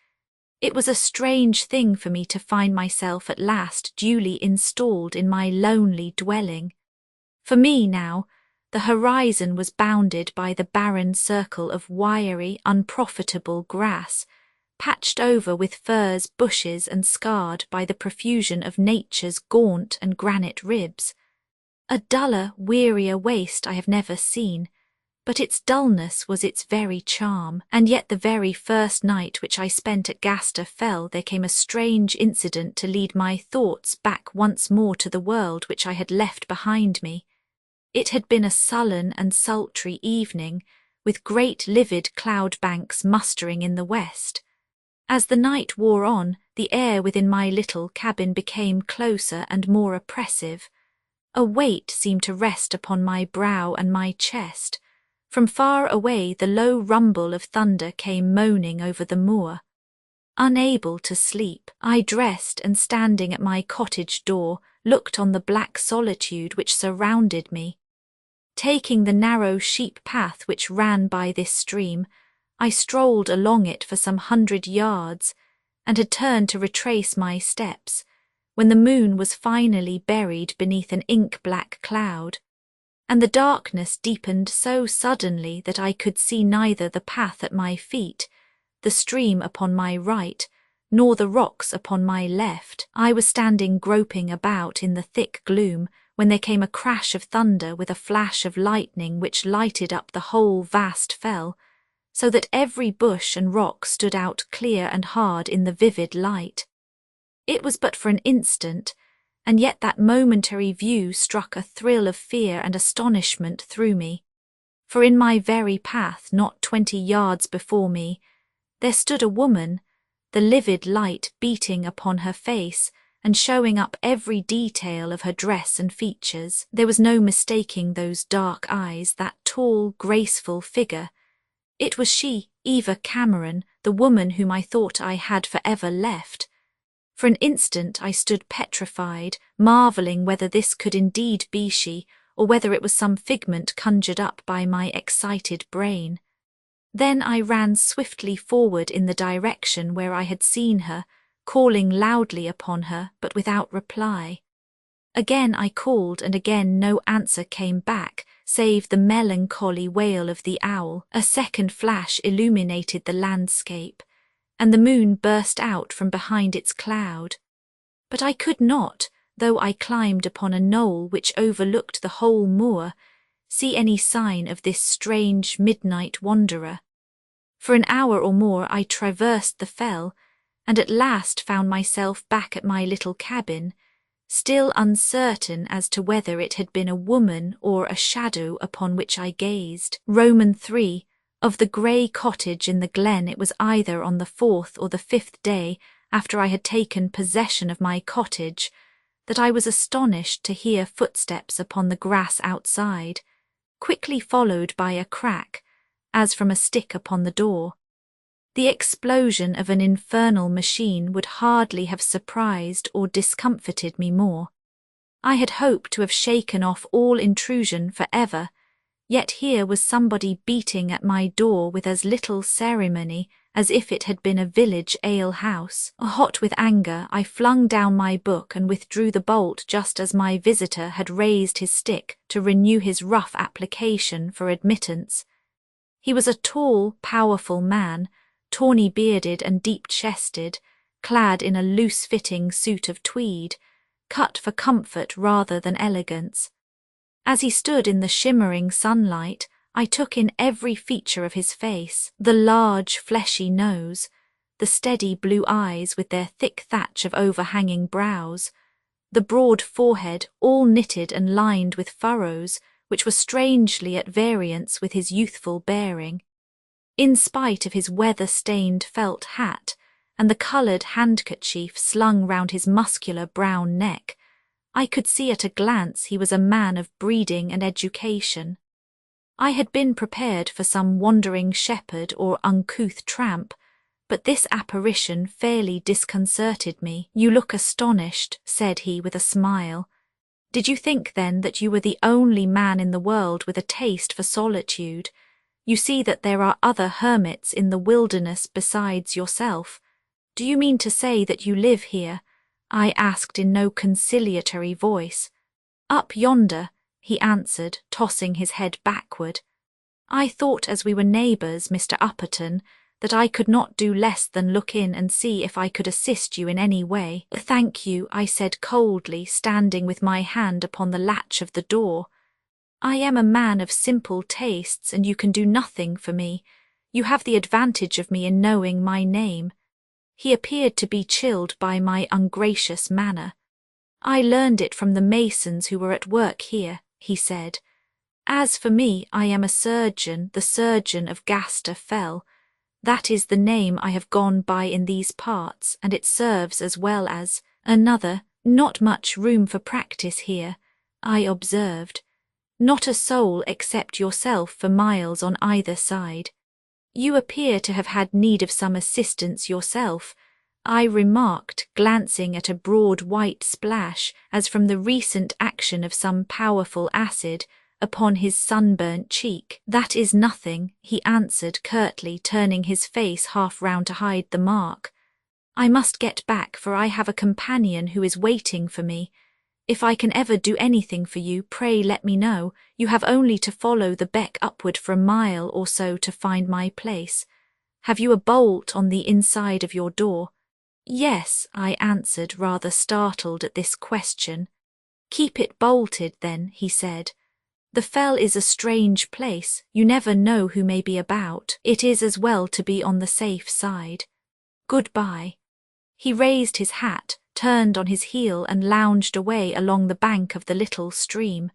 It was a strange thing for me to find myself at last duly installed in my lonely dwelling. For me now, the horizon was bounded by the barren circle of wiry, unprofitable grass, patched over with furze bushes and scarred by the profusion of nature's gaunt and granite ribs. A duller, wearier waste I have never seen, but its dullness was its very charm, and yet the very first night which I spent at Gaster Fell there came a strange incident to lead my thoughts back once more to the world which I had left behind me. It had been a sullen and sultry evening, with great livid cloud banks mustering in the west. As the night wore on, the air within my little cabin became closer and more oppressive. A weight seemed to rest upon my brow and my chest. From far away the low rumble of thunder came moaning over the moor. Unable to sleep, I dressed and standing at my cottage door, looked on the black solitude which surrounded me. Taking the narrow sheep path which ran by this stream, I strolled along it for some 100 yards, and had turned to retrace my steps, when the moon was finally buried beneath an ink-black cloud, and the darkness deepened so suddenly that I could see neither the path at my feet, the stream upon my right, nor the rocks upon my left. I was standing groping about in the thick gloom when there came a crash of thunder with a flash of lightning which lighted up the whole vast fell, so that every bush and rock stood out clear and hard in the vivid light. It was but for an instant, and yet that momentary view struck a thrill of fear and astonishment through me, for in my very path, not 20 yards before me, there stood a woman, the livid light beating upon her face and showing up every detail of her dress and features. There was no mistaking those dark eyes, that tall, graceful figure. It was she, Eva Cameron, the woman whom I thought I had forever left. For an instant I stood petrified, marvelling whether this could indeed be she, or whether it was some figment conjured up by my excited brain. Then I ran swiftly forward in the direction where I had seen her, calling loudly upon her, but without reply. Again I called, and again no answer came back, save the melancholy wail of the owl. A second flash illuminated the landscape, and the moon burst out from behind its cloud. But I could not, though I climbed upon a knoll which overlooked the whole moor, see any sign of this strange midnight wanderer. For an hour or more I traversed the fell, and at last found myself back at my little cabin, still uncertain as to whether it had been a woman or a shadow upon which I gazed. Roman 3. Of the grey cottage in the glen, it was either on the 4th or the 5th day after I had taken possession of my cottage that I was astonished to hear footsteps upon the grass outside, quickly followed by a crack, as from a stick upon the door. The explosion of an infernal machine would hardly have surprised or discomfited me more. I had hoped to have shaken off all intrusion for ever, yet here was somebody beating at my door with as little ceremony as if it had been a village ale-house. Hot with anger, I flung down my book and withdrew the bolt just as my visitor had raised his stick to renew his rough application for admittance. He was a tall, powerful man, tawny-bearded and deep-chested, clad in a loose-fitting suit of tweed, cut for comfort rather than elegance. As he stood in the shimmering sunlight, I took in every feature of his face: the large, fleshy nose, the steady blue eyes with their thick thatch of overhanging brows, the broad forehead all knitted and lined with furrows, which were strangely at variance with his youthful bearing. In spite of his weather-stained felt hat and the coloured handkerchief slung round his muscular brown neck, I could see at a glance he was a man of breeding and education. I had been prepared for some wandering shepherd or uncouth tramp, but this apparition fairly disconcerted me. "You look astonished," said he with a smile. "Did you think then that you were the only man in the world with a taste for solitude? You see that there are other hermits in the wilderness besides yourself. Do you mean to say that you live here?" I asked in no conciliatory voice. "Up yonder," he answered, tossing his head backward. "I thought as we were neighbours, Mr. Upperton, that I could not do less than look in and see if I could assist you in any way." "Thank you," I said coldly, standing with my hand upon the latch of the door. "I am a man of simple tastes, and you can do nothing for me. You have the advantage of me in knowing my name." He appeared to be chilled by my ungracious manner. "I learned it from the masons who were at work here," he said. "As for me, I am a surgeon, the surgeon of Gaster Fell. That is the name I have gone by in these parts, and it serves as well as another. Not much room for practice here," I observed. "Not a soul except yourself for miles on either side." "You appear to have had need of some assistance yourself," I remarked, glancing at a broad white splash, as from the recent action of some powerful acid, upon his sunburnt cheek. "That is nothing," he answered curtly, turning his face half round to hide the mark. "I must get back, for I have a companion who is waiting for me. If I can ever do anything for you, pray let me know. You have only to follow the beck upward for a mile or so to find my place. Have you a bolt on the inside of your door?" "Yes," I answered, rather startled at this question. "Keep it bolted, then," he said. "The fell is a strange place. You never know who may be about. It is as well to be on the safe side. Goodbye." He raised his hat, turned on his heel and lounged away along the bank of the little stream.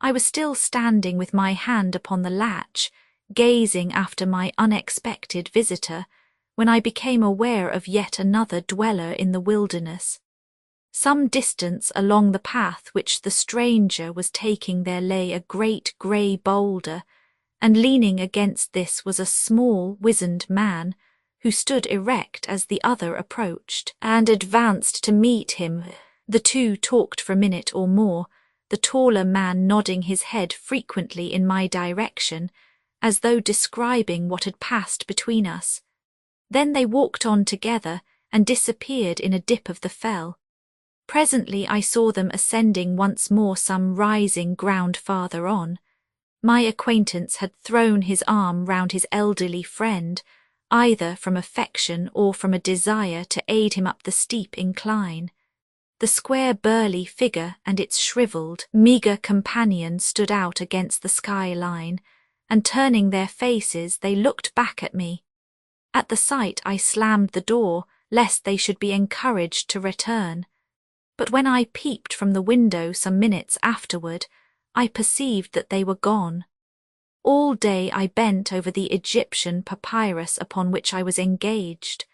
I was still standing with my hand upon the latch, gazing after my unexpected visitor, when I became aware of yet another dweller in the wilderness. Some distance along the path which the stranger was taking there lay a great grey boulder, and leaning against this was a small, wizened man, who stood erect as the other approached, and advanced to meet him. The two talked for a minute or more, the taller man nodding his head frequently in my direction, as though describing what had passed between us. Then they walked on together and disappeared in a dip of the fell. Presently I saw them ascending once more some rising ground farther on. My acquaintance had thrown his arm round his elderly friend, either from affection or from a desire to aid him up the steep incline. The square burly figure and its shriveled, meagre companion stood out against the skyline, and turning their faces they looked back at me. At the sight I slammed the door, lest they should be encouraged to return. But when I peeped from the window some minutes afterward, I perceived that they were gone. All day I bent over the Egyptian papyrus upon which I was engaged,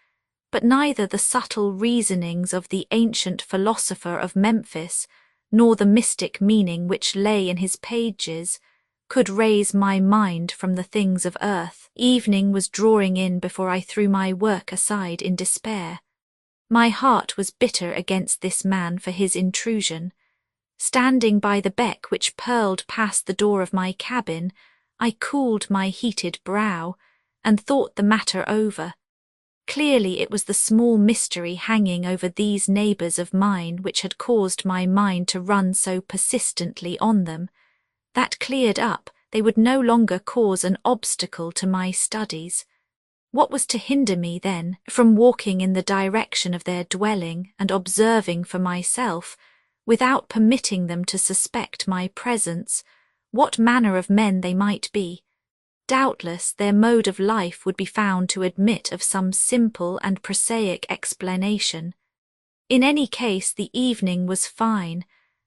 but neither the subtle reasonings of the ancient philosopher of Memphis, nor the mystic meaning which lay in his pages, could raise my mind from the things of earth. Evening was drawing in before I threw my work aside in despair. My heart was bitter against this man for his intrusion. Standing by the beck which purled past the door of my cabin, I cooled my heated brow, and thought the matter over. Clearly it was the small mystery hanging over these neighbours of mine which had caused my mind to run so persistently on them. That cleared up, they would no longer cause an obstacle to my studies. What was to hinder me, then, from walking in the direction of their dwelling and observing for myself, without permitting them to suspect my presence, what manner of men they might be? Doubtless their mode of life would be found to admit of some simple and prosaic explanation. In any case the evening was fine,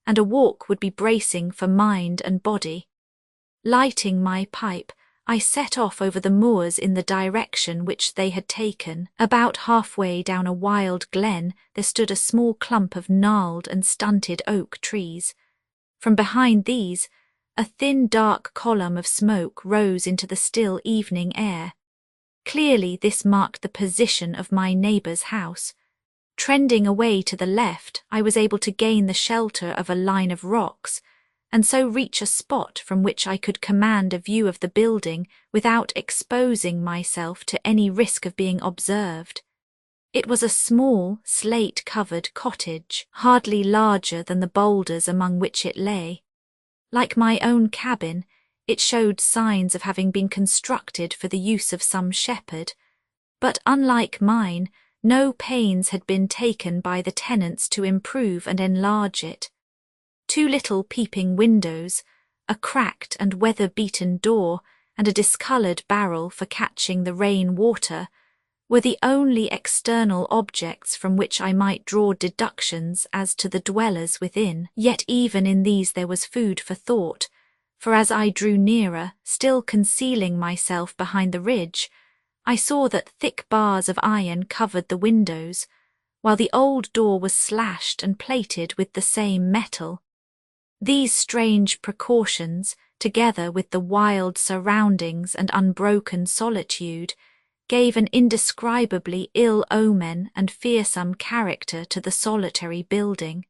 and a walk would be bracing for mind and body. Lighting my pipe, I set off over the moors in the direction which they had taken. About halfway down a wild glen there stood a small clump of gnarled and stunted oak trees. From behind these, a thin dark column of smoke rose into the still evening air. Clearly this marked the position of my neighbour's house. Trending away to the left, I was able to gain the shelter of a line of rocks, and so reach a spot from which I could command a view of the building without exposing myself to any risk of being observed. It was a small, slate-covered cottage, hardly larger than the boulders among which it lay. Like my own cabin, it showed signs of having been constructed for the use of some shepherd, but unlike mine, no pains had been taken by the tenants to improve and enlarge it. Two little peeping windows, a cracked and weather-beaten door, and a discoloured barrel for catching the rain-water were the only external objects from which I might draw deductions as to the dwellers within. Yet even in these there was food for thought, for as I drew nearer, still concealing myself behind the ridge, I saw that thick bars of iron covered the windows, while the old door was slashed and plated with the same metal. These strange precautions, together with the wild surroundings and unbroken solitude, gave an indescribably ill omen and fearsome character to the solitary building.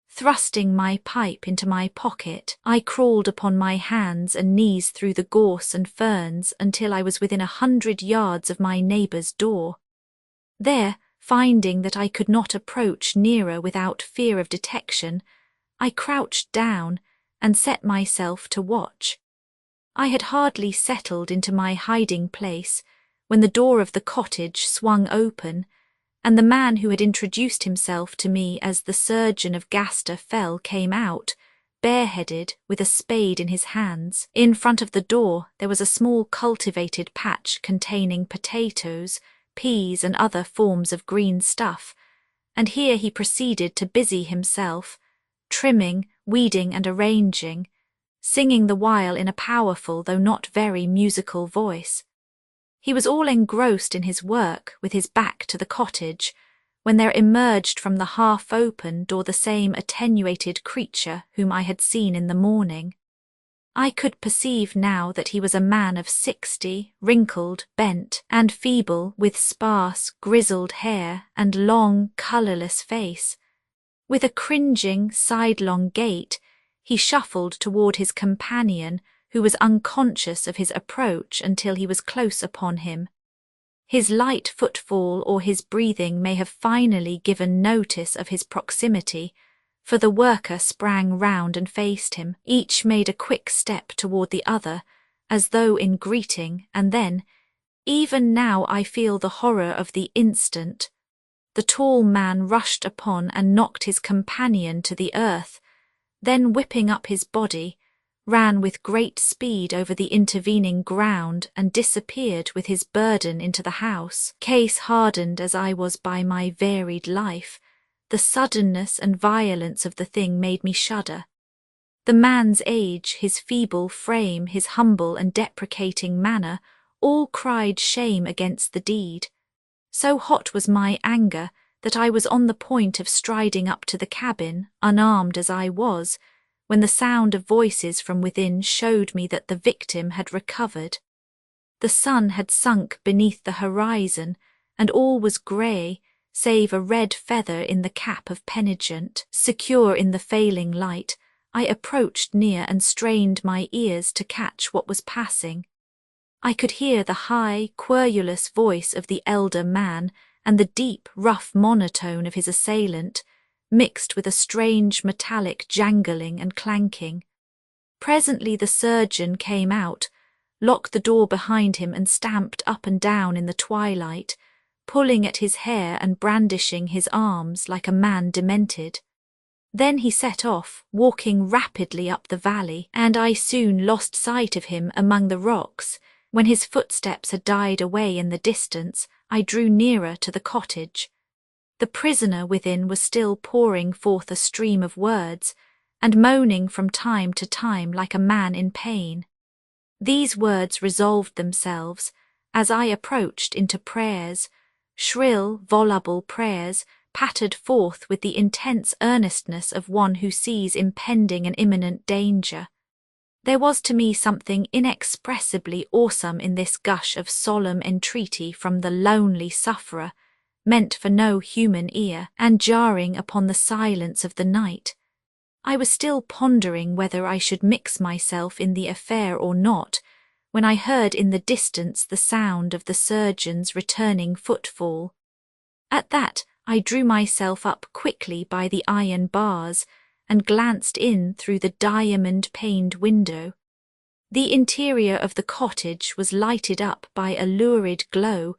Thrusting my pipe into my pocket, I crawled upon my hands and knees through the gorse and ferns until I was within 100 yards of my neighbour's door. There, finding that I could not approach nearer without fear of detection, I crouched down and set myself to watch. I had hardly settled into my hiding place when the door of the cottage swung open, and the man who had introduced himself to me as the surgeon of Gaster Fell came out, bareheaded, with a spade in his hands. In front of the door there was a small cultivated patch containing potatoes, peas, and other forms of green stuff, and here he proceeded to busy himself, trimming, weeding, and arranging, singing the while in a powerful though not very musical voice. He was all engrossed in his work with his back to the cottage, when there emerged from the half-open door the same attenuated creature whom I had seen in the morning. I could perceive now that he was a man of 60, wrinkled, bent, and feeble, with sparse, grizzled hair and long, colourless face. With a cringing, sidelong gait, he shuffled toward his companion, who was unconscious of his approach until he was close upon him. His light footfall or his breathing may have finally given notice of his proximity, for the worker sprang round and faced him. Each made a quick step toward the other, as though in greeting, and then, even now I feel the horror of the instant, the tall man rushed upon and knocked his companion to the earth, then whipping up his body, ran with great speed over the intervening ground and disappeared with his burden into the house. Case hardened as I was by my varied life, the suddenness and violence of the thing made me shudder. The man's age, his feeble frame, his humble and deprecating manner, all cried shame against the deed. So hot was my anger that I was on the point of striding up to the cabin, unarmed as I was, when the sound of voices from within showed me that the victim had recovered. The sun had sunk beneath the horizon, and all was grey, save a red feather in the cap of Penitent. Secure in the failing light, I approached near and strained my ears to catch what was passing. I could hear the high, querulous voice of the elder man and the deep, rough monotone of his assailant, mixed with a strange metallic jangling and clanking. Presently the surgeon came out, locked the door behind him and stamped up and down in the twilight, pulling at his hair and brandishing his arms like a man demented. Then he set off, walking rapidly up the valley, and I soon lost sight of him among the rocks. When his footsteps had died away in the distance, I drew nearer to the cottage. The prisoner within was still pouring forth a stream of words, and moaning from time to time like a man in pain. These words resolved themselves, as I approached, into prayers, shrill, voluble prayers, pattered forth with the intense earnestness of one who sees impending and imminent danger. There was to me something inexpressibly awesome in this gush of solemn entreaty from the lonely sufferer, meant for no human ear, and jarring upon the silence of the night. I was still pondering whether I should mix myself in the affair or not, when I heard in the distance the sound of the surgeon's returning footfall. At that I drew myself up quickly by the iron bars, and glanced in through the diamond-paned window. The interior of the cottage was lighted up by a lurid glow,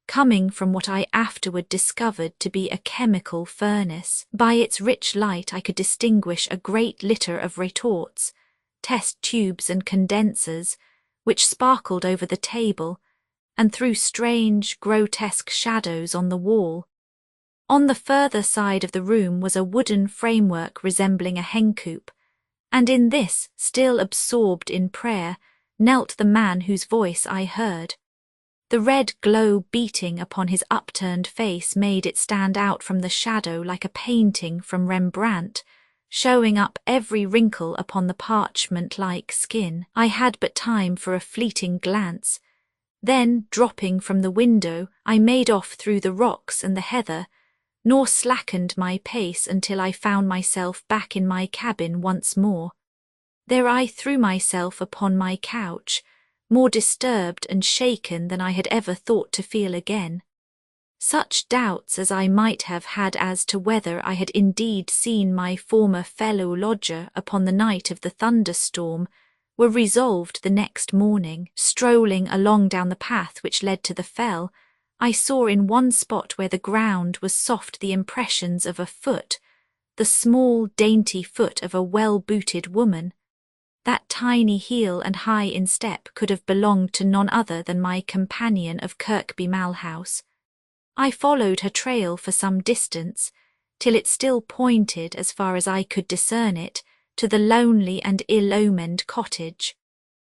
coming from what I afterward discovered to be a chemical furnace. By its rich light I could distinguish a great litter of retorts, test tubes and condensers, which sparkled over the table, and threw strange, grotesque shadows on the wall. On the further side of the room was a wooden framework resembling a hencoop, and in this, still absorbed in prayer, knelt the man whose voice I heard. The red glow beating upon his upturned face made it stand out from the shadow like a painting from Rembrandt, showing up every wrinkle upon the parchment-like skin. I had but time for a fleeting glance. Then, dropping from the window, I made off through the rocks and the heather, nor slackened my pace until I found myself back in my cabin once more. There I threw myself upon my couch, more disturbed and shaken than I had ever thought to feel again. Such doubts as I might have had as to whether I had indeed seen my former fellow-lodger upon the night of the thunderstorm were resolved the next morning. Strolling along down the path which led to the fell, I saw in one spot where the ground was soft the impressions of a foot, the small, dainty foot of a well-booted woman. That tiny heel and high instep could have belonged to none other than my companion of Kirkby Malhouse. I followed her trail for some distance, till it still pointed, as far as I could discern it, to the lonely and ill-omened cottage.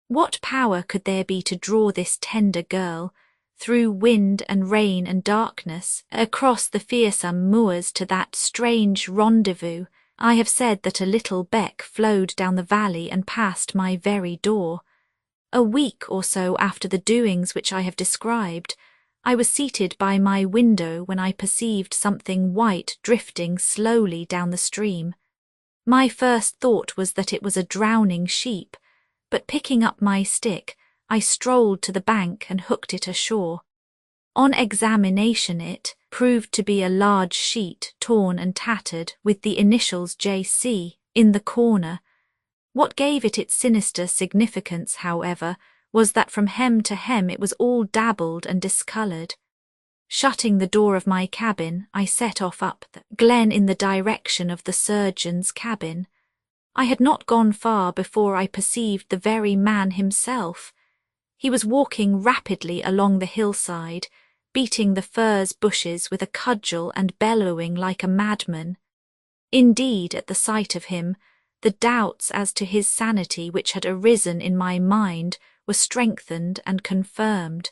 What power could there be to draw this tender girl, through wind and rain and darkness, across the fearsome moors to that strange rendezvous. I have said that a little beck flowed down the valley and past my very door. A week or so after the doings which I have described, I was seated by my window when I perceived something white drifting slowly down the stream. My first thought was that it was a drowning sheep, but picking up my stick, I strolled to the bank and hooked it ashore. On examination it proved to be a large sheet, torn and tattered, with the initials J.C. in the corner. What gave it its sinister significance, however, was that from hem to hem it was all dabbled and discoloured. Shutting the door of my cabin, I set off up the glen in the direction of the surgeon's cabin. I had not gone far before I perceived the very man himself. He was walking rapidly along the hillside, beating the furze bushes with a cudgel and bellowing like a madman. Indeed, at the sight of him, the doubts as to his sanity which had arisen in my mind were strengthened and confirmed.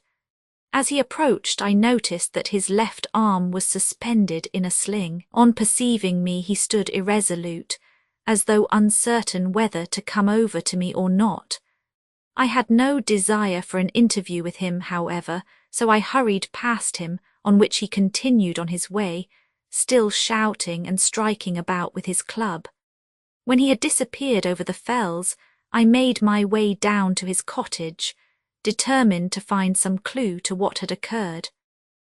As he approached, I noticed that his left arm was suspended in a sling. On perceiving me, he stood irresolute, as though uncertain whether to come over to me or not. I had no desire for an interview with him, however, so I hurried past him, on which he continued on his way, still shouting and striking about with his club. When he had disappeared over the fells, I made my way down to his cottage, determined to find some clue to what had occurred.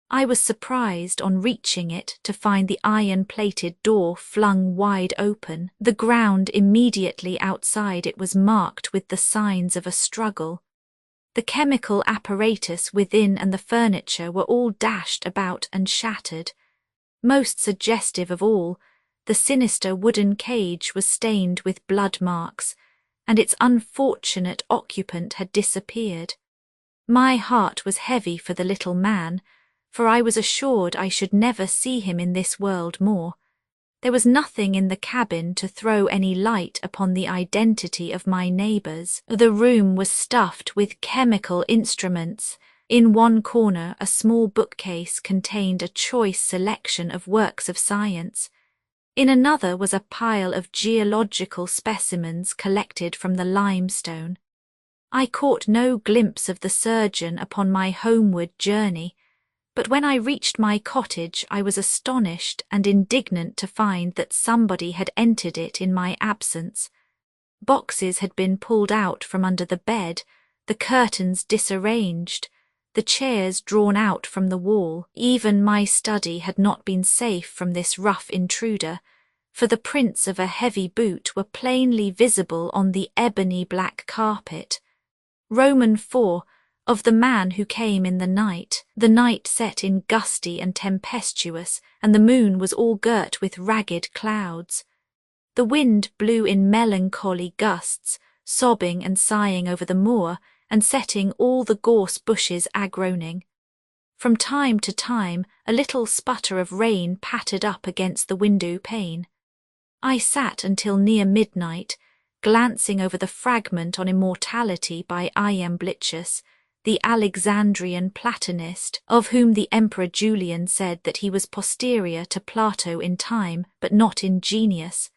I was surprised, on reaching it, to find the iron-plated door flung wide open. The ground immediately outside it was marked with the signs of a struggle. The chemical apparatus within and the furniture were all dashed about and shattered. Most suggestive of all, the sinister wooden cage was stained with blood marks, and its unfortunate occupant had disappeared. My heart was heavy for the little man, for I was assured I should never see him in this world more. There was nothing in the cabin to throw any light upon the identity of my neighbours. The room was stuffed with chemical instruments. In one corner, a small bookcase contained a choice selection of works of science. In another was a pile of geological specimens collected from the limestone. I caught no glimpse of the surgeon upon my homeward journey, but when I reached my cottage I was astonished and indignant to find that somebody had entered it in my absence. Boxes had been pulled out from under the bed, the curtains disarranged, the chairs drawn out from the wall. Even my study had not been safe from this rough intruder, for the prints of a heavy boot were plainly visible on the ebony black carpet. Roman 4, of the man who came in the night set in gusty and tempestuous, and the moon was all girt with ragged clouds. The wind blew in melancholy gusts, sobbing and sighing over the moor, and setting all the gorse bushes a-groaning. From time to time a little sputter of rain pattered up against the window pane. I sat until near midnight, glancing over the fragment on immortality by Iamblichus, the Alexandrian Platonist, of whom the Emperor Julian said that he was posterior to Plato in time, but not in genius.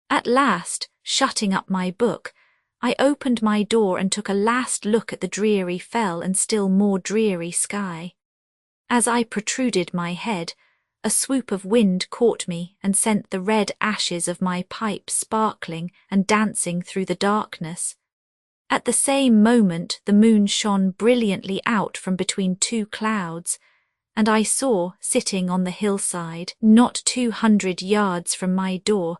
At last, shutting up my book, I opened my door and took a last look at the dreary fell and still more dreary sky. As I protruded my head, a swoop of wind caught me and sent the red ashes of my pipe sparkling and dancing through the darkness. At the same moment the moon shone brilliantly out from between two clouds, and I saw, sitting on the hillside, not 200 yards from my door,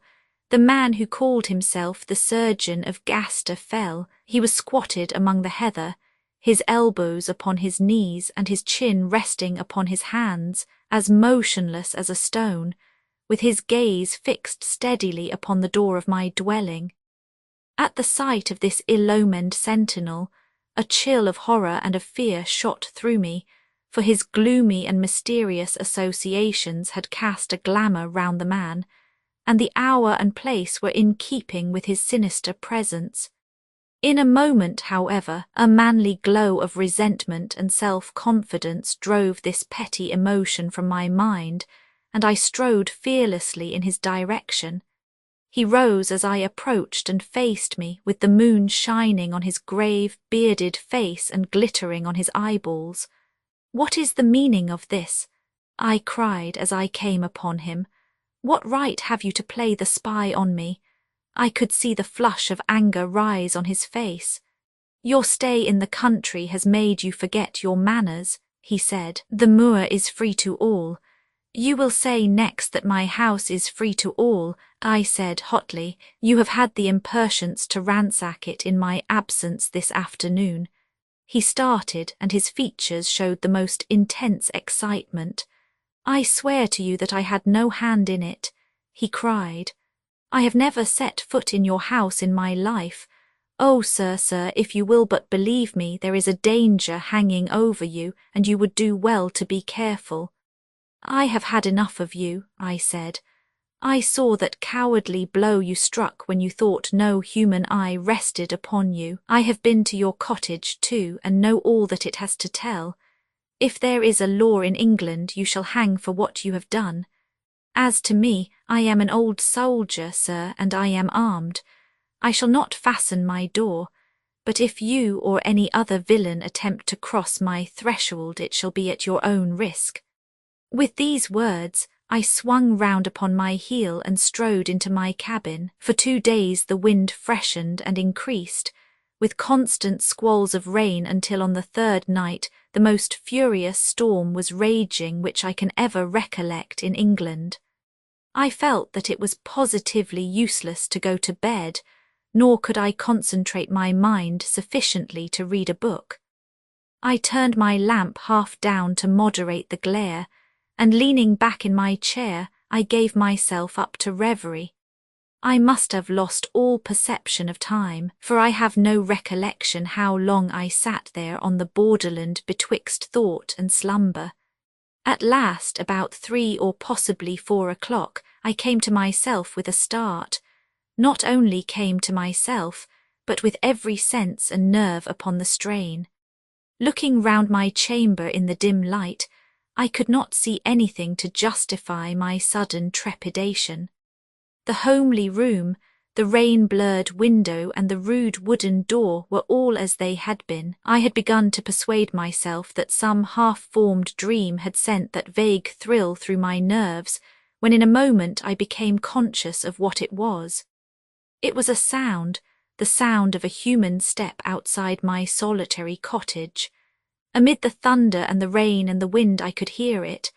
the man who called himself the surgeon of Gaster Fell. He was squatted among the heather, his elbows upon his knees and his chin resting upon his hands, as motionless as a stone, with his gaze fixed steadily upon the door of my dwelling. At the sight of this ill-omened sentinel, a chill of horror and of fear shot through me, for his gloomy and mysterious associations had cast a glamour round the man, and the hour and place were in keeping with his sinister presence. In a moment, however, a manly glow of resentment and self-confidence drove this petty emotion from my mind, and I strode fearlessly in his direction. He rose as I approached and faced me, with the moon shining on his grave, bearded face and glittering on his eyeballs. "What is the meaning of this?" I cried as I came upon him. "What right have you to play the spy on me?" I could see the flush of anger rise on his face. "Your stay in the country has made you forget your manners," he said. "The moor is free to all." "You will say next that my house is free to all," I said hotly. "You have had the impertinence to ransack it in my absence this afternoon." He started, and his features showed the most intense excitement. "I swear to you that I had no hand in it," he cried. "I have never set foot in your house in my life. Oh, sir, if you will but believe me, there is a danger hanging over you, and you would do well to be careful." "I have had enough of you," I said. "I saw that cowardly blow you struck when you thought no human eye rested upon you. I have been to your cottage too, and know all that it has to tell. If there is a law in England, you shall hang for what you have done. As to me, I am an old soldier, sir, and I am armed. I shall not fasten my door, but if you or any other villain attempt to cross my threshold, it shall be at your own risk." With these words, I swung round upon my heel and strode into my cabin. For 2 days the wind freshened and increased, with constant squalls of rain, until on the 3rd night the most furious storm was raging which I can ever recollect in England. I felt that it was positively useless to go to bed, nor could I concentrate my mind sufficiently to read a book. I turned my lamp half down to moderate the glare, and leaning back in my chair, I gave myself up to reverie. I must have lost all perception of time, for I have no recollection how long I sat there on the borderland betwixt thought and slumber. At last, about 3 or possibly 4 o'clock, I came to myself with a start. Not only came to myself, but with every sense and nerve upon the strain. Looking round my chamber in the dim light, I could not see anything to justify my sudden trepidation. The homely room, the rain-blurred window, and the rude wooden door were all as they had been. I had begun to persuade myself that some half-formed dream had sent that vague thrill through my nerves, when in a moment I became conscious of what it was. It was a sound, the sound of a human step outside my solitary cottage. Amid the thunder and the rain and the wind I could hear it,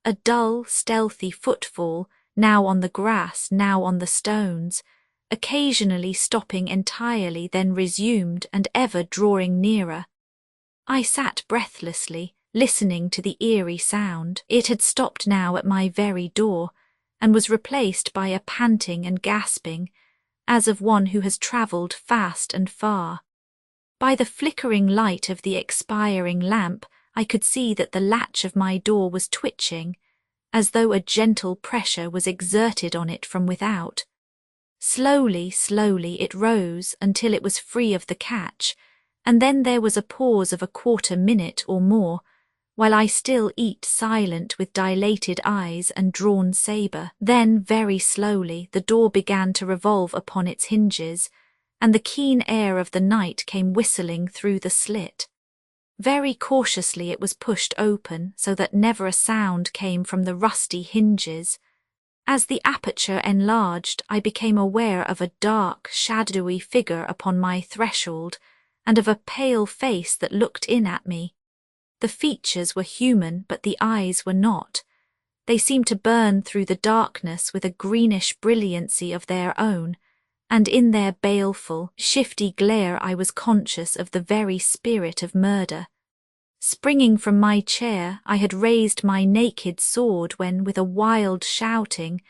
a dull, stealthy footfall, now on the grass, now on the stones, occasionally stopping entirely, then resumed, and ever drawing nearer. I sat breathlessly, listening to the eerie sound. It had stopped now at my very door, and was replaced by a panting and gasping, as of one who has travelled fast and far. By the flickering light of the expiring lamp, I could see that the latch of my door was twitching, as though a gentle pressure was exerted on it from without. Slowly, slowly it rose until it was free of the catch, and then there was a pause of a 1/4 minute or more, while I still eat silent with dilated eyes and drawn sabre. Then, very slowly, the door began to revolve upon its hinges, and the keen air of the night came whistling through the slit. Very cautiously it was pushed open, so that never a sound came from the rusty hinges. As the aperture enlarged, I became aware of a dark, shadowy figure upon my threshold, and of a pale face that looked in at me. The features were human, but the eyes were not. They seemed to burn through the darkness with a greenish brilliancy of their own, and in their baleful, shifty glare I was conscious of the very spirit of murder. Springing from my chair, I had raised my naked sword when, with a wild shouting,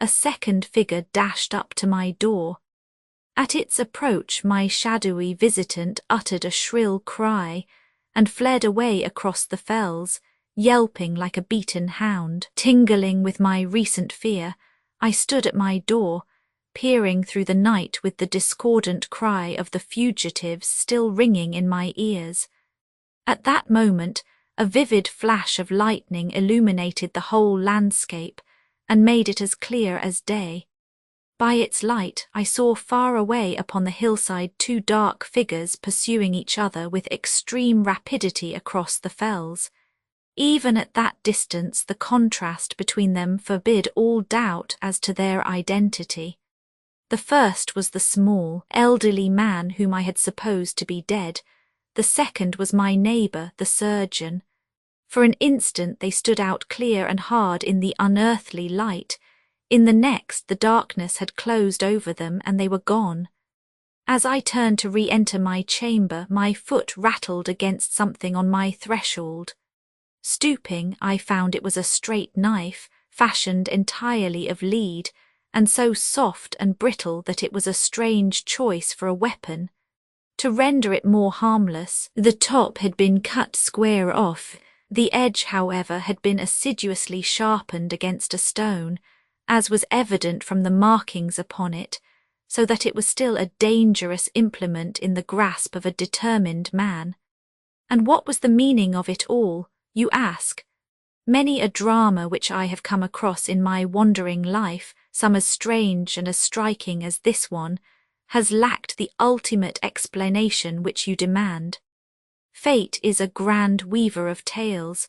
a second figure dashed up to my door. At its approach, my shadowy visitant uttered a shrill cry, and fled away across the fells, yelping like a beaten hound. Tingling with my recent fear, I stood at my door, peering through the night with the discordant cry of the fugitives still ringing in my ears. At that moment, a vivid flash of lightning illuminated the whole landscape and made it as clear as day. By its light, I saw far away upon the hillside 2 dark figures pursuing each other with extreme rapidity across the fells. Even at that distance, the contrast between them forbid all doubt as to their identity. The first was the small, elderly man whom I had supposed to be dead. The second was my neighbour, the surgeon. For an instant they stood out clear and hard in the unearthly light. In the next, the darkness had closed over them and they were gone. As I turned to re-enter my chamber, my foot rattled against something on my threshold. Stooping, I found it was a straight knife, fashioned entirely of lead, and so soft and brittle that it was a strange choice for a weapon. To render it more harmless, the top had been cut square off. The edge, however, had been assiduously sharpened against a stone, as was evident from the markings upon it, so that it was still a dangerous implement in the grasp of a determined man. And what was the meaning of it all, you ask? Many a drama which I have come across in my wandering life, some as strange and as striking as this one, has lacked the ultimate explanation which you demand. Fate is a grand weaver of tales,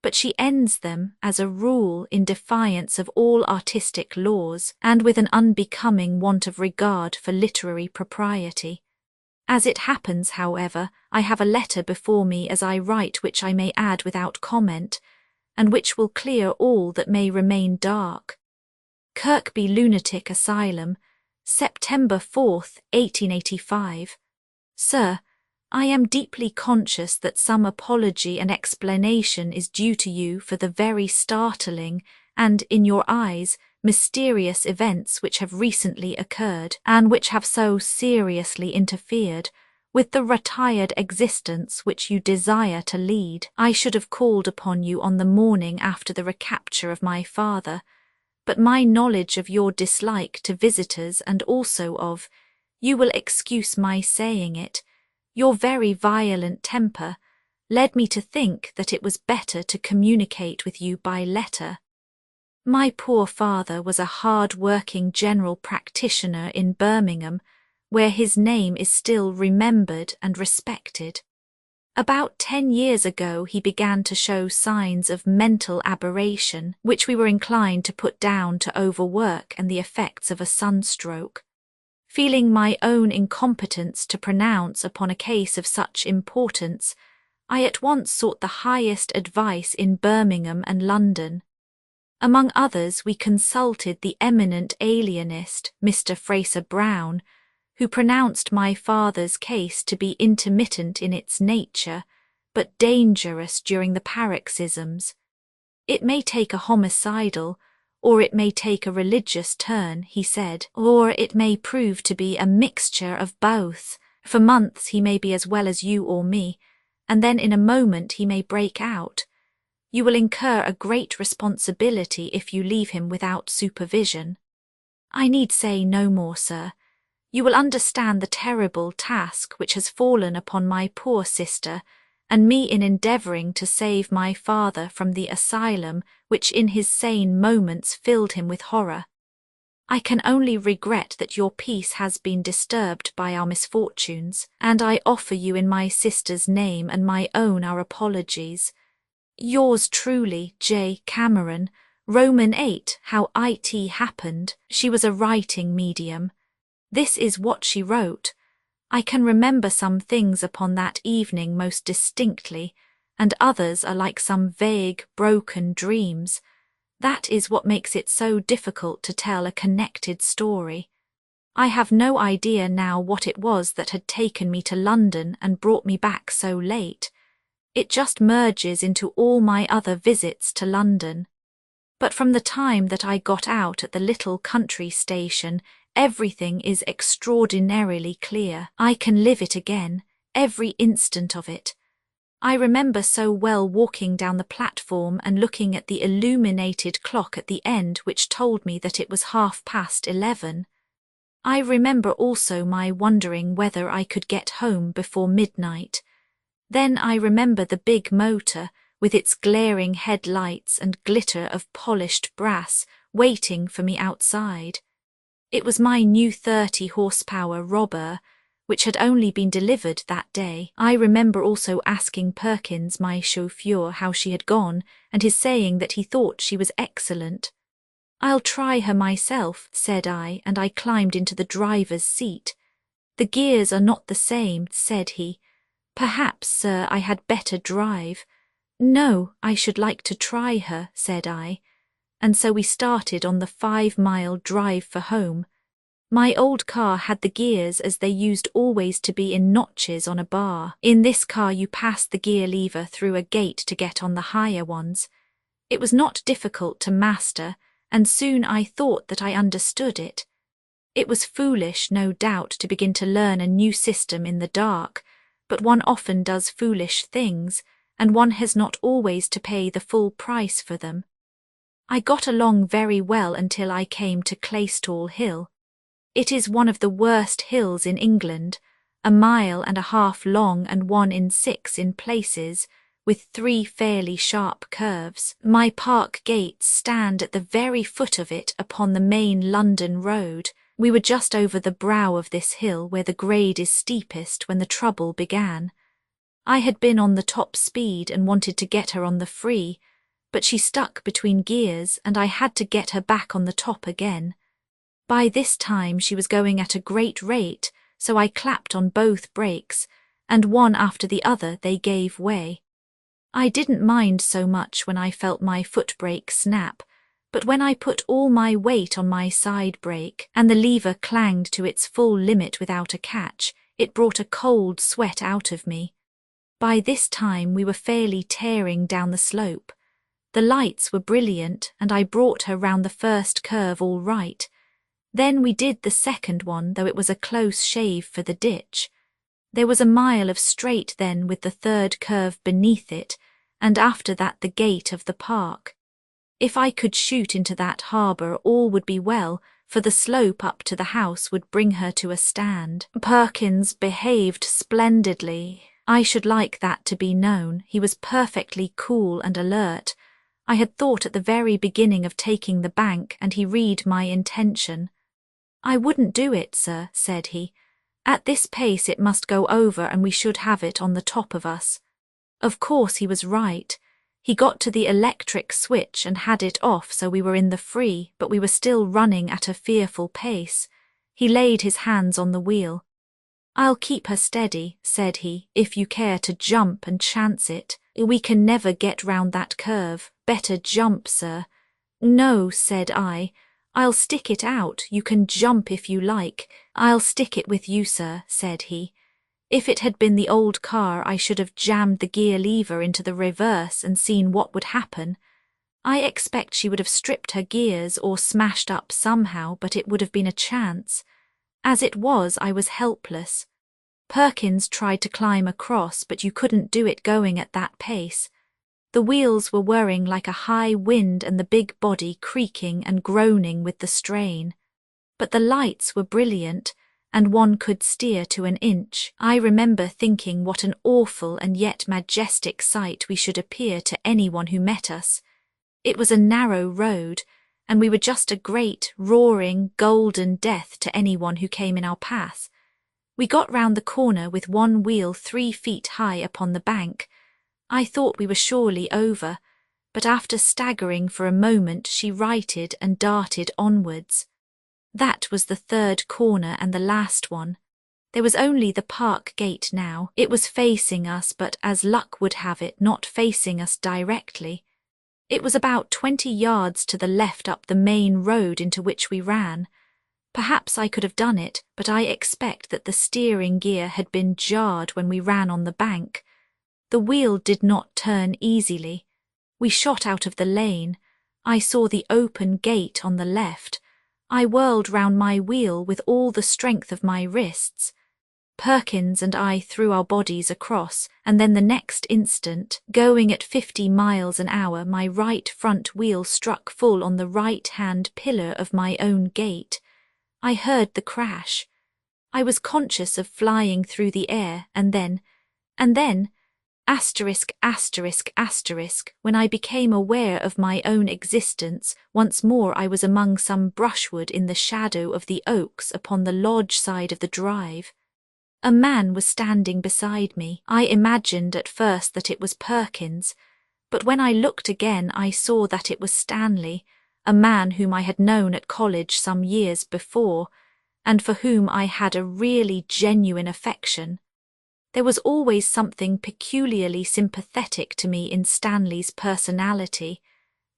but she ends them, as a rule, in defiance of all artistic laws and with an unbecoming want of regard for literary propriety. As it happens, however, I have a letter before me as I write which I may add without comment, and which will clear all that may remain dark. Kirkby Lunatic Asylum, September 4th, 1885. Sir, I am deeply conscious that some apology and explanation is due to you for the very startling and, in your eyes, mysterious events which have recently occurred and which have so seriously interfered with the retired existence which you desire to lead. I should have called upon you on the morning after the recapture of my father, but my knowledge of your dislike to visitors and also of, you will excuse my saying it, your very violent temper, led me to think that it was better to communicate with you by letter. My poor father was a hard-working general practitioner in Birmingham, where his name is still remembered and respected. About 10 years ago he began to show signs of mental aberration, which we were inclined to put down to overwork and the effects of a sunstroke. Feeling my own incompetence to pronounce upon a case of such importance, I at once sought the highest advice in Birmingham and London. Among others, we consulted the eminent alienist, Mr. Fraser Brown, who pronounced my father's case to be intermittent in its nature, but dangerous during the paroxysms. It may take a homicidal, or it may take a religious turn, he said, or it may prove to be a mixture of both. For months he may be as well as you or me, and then in a moment he may break out. You will incur a great responsibility if you leave him without supervision. I need say no more, sir. You will understand the terrible task which has fallen upon my poor sister, and me in endeavouring to save my father from the asylum which in his sane moments filled him with horror. I can only regret that your peace has been disturbed by our misfortunes, and I offer you in my sister's name and my own our apologies. Yours truly, J. Cameron, Roman 8, How IT Happened. She was a writing medium. This is what she wrote. I can remember some things upon that evening most distinctly, and others are like some vague, broken dreams. That is what makes it so difficult to tell a connected story. I have no idea now what it was that had taken me to London and brought me back so late. It just merges into all my other visits to London. But from the time that I got out at the little country station, everything is extraordinarily clear. I can live it again, every instant of it. I remember so well walking down the platform and looking at the illuminated clock at the end which told me that it was 11:30. I remember also my wondering whether I could get home before midnight. Then I remember the big motor, with its glaring headlights and glitter of polished brass, waiting for me outside. It was my new 30-horsepower robber, which had only been delivered that day. I remember also asking Perkins, my chauffeur, how she had gone, and his saying that he thought she was excellent. "I'll try her myself," said I, and I climbed into the driver's seat. "The gears are not the same," said he. "Perhaps, sir, I had better drive." "No, I should like to try her," said I. And so we started on the 5-mile drive for home. My old car had the gears as they used always to be in notches on a bar. In this car you passed the gear lever through a gate to get on the higher ones. It was not difficult to master, and soon I thought that I understood it. It was foolish, no doubt, to begin to learn a new system in the dark, but one often does foolish things, and one has not always to pay the full price for them. I got along very well until I came to Claystall Hill. It is one of the worst hills in England, 1.5 miles long and 1 in 6 in places, with 3 fairly sharp curves. My park gates stand at the very foot of it upon the main London road. We were just over the brow of this hill where the grade is steepest when the trouble began. I had been on the top speed and wanted to get her on the free, but she stuck between gears and I had to get her back on the top again. By this time she was going at a great rate, so I clapped on both brakes, and one after the other they gave way. I didn't mind so much when I felt my foot brake snap, but when I put all my weight on my side brake and the lever clanged to its full limit without a catch, it brought a cold sweat out of me. By this time we were fairly tearing down the slope. The lights were brilliant, and I brought her round the first curve all right. Then we did the second one, though it was a close shave for the ditch. There was 1 mile of straight then with the third curve beneath it, and after that the gate of the park. If I could shoot into that harbour all would be well, for the slope up to the house would bring her to a stand. Perkins behaved splendidly. I should like that to be known. He was perfectly cool and alert. I had thought at the very beginning of taking the bank, and he read my intention. "I wouldn't do it, sir," said he. "At this pace it must go over and we should have it on the top of us." Of course he was right. He got to the electric switch and had it off so we were in the free, but we were still running at a fearful pace. He laid his hands on the wheel. "I'll keep her steady," said he, "if you care to jump and chance it. We can never get round that curve. Better jump, sir." "No," said I. "I'll stick it out. You can jump if you like." "I'll stick it with you, sir," said he. If it had been the old car, I should have jammed the gear lever into the reverse and seen what would happen. I expect she would have stripped her gears or smashed up somehow, but it would have been a chance. As it was, I was helpless. Perkins tried to climb across, but you couldn't do it going at that pace. The wheels were whirring like a high wind and the big body creaking and groaning with the strain. But the lights were brilliant, and one could steer to an inch. I remember thinking what an awful and yet majestic sight we should appear to anyone who met us. It was a narrow road, and we were just a great, roaring, golden death to anyone who came in our path. We got round the corner with one wheel 3 feet high upon the bank. I thought we were surely over, but after staggering for a moment she righted and darted onwards. That was the third corner and the last one. There was only the park gate now. It was facing us, but as luck would have it, not facing us directly. It was about 20 yards to the left up the main road into which we ran. Perhaps I could have done it, but I expect that the steering gear had been jarred when we ran on the bank. The wheel did not turn easily. We shot out of the lane. I saw the open gate on the left. I whirled round my wheel with all the strength of my wrists. Perkins and I threw our bodies across, and then the next instant, going at 50 miles an hour, my right front wheel struck full on the right-hand pillar of my own gate. I heard the crash. I was conscious of flying through the air, and then, asterisk, asterisk, asterisk, when I became aware of my own existence, once more I was among some brushwood in the shadow of the oaks upon the lodge side of the drive. A man was standing beside me. I imagined at first that it was Perkins, but when I looked again I saw that it was Stanley, a man whom I had known at college some years before, and for whom I had a really genuine affection. There was always something peculiarly sympathetic to me in Stanley's personality,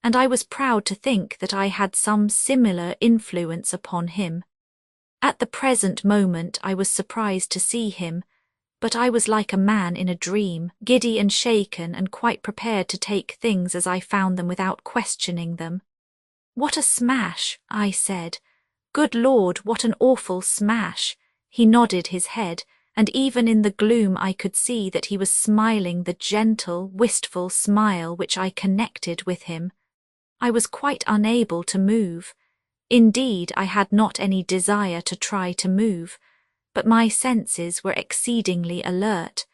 and I was proud to think that I had some similar influence upon him. At the present moment I was surprised to see him, but I was like a man in a dream, giddy and shaken and quite prepared to take things as I found them without questioning them. "What a smash," I said. "Good Lord, what an awful smash." He nodded his head, and even in the gloom I could see that he was smiling the gentle, wistful smile which I connected with him. I was quite unable to move. Indeed, I had not any desire to try to move, but my senses were exceedingly alert.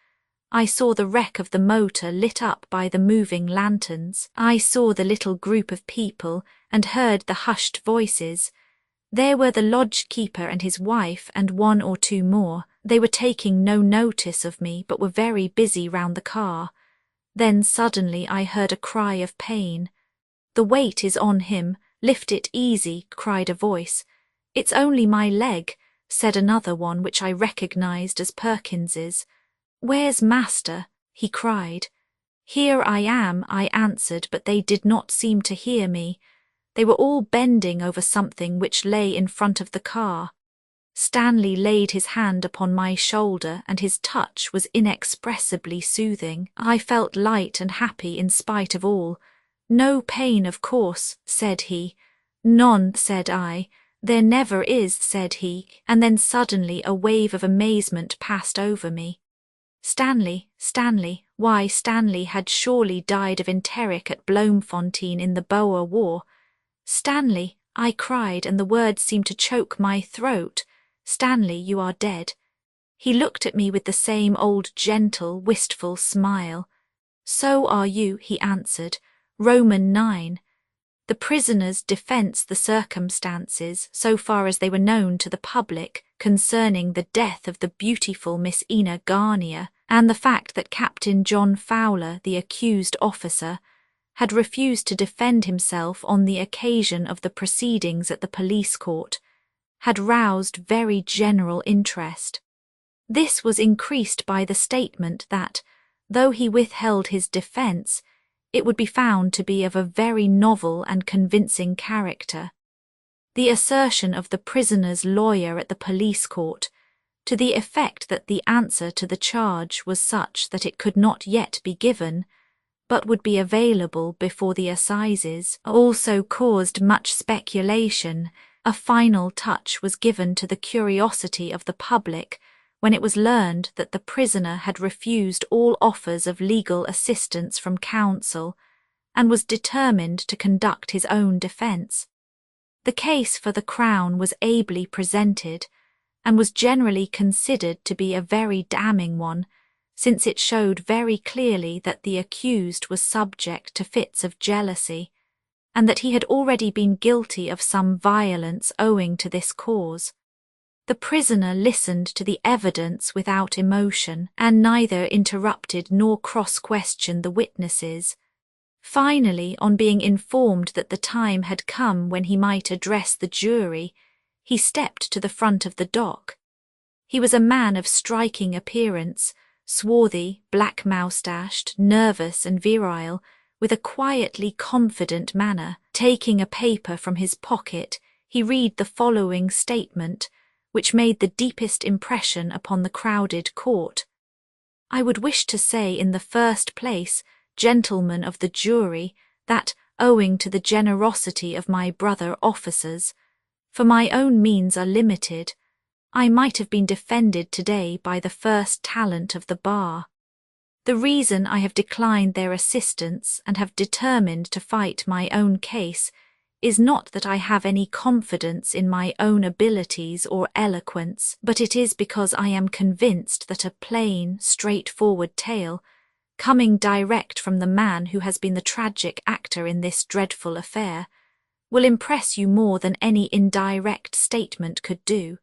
I saw the wreck of the motor lit up by the moving lanterns. I saw the little group of people and heard the hushed voices. There were the lodge keeper and his wife and one or two more. They were taking no notice of me, but were very busy round the car. Then suddenly I heard a cry of pain. "The weight is on him. Lift it easy," cried a voice. "It's only my leg," said another one which I recognized as Perkins's. "Where's master?" he cried. "Here I am," I answered, but they did not seem to hear me. They were all bending over something which lay in front of the car. Stanley laid his hand upon my shoulder, and his touch was inexpressibly soothing. I felt light and happy in spite of all. "No pain, of course," said he. "None," said I. "There never is," said he, and then suddenly a wave of amazement passed over me. Stanley, why Stanley had surely died of enteric at Bloemfontein in the Boer War. "Stanley," I cried, and the words seemed to choke my throat. "Stanley, you are dead." He looked at me with the same old gentle, wistful smile. "So are you," he answered. Roman 9. The prisoner's defence, the circumstances, so far as they were known to the public, concerning the death of the beautiful Miss Ina Garnier, and the fact that Captain John Fowler, the accused officer, had refused to defend himself on the occasion of the proceedings at the police court, had roused very general interest. This was increased by the statement that, though he withheld his defence, it would be found to be of a very novel and convincing character. The assertion of the prisoner's lawyer at the police court, to the effect that the answer to the charge was such that it could not yet be given, but would be available before the assizes, also caused much speculation. A final touch was given to the curiosity of the public when it was learned that the prisoner had refused all offers of legal assistance from counsel and was determined to conduct his own defence. The case for the Crown was ably presented and was generally considered to be a very damning one, since it showed very clearly that the accused was subject to fits of jealousy, and that he had already been guilty of some violence owing to this cause. The prisoner listened to the evidence without emotion, and neither interrupted nor cross-questioned the witnesses. Finally, on being informed that the time had come when he might address the jury, he stepped to the front of the dock. He was a man of striking appearance, swarthy, black-moustached, nervous and virile, with a quietly confident manner. Taking a paper from his pocket, he read the following statement, which made the deepest impression upon the crowded court. "I would wish to say in the first place, gentlemen of the jury, that, owing to the generosity of my brother officers, for my own means are limited, I might have been defended today by the first talent of the bar. The reason I have declined their assistance and have determined to fight my own case is not that I have any confidence in my own abilities or eloquence, but it is because I am convinced that a plain, straightforward tale, coming direct from the man who has been the tragic actor in this dreadful affair, will impress you more than any indirect statement could do.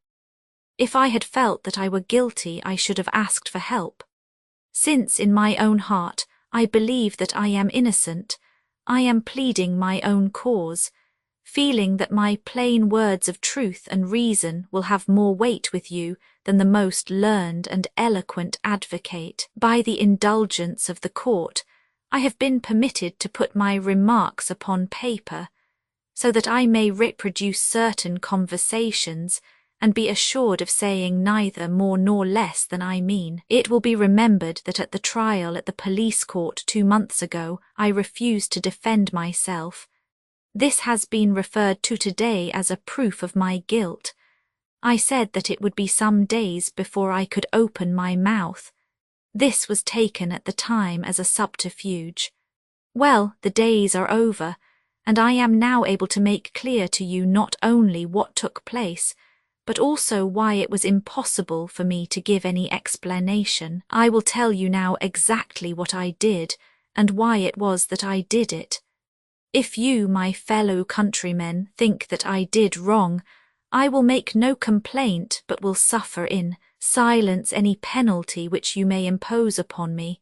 If I had felt that I were guilty, I should have asked for help. Since in my own heart I believe that I am innocent, I am pleading my own cause, feeling that my plain words of truth and reason will have more weight with you than the most learned and eloquent advocate. By the indulgence of the court, I have been permitted to put my remarks upon paper, so that I may reproduce certain conversations and be assured of saying neither more nor less than I mean. It will be remembered that at the trial at the police court 2 months ago I refused to defend myself. This has been referred to today as a proof of my guilt. I said that it would be some days before I could open my mouth. This was taken at the time as a subterfuge. Well, the days are over, and I am now able to make clear to you not only what took place, but also why it was impossible for me to give any explanation. I will tell you now exactly what I did, and why it was that I did it. If you, my fellow countrymen, think that I did wrong, I will make no complaint, but will suffer in silence any penalty which you may impose upon me.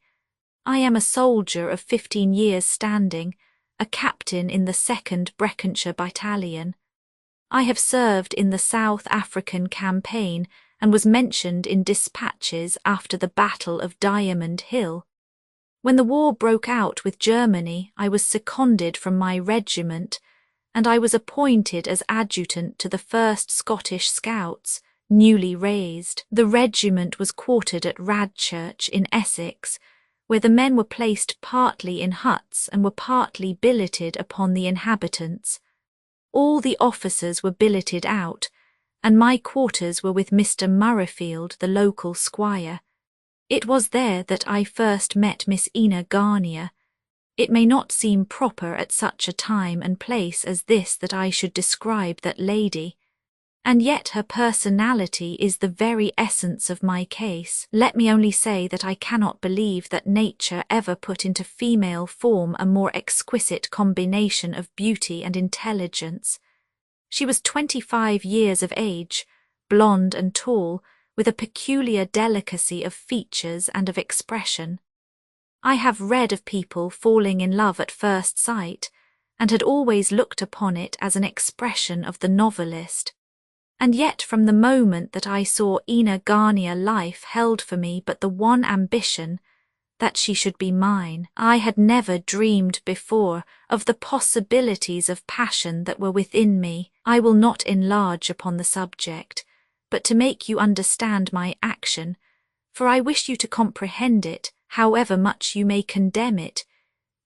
I am a soldier of 15 years' standing, a captain in the 2nd Breconshire Battalion. I have served in the South African campaign and was mentioned in dispatches after the Battle of Diamond Hill. When the war broke out with Germany, I was seconded from my regiment, and I was appointed as adjutant to the 1st Scottish Scouts, newly raised. The regiment was quartered at Radchurch in Essex, where the men were placed partly in huts and were partly billeted upon the inhabitants. All the officers were billeted out, and my quarters were with Mr. Murrayfield, the local squire. It was there that I first met Miss Ina Garnier. It may not seem proper at such a time and place as this that I should describe that lady, and yet her personality is the very essence of my case. Let me only say that I cannot believe that nature ever put into female form a more exquisite combination of beauty and intelligence. She was 25 years of age, blonde and tall, with a peculiar delicacy of features and of expression. I have read of people falling in love at first sight, and had always looked upon it as an expression of the novelist. And yet from the moment that I saw Ina Garnier, life held for me but the one ambition, that she should be mine. I had never dreamed before of the possibilities of passion that were within me. I will not enlarge upon the subject, but to make you understand my action, for I wish you to comprehend it, however much you may condemn it.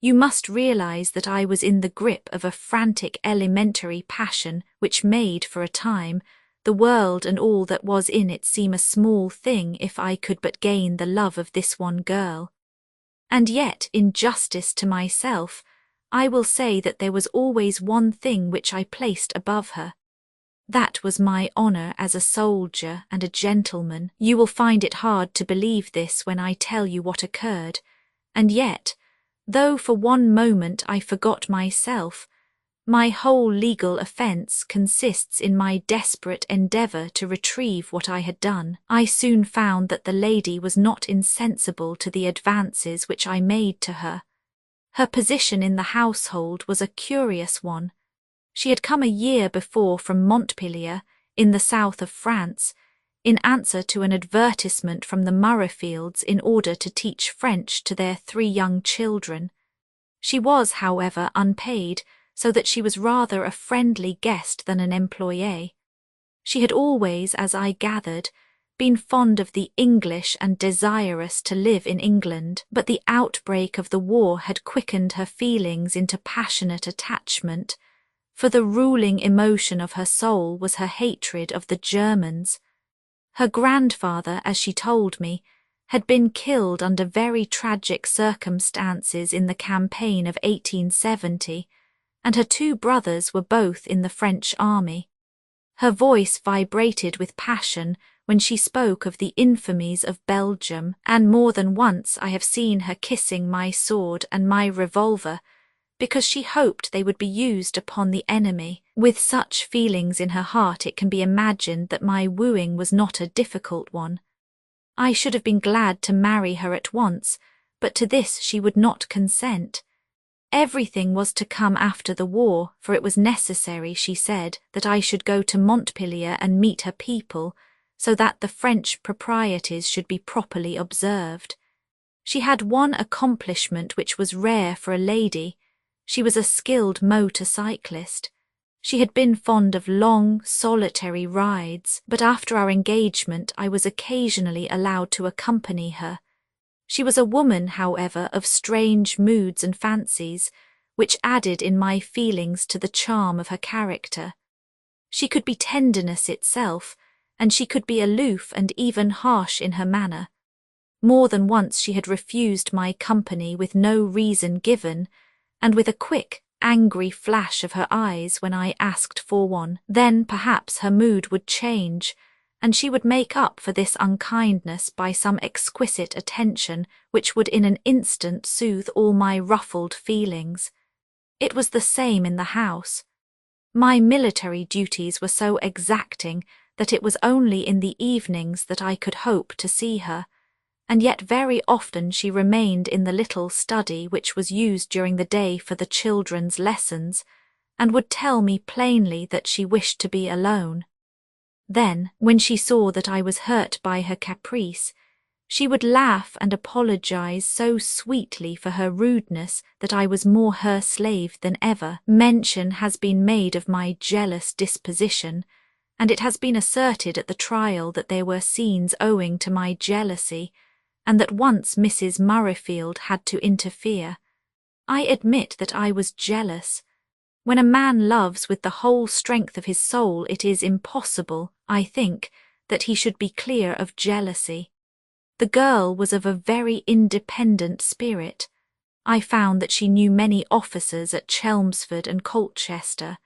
You must realize that I was in the grip of a frantic elementary passion which made, for a time, the world and all that was in it seem a small thing if I could but gain the love of this one girl. And yet, in justice to myself, I will say that there was always one thing which I placed above her. That was my honour as a soldier and a gentleman. You will find it hard to believe this when I tell you what occurred, and yet, though for one moment I forgot myself, my whole legal offence consists in my desperate endeavour to retrieve what I had done. I soon found that the lady was not insensible to the advances which I made to her. Her position in the household was a curious one. She had come a year before from Montpellier, in the south of France, in answer to an advertisement from the Murrayfields in order to teach French to their 3 young children. She was, however, unpaid, so that she was rather a friendly guest than an employee. She had always, as I gathered, been fond of the English and desirous to live in England, but the outbreak of the war had quickened her feelings into passionate attachment, for the ruling emotion of her soul was her hatred of the Germans. Her grandfather, as she told me, had been killed under very tragic circumstances in the campaign of 1870, and her two brothers were both in the French army. Her voice vibrated with passion when she spoke of the infamies of Belgium, and more than once I have seen her kissing my sword and my revolver, because she hoped they would be used upon the enemy. With such feelings in her heart, it can be imagined that my wooing was not a difficult one. I should have been glad to marry her at once, but to this she would not consent. Everything was to come after the war, for it was necessary, she said, that I should go to Montpellier and meet her people, so that the French proprieties should be properly observed. She had one accomplishment which was rare for a lady. She was a skilled motor-cyclist. She had been fond of long, solitary rides, but after our engagement I was occasionally allowed to accompany her. She was a woman, however, of strange moods and fancies, which added in my feelings to the charm of her character. She could be tenderness itself, and she could be aloof and even harsh in her manner. More than once she had refused my company with no reason given, and with a quick, angry flash of her eyes when I asked for one. Then perhaps her mood would change, and she would make up for this unkindness by some exquisite attention which would in an instant soothe all my ruffled feelings. It was the same in the house. My military duties were so exacting that it was only in the evenings that I could hope to see her, and yet very often she remained in the little study which was used during the day for the children's lessons, and would tell me plainly that she wished to be alone. Then, when she saw that I was hurt by her caprice, she would laugh and apologize so sweetly for her rudeness that I was more her slave than ever. Mention has been made of my jealous disposition, and it has been asserted at the trial that there were scenes owing to my jealousy, and that once Mrs. Murrayfield had to interfere. I admit that I was jealous. When a man loves with the whole strength of his soul, it is impossible, I think, that he should be clear of jealousy. The girl was of a very independent spirit. I found that she knew many officers at Chelmsford and Colchester.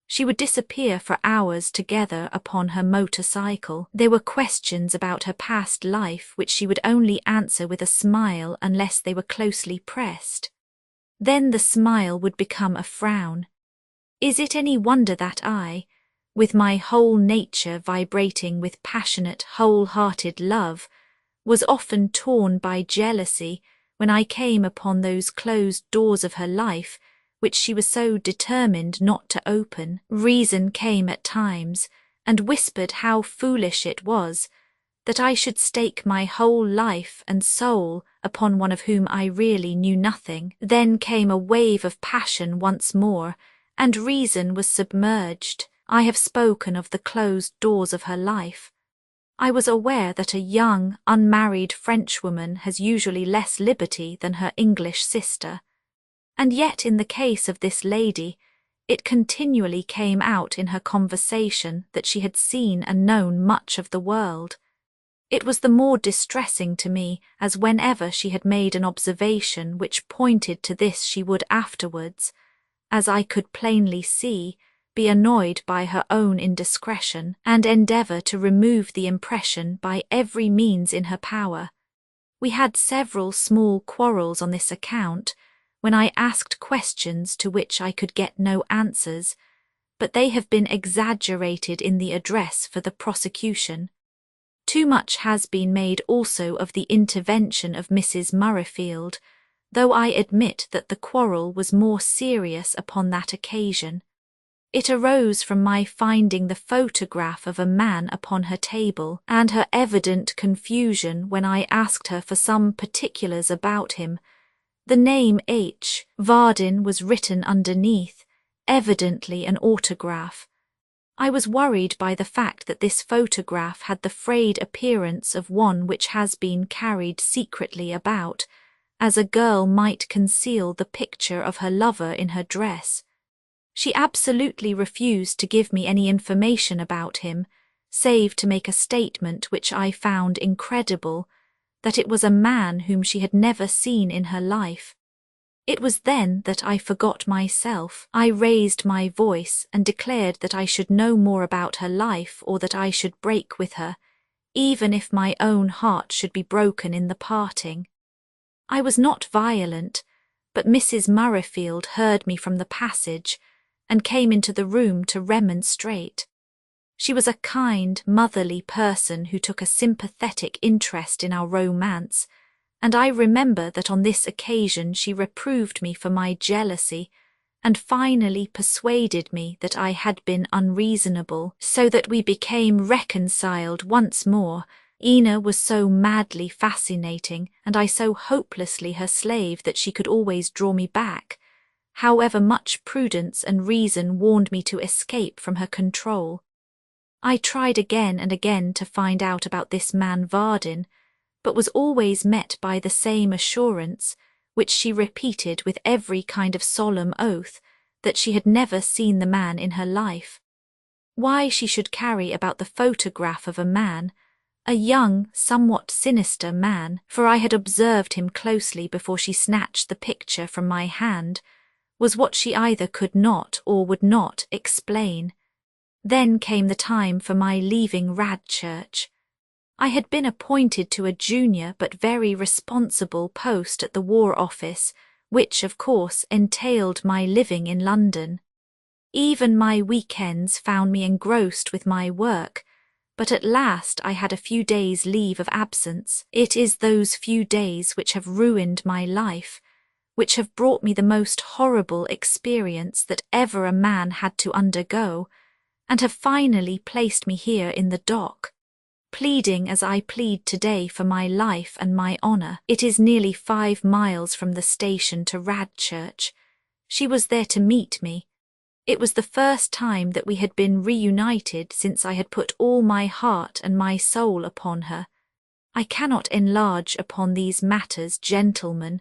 She would disappear for hours together upon her motorcycle. There were questions about her past life which she would only answer with a smile unless they were closely pressed. Then the smile would become a frown. Is it any wonder that I, with my whole nature vibrating with passionate, whole-hearted love, was often torn by jealousy when I came upon those closed doors of her life which she was so determined not to open? Reason came at times and whispered how foolish it was that I should stake my whole life and soul upon one of whom I really knew nothing. Then came a wave of passion once more, and reason was submerged. I have spoken of the closed doors of her life. I was aware that a young, unmarried Frenchwoman has usually less liberty than her English sister, and yet in the case of this lady, it continually came out in her conversation that she had seen and known much of the world. It was the more distressing to me as whenever she had made an observation which pointed to this she would afterwards, as I could plainly see, be annoyed by her own indiscretion, and endeavour to remove the impression by every means in her power. We had several small quarrels on this account, when I asked questions to which I could get no answers, but they have been exaggerated in the address for the prosecution. Too much has been made also of the intervention of Mrs. Murrayfield, though I admit that the quarrel was more serious upon that occasion. It arose from my finding the photograph of a man upon her table, and her evident confusion when I asked her for some particulars about him. The name H. Vardin was written underneath, evidently an autograph. I was worried by the fact that this photograph had the frayed appearance of one which has been carried secretly about, as a girl might conceal the picture of her lover in her dress. She absolutely refused to give me any information about him, save to make a statement which I found incredible, that it was a man whom she had never seen in her life. It was then that I forgot myself. I raised my voice and declared that I should know more about her life, or that I should break with her, even if my own heart should be broken in the parting. I was not violent, but Mrs. Murrayfield heard me from the passage and came into the room to remonstrate. She was a kind, motherly person who took a sympathetic interest in our romance, and I remember that on this occasion she reproved me for my jealousy and finally persuaded me that I had been unreasonable, so that we became reconciled once more. Ina was so madly fascinating, and I so hopelessly her slave, that she could always draw me back, however much prudence and reason warned me to escape from her control. I tried again and again to find out about this man Vardin, but was always met by the same assurance, which she repeated with every kind of solemn oath, that she had never seen the man in her life. Why she should carry about the photograph of a man, a young, somewhat sinister man, for I had observed him closely before she snatched the picture from my hand, was what she either could not or would not explain. Then came the time for my leaving Radchurch. I had been appointed to a junior but very responsible post at the War Office, which of course entailed my living in London. Even my weekends found me engrossed with my work, but at last I had a few days' leave of absence. It is those few days which have ruined my life, which have brought me the most horrible experience that ever a man had to undergo, and have finally placed me here in the dock. Pleading as I plead today for my life and my honour, it is nearly 5 miles from the station to Radchurch. She was there to meet me. It was the first time that we had been reunited since I had put all my heart and my soul upon her. I cannot enlarge upon these matters, gentlemen.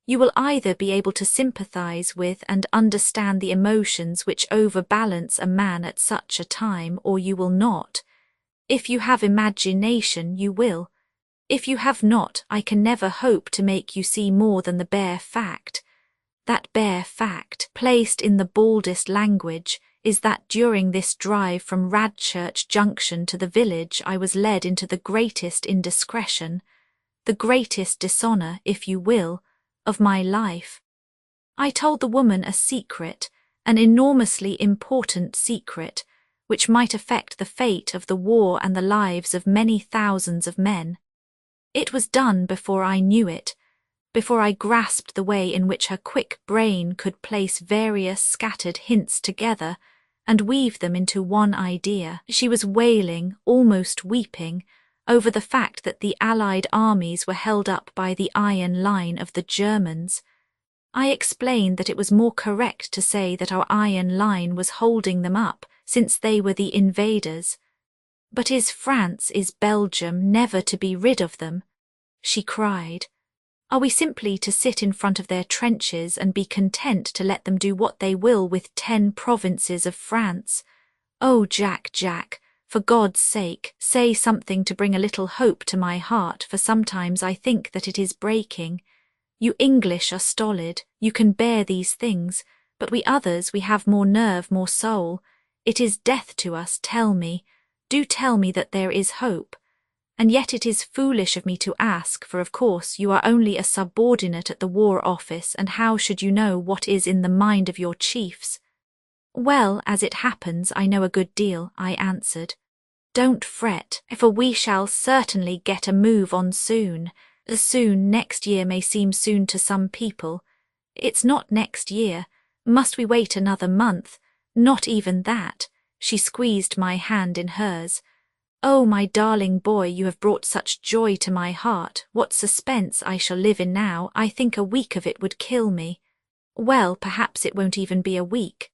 You will either be able to sympathise with and understand the emotions which overbalance a man at such a time, or you will not. If you have imagination, you will. If you have not, I can never hope to make you see more than the bare fact. That bare fact, placed in the baldest language, is that during this drive from Radchurch Junction to the village I was led into the greatest indiscretion, the greatest dishonour, if you will, of my life. I told the woman a secret, an enormously important secret, which might affect the fate of the war and the lives of many thousands of men. It was done before I knew it, before I grasped the way in which her quick brain could place various scattered hints together and weave them into one idea. She was wailing, almost weeping, over the fact that the Allied armies were held up by the iron line of the Germans. I explained that it was more correct to say that our iron line was holding them up, since they were the invaders. But is France, is Belgium never to be rid of them? She cried. Are we simply to sit in front of their trenches and be content to let them do what they will with 10 provinces of France? Oh, Jack, Jack, for God's sake, say something to bring a little hope to my heart, for sometimes I think that it is breaking. You English are stolid, you can bear these things, but we others, we have more nerve, more soul. It is death to us, tell me, do tell me that there is hope. And yet it is foolish of me to ask, for of course you are only a subordinate at the War Office, and how should you know what is in the mind of your chiefs? Well, as it happens, I know a good deal, I answered. Don't fret, for we shall certainly get a move on soon. Soon next year may seem soon to some people. It's not next year. Must we wait another month? Not even that. She squeezed my hand in hers. Oh, my darling boy, you have brought such joy to my heart. What suspense I shall live in now. I think a week of it would kill me. Well, perhaps it won't even be a week.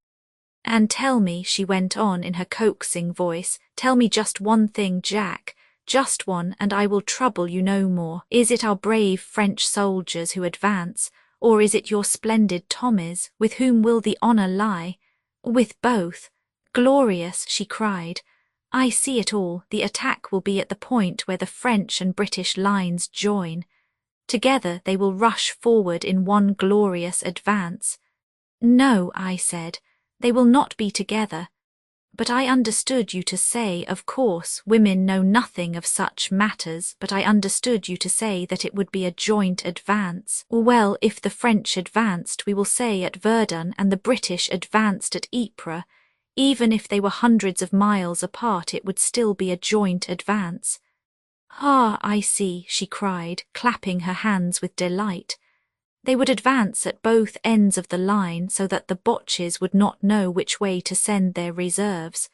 And tell me, she went on in her coaxing voice, tell me just one thing, Jack, just one, and I will trouble you no more. Is it our brave French soldiers who advance, or is it your splendid Tommies? With whom will the honour lie? With both. Glorious, she cried. I see it all. The attack will be at the point where the French and British lines join. Together they will rush forward in one glorious advance. No, I said, they will not be together. But I understood you to say, of course, women know nothing of such matters, but I understood you to say that it would be a joint advance. Well, if the French advanced, we will say at Verdun, and the British advanced at Ypres, even if they were hundreds of miles apart, it would still be a joint advance. Ah, I see, she cried, clapping her hands with delight. They would advance at both ends of the line so that the Boches would not know which way to send their reserves.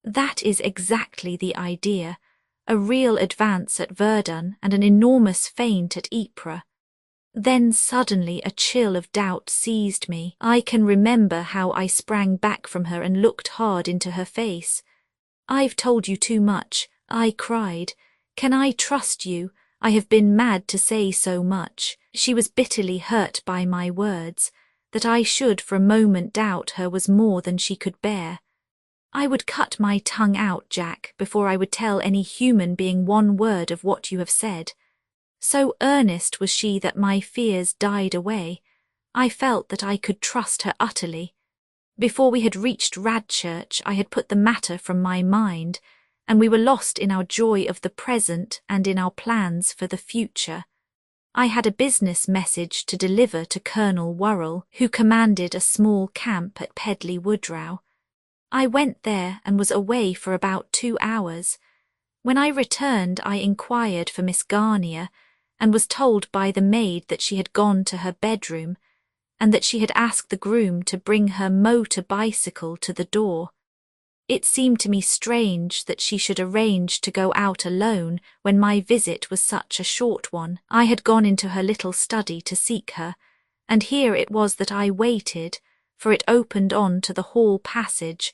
That is exactly the idea, a real advance at Verdun and an enormous feint at Ypres. Then suddenly a chill of doubt seized me. I can remember how I sprang back from her and looked hard into her face. I've told you too much, I cried. Can I trust you? I have been mad to say so much. She was bitterly hurt by my words. That I should for a moment doubt her was more than she could bear. I would cut my tongue out, Jack, before I would tell any human being one word of what you have said. So earnest was she that my fears died away. I felt that I could trust her utterly. Before we had reached Radchurch, I had put the matter from my mind, and we were lost in our joy of the present and in our plans for the future. I had a business message to deliver to Colonel Worrell, who commanded a small camp at Pedley Woodrow. I went there and was away for about 2 hours. When I returned, I inquired for Miss Garnier, and was told by the maid that she had gone to her bedroom, and that she had asked the groom to bring her motor bicycle to the door. It seemed to me strange that she should arrange to go out alone when my visit was such a short one. I had gone into her little study to seek her, and here it was that I waited, for it opened on to the hall passage,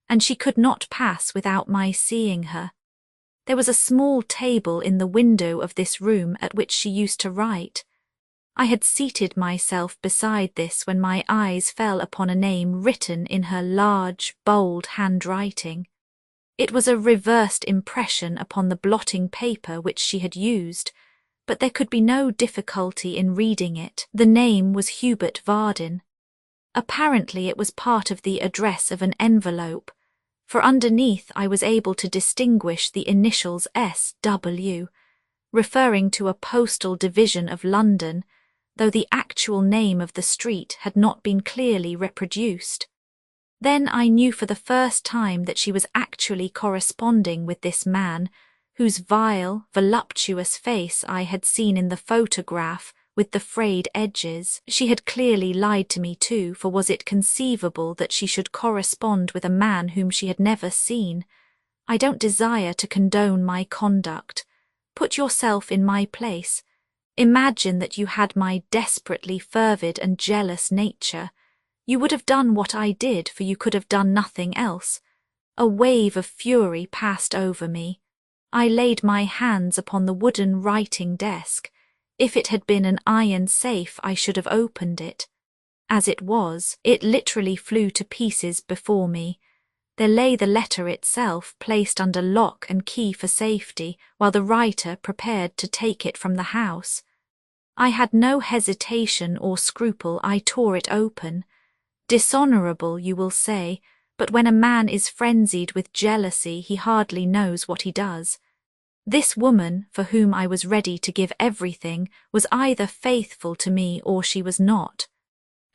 and she could not pass without my seeing her. There was a small table in the window of this room at which she used to write. I had seated myself beside this when my eyes fell upon a name written in her large, bold handwriting. It was a reversed impression upon the blotting paper which she had used, but there could be no difficulty in reading it. The name was Hubert Vardin. Apparently it was part of the address of an envelope, for underneath I was able to distinguish the initials S.W., referring to a postal division of London, though the actual name of the street had not been clearly reproduced. Then I knew for the first time that she was actually corresponding with this man, whose vile, voluptuous face I had seen in the photograph with the frayed edges. She had clearly lied to me too, for was it conceivable that she should correspond with a man whom she had never seen? I don't desire to condone my conduct. Put yourself in my place. Imagine that you had my desperately fervid and jealous nature. You would have done what I did, for you could have done nothing else. A wave of fury passed over me. I laid my hands upon the wooden writing desk. If it had been an iron safe, I should have opened it. As it was, it literally flew to pieces before me. There lay the letter itself, placed under lock and key for safety, while the writer prepared to take it from the house. I had no hesitation or scruple. I tore it open. Dishonourable, you will say, but when a man is frenzied with jealousy, he hardly knows what he does. This woman, for whom I was ready to give everything, was either faithful to me or she was not.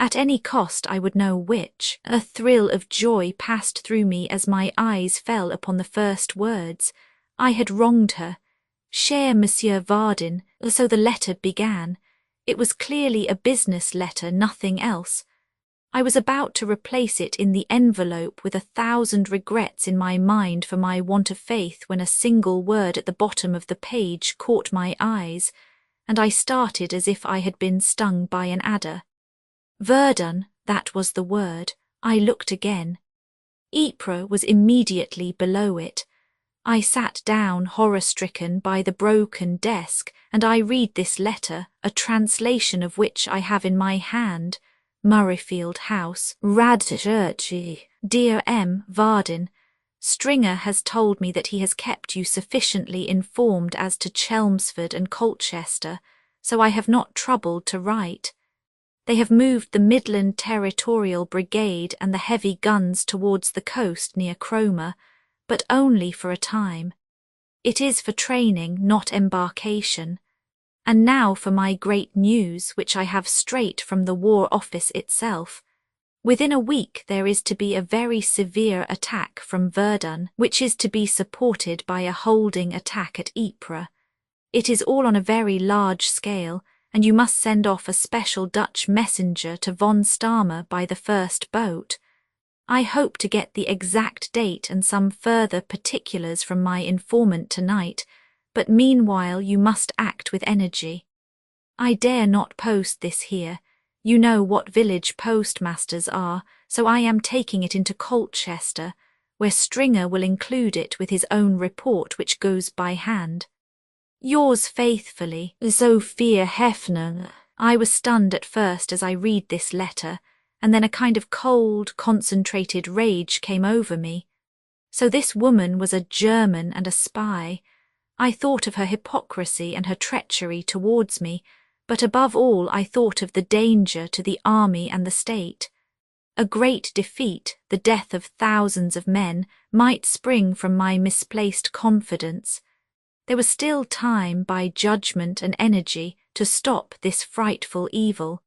At any cost I would know which. A thrill of joy passed through me as my eyes fell upon the first words. I had wronged her. Cher Monsieur Vardin, so the letter began. It was clearly a business letter, nothing else. I was about to replace it in the envelope with 1,000 regrets in my mind for my want of faith when a single word at the bottom of the page caught my eyes, and I started as if I had been stung by an adder. Verdun, that was the word. I looked again. Ypres was immediately below it. I sat down horror-stricken by the broken desk, and I read this letter, a translation of which I have in my hand. Murrayfield House, Radchurch. Dear M. Vardin, Stringer has told me that he has kept you sufficiently informed as to Chelmsford and Colchester, so I have not troubled to write. They have moved the Midland Territorial Brigade and the heavy guns towards the coast near Cromer, but only for a time. It is for training, not embarkation. And now for my great news, which I have straight from the War Office itself. Within a week there is to be a very severe attack from Verdun, which is to be supported by a holding attack at Ypres. It is all on a very large scale, and you must send off a special Dutch messenger to von Stammer by the first boat. I hope to get the exact date and some further particulars from my informant tonight, but meanwhile you must act with energy. I dare not post this here. You know what village postmasters are, so I am taking it into Colchester, where Stringer will include it with his own report which goes by hand. Yours faithfully, Sophia Hefner. I was stunned at first as I read this letter, and then a kind of cold, concentrated rage came over me. So this woman was a German and a spy. I thought of her hypocrisy and her treachery towards me, but above all I thought of the danger to the army and the state. A great defeat, the death of thousands of men, might spring from my misplaced confidence. There was still time, by judgment and energy, to stop this frightful evil.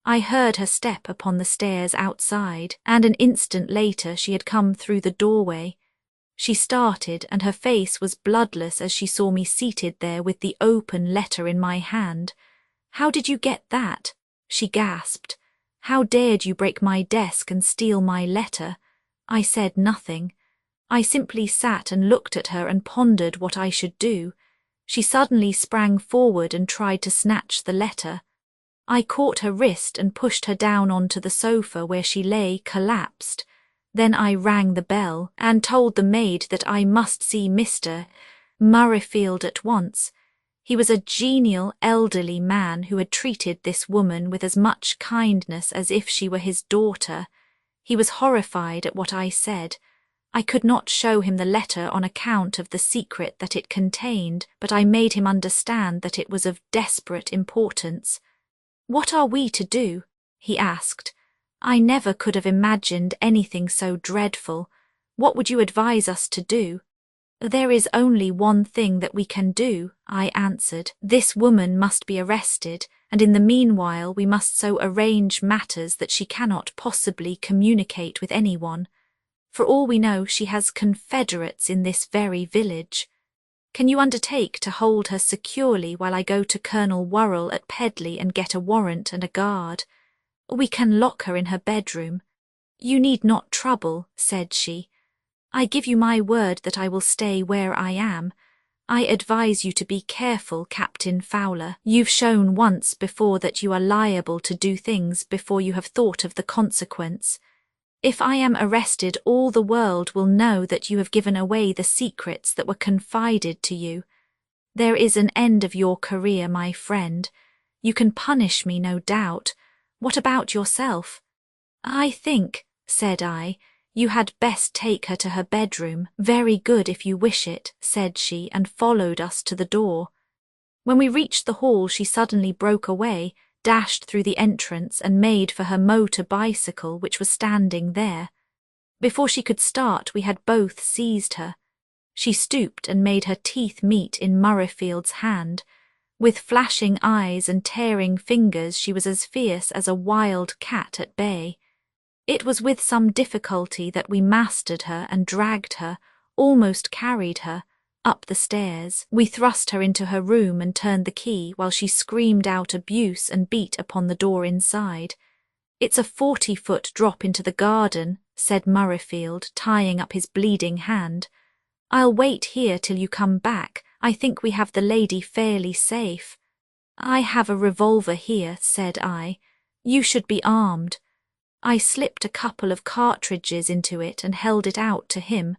I heard her step upon the stairs outside, and an instant later she had come through the doorway. She started, and her face was bloodless as she saw me seated there with the open letter in my hand. "How did you get that?" she gasped. "How dared you break my desk and steal my letter?" I said nothing. I simply sat and looked at her and pondered what I should do. She suddenly sprang forward and tried to snatch the letter. I caught her wrist and pushed her down onto the sofa where she lay collapsed. Then I rang the bell and told the maid that I must see Mr. Murrayfield at once. He was a genial, elderly man who had treated this woman with as much kindness as if she were his daughter. He was horrified at what I said. I could not show him the letter on account of the secret that it contained, but I made him understand that it was of desperate importance. "What are we to do?" he asked. "I never could have imagined anything so dreadful. What would you advise us to do?" "There is only one thing that we can do," I answered. "This woman must be arrested, and in the meanwhile we must so arrange matters that she cannot possibly communicate with anyone. For all we know, she has confederates in this very village. Can you undertake to hold her securely while I go to Colonel Worrell at Pedley and get a warrant and a guard? We can lock her in her bedroom." "You need not trouble," said she. "I give you my word that I will stay where I am. I advise you to be careful, Captain Fowler. You've shown once before that you are liable to do things before you have thought of the consequence. If I am arrested, all the world will know that you have given away the secrets that were confided to you. There is an end of your career, my friend. You can punish me, no doubt. What about yourself?" "I think," said I, "you had best take her to her bedroom." "Very good, if you wish it," said she, and followed us to the door. When we reached the hall, she suddenly broke away, dashed through the entrance and made for her motor bicycle, which was standing there. Before she could start, we had both seized her. She stooped and made her teeth meet in Murrayfield's hand. With flashing eyes and tearing fingers, she was as fierce as a wild cat at bay. It was with some difficulty that we mastered her and dragged her, almost carried her, up the stairs. We thrust her into her room and turned the key while she screamed out abuse and beat upon the door inside. "It's a 40-foot drop into the garden," said Murrayfield, tying up his bleeding hand. "I'll wait here till you come back. I think we have the lady fairly safe." "I have a revolver here," said I. "You should be armed." I slipped a couple of cartridges into it and held it out to him.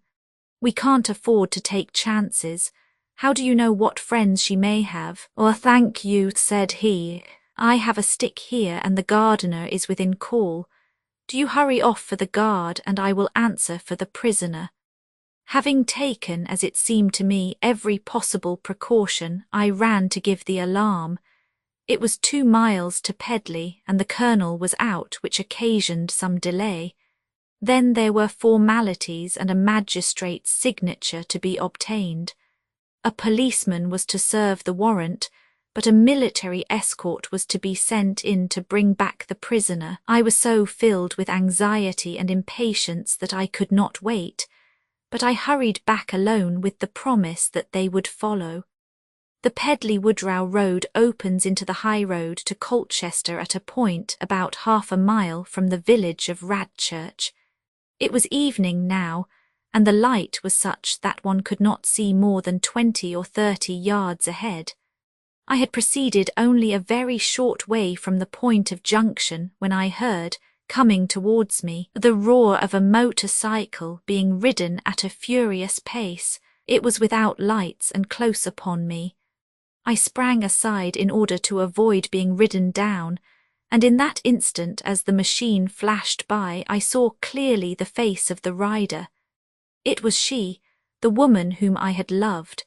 "We can't afford to take chances. How do you know what friends she may have?" "Oh, thank you," said he. "I have a stick here and the gardener is within call. Do you hurry off for the guard and I will answer for the prisoner." Having taken, as it seemed to me, every possible precaution, I ran to give the alarm. It was 2 miles to Pedley, and the colonel was out, which occasioned some delay. Then there were formalities and a magistrate's signature to be obtained. A policeman was to serve the warrant, but a military escort was to be sent in to bring back the prisoner. I was so filled with anxiety and impatience that I could not wait, but I hurried back alone with the promise that they would follow. The Pedley-Woodrow road opens into the high road to Colchester at a point about half a mile from the village of Radchurch. It was evening now, and the light was such that one could not see more than 20 or 30 yards ahead. I had proceeded only a very short way from the point of junction when I heard, coming towards me, the roar of a motorcycle being ridden at a furious pace. It was without lights and close upon me. I sprang aside in order to avoid being ridden down, and in that instant as the machine flashed by I saw clearly the face of the rider. It was she, the woman whom I had loved.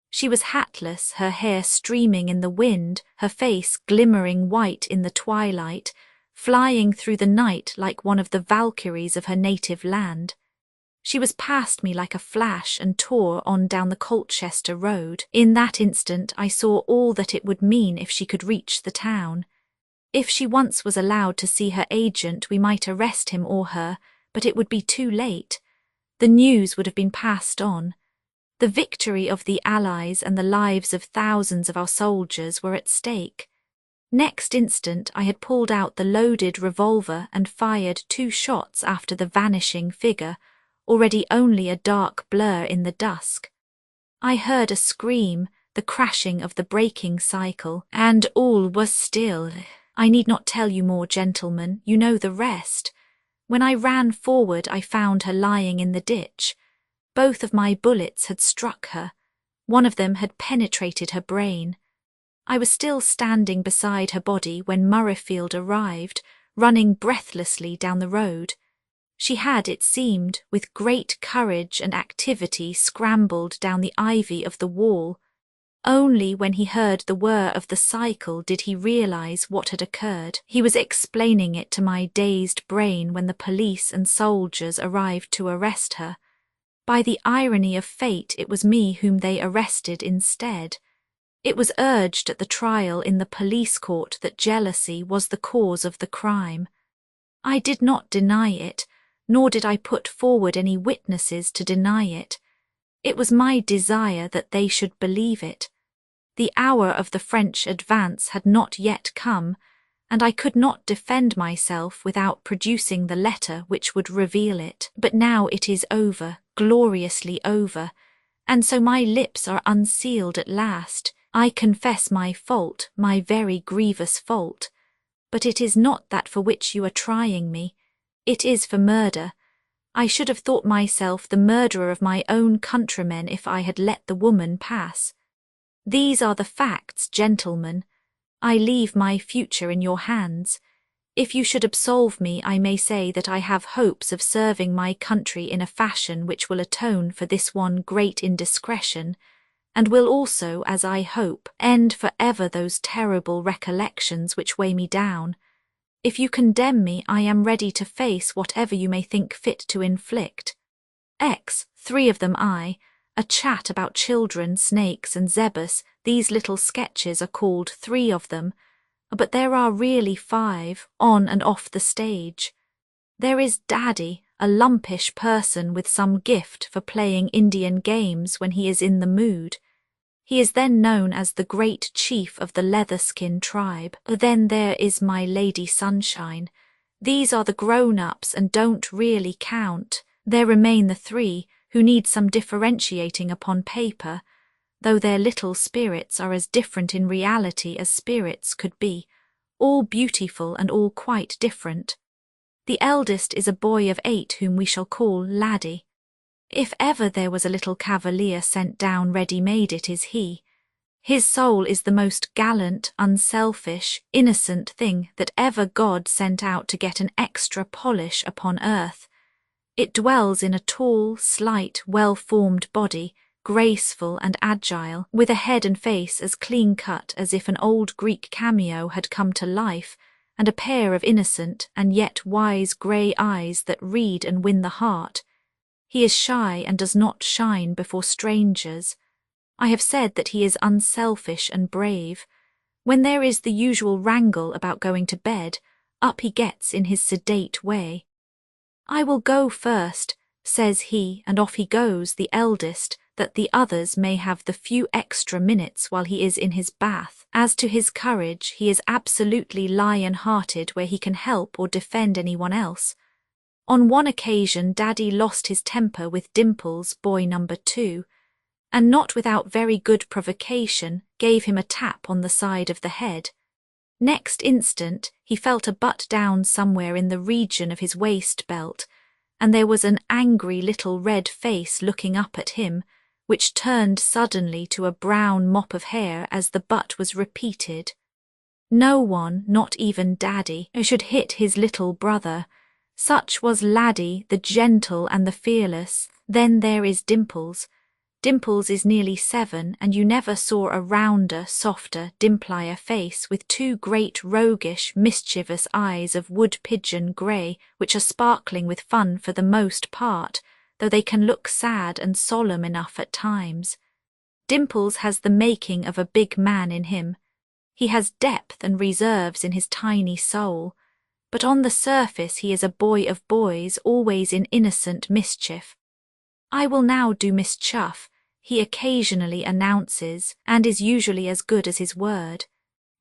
She was hatless, her hair streaming in the wind, her face glimmering white in the twilight, flying through the night like one of the Valkyries of her native land. She was past me like a flash and tore on down the Colchester road. In that instant I saw all that it would mean if she could reach the town. If she once was allowed to see her agent, we might arrest him or her, but it would be too late. The news would have been passed on. The victory of the Allies and the lives of thousands of our soldiers were at stake. Next instant I had pulled out the loaded revolver and fired 2 shots after the vanishing figure, already only a dark blur in the dusk. I heard a scream, the crashing of the braking cycle, and all was still. I need not tell you more, gentlemen, you know the rest. When I ran forward I found her lying in the ditch. Both of my bullets had struck her. One of them had penetrated her brain. I was still standing beside her body when Murrayfield arrived, running breathlessly down the road. She had, it seemed, with great courage and activity scrambled down the ivy of the wall. Only when he heard the whir of the cycle did he realize what had occurred. He was explaining it to my dazed brain when the police and soldiers arrived to arrest her. By the irony of fate, it was me whom they arrested instead. It was urged at the trial in the police court that jealousy was the cause of the crime. I did not deny it, nor did I put forward any witnesses to deny it. It was my desire that they should believe it. The hour of the French advance had not yet come, and I could not defend myself without producing the letter which would reveal it. But now it is over, gloriously over, and so my lips are unsealed at last. I confess my fault, my very grievous fault. But it is not that for which you are trying me. It is for murder. I should have thought myself the murderer of my own countrymen if I had let the woman pass. These are the facts, gentlemen. I leave my future in your hands. If you should absolve me, I may say that I have hopes of serving my country in a fashion which will atone for this one great indiscretion, and will also, as I hope, end for ever those terrible recollections which weigh me down. If you condemn me, I am ready to face whatever you may think fit to inflict. 3 of them a chat about children, snakes, and Zebus. These little sketches are called 3 of them, but there are really 5, on and off the stage. There is Daddy, a lumpish person with some gift for playing Indian games when he is in the mood. He is then known as the great chief of the Leatherskin tribe. Then there is my Lady Sunshine. These are the grown-ups and don't really count. There remain the 3 who need some differentiating upon paper, though their little spirits are as different in reality as spirits could be, all beautiful and all quite different. The eldest is a boy of 8 whom we shall call Laddie. If ever there was a little cavalier sent down ready-made, it is he. His soul is the most gallant, unselfish, innocent thing that ever God sent out to get an extra polish upon earth. It dwells in a tall, slight, well-formed body, graceful and agile, with a head and face as clean-cut as if an old Greek cameo had come to life, and a pair of innocent and yet wise grey eyes that read and win the heart. He is shy and does not shine before strangers. I have said that he is unselfish and brave. When there is the usual wrangle about going to bed, up he gets in his sedate way. "I will go first," says he, and off he goes, the eldest, that the others may have the few extra minutes while he is in his bath. As to his courage, he is absolutely lion-hearted where he can help or defend anyone else. On one occasion Daddy lost his temper with Dimples, boy number 2, and not without very good provocation gave him a tap on the side of the head. Next instant he felt a butt down somewhere in the region of his waist belt, and there was an angry little red face looking up at him, which turned suddenly to a brown mop of hair as the butt was repeated. No one, not even Daddy, should hit his little brother. Such was Laddie, the gentle and the fearless. Then there is Dimples. Dimples is nearly 7, and you never saw a rounder, softer, dimplier face with 2 great roguish, mischievous eyes of wood-pigeon grey, which are sparkling with fun for the most part, though they can look sad and solemn enough at times. Dimples has the making of a big man in him. He has depth and reserves in his tiny soul, but on the surface he is a boy of boys, always in innocent mischief. "I will now do Miss Chuff," he occasionally announces, and is usually as good as his word.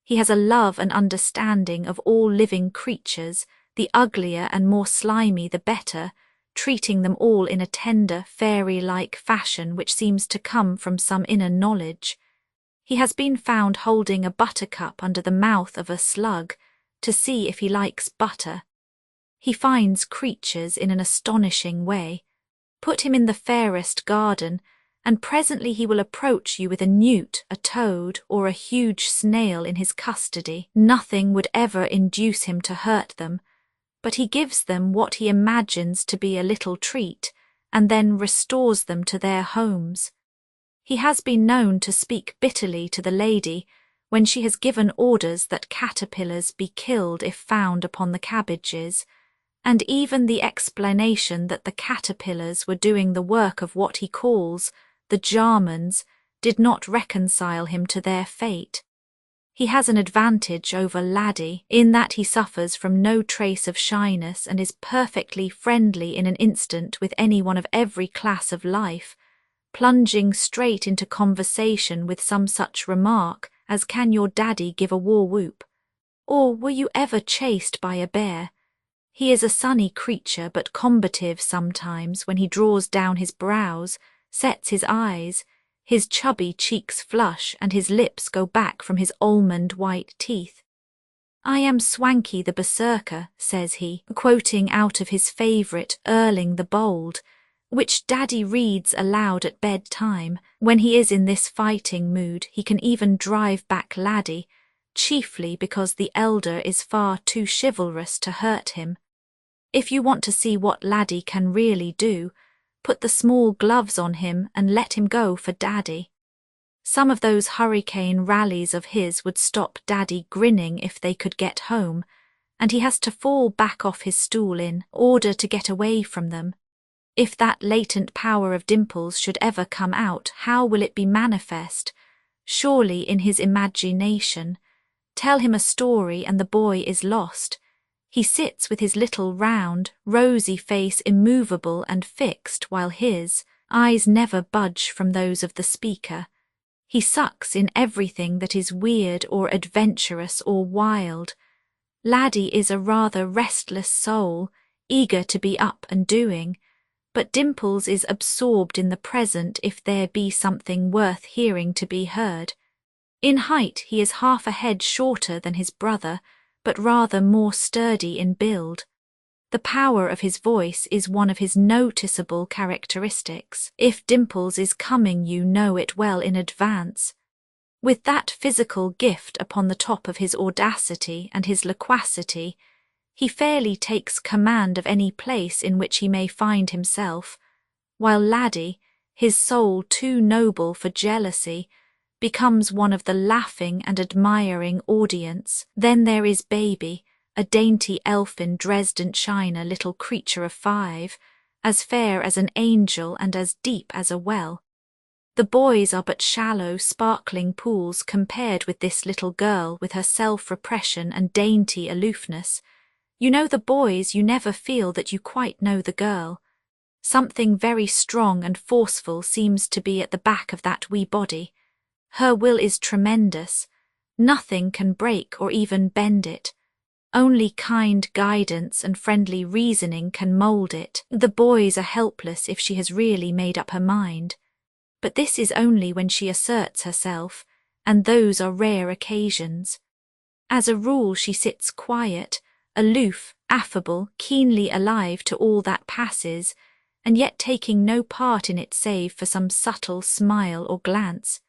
He has a love and understanding of all living creatures, the uglier and more slimy the better, treating them all in a tender, fairy-like fashion which seems to come from some inner knowledge. He has been found holding a buttercup under the mouth of a slug to see if he likes butter. He finds creatures in an astonishing way. Put him in the fairest garden, and presently he will approach you with a newt, a toad, or a huge snail in his custody. Nothing would ever induce him to hurt them, but he gives them what he imagines to be a little treat, and then restores them to their homes. He has been known to speak bitterly to the lady when she has given orders that caterpillars be killed if found upon the cabbages, and even the explanation that the caterpillars were doing the work of what he calls the Jarmans did not reconcile him to their fate. He has an advantage over Laddie in that he suffers from no trace of shyness and is perfectly friendly in an instant with anyone of every class of life, plunging straight into conversation with some such remark as "Can your daddy give a war whoop?" or "Were you ever chased by a bear?" He is a sunny creature, but combative sometimes when he draws down his brows, sets his eyes, his chubby cheeks flush, and his lips go back from his almond-white teeth. "I am Swanky the Berserker," says he, quoting out of his favourite Erling the Bold, which Daddy reads aloud at bedtime. When he is in this fighting mood, he can even drive back Laddie, chiefly because the elder is far too chivalrous to hurt him. If you want to see what Laddie can really do, put the small gloves on him and let him go for Daddy. Some of those hurricane rallies of his would stop Daddy grinning if they could get home, and he has to fall back off his stool in order to get away from them. If that latent power of Dimples should ever come out, how will it be manifest? Surely in his imagination. Tell him a story and the boy is lost. He sits with his little round, rosy face immovable and fixed, while his eyes never budge from those of the speaker. He sucks in everything that is weird or adventurous or wild. Laddie is a rather restless soul, eager to be up and doing, but Dimples is absorbed in the present if there be something worth hearing to be heard. In height he is half a head shorter than his brother, but rather more sturdy in build. The power of his voice is one of his noticeable characteristics. If Dimples is coming, you know it well in advance. With that physical gift upon the top of his audacity and his loquacity, he fairly takes command of any place in which he may find himself, while Laddie, his soul too noble for jealousy, becomes one of the laughing and admiring audience. Then there is baby, a dainty elfin Dresden china little creature of 5, as fair as an angel and as deep as a well. The boys are but shallow, sparkling pools compared with this little girl with her self-repression and dainty aloofness. You know the boys, you never feel that you quite know the girl. Something very strong and forceful seems to be at the back of that wee body. Her will is tremendous. Nothing can break or even bend it. Only kind guidance and friendly reasoning can mould it. The boys are helpless if she has really made up her mind. But this is only when she asserts herself, and those are rare occasions. As a rule she sits quiet, aloof, affable, keenly alive to all that passes, and yet taking no part in it save for some subtle smile or glance.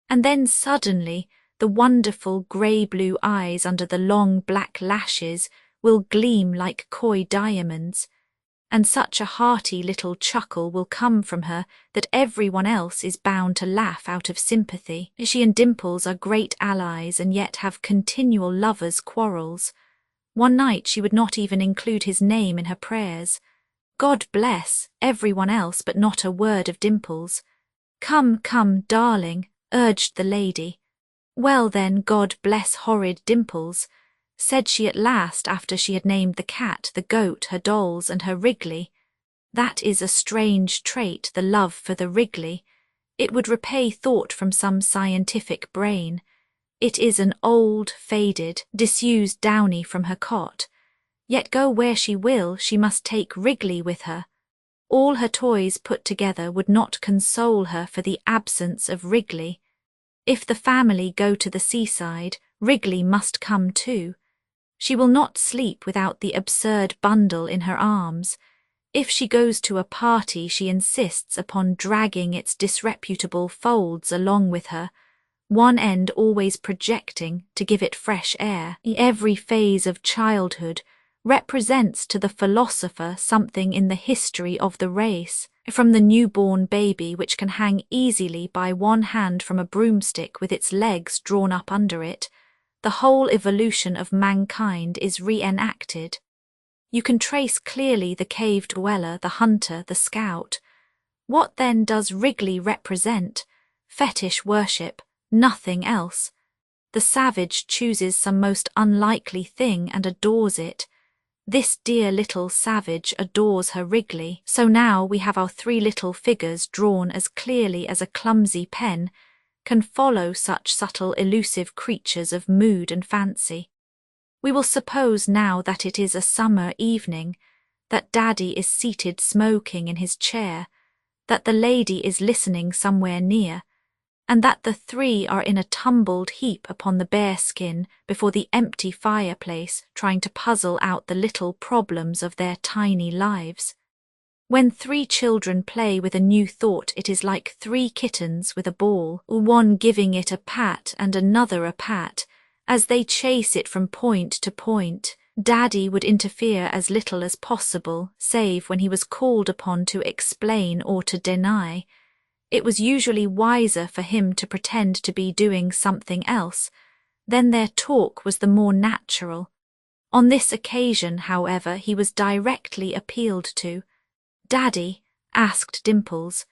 And then suddenly the wonderful grey-blue eyes under the long black lashes will gleam like coy diamonds, and such a hearty little chuckle will come from her that everyone else is bound to laugh out of sympathy. She and Dimples are great allies and yet have continual lovers' quarrels. One night she would not even include his name in her prayers. God bless everyone else, but not a word of Dimples. Come, come, darling, urged the lady. Well then, God bless horrid Dimples, said she at last after she had named the cat, the goat, her dolls, and her Wrigley. That is a strange trait, the love for the Wrigley. It would repay thought from some scientific brain. It is an old, faded, disused downy from her cot. Yet go where she will, she must take Wrigley with her. All her toys put together would not console her for the absence of Wrigley. If the family go to the seaside, Wrigley must come too. She will not sleep without the absurd bundle in her arms. If she goes to a party, she insists upon dragging its disreputable folds along with her, one end always projecting to give it fresh air. Every phase of childhood represents to the philosopher something in the history of the race, from the newborn baby which can hang easily by one hand from a broomstick with its legs drawn up under it. The whole evolution of mankind is re-enacted. You can trace clearly the cave dweller, the hunter, the scout. What then does Wrigley represent? Fetish worship, nothing else. The savage chooses some most unlikely thing and adores it. This dear little savage adores her Wrigley. So now we have our 3 little figures drawn as clearly as a clumsy pen can follow such subtle elusive creatures of mood and fancy. We will suppose now that it is a summer evening, that Daddy is seated smoking in his chair, that the lady is listening somewhere near, and that the 3 are in a tumbled heap upon the bearskin before the empty fireplace trying to puzzle out the little problems of their tiny lives. When 3 children play with a new thought, it is like 3 kittens with a ball, one giving it a pat and another a pat. As they chase it from point to point, Daddy would interfere as little as possible, save when he was called upon to explain or to deny. It was usually wiser for him to pretend to be doing something else. Then their talk was the more natural. On this occasion, however, he was directly appealed to. "Daddy," asked Dimples.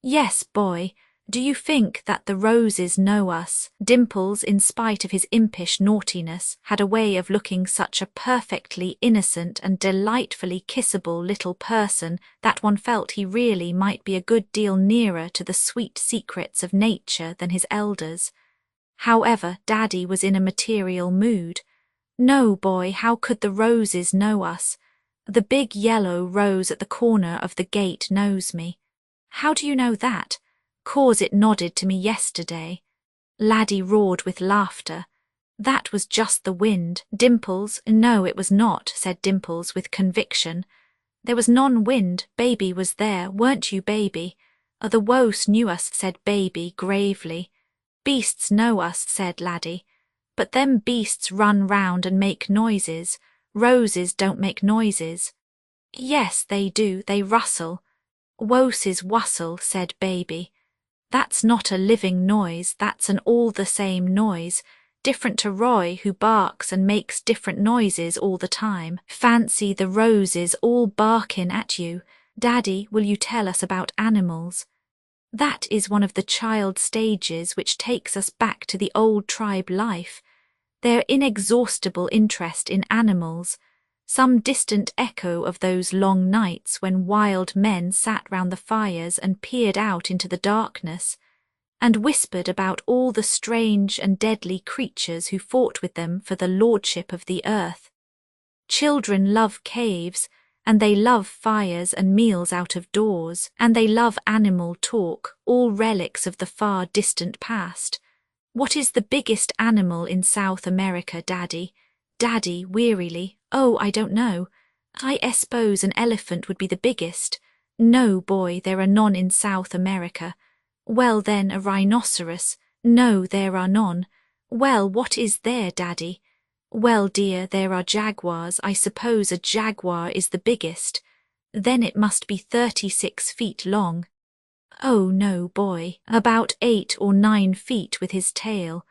"Yes, boy, do you think that the roses know us?" Dimples, in spite of his impish naughtiness, had a way of looking such a perfectly innocent and delightfully kissable little person that one felt he really might be a good deal nearer to the sweet secrets of nature than his elders. However, Daddy was in a material mood. "No, boy, how could the roses know us? The big yellow rose at the corner of the gate knows me." "How do you know that?" "'Cause it nodded to me yesterday." Laddie roared with laughter. "That was just the wind." Dimples, "No, it was not," said Dimples with conviction. "There was none wind, baby was there, weren't you, baby?" "The wos knew us," said baby gravely. "Beasts know us," said Laddie. "But them beasts run round and make noises. Roses don't make noises." "Yes, they do, they rustle." Woses wustle, said baby. That's not a living noise, that's an all the same noise, different to Roy who barks and makes different noises all the time. Fancy the roses all barkin' at you. Daddy, will you tell us about animals? That is one of the child stages which takes us back to the old tribe life, their inexhaustible interest in animals, some distant echo of those long nights when wild men sat round the fires and peered out into the darkness, and whispered about all the strange and deadly creatures who fought with them for the lordship of the earth. Children love caves, and they love fires and meals out of doors, and they love animal talk, all relics of the far distant past. What is the biggest animal in South America, Daddy? Daddy, wearily, oh, I don't know. I suppose an elephant would be the biggest. No, boy, there are none in South America. Well then, a rhinoceros. No, there are none. Well, what is there, Daddy? Well, dear, there are jaguars. I suppose a jaguar is the biggest. Then it must be 36 feet long. Oh no, boy, about 8 or 9 feet with his tail.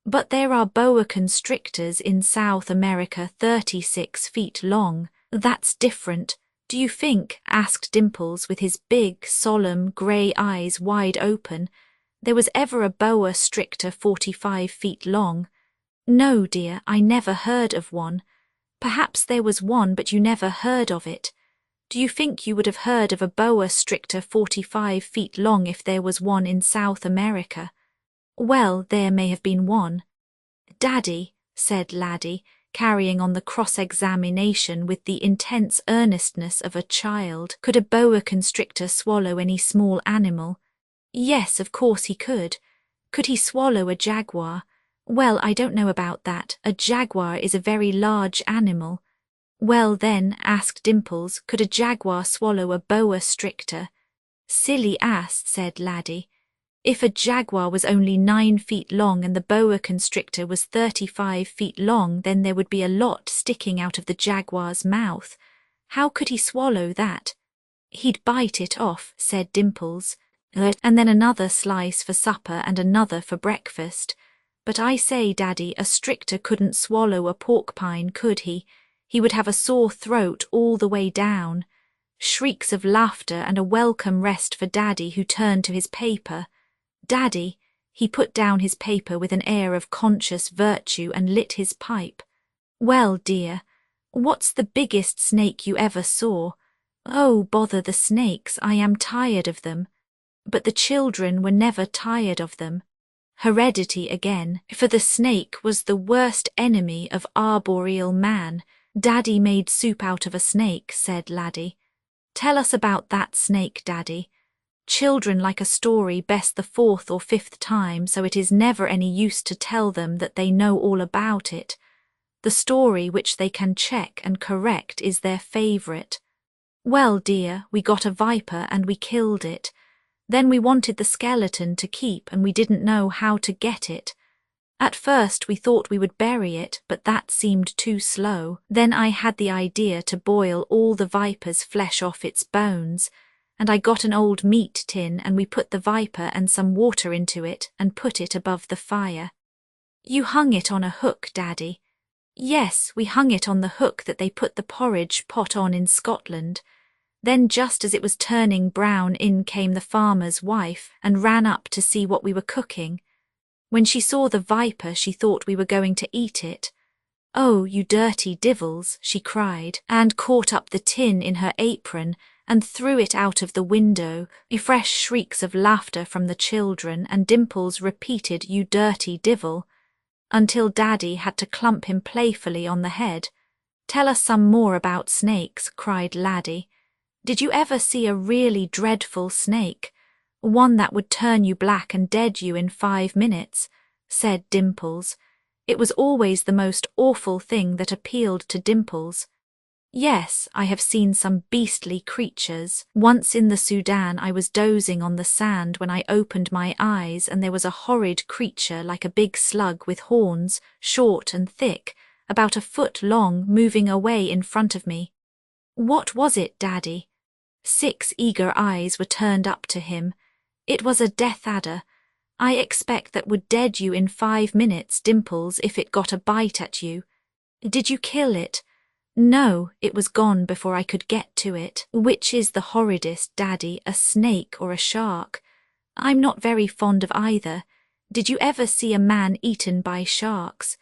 But there are boa constrictors in South America 36 feet long. That's different. Do you think, asked Dimples with his big, solemn, grey eyes wide open, there was ever a boa strictor 45 feet long? No, dear, I never heard of one. Perhaps there was one, but you never heard of it. Do you think you would have heard of a boa strictor 45 feet long if there was one in South America? Well, there may have been one. Daddy, said Laddie, carrying on the cross-examination with the intense earnestness of a child, could a boa constrictor swallow any small animal? Yes, of course he could. Could he swallow a jaguar? Well, I don't know about that. A jaguar is a very large animal. Well then, asked Dimples, could a jaguar swallow a boa strictor? Silly ass, said Laddie. If a jaguar was only 9 feet long and the boa constrictor was 35 feet long, then there would be a lot sticking out of the jaguar's mouth. How could he swallow that? He'd bite it off, said Dimples, and then another slice for supper and another for breakfast. But I say, Daddy, a strictor couldn't swallow a porcupine, could he? He would have a sore throat all the way down. Shrieks of laughter and a welcome rest for Daddy, who turned to his paper. Daddy, he put down his paper with an air of conscious virtue and lit his pipe. Well, dear, what's the biggest snake you ever saw? Oh, bother the snakes, I am tired of them. But the children were never tired of them. Heredity again, for the snake was the worst enemy of arboreal man. Daddy made soup out of a snake, said Laddie. Tell us about that snake, Daddy. Children like a story best the 4th or 5th time, so it is never any use to tell them that they know all about it. The story which they can check and correct is their favourite. Well, dear, we got a viper and we killed it. Then we wanted the skeleton to keep and we didn't know how to get it. At first we thought we would bury it, but that seemed too slow. Then I had the idea to boil all the viper's flesh off its bones, and I got an old meat tin and we put the viper and some water into it and put it above the fire. You hung it on a hook, Daddy. Yes, we hung it on the hook that they put the porridge pot on in Scotland. Then just as it was turning brown, in came the farmer's wife and ran up to see what we were cooking. When she saw the viper, she thought we were going to eat it. Oh, you dirty divils, she cried, and caught up the tin in her apron and threw it out of the window. Fresh shrieks of laughter from the children, and Dimples repeated, you dirty divil, until Daddy had to clump him playfully on the head. Tell us some more about snakes, cried Laddie. Did you ever see a really dreadful snake? One that would turn you black and dead you in 5 minutes, said Dimples. It was always the most awful thing that appealed to Dimples. Yes, I have seen some beastly creatures. Once in the Sudan I was dozing on the sand when I opened my eyes, and there was a horrid creature like a big slug with horns, short and thick, about 1 foot long, moving away in front of me. What was it, Daddy? 6 eager eyes were turned up to him. It was a death adder. I expect that would dead you in 5 minutes, Dimples, if it got a bite at you. Did you kill it? No, it was gone before I could get to it. Which is the horridest, Daddy, a snake or a shark? I'm not very fond of either. Did you ever see a man eaten by sharks?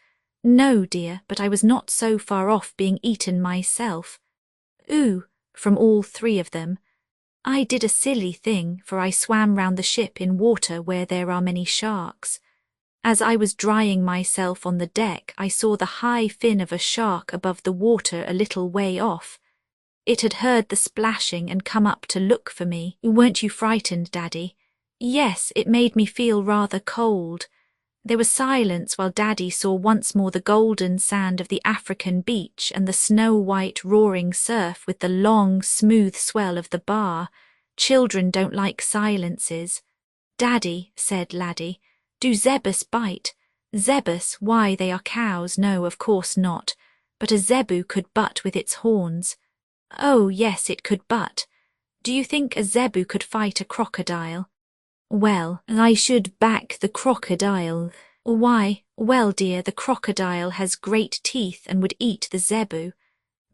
No, dear, but I was not so far off being eaten myself. Ooh, from all 3 of them. I did a silly thing, for I swam round the ship in water where there are many sharks. As I was drying myself on the deck, I saw the high fin of a shark above the water a little way off. It had heard the splashing and come up to look for me. Weren't you frightened, Daddy? Yes, it made me feel rather cold. There was silence while Daddy saw once more the golden sand of the African beach and the snow-white roaring surf with the long, smooth swell of the bar. Children don't like silences. Daddy, said Laddie, do zebus bite? Zebus, why, they are cows. No, of course not. But a zebu could butt with its horns. Oh, yes, it could butt. Do you think a zebu could fight a crocodile? Well, I should back the crocodile. Why? Well, dear, the crocodile has great teeth and would eat the zebu.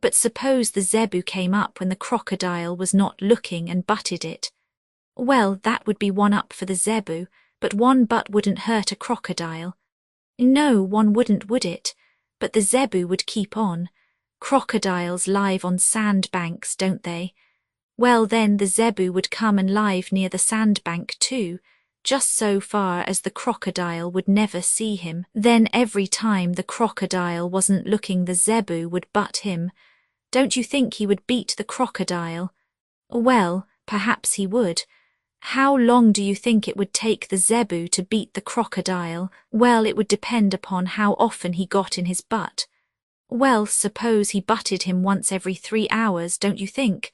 But suppose the zebu came up when the crocodile was not looking and butted it. Well, that would be one up for the zebu, but one butt wouldn't hurt a crocodile. No, one wouldn't, would it? But the zebu would keep on. Crocodiles live on sandbanks, don't they? Well, then the zebu would come and live near the sandbank too, just so far as the crocodile would never see him. Then every time the crocodile wasn't looking, the zebu would butt him. Don't you think he would beat the crocodile? Well, perhaps he would. How long do you think it would take the zebu to beat the crocodile? Well, it would depend upon how often he got in his butt. Well, suppose he butted him once every 3 hours, don't you think?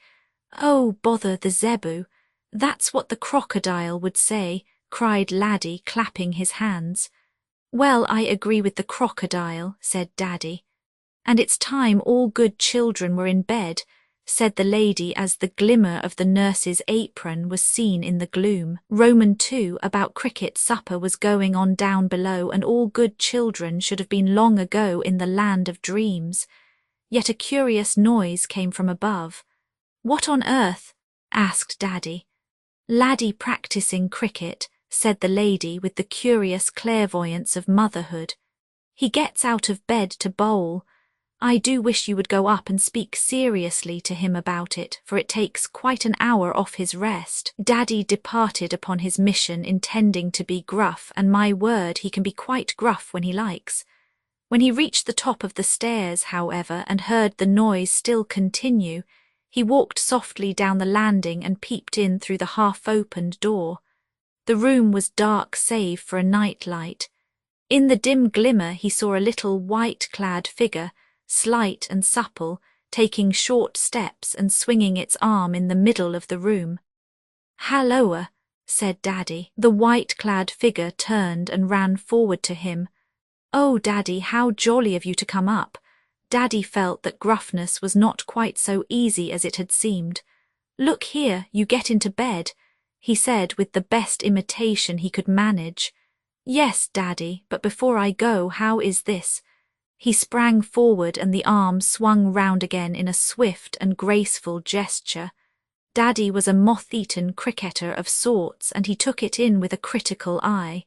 Oh, bother the zebu. That's what the crocodile would say, cried Laddie, clapping his hands. Well, I agree with the crocodile, said Daddy. And it's time all good children were in bed, said the lady as the glimmer of the nurse's apron was seen in the gloom. Roman 2 about cricket supper was going on down below, and all good children should have been long ago in the land of dreams. Yet a curious noise came from above. What on earth? Asked Daddy. Laddie practising cricket, said the lady with the curious clairvoyance of motherhood. He gets out of bed to bowl. I do wish you would go up and speak seriously to him about it, for it takes quite an hour off his rest. Daddy departed upon his mission intending to be gruff, and my word, he can be quite gruff when he likes. When he reached the top of the stairs, however, and heard the noise still continue, he walked softly down the landing and peeped in through the half-opened door. The room was dark save for a night light. In the dim glimmer he saw a little white-clad figure, slight and supple, taking short steps and swinging its arm in the middle of the room. "Halloa," said Daddy. The white-clad figure turned and ran forward to him. "Oh, Daddy, how jolly of you to come up." Daddy felt that gruffness was not quite so easy as it had seemed. "Look here, you get into bed," he said with the best imitation he could manage. "Yes, Daddy, but before I go, how is this?" He sprang forward and the arm swung round again in a swift and graceful gesture. Daddy was a moth-eaten cricketer of sorts, and he took it in with a critical eye.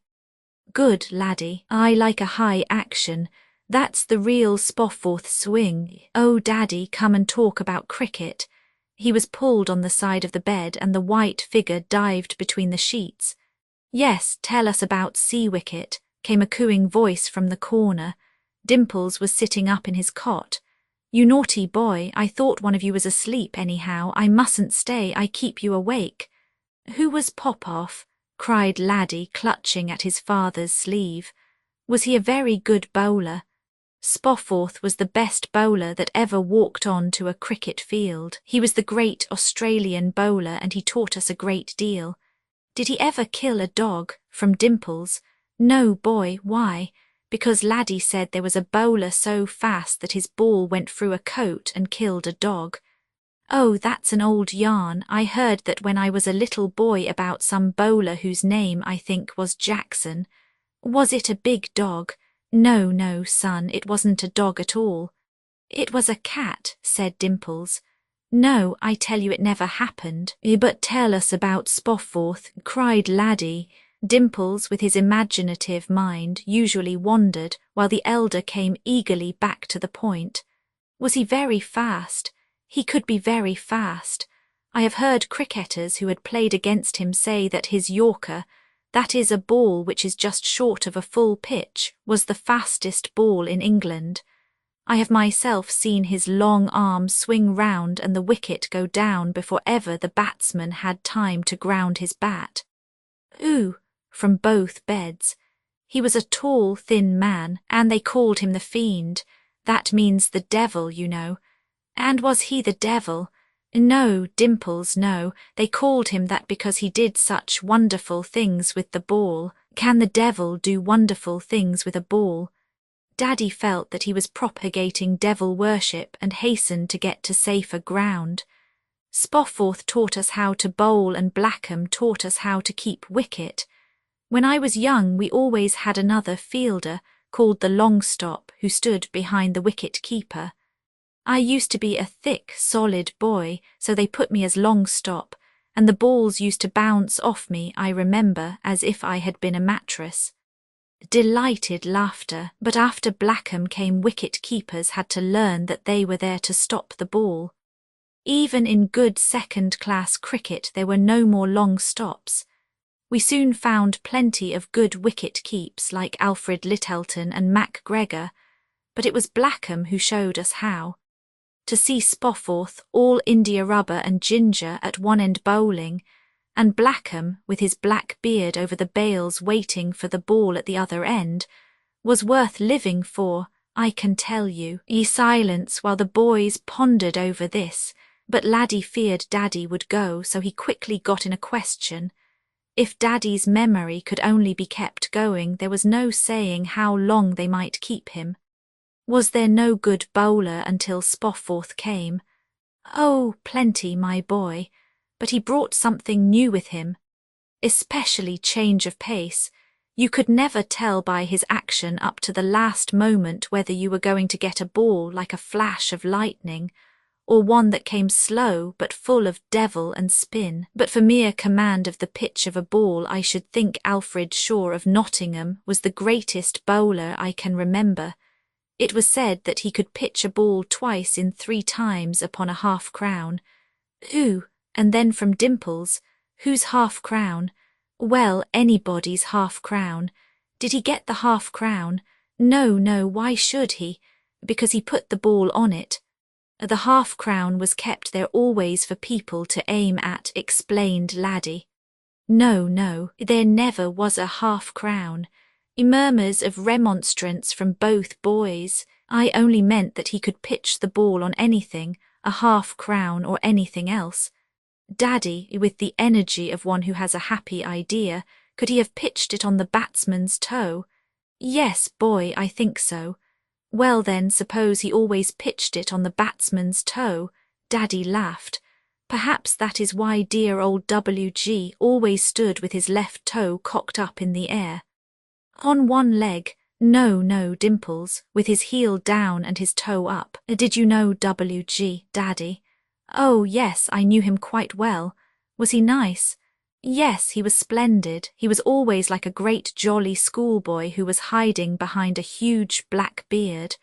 "Good, Laddie, I like a high action. That's the real Spofforth swing. Oh, Daddy, come and talk about cricket." He was pulled on the side of the bed and the white figure dived between the sheets. "Yes, tell us about sea wicket," came a cooing voice from the corner. Dimples was sitting up in his cot. "You naughty boy, I thought one of you was asleep anyhow. I mustn't stay, I keep you awake." "Who was Popoff?" cried Laddie, clutching at his father's sleeve. "Was he a very good bowler?" Spofforth was the best bowler that ever walked on to a cricket field. He was the great Australian bowler and he taught us a great deal. "Did he ever kill a dog?" from Dimples. "No, boy, why?" "Because Laddie said there was a bowler so fast that his ball went through a coat and killed a dog." Oh, that's an old yarn. I heard that when I was a little boy about some bowler whose name I think was Jackson. Was it a big dog? No, no, son, it wasn't a dog at all. It was a cat, said Dimples. No, I tell you it never happened. But tell us about Spofforth, cried Laddie. Dimples, with his imaginative mind, usually wandered, while the elder came eagerly back to the point. Was he very fast? He could be very fast. I have heard cricketers who had played against him say that his Yorker, that is a ball which is just short of a full pitch, was the fastest ball in England. I have myself seen his long arm swing round and the wicket go down before ever the batsman had time to ground his bat. Ooh, from both beds. He was a tall, thin man, and they called him the Fiend. That means the devil, you know. And was he the devil? No, Dimples, no. They called him that because he did such wonderful things with the ball. Can the devil do wonderful things with a ball? Daddy felt that he was propagating devil worship and hastened to get to safer ground. Spofforth taught us how to bowl and Blackham taught us how to keep wicket. When I was young we always had another fielder, called the long stop, who stood behind the wicket-keeper. I used to be a thick, solid boy, so they put me as long stop, and the balls used to bounce off me, I remember, as if I had been a mattress. Delighted laughter, but after Blackham came wicket-keepers had to learn that they were there to stop the ball. Even in good second-class cricket there were no more long stops. We soon found plenty of good wicket-keeps like Alfred Lyttelton and MacGregor, but it was Blackham who showed us how. To see Spofforth, all India rubber and ginger, at one end bowling, and Blackham, with his black beard over the bails waiting for the ball at the other end, was worth living for, I can tell you. Silence while the boys pondered over this, but Laddie feared Daddy would go, so he quickly got in a question. If Daddy's memory could only be kept going, there was no saying how long they might keep him. Was there no good bowler until Spofforth came? Oh, plenty, my boy, but he brought something new with him, especially change of pace. You could never tell by his action up to the last moment whether you were going to get a ball like a flash of lightning, or one that came slow but full of devil and spin. But for mere command of the pitch of a ball I should think Alfred Shaw of Nottingham was the greatest bowler I can remember. It was said that he could pitch a ball twice in 3 times upon a half-crown. Ooh, and then from Dimples, whose half-crown? Well, anybody's half-crown. Did he get the half-crown? No, no, why should he? Because he put the ball on it. The half-crown was kept there always for people to aim at, explained Laddie. No, no, there never was a half-crown. Murmurs of remonstrance from both boys. I only meant that he could pitch the ball on anything, a half-crown or anything else. Daddy, with the energy of one who has a happy idea, could he have pitched it on the batsman's toe? Yes, boy, I think so. Well then, suppose he always pitched it on the batsman's toe. Daddy laughed. Perhaps that is why dear old W.G. always stood with his left toe cocked up in the air. On one leg, no, no, Dimples, with his heel down and his toe up. Did you know W.G., Daddy? Oh, yes, I knew him quite well. Was he nice? Yes, he was splendid. He was always like a great jolly schoolboy who was hiding behind a huge black beard.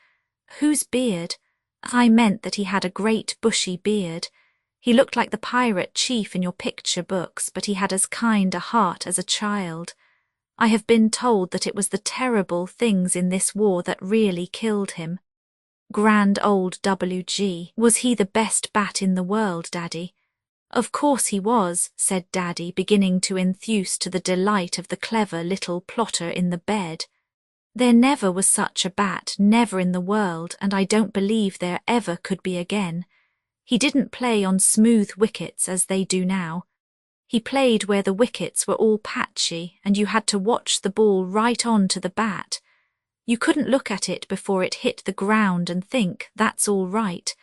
Whose beard? I meant that he had a great bushy beard. He looked like the pirate chief in your picture books, but he had as kind a heart as a child. I have been told that it was the terrible things in this war that really killed him. Grand old W.G. Was he the best bat in the world, Daddy? Of course he was, said Daddy, beginning to enthuse to the delight of the clever little plotter in the bed. There never was such a bat, never in the world, and I don't believe there ever could be again. He didn't play on smooth wickets as they do now. He played where the wickets were all patchy and you had to watch the ball right on to the bat. You couldn't look at it before it hit the ground and think, that's all right.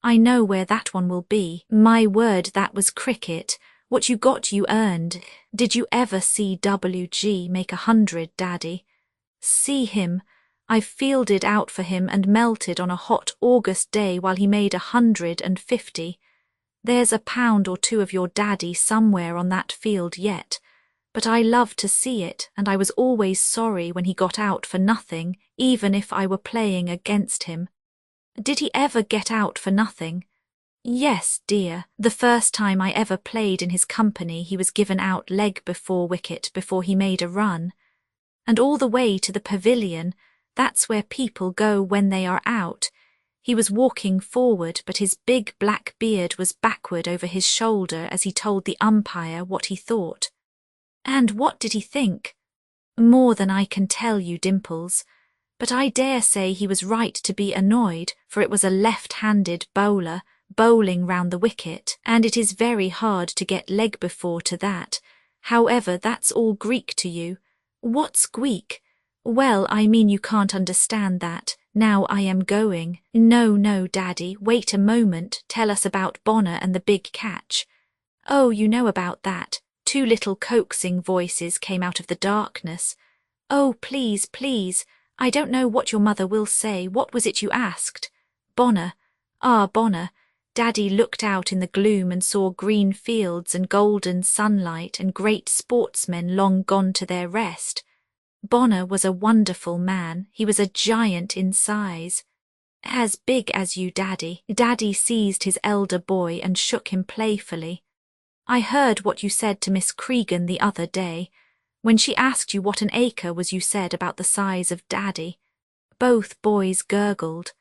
I know where that one will be. My word, that was cricket. What you got you earned. Did you ever see WG make 100, Daddy? See him. I fielded out for him and melted on a hot August day while he made 150. There's a pound or two of your daddy somewhere on that field yet, but I love to see it, and I was always sorry when he got out for nothing, even if I were playing against him. Did he ever get out for nothing? Yes, dear. The first time I ever played in his company he was given out leg before wicket before he made a run. And all the way to the pavilion, that's where people go when they are out. He was walking forward, but his big black beard was backward over his shoulder as he told the umpire what he thought. And what did he think? More than I can tell you, Dimples. But I dare say he was right to be annoyed, for it was a left-handed bowler, bowling round the wicket, and it is very hard to get leg before to that. However, that's all Greek to you. What's Greek? Well, I mean you can't understand that. Now I am going. No, Daddy, wait a moment. Tell us about Bonner and the big catch. Oh, you know about that. 2 little coaxing voices came out of the darkness. Oh, please, please. I don't know what your mother will say. What was it you asked? Bonner. Ah, Bonner. Daddy looked out in the gloom and saw green fields and golden sunlight and great sportsmen long gone to their rest. Bonner was a wonderful man. He was a giant in size. As big as you, Daddy. Daddy seized his elder boy and shook him playfully. I heard what you said to Miss Cregan the other day. When she asked you what an acre was, you said about the size of Daddy. Both boys gurgled.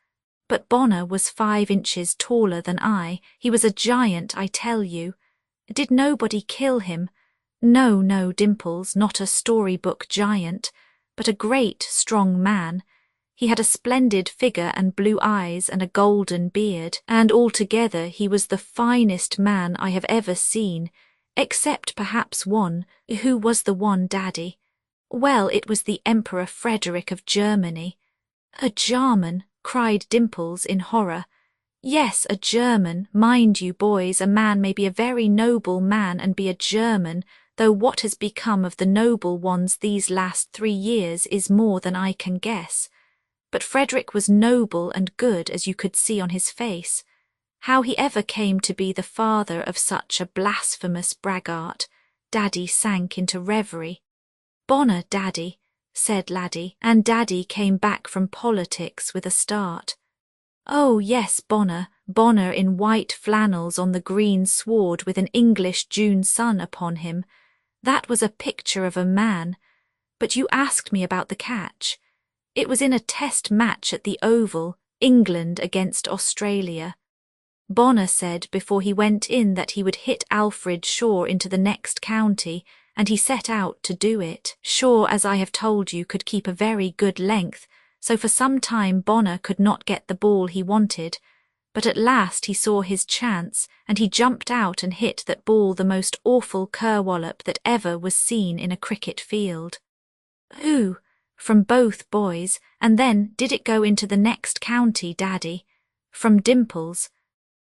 But Bonner was 5 inches taller than I. He was a giant, I tell you. Did nobody kill him? No, Dimples, not a storybook giant, but a great, strong man. He had a splendid figure and blue eyes and a golden beard, and altogether he was the finest man I have ever seen, except perhaps one. Who was the one, Daddy? Well, it was the Emperor Frederick of Germany. A German, cried Dimples in horror. Yes, a German. Mind you, boys, a man may be a very noble man and be a German, though what has become of the noble ones these last 3 years is more than I can guess. But Frederick was noble and good, as you could see on his face. How he ever came to be the father of such a blasphemous braggart. Daddy sank into reverie. Bonner, Daddy, said Laddie, and Daddy came back from politics with a start. Oh, yes, Bonner in white flannels on the green sward with an English June sun upon him. That was a picture of a man. But you asked me about the catch. It was in a test match at the Oval, England against Australia. Bonner said before he went in that he would hit Alfred Shaw into the next county, and he set out to do it. Shaw, as I have told you, could keep a very good length, so for some time Bonner could not get the ball he wanted, but at last he saw his chance, and he jumped out and hit that ball the most awful curwallop that ever was seen in a cricket field. Ooh! From both boys, and then did it go into the next county, Daddy? From Dimples.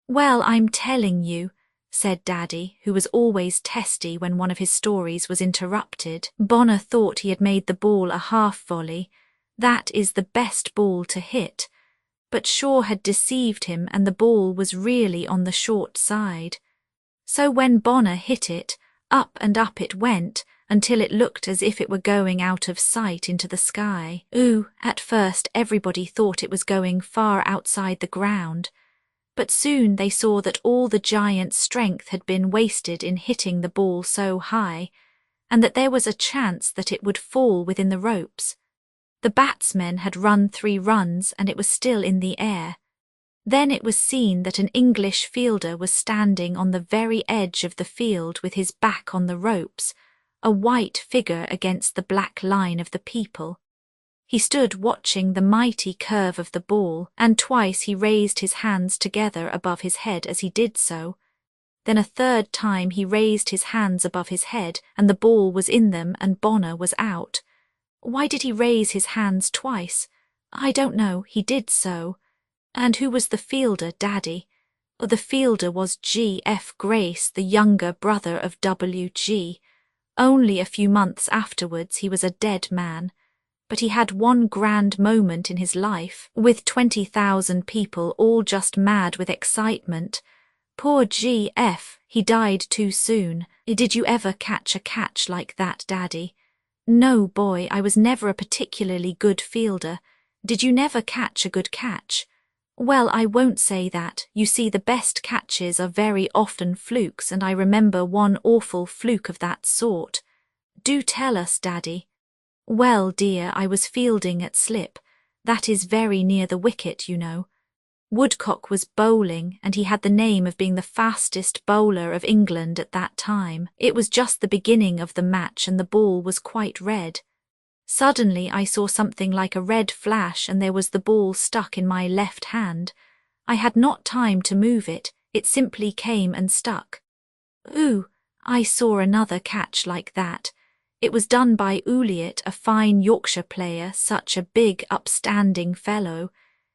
Well, I'm telling you, said Daddy, who was always testy when one of his stories was interrupted. Bonner thought he had made the ball a half-volley. That is the best ball to hit. But Shaw had deceived him and the ball was really on the short side. So when Bonner hit it, up and up it went, until it looked as if it were going out of sight into the sky. Ooh, at first everybody thought it was going far outside the ground. But soon they saw that all the giant's strength had been wasted in hitting the ball so high, and that there was a chance that it would fall within the ropes. The batsmen had run 3 runs and it was still in the air. Then it was seen that an English fielder was standing on the very edge of the field with his back on the ropes, a white figure against the black line of the people. He stood watching the mighty curve of the ball, and twice he raised his hands together above his head as he did so. Then a 3rd time he raised his hands above his head, and the ball was in them and Bonner was out. Why did he raise his hands twice? I don't know, he did so. And who was the fielder, Daddy? The fielder was G.F. Grace, the younger brother of W.G. Only a few months afterwards he was a dead man. But he had one grand moment in his life, with 20,000 people all just mad with excitement. Poor G.F., he died too soon. Did you ever catch a catch like that, Daddy? No, boy, I was never a particularly good fielder. Did you never catch a good catch? Well, I won't say that. You see, the best catches are very often flukes, and I remember one awful fluke of that sort. Do tell us, Daddy. Well, dear, I was fielding at slip. That is very near the wicket, you know. Woodcock was bowling, and he had the name of being the fastest bowler of England at that time. It was just the beginning of the match, and the ball was quite red. Suddenly I saw something like a red flash, and there was the ball stuck in my left hand. I had not time to move it, it simply came and stuck. Ooh, I saw another catch like that. It was done by Uliot, a fine Yorkshire player, such a big, upstanding fellow.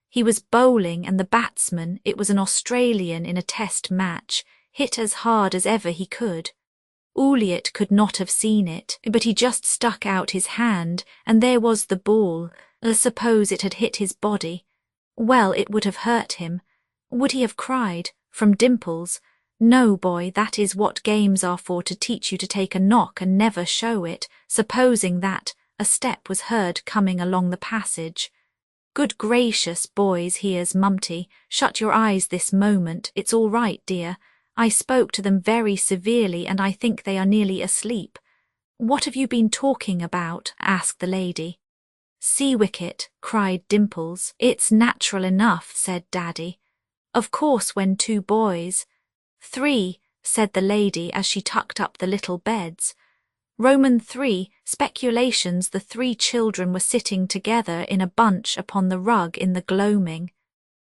He was bowling, and the batsman, it was an Australian in a test match, hit as hard as ever he could. Uliot could not have seen it, but he just stuck out his hand, and there was the ball. Suppose it had hit his body. Well, it would have hurt him. Would he have cried? From Dimples. No, boy, that is what games are for, to teach you to take a knock and never show it, supposing that a step was heard coming along the passage. Good gracious, boys, here's Mumty. Shut your eyes this moment. It's all right, dear. I spoke to them very severely, and I think they are nearly asleep. What have you been talking about? Asked the lady. Sea wicket, cried Dimples. It's natural enough, said Daddy. Of course, when two boys. 3, said the lady as she tucked up the little beds. Roman 3, speculations. The 3 children were sitting together in a bunch upon the rug in the gloaming.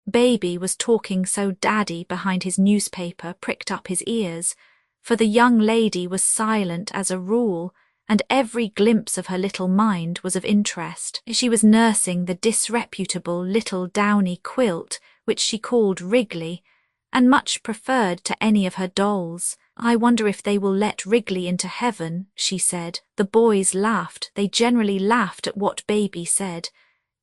Baby was talking, so Daddy, behind his newspaper, pricked up his ears, for the young lady was silent as a rule, and every glimpse of her little mind was of interest. She was nursing the disreputable little downy quilt, which she called Wrigley, and much preferred to any of her dolls. I wonder if they will let Wrigley into heaven, she said. The boys laughed. They generally laughed at what Baby said.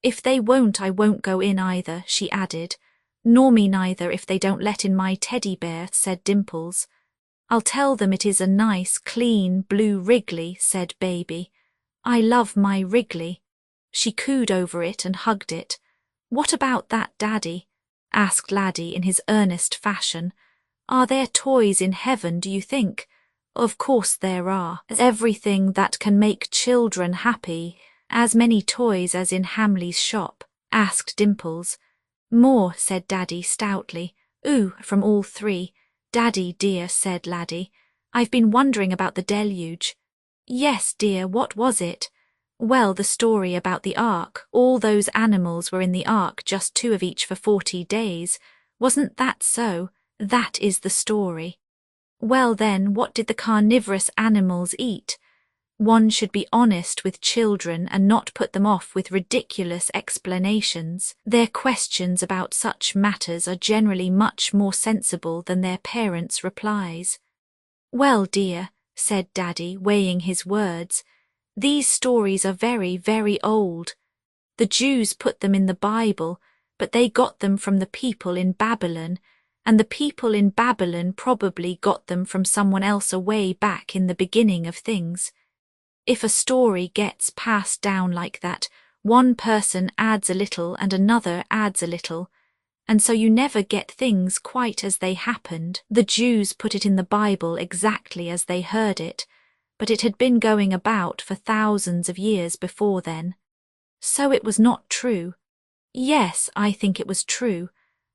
If they won't, I won't go in either, she added. Nor me neither, if they don't let in my teddy bear, said Dimples. I'll tell them it is a nice, clean, blue Wrigley, said Baby. I love my Wrigley. She cooed over it and hugged it. What about that, Daddy? Asked Laddie in his earnest fashion. Are there toys in heaven, do you think? Of course there are. Everything that can make children happy. As many toys as in Hamley's shop, asked Dimples. More, said Daddy stoutly. Ooh, from all 3. Daddy, dear, said Laddie. I've been wondering about the deluge. Yes, dear, what was it? Well, the story about the ark. All those animals were in the ark, just 2 of each for 40 days. Wasn't that so? That is the story. Well then, what did the carnivorous animals eat? One should be honest with children and not put them off with ridiculous explanations. Their questions about such matters are generally much more sensible than their parents' replies. Well, dear, said Daddy, weighing his words, these stories are very, very old. The Jews put them in the Bible, but they got them from the people in Babylon, and the people in Babylon probably got them from someone else away back in the beginning of things. If a story gets passed down like that, one person adds a little and another adds a little, and so you never get things quite as they happened. The Jews put it in the Bible exactly as they heard it, but it had been going about for thousands of years before then. So it was not true. Yes, I think it was true.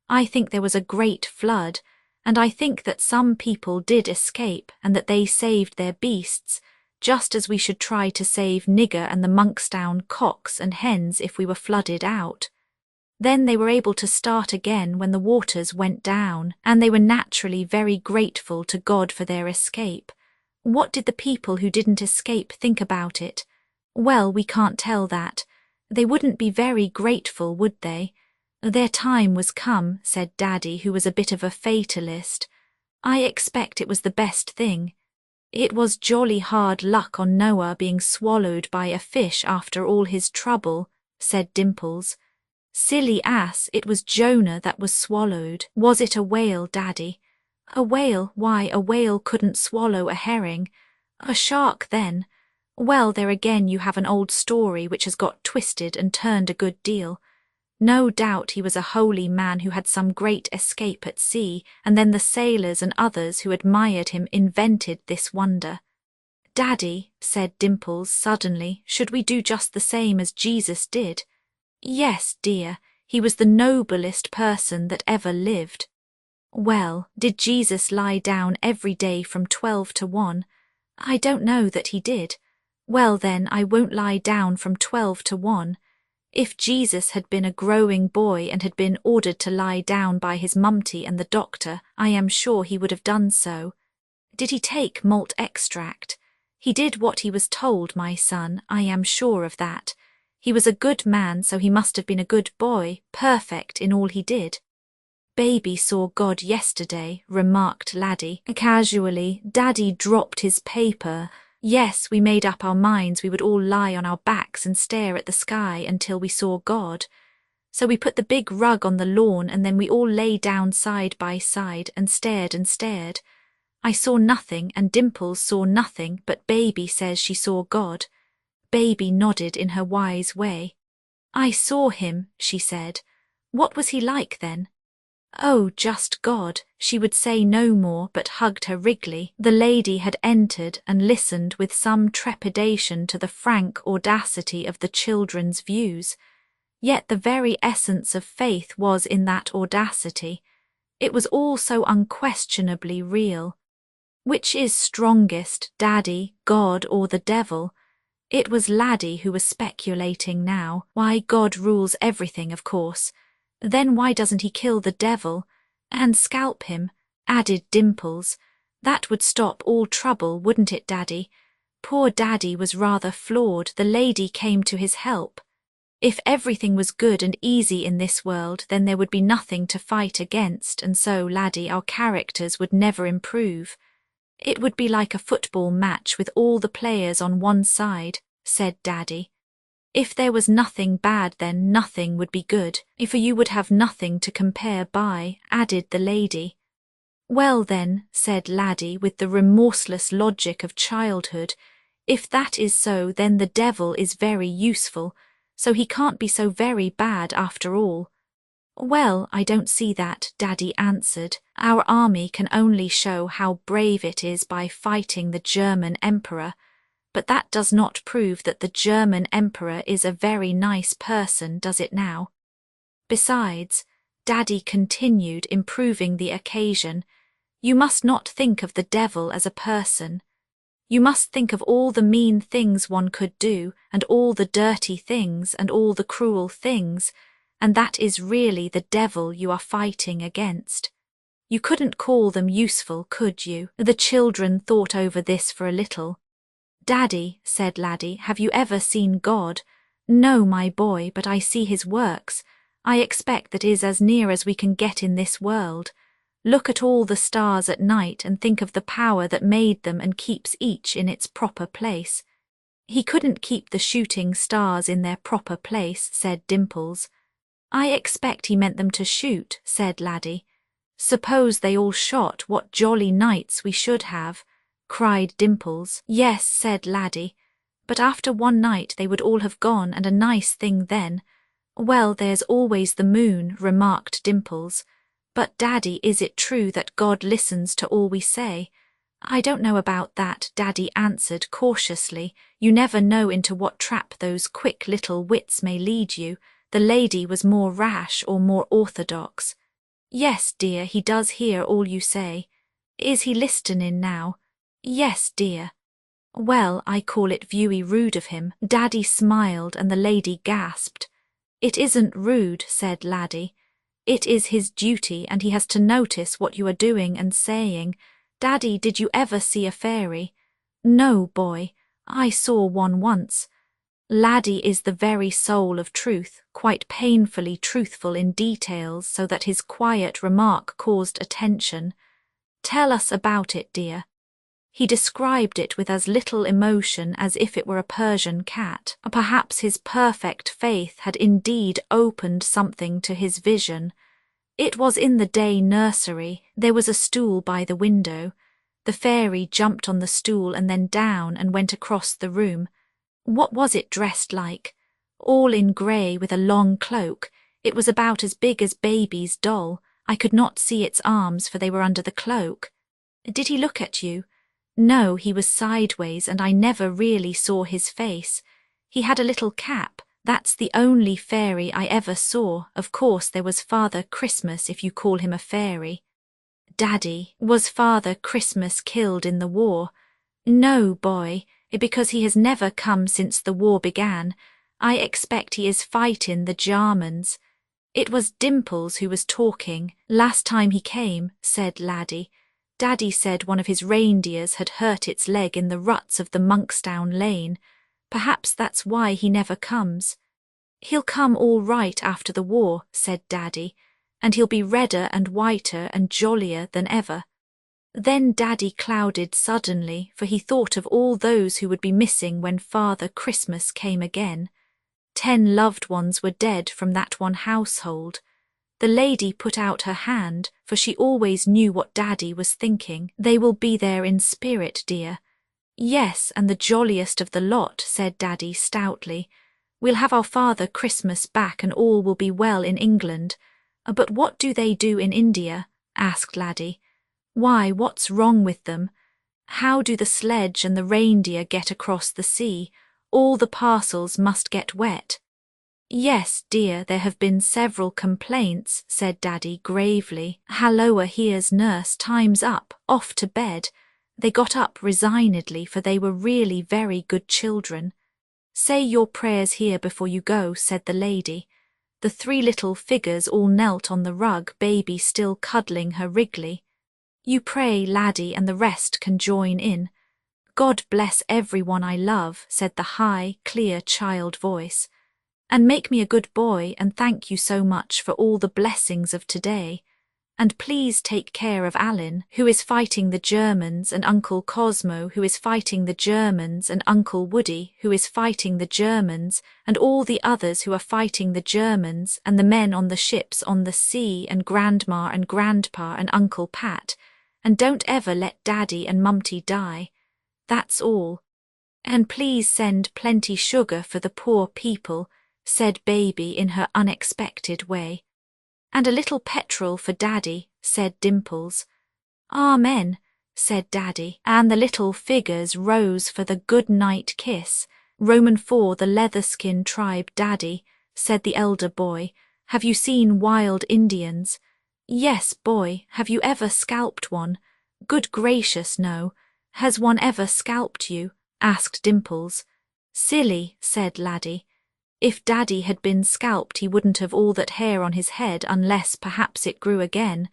I think there was a great flood, and I think that some people did escape and that they saved their beasts, just as we should try to save Nigger and the Monkstown cocks and hens if we were flooded out. Then they were able to start again when the waters went down, and they were naturally very grateful to God for their escape. What did the people who didn't escape think about it? Well, we can't tell that. They wouldn't be very grateful, would they? Their time was come, said Daddy, who was a bit of a fatalist. I expect it was the best thing. It was jolly hard luck on Noah being swallowed by a fish after all his trouble, said Dimples. Silly ass, it was Jonah that was swallowed. Was it a whale, Daddy? A whale? Why, a whale couldn't swallow a herring. A shark, then. Well, there again you have an old story which has got twisted and turned a good deal. No doubt he was a holy man who had some great escape at sea, and then the sailors and others who admired him invented this wonder. Daddy, said Dimples suddenly, should we do just the same as Jesus did? Yes, dear, he was the noblest person that ever lived. Well, did Jesus lie down every day from 12 to 1? I don't know that he did. Well then, I won't lie down from 12 to 1. If Jesus had been a growing boy and had been ordered to lie down by his mumty and the doctor, I am sure he would have done so. Did he take malt extract? He did what he was told, my son, I am sure of that. He was a good man, so he must have been a good boy, perfect in all he did. Baby saw God yesterday, remarked Laddie. Casually, Daddy dropped his paper. Yes, we made up our minds we would all lie on our backs and stare at the sky until we saw God. So we put the big rug on the lawn and then we all lay down side by side and stared and stared. I saw nothing and Dimples saw nothing, but Baby says she saw God. Baby nodded in her wise way. I saw him, she said. What was he like then? Oh, just God, she would say no more but hugged her Wrigley. The lady had entered and listened with some trepidation to the frank audacity of the children's views. Yet the very essence of faith was in that audacity. It was all so unquestionably real. Which is strongest, Daddy, God, or the devil? It was Laddie who was speculating now. Why, God rules everything, of course. Then why doesn't he kill the devil? And scalp him, added Dimples. That would stop all trouble, wouldn't it, Daddy? Poor Daddy was rather floored. The lady came to his help. If everything was good and easy in this world, then there would be nothing to fight against, and so, Laddie, our characters would never improve. It would be like a football match with all the players on one side, said Daddy. If there was nothing bad, then nothing would be good, for you would have nothing to compare by, added the lady. Well then, said Laddie with the remorseless logic of childhood, if that is so, then the devil is very useful, so he can't be so very bad after all. Well, I don't see that, Daddy answered. Our army can only show how brave it is by fighting the German emperor. But that does not prove that the German emperor is a very nice person, does it now? Besides, Daddy continued, improving the occasion, you must not think of the devil as a person. You must think of all the mean things one could do, and all the dirty things, and all the cruel things, and that is really the devil you are fighting against. You couldn't call them useful, could you? The children thought over this for a little. Daddy, said Laddie, have you ever seen God? No, my boy, but I see his works. I expect that is as near as we can get in this world. Look at all the stars at night and think of the power that made them and keeps each in its proper place. He couldn't keep the shooting stars in their proper place, said Dimples. I expect he meant them to shoot, said Laddie. Suppose they all shot, what jolly nights we should have, cried Dimples. Yes, said Laddie, but after one night they would all have gone, and a nice thing then. Well, there's always the moon, remarked Dimples. But, Daddy, is it true that God listens to all we say? I don't know about that, Daddy answered cautiously. You never know into what trap those quick little wits may lead you. The lady was more rash or more orthodox. Yes, dear, he does hear all you say. Is he listening now? Yes, dear. Well, I call it vewy rude of him. Daddy smiled and the lady gasped. It isn't rude, said Laddie. It is his duty, and he has to notice what you are doing and saying. Daddy, did you ever see a fairy? No, boy. I saw one once. Laddie is the very soul of truth, quite painfully truthful in details so that his quiet remark caused attention. Tell us about it, dear. He described it with as little emotion as if it were a Persian cat. Perhaps his perfect faith had indeed opened something to his vision. It was in the day nursery. There was a stool by the window. The fairy jumped on the stool and then down and went across the room. What was it dressed like? All in grey with a long cloak. It was about as big as baby's doll. I could not see its arms for they were under the cloak. Did he look at you? No, he was sideways and I never really saw his face. He had a little cap. That's the only fairy I ever saw. Of course there was Father Christmas if you call him a fairy. Daddy, was Father Christmas killed in the war? No, boy, because he has never come since the war began. I expect he is fighting the Germans. It was Dimples who was talking. Last time he came, said Laddie. Daddy said one of his reindeers had hurt its leg in the ruts of the Monkstown Lane. Perhaps that's why he never comes. He'll come all right after the war, said Daddy, and he'll be redder and whiter and jollier than ever. Then Daddy clouded suddenly, for he thought of all those who would be missing when Father Christmas came again. 10 loved ones were dead from that one household. The lady put out her hand, for she always knew what Daddy was thinking. They will be there in spirit, dear. Yes, and the jolliest of the lot, said Daddy stoutly. We'll have our Father Christmas back and all will be well in England. But what do they do in India? Asked Laddie. Why, what's wrong with them? How do the sledge and the reindeer get across the sea? All the parcels must get wet. Yes, dear, there have been several complaints, said Daddy gravely. Halloa, here's nurse, time's up, off to bed. They got up resignedly, for they were really very good children. Say your prayers here before you go, said the lady. The 3 little figures all knelt on the rug, baby still cuddling her Wrigley. You pray, Laddie, and the rest can join in. God bless everyone I love, said the high, clear child voice. And make me a good boy, and thank you so much for all the blessings of today. And please take care of Alan, who is fighting the Germans, and Uncle Cosmo, who is fighting the Germans, and Uncle Woody, who is fighting the Germans, and all the others who are fighting the Germans, and the men on the ships on the sea, and Grandma and Grandpa and Uncle Pat. And don't ever let Daddy and Mumty die. That's all. And please send plenty sugar for the poor people, said Baby in her unexpected way. And a little petrol for Daddy, said Dimples. Amen, said Daddy, and the little figures rose for the good-night kiss. Roman 4, the Leatherskin tribe, Daddy, said the elder boy. Have you seen wild Indians? Yes, boy. Have you ever scalped one? Good gracious, no. Has one ever scalped you? Asked Dimples. Silly, said Laddie. If Daddy had been scalped he wouldn't have all that hair on his head unless perhaps it grew again.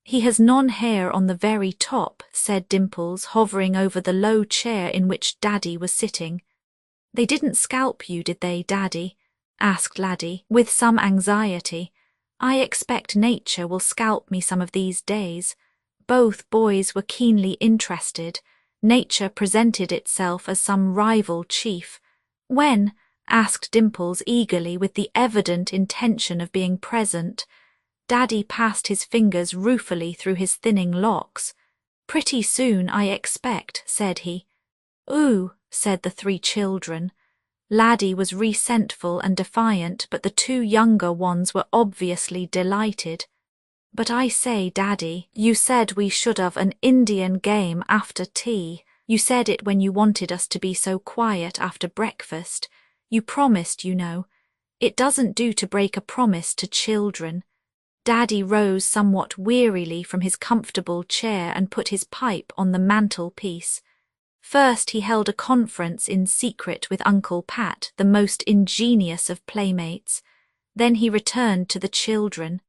He has none hair on the very top, said Dimples, hovering over the low chair in which Daddy was sitting. They didn't scalp you, did they, Daddy? Asked Laddie, with some anxiety. I expect nature will scalp me some of these days. Both boys were keenly interested. Nature presented itself as some rival chief. When? Asked Dimples eagerly, with the evident intention of being present. Daddy passed his fingers ruefully through his thinning locks. Pretty soon, I expect, said he. Ooh, said the 3 children. Laddie was resentful and defiant, but the 2 younger ones were obviously delighted. But I say, Daddy, you said we should have an Indian game after tea. You said it when you wanted us to be so quiet after breakfast. You promised, you know. It doesn't do to break a promise to children. Daddy rose somewhat wearily from his comfortable chair and put his pipe on the mantelpiece. First he held a conference in secret with Uncle Pat, the most ingenious of playmates. Then he returned to the children.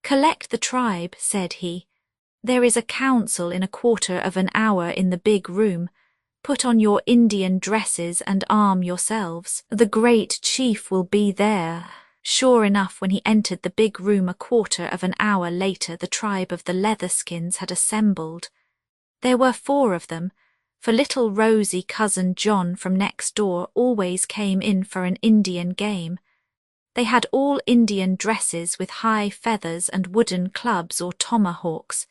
Collect the tribe, said he. There is a council in a quarter of an hour in the big room. Put on your Indian dresses and arm yourselves. The great chief will be there." Sure enough, when he entered the big room a quarter of an hour later, the tribe of the Leatherskins had assembled. There were 4 of them, for little rosy cousin John from next door always came in for an Indian game. They had all Indian dresses with high feathers and wooden clubs or tomahawks.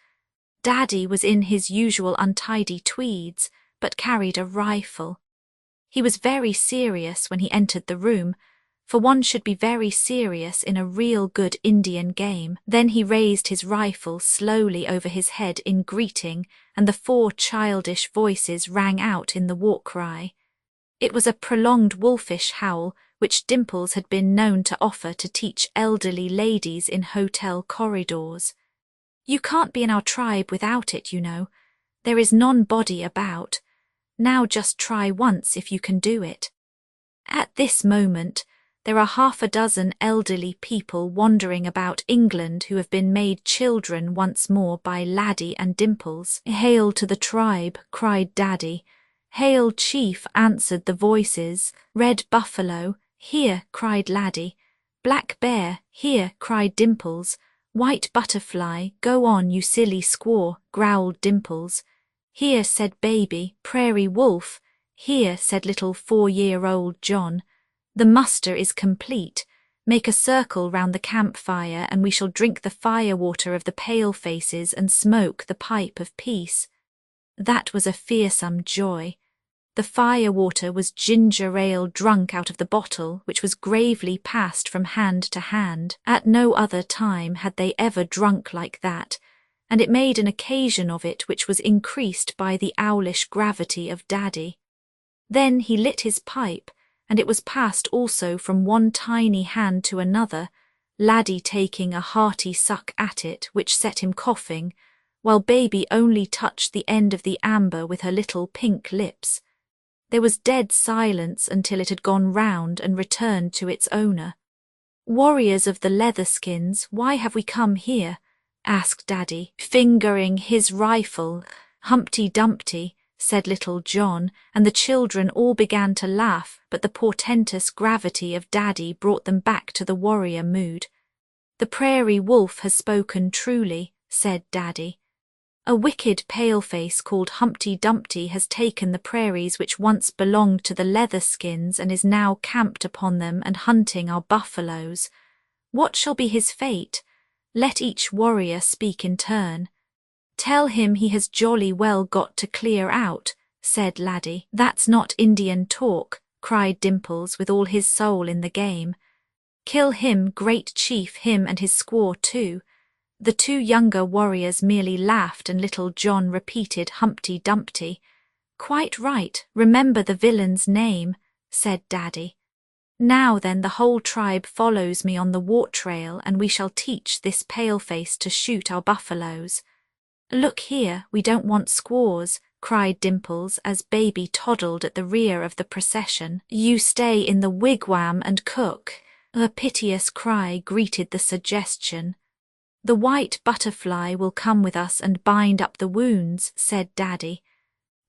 Daddy was in his usual untidy tweeds, but carried a rifle. He was very serious when he entered the room, for one should be very serious in a real good Indian game. Then he raised his rifle slowly over his head in greeting, and the 4 childish voices rang out in the war cry. It was a prolonged wolfish howl, which Dimples had been known to offer to teach elderly ladies in hotel corridors. "You can't be in our tribe without it, you know. There is none-body about. Now just try once if you can do it." At this moment, there are 6 elderly people wandering about England who have been made children once more by Laddie and Dimples. "Hail to the tribe," cried Daddy. "Hail, chief," answered the voices. "Red buffalo, here," cried Laddie. "Black bear, here," cried Dimples. "White butterfly, go on, you silly squaw," growled Dimples. "Here," said Baby. "Prairie wolf." "Here," said little 4-year-old John. "The muster is complete. Make a circle round the campfire, and we shall drink the firewater of the palefaces and smoke the pipe of peace." That was a fearsome joy. The firewater was ginger ale drunk out of the bottle, which was gravely passed from hand to hand. At no other time had they ever drunk like that, and it made an occasion of it which was increased by the owlish gravity of Daddy. Then he lit his pipe, and it was passed also from one tiny hand to another, Laddie taking a hearty suck at it, which set him coughing, while Baby only touched the end of the amber with her little pink lips. There was dead silence until it had gone round and returned to its owner. "Warriors of the Leatherskins, why have we come here?" asked Daddy, fingering his rifle. "Humpty Dumpty," said little John, and the children all began to laugh, but the portentous gravity of Daddy brought them back to the warrior mood. "The prairie wolf has spoken truly," said Daddy. "A wicked paleface called Humpty Dumpty has taken the prairies which once belonged to the Leatherskins and is now camped upon them and hunting our buffaloes. What shall be his fate? Let each warrior speak in turn." "Tell him he has jolly well got to clear out," said Laddie. "That's not Indian talk," cried Dimples with all his soul in the game. "Kill him, great chief, him and his squaw too." The 2 younger warriors merely laughed, and little John repeated Humpty Dumpty. "Quite right, remember the villain's name," said Daddy. "Now then, the whole tribe follows me on the war trail, and we shall teach this paleface to shoot our buffaloes." "Look here, we don't want squaws," cried Dimples as Baby toddled at the rear of the procession. "You stay in the wigwam and cook." A piteous cry greeted the suggestion. "The white butterfly will come with us and bind up the wounds," said Daddy.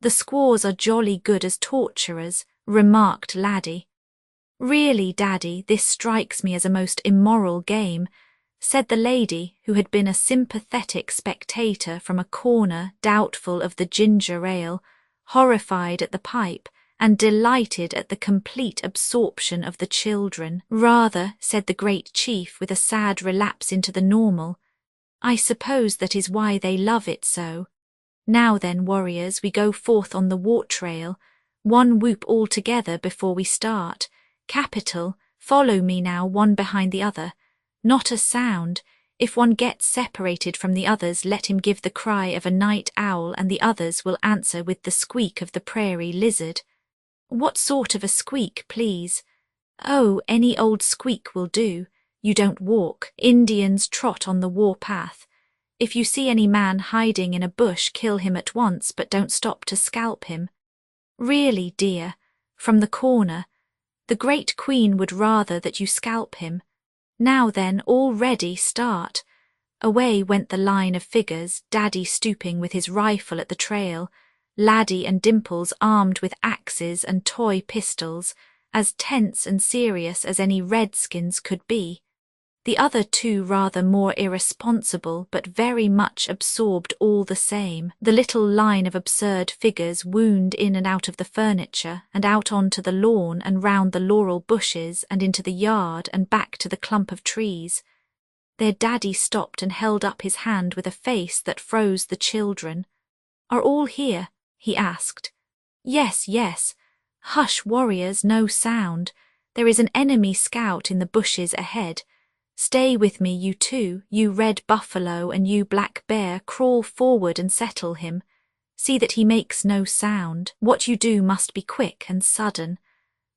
"The squaws are jolly good as torturers," remarked Laddie. "Really, Daddy, this strikes me as a most immoral game," said the lady, who had been a sympathetic spectator from a corner, doubtful of the ginger ale, horrified at the pipe, and delighted at the complete absorption of the children. "Rather," said the great chief with a sad relapse into the normal. "I suppose that is why they love it so. Now then, warriors, we go forth on the war trail. One whoop all together before we start. Capital, follow me now, one behind the other. Not a sound. If one gets separated from the others, let him give the cry of a night owl, and the others will answer with the squeak of the prairie lizard." "What sort of a squeak, please?" "Oh, any old squeak will do. You don't walk. Indians trot on the war path. If you see any man hiding in a bush, kill him at once, but don't stop to scalp him." "Really, dear, from the corner. The great queen would rather that you scalp him. Now then, all ready, start." Away went the line of figures, Daddy stooping with his rifle at the trail. Laddie and Dimples armed with axes and toy pistols, as tense and serious as any redskins could be. The other two rather more irresponsible but very much absorbed all the same. The little line of absurd figures wound in and out of the furniture and out onto the lawn and round the laurel bushes and into the yard and back to the clump of trees. Their daddy stopped and held up his hand with a face that froze the children. "Are all here?" he asked. "Yes, yes. Hush, warriors, no sound. There is an enemy scout in the bushes ahead. Stay with me, you two, you red buffalo and you black bear, crawl forward and settle him. See that he makes no sound. What you do must be quick and sudden.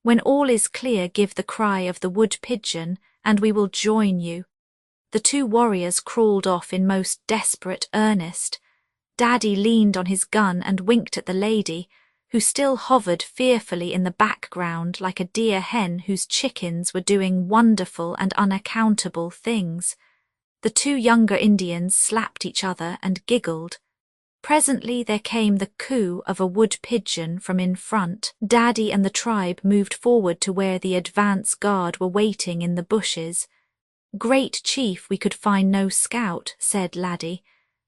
When all is clear, give the cry of the wood pigeon, and we will join you." The two warriors crawled off in most desperate earnest. Daddy leaned on his gun and winked at the lady, who still hovered fearfully in the background like a deer hen whose chickens were doing wonderful and unaccountable things. The two younger Indians slapped each other and giggled. Presently there came the coo of a wood pigeon from in front. Daddy and the tribe moved forward to where the advance guard were waiting in the bushes. "Great Chief, we could find no scout," said Laddie.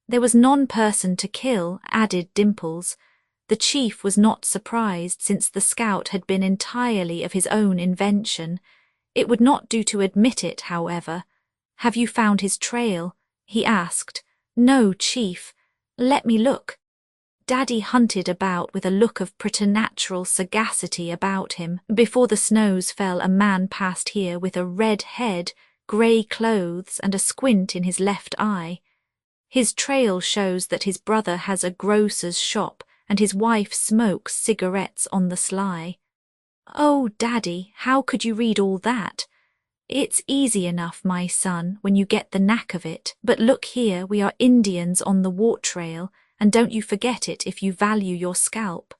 "There was none person to kill," added Dimples. The chief was not surprised, since the scout had been entirely of his own invention. It would not do to admit it, however. "Have you found his trail?" he asked. "No, Chief." "Let me look." Daddy hunted about with a look of preternatural sagacity about him. "Before the snows fell, a man passed here with a red head, grey clothes, and a squint in his left eye. His trail shows that his brother has a grocer's shop, and his wife smokes cigarettes on the sly." "Oh, Daddy, how could you read all that?" "It's easy enough, my son, when you get the knack of it. But look here, we are Indians on the war trail, and don't you forget it if you value your scalp.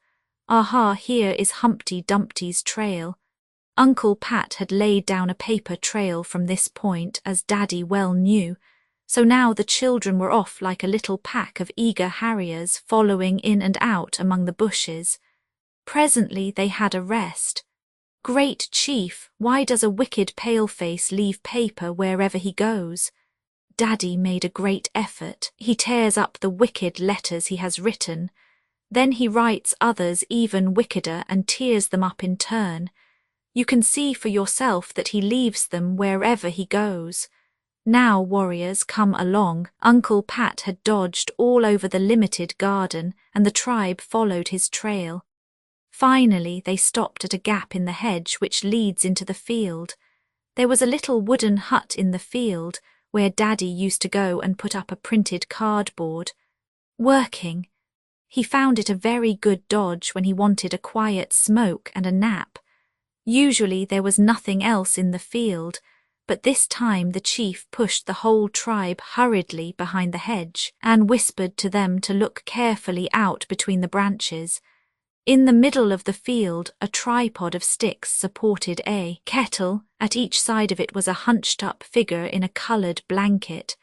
Aha, here is Humpty Dumpty's trail." Uncle Pat had laid down a paper trail from this point, as Daddy well knew. So now the children were off like a little pack of eager harriers, following in and out among the bushes. Presently they had a rest. "Great Chief, why does a wicked paleface leave paper wherever he goes?" Daddy made a great effort. "He tears up the wicked letters he has written. Then he writes others even wickeder and tears them up in turn. You can see for yourself that he leaves them wherever he goes. Now, warriors, come along." Uncle Pat had dodged all over the limited garden, and the tribe followed his trail. Finally, they stopped at a gap in the hedge which leads into the field. There was a little wooden hut in the field, where Daddy used to go and put up a printed cardboard. Working. He found it a very good dodge when he wanted a quiet smoke and a nap. Usually there was nothing else in the field, but this time the chief pushed the whole tribe hurriedly behind the hedge and whispered to them to look carefully out between the branches. In the middle of the field, a tripod of sticks supported a kettle. At each side of it was a hunched-up figure in a coloured blanket.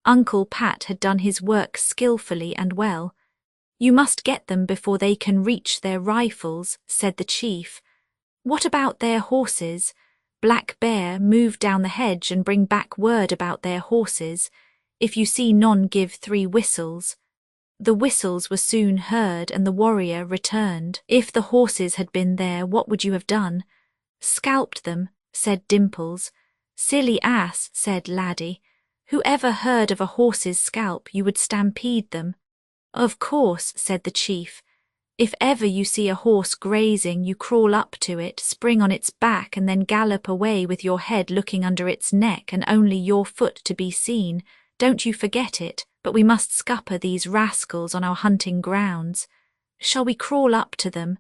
Uncle Pat had done his work skillfully and well. "You must get them before they can reach their rifles," said the chief. "What about their horses? Black Bear, move down the hedge and bring back word about their horses. If you see none, give 3 whistles." The whistles were soon heard, and the warrior returned. "If the horses had been there, what would you have done?" "Scalped them," said Dimples. "Silly ass," said Laddie. "Who ever heard of a horse's scalp? You would stampede them." "Of course," said the chief. "If ever you see a horse grazing, you crawl up to it, spring on its back, and then gallop away with your head looking under its neck and only your foot to be seen. Don't you forget it, but we must scupper these rascals on our hunting grounds. Shall we crawl up to them?"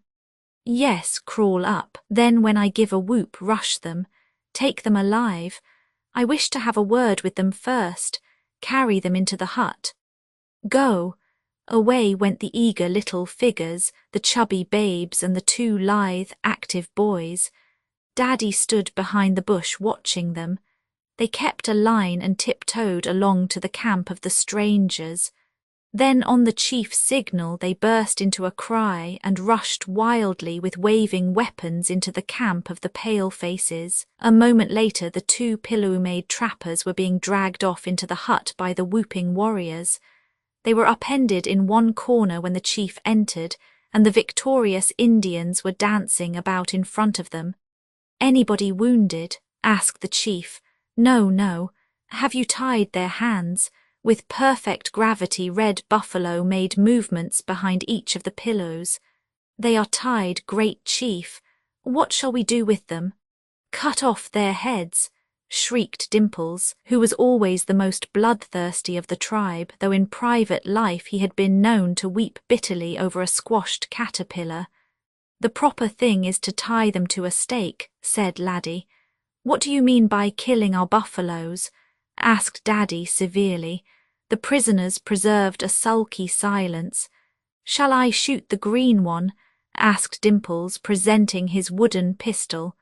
"Yes, crawl up. Then when I give a whoop, rush them. Take them alive. I wish to have a word with them first. Carry them into the hut. Go." Away went the eager little figures, the chubby babes and the 2 lithe, active boys. Daddy stood behind the bush watching them. They kept a line and tiptoed along to the camp of the strangers. Then on the chief's signal they burst into a cry and rushed wildly with waving weapons into the camp of the pale-faces. A moment later the two pillow-made trappers were being dragged off into the hut by the whooping warriors. They were upended in one corner when the chief entered, and the victorious Indians were dancing about in front of them. "Anybody wounded?" asked the chief. "No, no. Have you tied their hands?" With perfect gravity, Red Buffalo made movements behind each of the pillows. "They are tied, great chief. What shall we do with them?" "Cut off their heads," shrieked Dimples, who was always the most bloodthirsty of the tribe, though in private life he had been known to weep bitterly over a squashed caterpillar. "The proper thing is to tie them to a stake," said Laddie. "What do you mean by killing our buffaloes?" asked Daddy severely. The prisoners preserved a sulky silence. "Shall I shoot the green one?" asked Dimples, presenting his wooden pistol.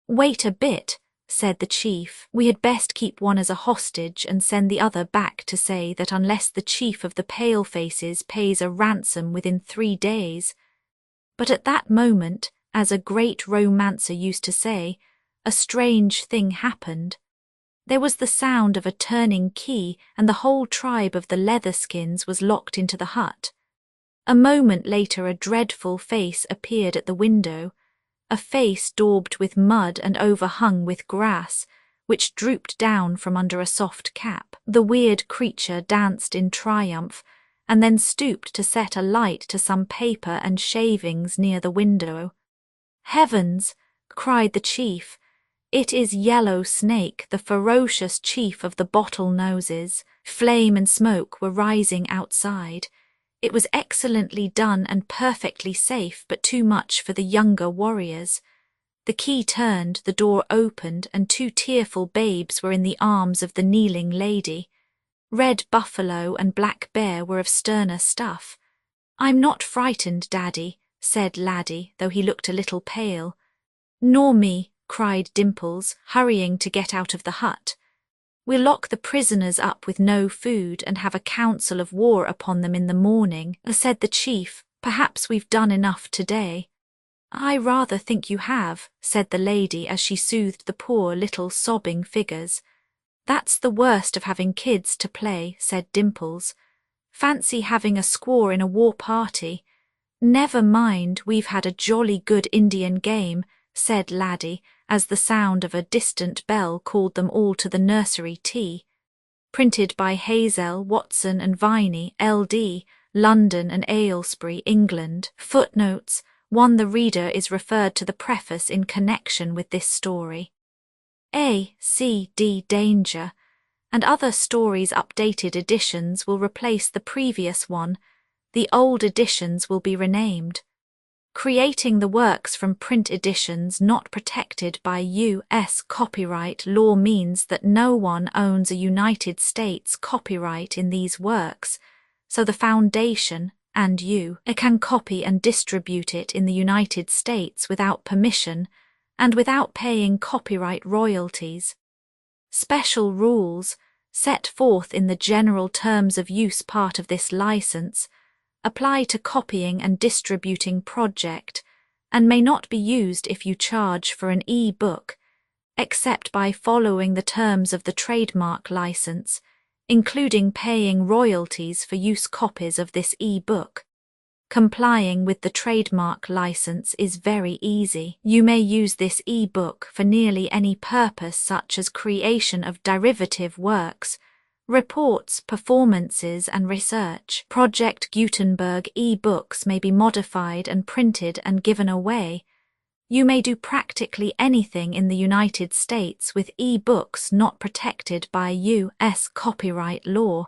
"Wait a bit," said the chief. "We had best keep one as a hostage and send the other back to say that unless the chief of the pale-faces pays a ransom within 3 days. But at that moment, as a great romancer used to say, a strange thing happened. There was the sound of a turning key, and the whole tribe of the Leatherskins was locked into the hut. A moment later a dreadful face appeared at the window, a face daubed with mud and overhung with grass, which drooped down from under a soft cap. The weird creature danced in triumph, and then stooped to set a light to some paper and shavings near the window. "Heavens!" cried the chief. "It is Yellow Snake, the ferocious chief of the Bottlenoses." Flame and smoke were rising outside. It was excellently done and perfectly safe, but too much for the younger warriors. The key turned, the door opened, and 2 tearful babes were in the arms of the kneeling lady. Red Buffalo and Black Bear were of sterner stuff. "I'm not frightened, Daddy," said Laddie, though he looked a little pale. "Nor me," cried Dimples, hurrying to get out of the hut. "We'll lock the prisoners up with no food and have a council of war upon them in the morning," said the chief. "Perhaps we've done enough today." "I rather think you have," said the lady as she soothed the poor little sobbing figures. "That's the worst of having kids to play," said Dimples. "Fancy having a squaw in a war party." "Never mind, we've had a jolly good Indian game," said Laddie, as the sound of a distant bell called them all to the nursery tea. Printed by Hazel, Watson and Viney, L.D., London and Aylesbury, England. Footnotes: 1. The reader is referred to the preface in connection with this story. A. C. D. Danger, and other stories. Updated editions will replace the previous one. The old editions will be renamed. Creating the works from print editions not protected by U.S. copyright law means that no one owns a United States copyright in these works, so the Foundation and you can copy and distribute it in the United States without permission and without paying copyright royalties. Special rules, set forth in the General Terms of Use part of this license, apply to copying and distributing project, and may not be used if you charge for an e-book, except by following the terms of the trademark license, including paying royalties for use copies of this e-book. Complying with the trademark license is very easy. You may use this e-book for nearly any purpose, such as creation of derivative works, reports, performances, and research. Project Gutenberg e-books may be modified and printed and given away. You may do practically anything in the United States with e-books not protected by U.S. copyright law.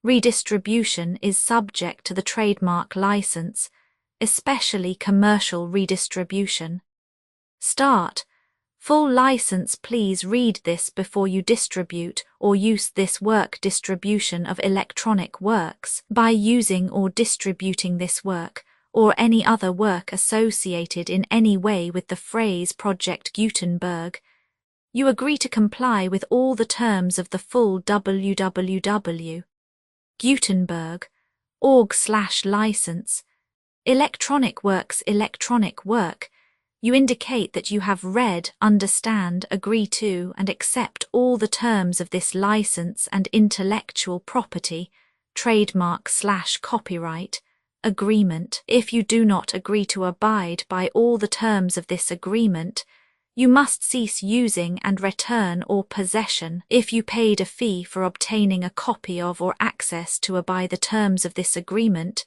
Redistribution is subject to the trademark license, especially commercial redistribution. Start. Full license. Please read this before you distribute or use this work. Distribution of electronic works. By using or distributing this work, or any other work associated in any way with the phrase Project Gutenberg, you agree to comply with all the terms of the full www. Gutenberg, org/license. Electronic works, electronic work. You indicate that you have read, understand, agree to, and accept all the terms of this license and intellectual property, trademark/copyright, agreement. If you do not agree to abide by all the terms of this agreement, you must cease using and return or possession. If you paid a fee for obtaining a copy of or access to by the terms of this agreement,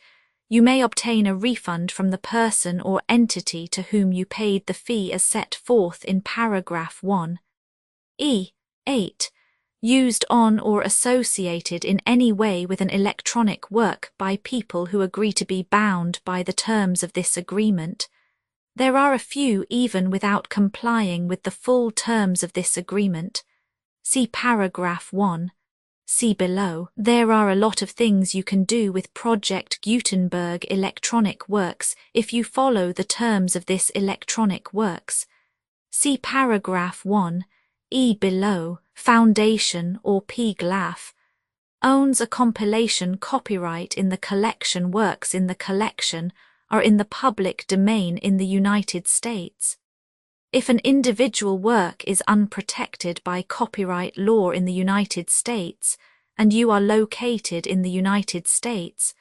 you may obtain a refund from the person or entity to whom you paid the fee as set forth in paragraph 1. 8. Used on or associated in any way with an electronic work by people who agree to be bound by the terms of this agreement. There are a few even without complying with the full terms of this agreement. See paragraph 1. See below. There are a lot of things you can do with Project Gutenberg electronic works if you follow the terms of this electronic works. See paragraph 1. Below. Foundation or PGLAF owns a compilation copyright in the collection. Works in the collection are in the public domain in the United States. If an individual work is unprotected by copyright law in the United States, and you are located in the United States,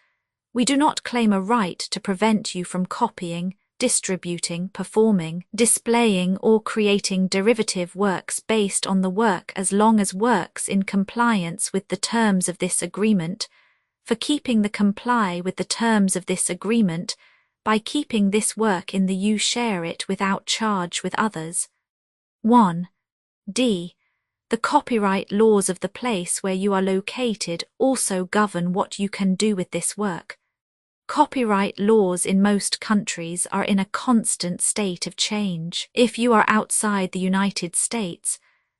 we do not claim a right to prevent you from copying, distributing, performing, displaying, or creating derivative works based on the work as long as works in compliance with the terms of this agreement, for keeping the comply with the terms of this agreement, by keeping this work in the you share it without charge with others. 1. D. The copyright laws of the place where you are located also govern what you can do with this work. Copyright laws in most countries are in a constant state of change. If you are outside the United States,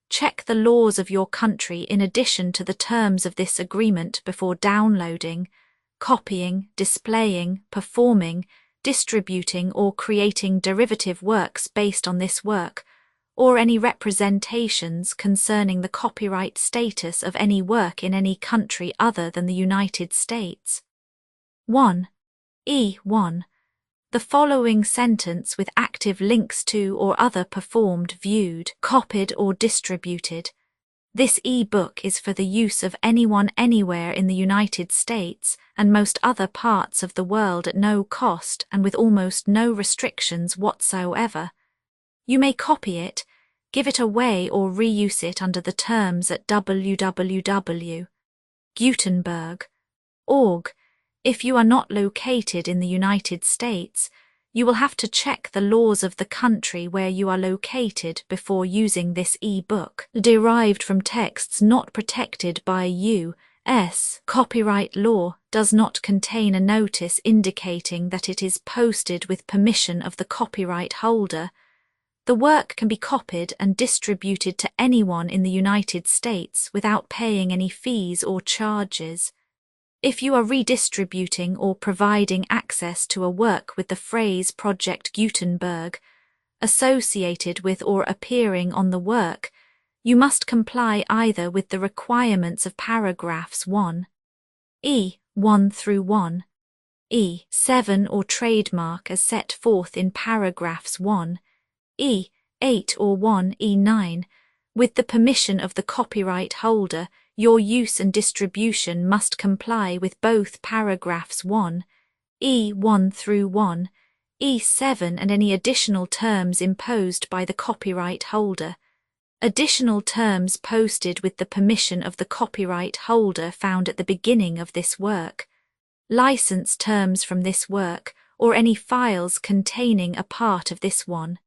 check the laws of your country in addition to the terms of this agreement before downloading, copying, displaying, performing, distributing or creating derivative works based on this work, or any representations concerning the copyright status of any work in any country other than the United States. 1. 1. The following sentence with active links to or other performed, viewed, copied or distributed. This e-book is for the use of anyone anywhere in the United States and most other parts of the world at no cost and with almost no restrictions whatsoever. You may copy it, give it away or reuse it under the terms at www.gutenberg.org. If you are not located in the United States, you will have to check the laws of the country where you are located before using this e-book. Derived from texts not protected by U.S. copyright law, does not contain a notice indicating that it is posted with permission of the copyright holder. The work can be copied and distributed to anyone in the United States without paying any fees or charges. If you are redistributing or providing access to a work with the phrase Project Gutenberg associated with or appearing on the work, you must comply either with the requirements of paragraphs 1, 1 through 1, 7 or trademark as set forth in paragraphs 1, 8 or 1, 9, with the permission of the copyright holder. Your use and distribution must comply with both paragraphs 1, 1 through 1, 7 and any additional terms imposed by the copyright holder. Additional terms posted with the permission of the copyright holder found at the beginning of this work. License terms from this work or any files containing a part of this one.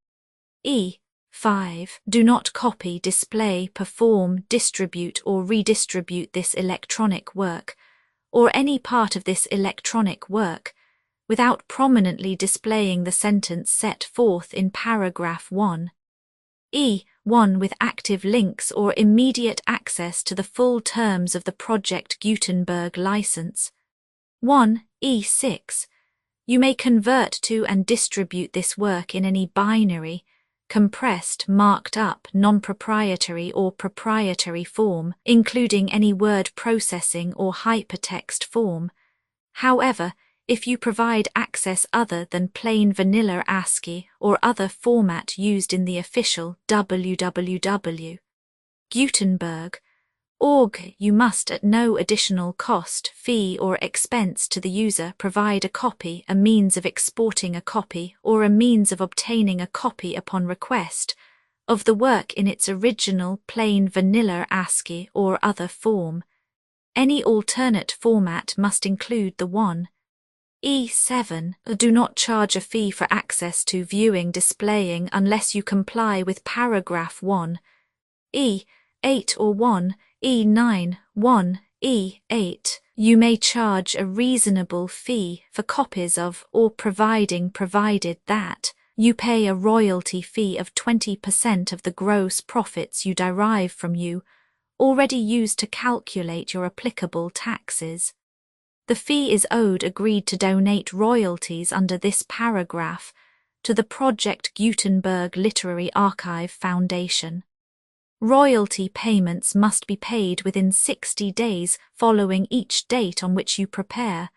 5. Do not copy, display, perform, distribute or redistribute this electronic work, or any part of this electronic work, without prominently displaying the sentence set forth in paragraph 1. 1 with active links or immediate access to the full terms of the Project Gutenberg license. 1. 6. You may convert to and distribute this work in any binary, compressed, marked up, non-proprietary or proprietary form, including any word processing or hypertext form. However, if you provide access other than plain vanilla ASCII or other format used in the official www. Gutenberg.org, you must at no additional cost, fee or expense to the user provide a copy, a means of exporting a copy, or a means of obtaining a copy upon request of the work in its original plain vanilla ASCII or other form. Any alternate format must include the 1E7. Do not charge a fee for access to viewing displaying unless you comply with paragraph 1E8 or 1E9, 1E8. You may charge a reasonable fee for copies of or provided that you pay a royalty fee of 20% of the gross profits you derive from you already used to calculate your applicable taxes. The fee is owed agreed to donate royalties under this paragraph to the Project Gutenberg Literary Archive Foundation. Royalty payments must be paid within 60 days following each date on which you prepare,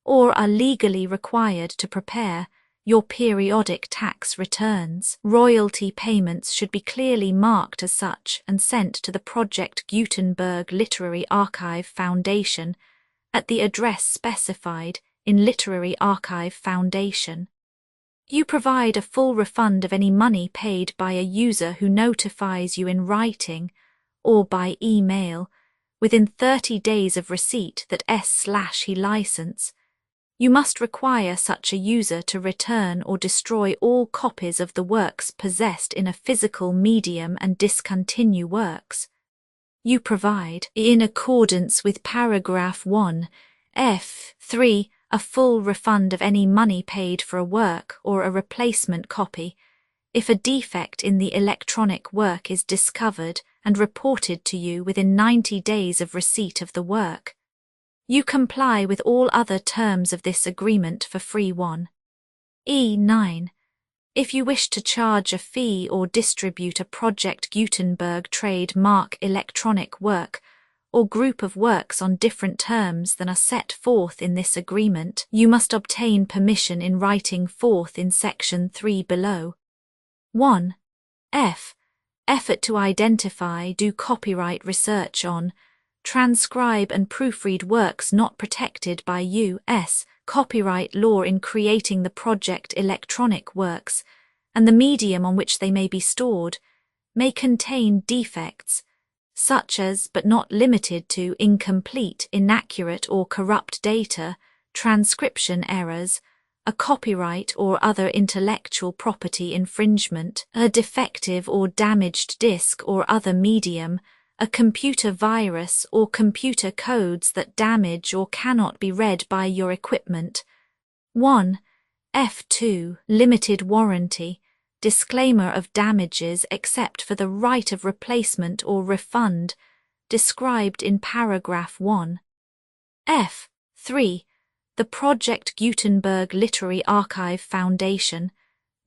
or are legally required to prepare, your periodic tax returns. Royalty payments should be clearly marked as such and sent to the Project Gutenberg Literary Archive Foundation at the address specified in Literary Archive Foundation. You provide a full refund of any money paid by a user who notifies you in writing or by email within 30 days of receipt that he license. You must require such a user to return or destroy all copies of the works possessed in a physical medium and discontinue works. You provide, in accordance with paragraph 1F3, a full refund of any money paid for a work or a replacement copy if a defect in the electronic work is discovered and reported to you within 90 days of receipt of the work. You comply with all other terms of this agreement for free. 1E9. If you wish to charge a fee or distribute a Project Gutenberg trademark electronic work or group of works on different terms than are set forth in this agreement, you must obtain permission in writing forth in section 3 below. 1F. Effort to identify, do copyright research on, transcribe and proofread works not protected by U.S. copyright law in creating the project electronic works, and the medium on which they may be stored, may contain defects, such as but not limited to incomplete, inaccurate or corrupt data, transcription errors, a copyright or other intellectual property infringement, a defective or damaged disk or other medium, a computer virus or computer codes that damage or cannot be read by your equipment. 1F2. Limited warranty, disclaimer of damages except for the right of replacement or refund, described in paragraph 1F3. The Project Gutenberg Literary Archive Foundation,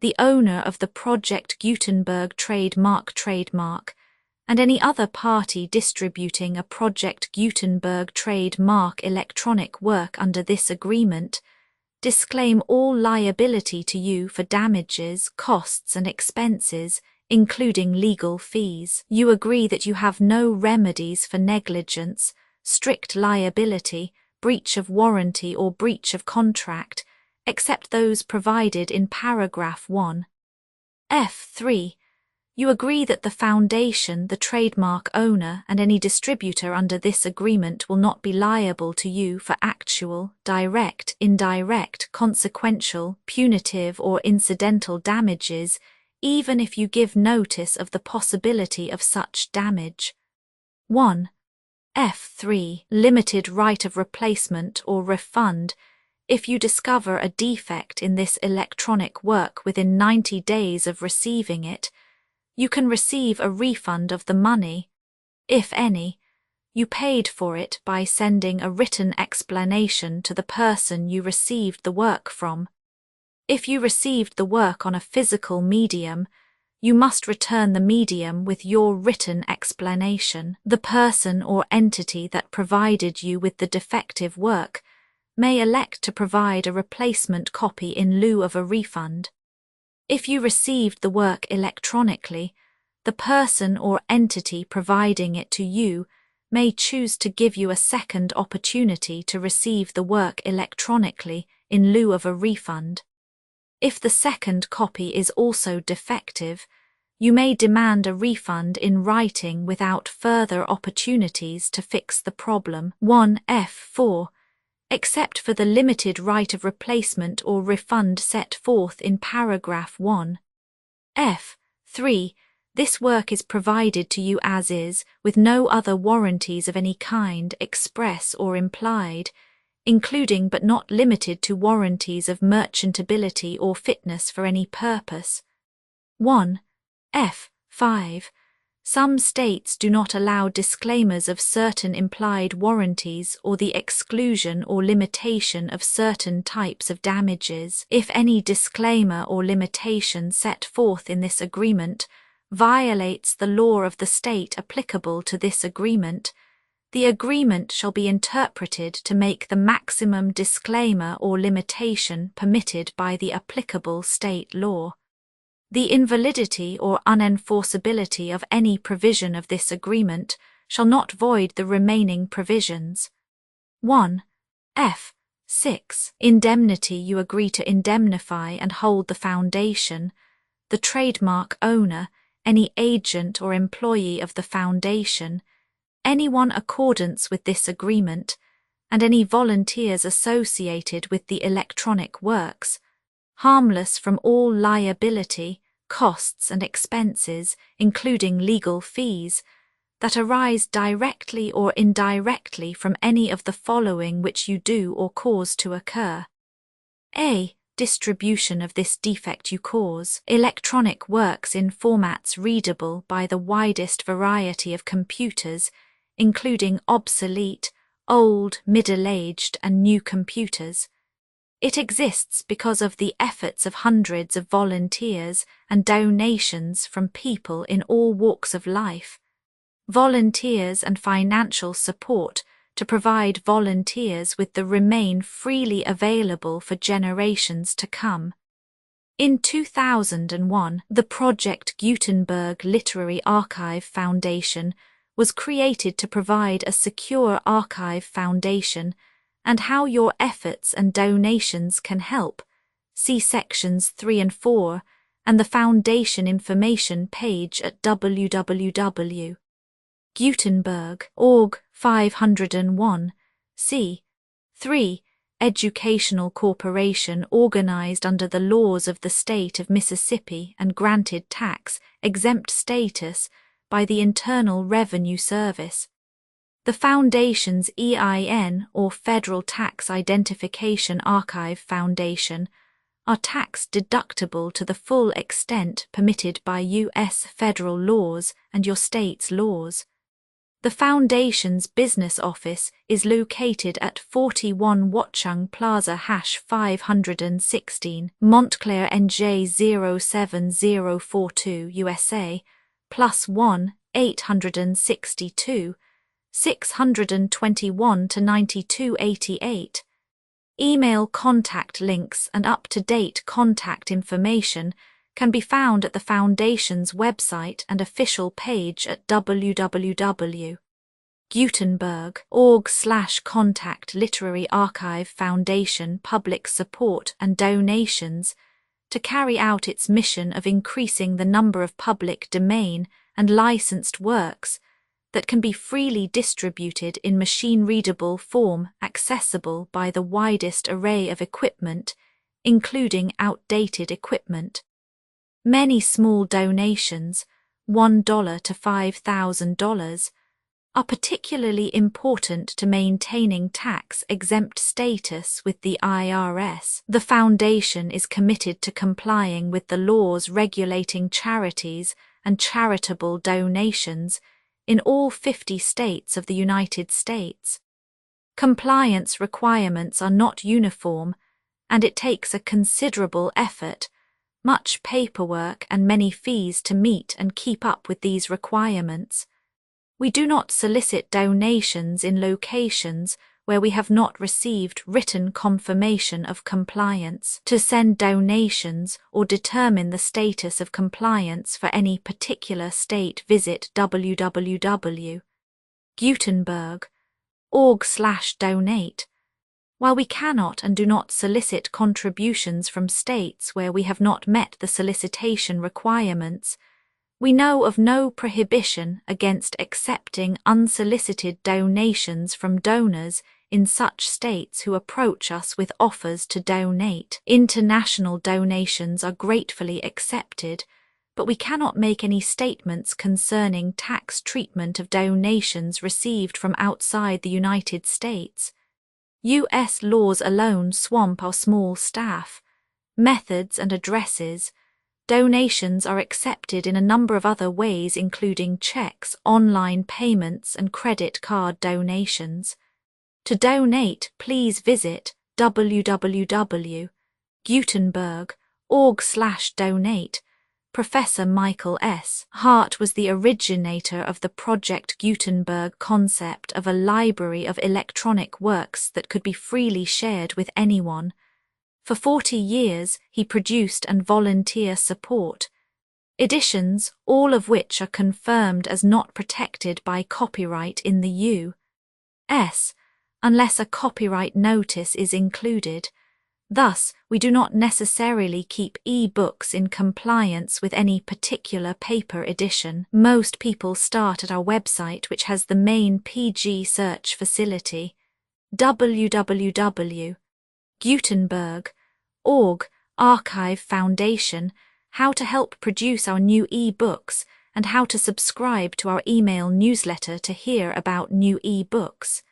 the owner of the Project Gutenberg trademark, and any other party distributing a Project Gutenberg trademark electronic work under this agreement, disclaim all liability to you for damages, costs and expenses, including legal fees. You agree that you have no remedies for negligence, strict liability, breach of warranty or breach of contract, except those provided in paragraph 1F3. You agree that the foundation, the trademark owner, and any distributor under this agreement will not be liable to you for actual, direct, indirect, consequential, punitive, or incidental damages, even if you give notice of the possibility of such damage. 1F3. Limited right of replacement or refund. If you discover a defect in this electronic work within 90 days of receiving it, you can receive a refund of the money, if any, you paid for it by sending a written explanation to the person you received the work from. If you received the work on a physical medium, you must return the medium with your written explanation. The person or entity that provided you with the defective work may elect to provide a replacement copy in lieu of a refund. If you received the work electronically, the person or entity providing it to you may choose to give you a second opportunity to receive the work electronically in lieu of a refund. If the second copy is also defective, you may demand a refund in writing without further opportunities to fix the problem. 1F4. Except for the limited right of replacement or refund set forth in paragraph 1. F3. This work is provided to you as is, with no other warranties of any kind, express or implied, including but not limited to warranties of merchantability or fitness for any purpose. 1. F5. Some states do not allow disclaimers of certain implied warranties or the exclusion or limitation of certain types of damages. If any disclaimer or limitation set forth in this agreement violates the law of the state applicable to this agreement, the agreement shall be interpreted to make the maximum disclaimer or limitation permitted by the applicable state law. The invalidity or unenforceability of any provision of this agreement shall not void the remaining provisions. 1. F6. Indemnity. You agree to indemnify and hold the foundation, the trademark owner, any agent or employee of the foundation, anyone accordance with this agreement, and any volunteers associated with the electronic works, harmless from all liability, costs and expenses, including legal fees, that arise directly or indirectly from any of the following which you do or cause to occur. A. Distribution of this defect you cause. Electronic works in formats readable by the widest variety of computers, including obsolete, old, middle-aged and new computers. It exists because of the efforts of hundreds of volunteers and donations from people in all walks of life. Volunteers and financial support to provide volunteers with the remain freely available for generations to come. In 2001, the Project Gutenberg Literary Archive Foundation was created to provide a secure archive foundation and how your efforts and donations can help. See sections 3 and 4 and the foundation information page at www.gutenberg.org 501. C. 3. Educational corporation organized under the laws of the state of Mississippi and granted tax-exempt status by the Internal Revenue Service. The Foundation's EIN, or Federal Tax Identification Archive Foundation, are tax-deductible to the full extent permitted by U.S. federal laws and your state's laws. The Foundation's business office is located at 41 Watchung Plaza #516, Montclair, NJ 07042, USA, +1 862 621 to 9288. Email contact links and up-to-date contact information can be found at the Foundation's website and official page at www.gutenberg.org/contact Literary Archive Foundation public support and donations to carry out its mission of increasing the number of public domain and licensed works that can be freely distributed in machine-readable form accessible by the widest array of equipment, including outdated equipment. Many small donations, $1 to $5,000, are particularly important to maintaining tax-exempt status with the IRS. The Foundation is committed to complying with the laws regulating charities and charitable donations in all 50 states of the United States. Compliance requirements are not uniform, and it takes a considerable effort, much paperwork and many fees to meet and keep up with these requirements. We do not solicit donations in locations where we have not received written confirmation of compliance, to send donations or determine the status of compliance for any particular state. Visit www.gutenberg.org/donate. While we cannot and do not solicit contributions from states where we have not met the solicitation requirements, we know of no prohibition against accepting unsolicited donations from donors in such states who approach us with offers to donate. International donations are gratefully accepted, but we cannot make any statements concerning tax treatment of donations received from outside the United States. U.S. laws alone swamp our small staff. Methods and addresses. Donations are accepted in a number of other ways, including checks, online payments, and credit card donations. To donate, please visit www.gutenberg.org/donate. Professor Michael S. Hart was the originator of the Project Gutenberg concept of a library of electronic works that could be freely shared with anyone. For 40 years, he produced and volunteer support editions, all of which are confirmed as not protected by copyright in the U.S., unless a copyright notice is included. Thus, we do not necessarily keep e-books in compliance with any particular paper edition. Most people start at our website, which has the main PG search facility, www.gutenberg.org, Archive Foundation, how to help produce our new e-books, and how to subscribe to our email newsletter to hear about new e-books.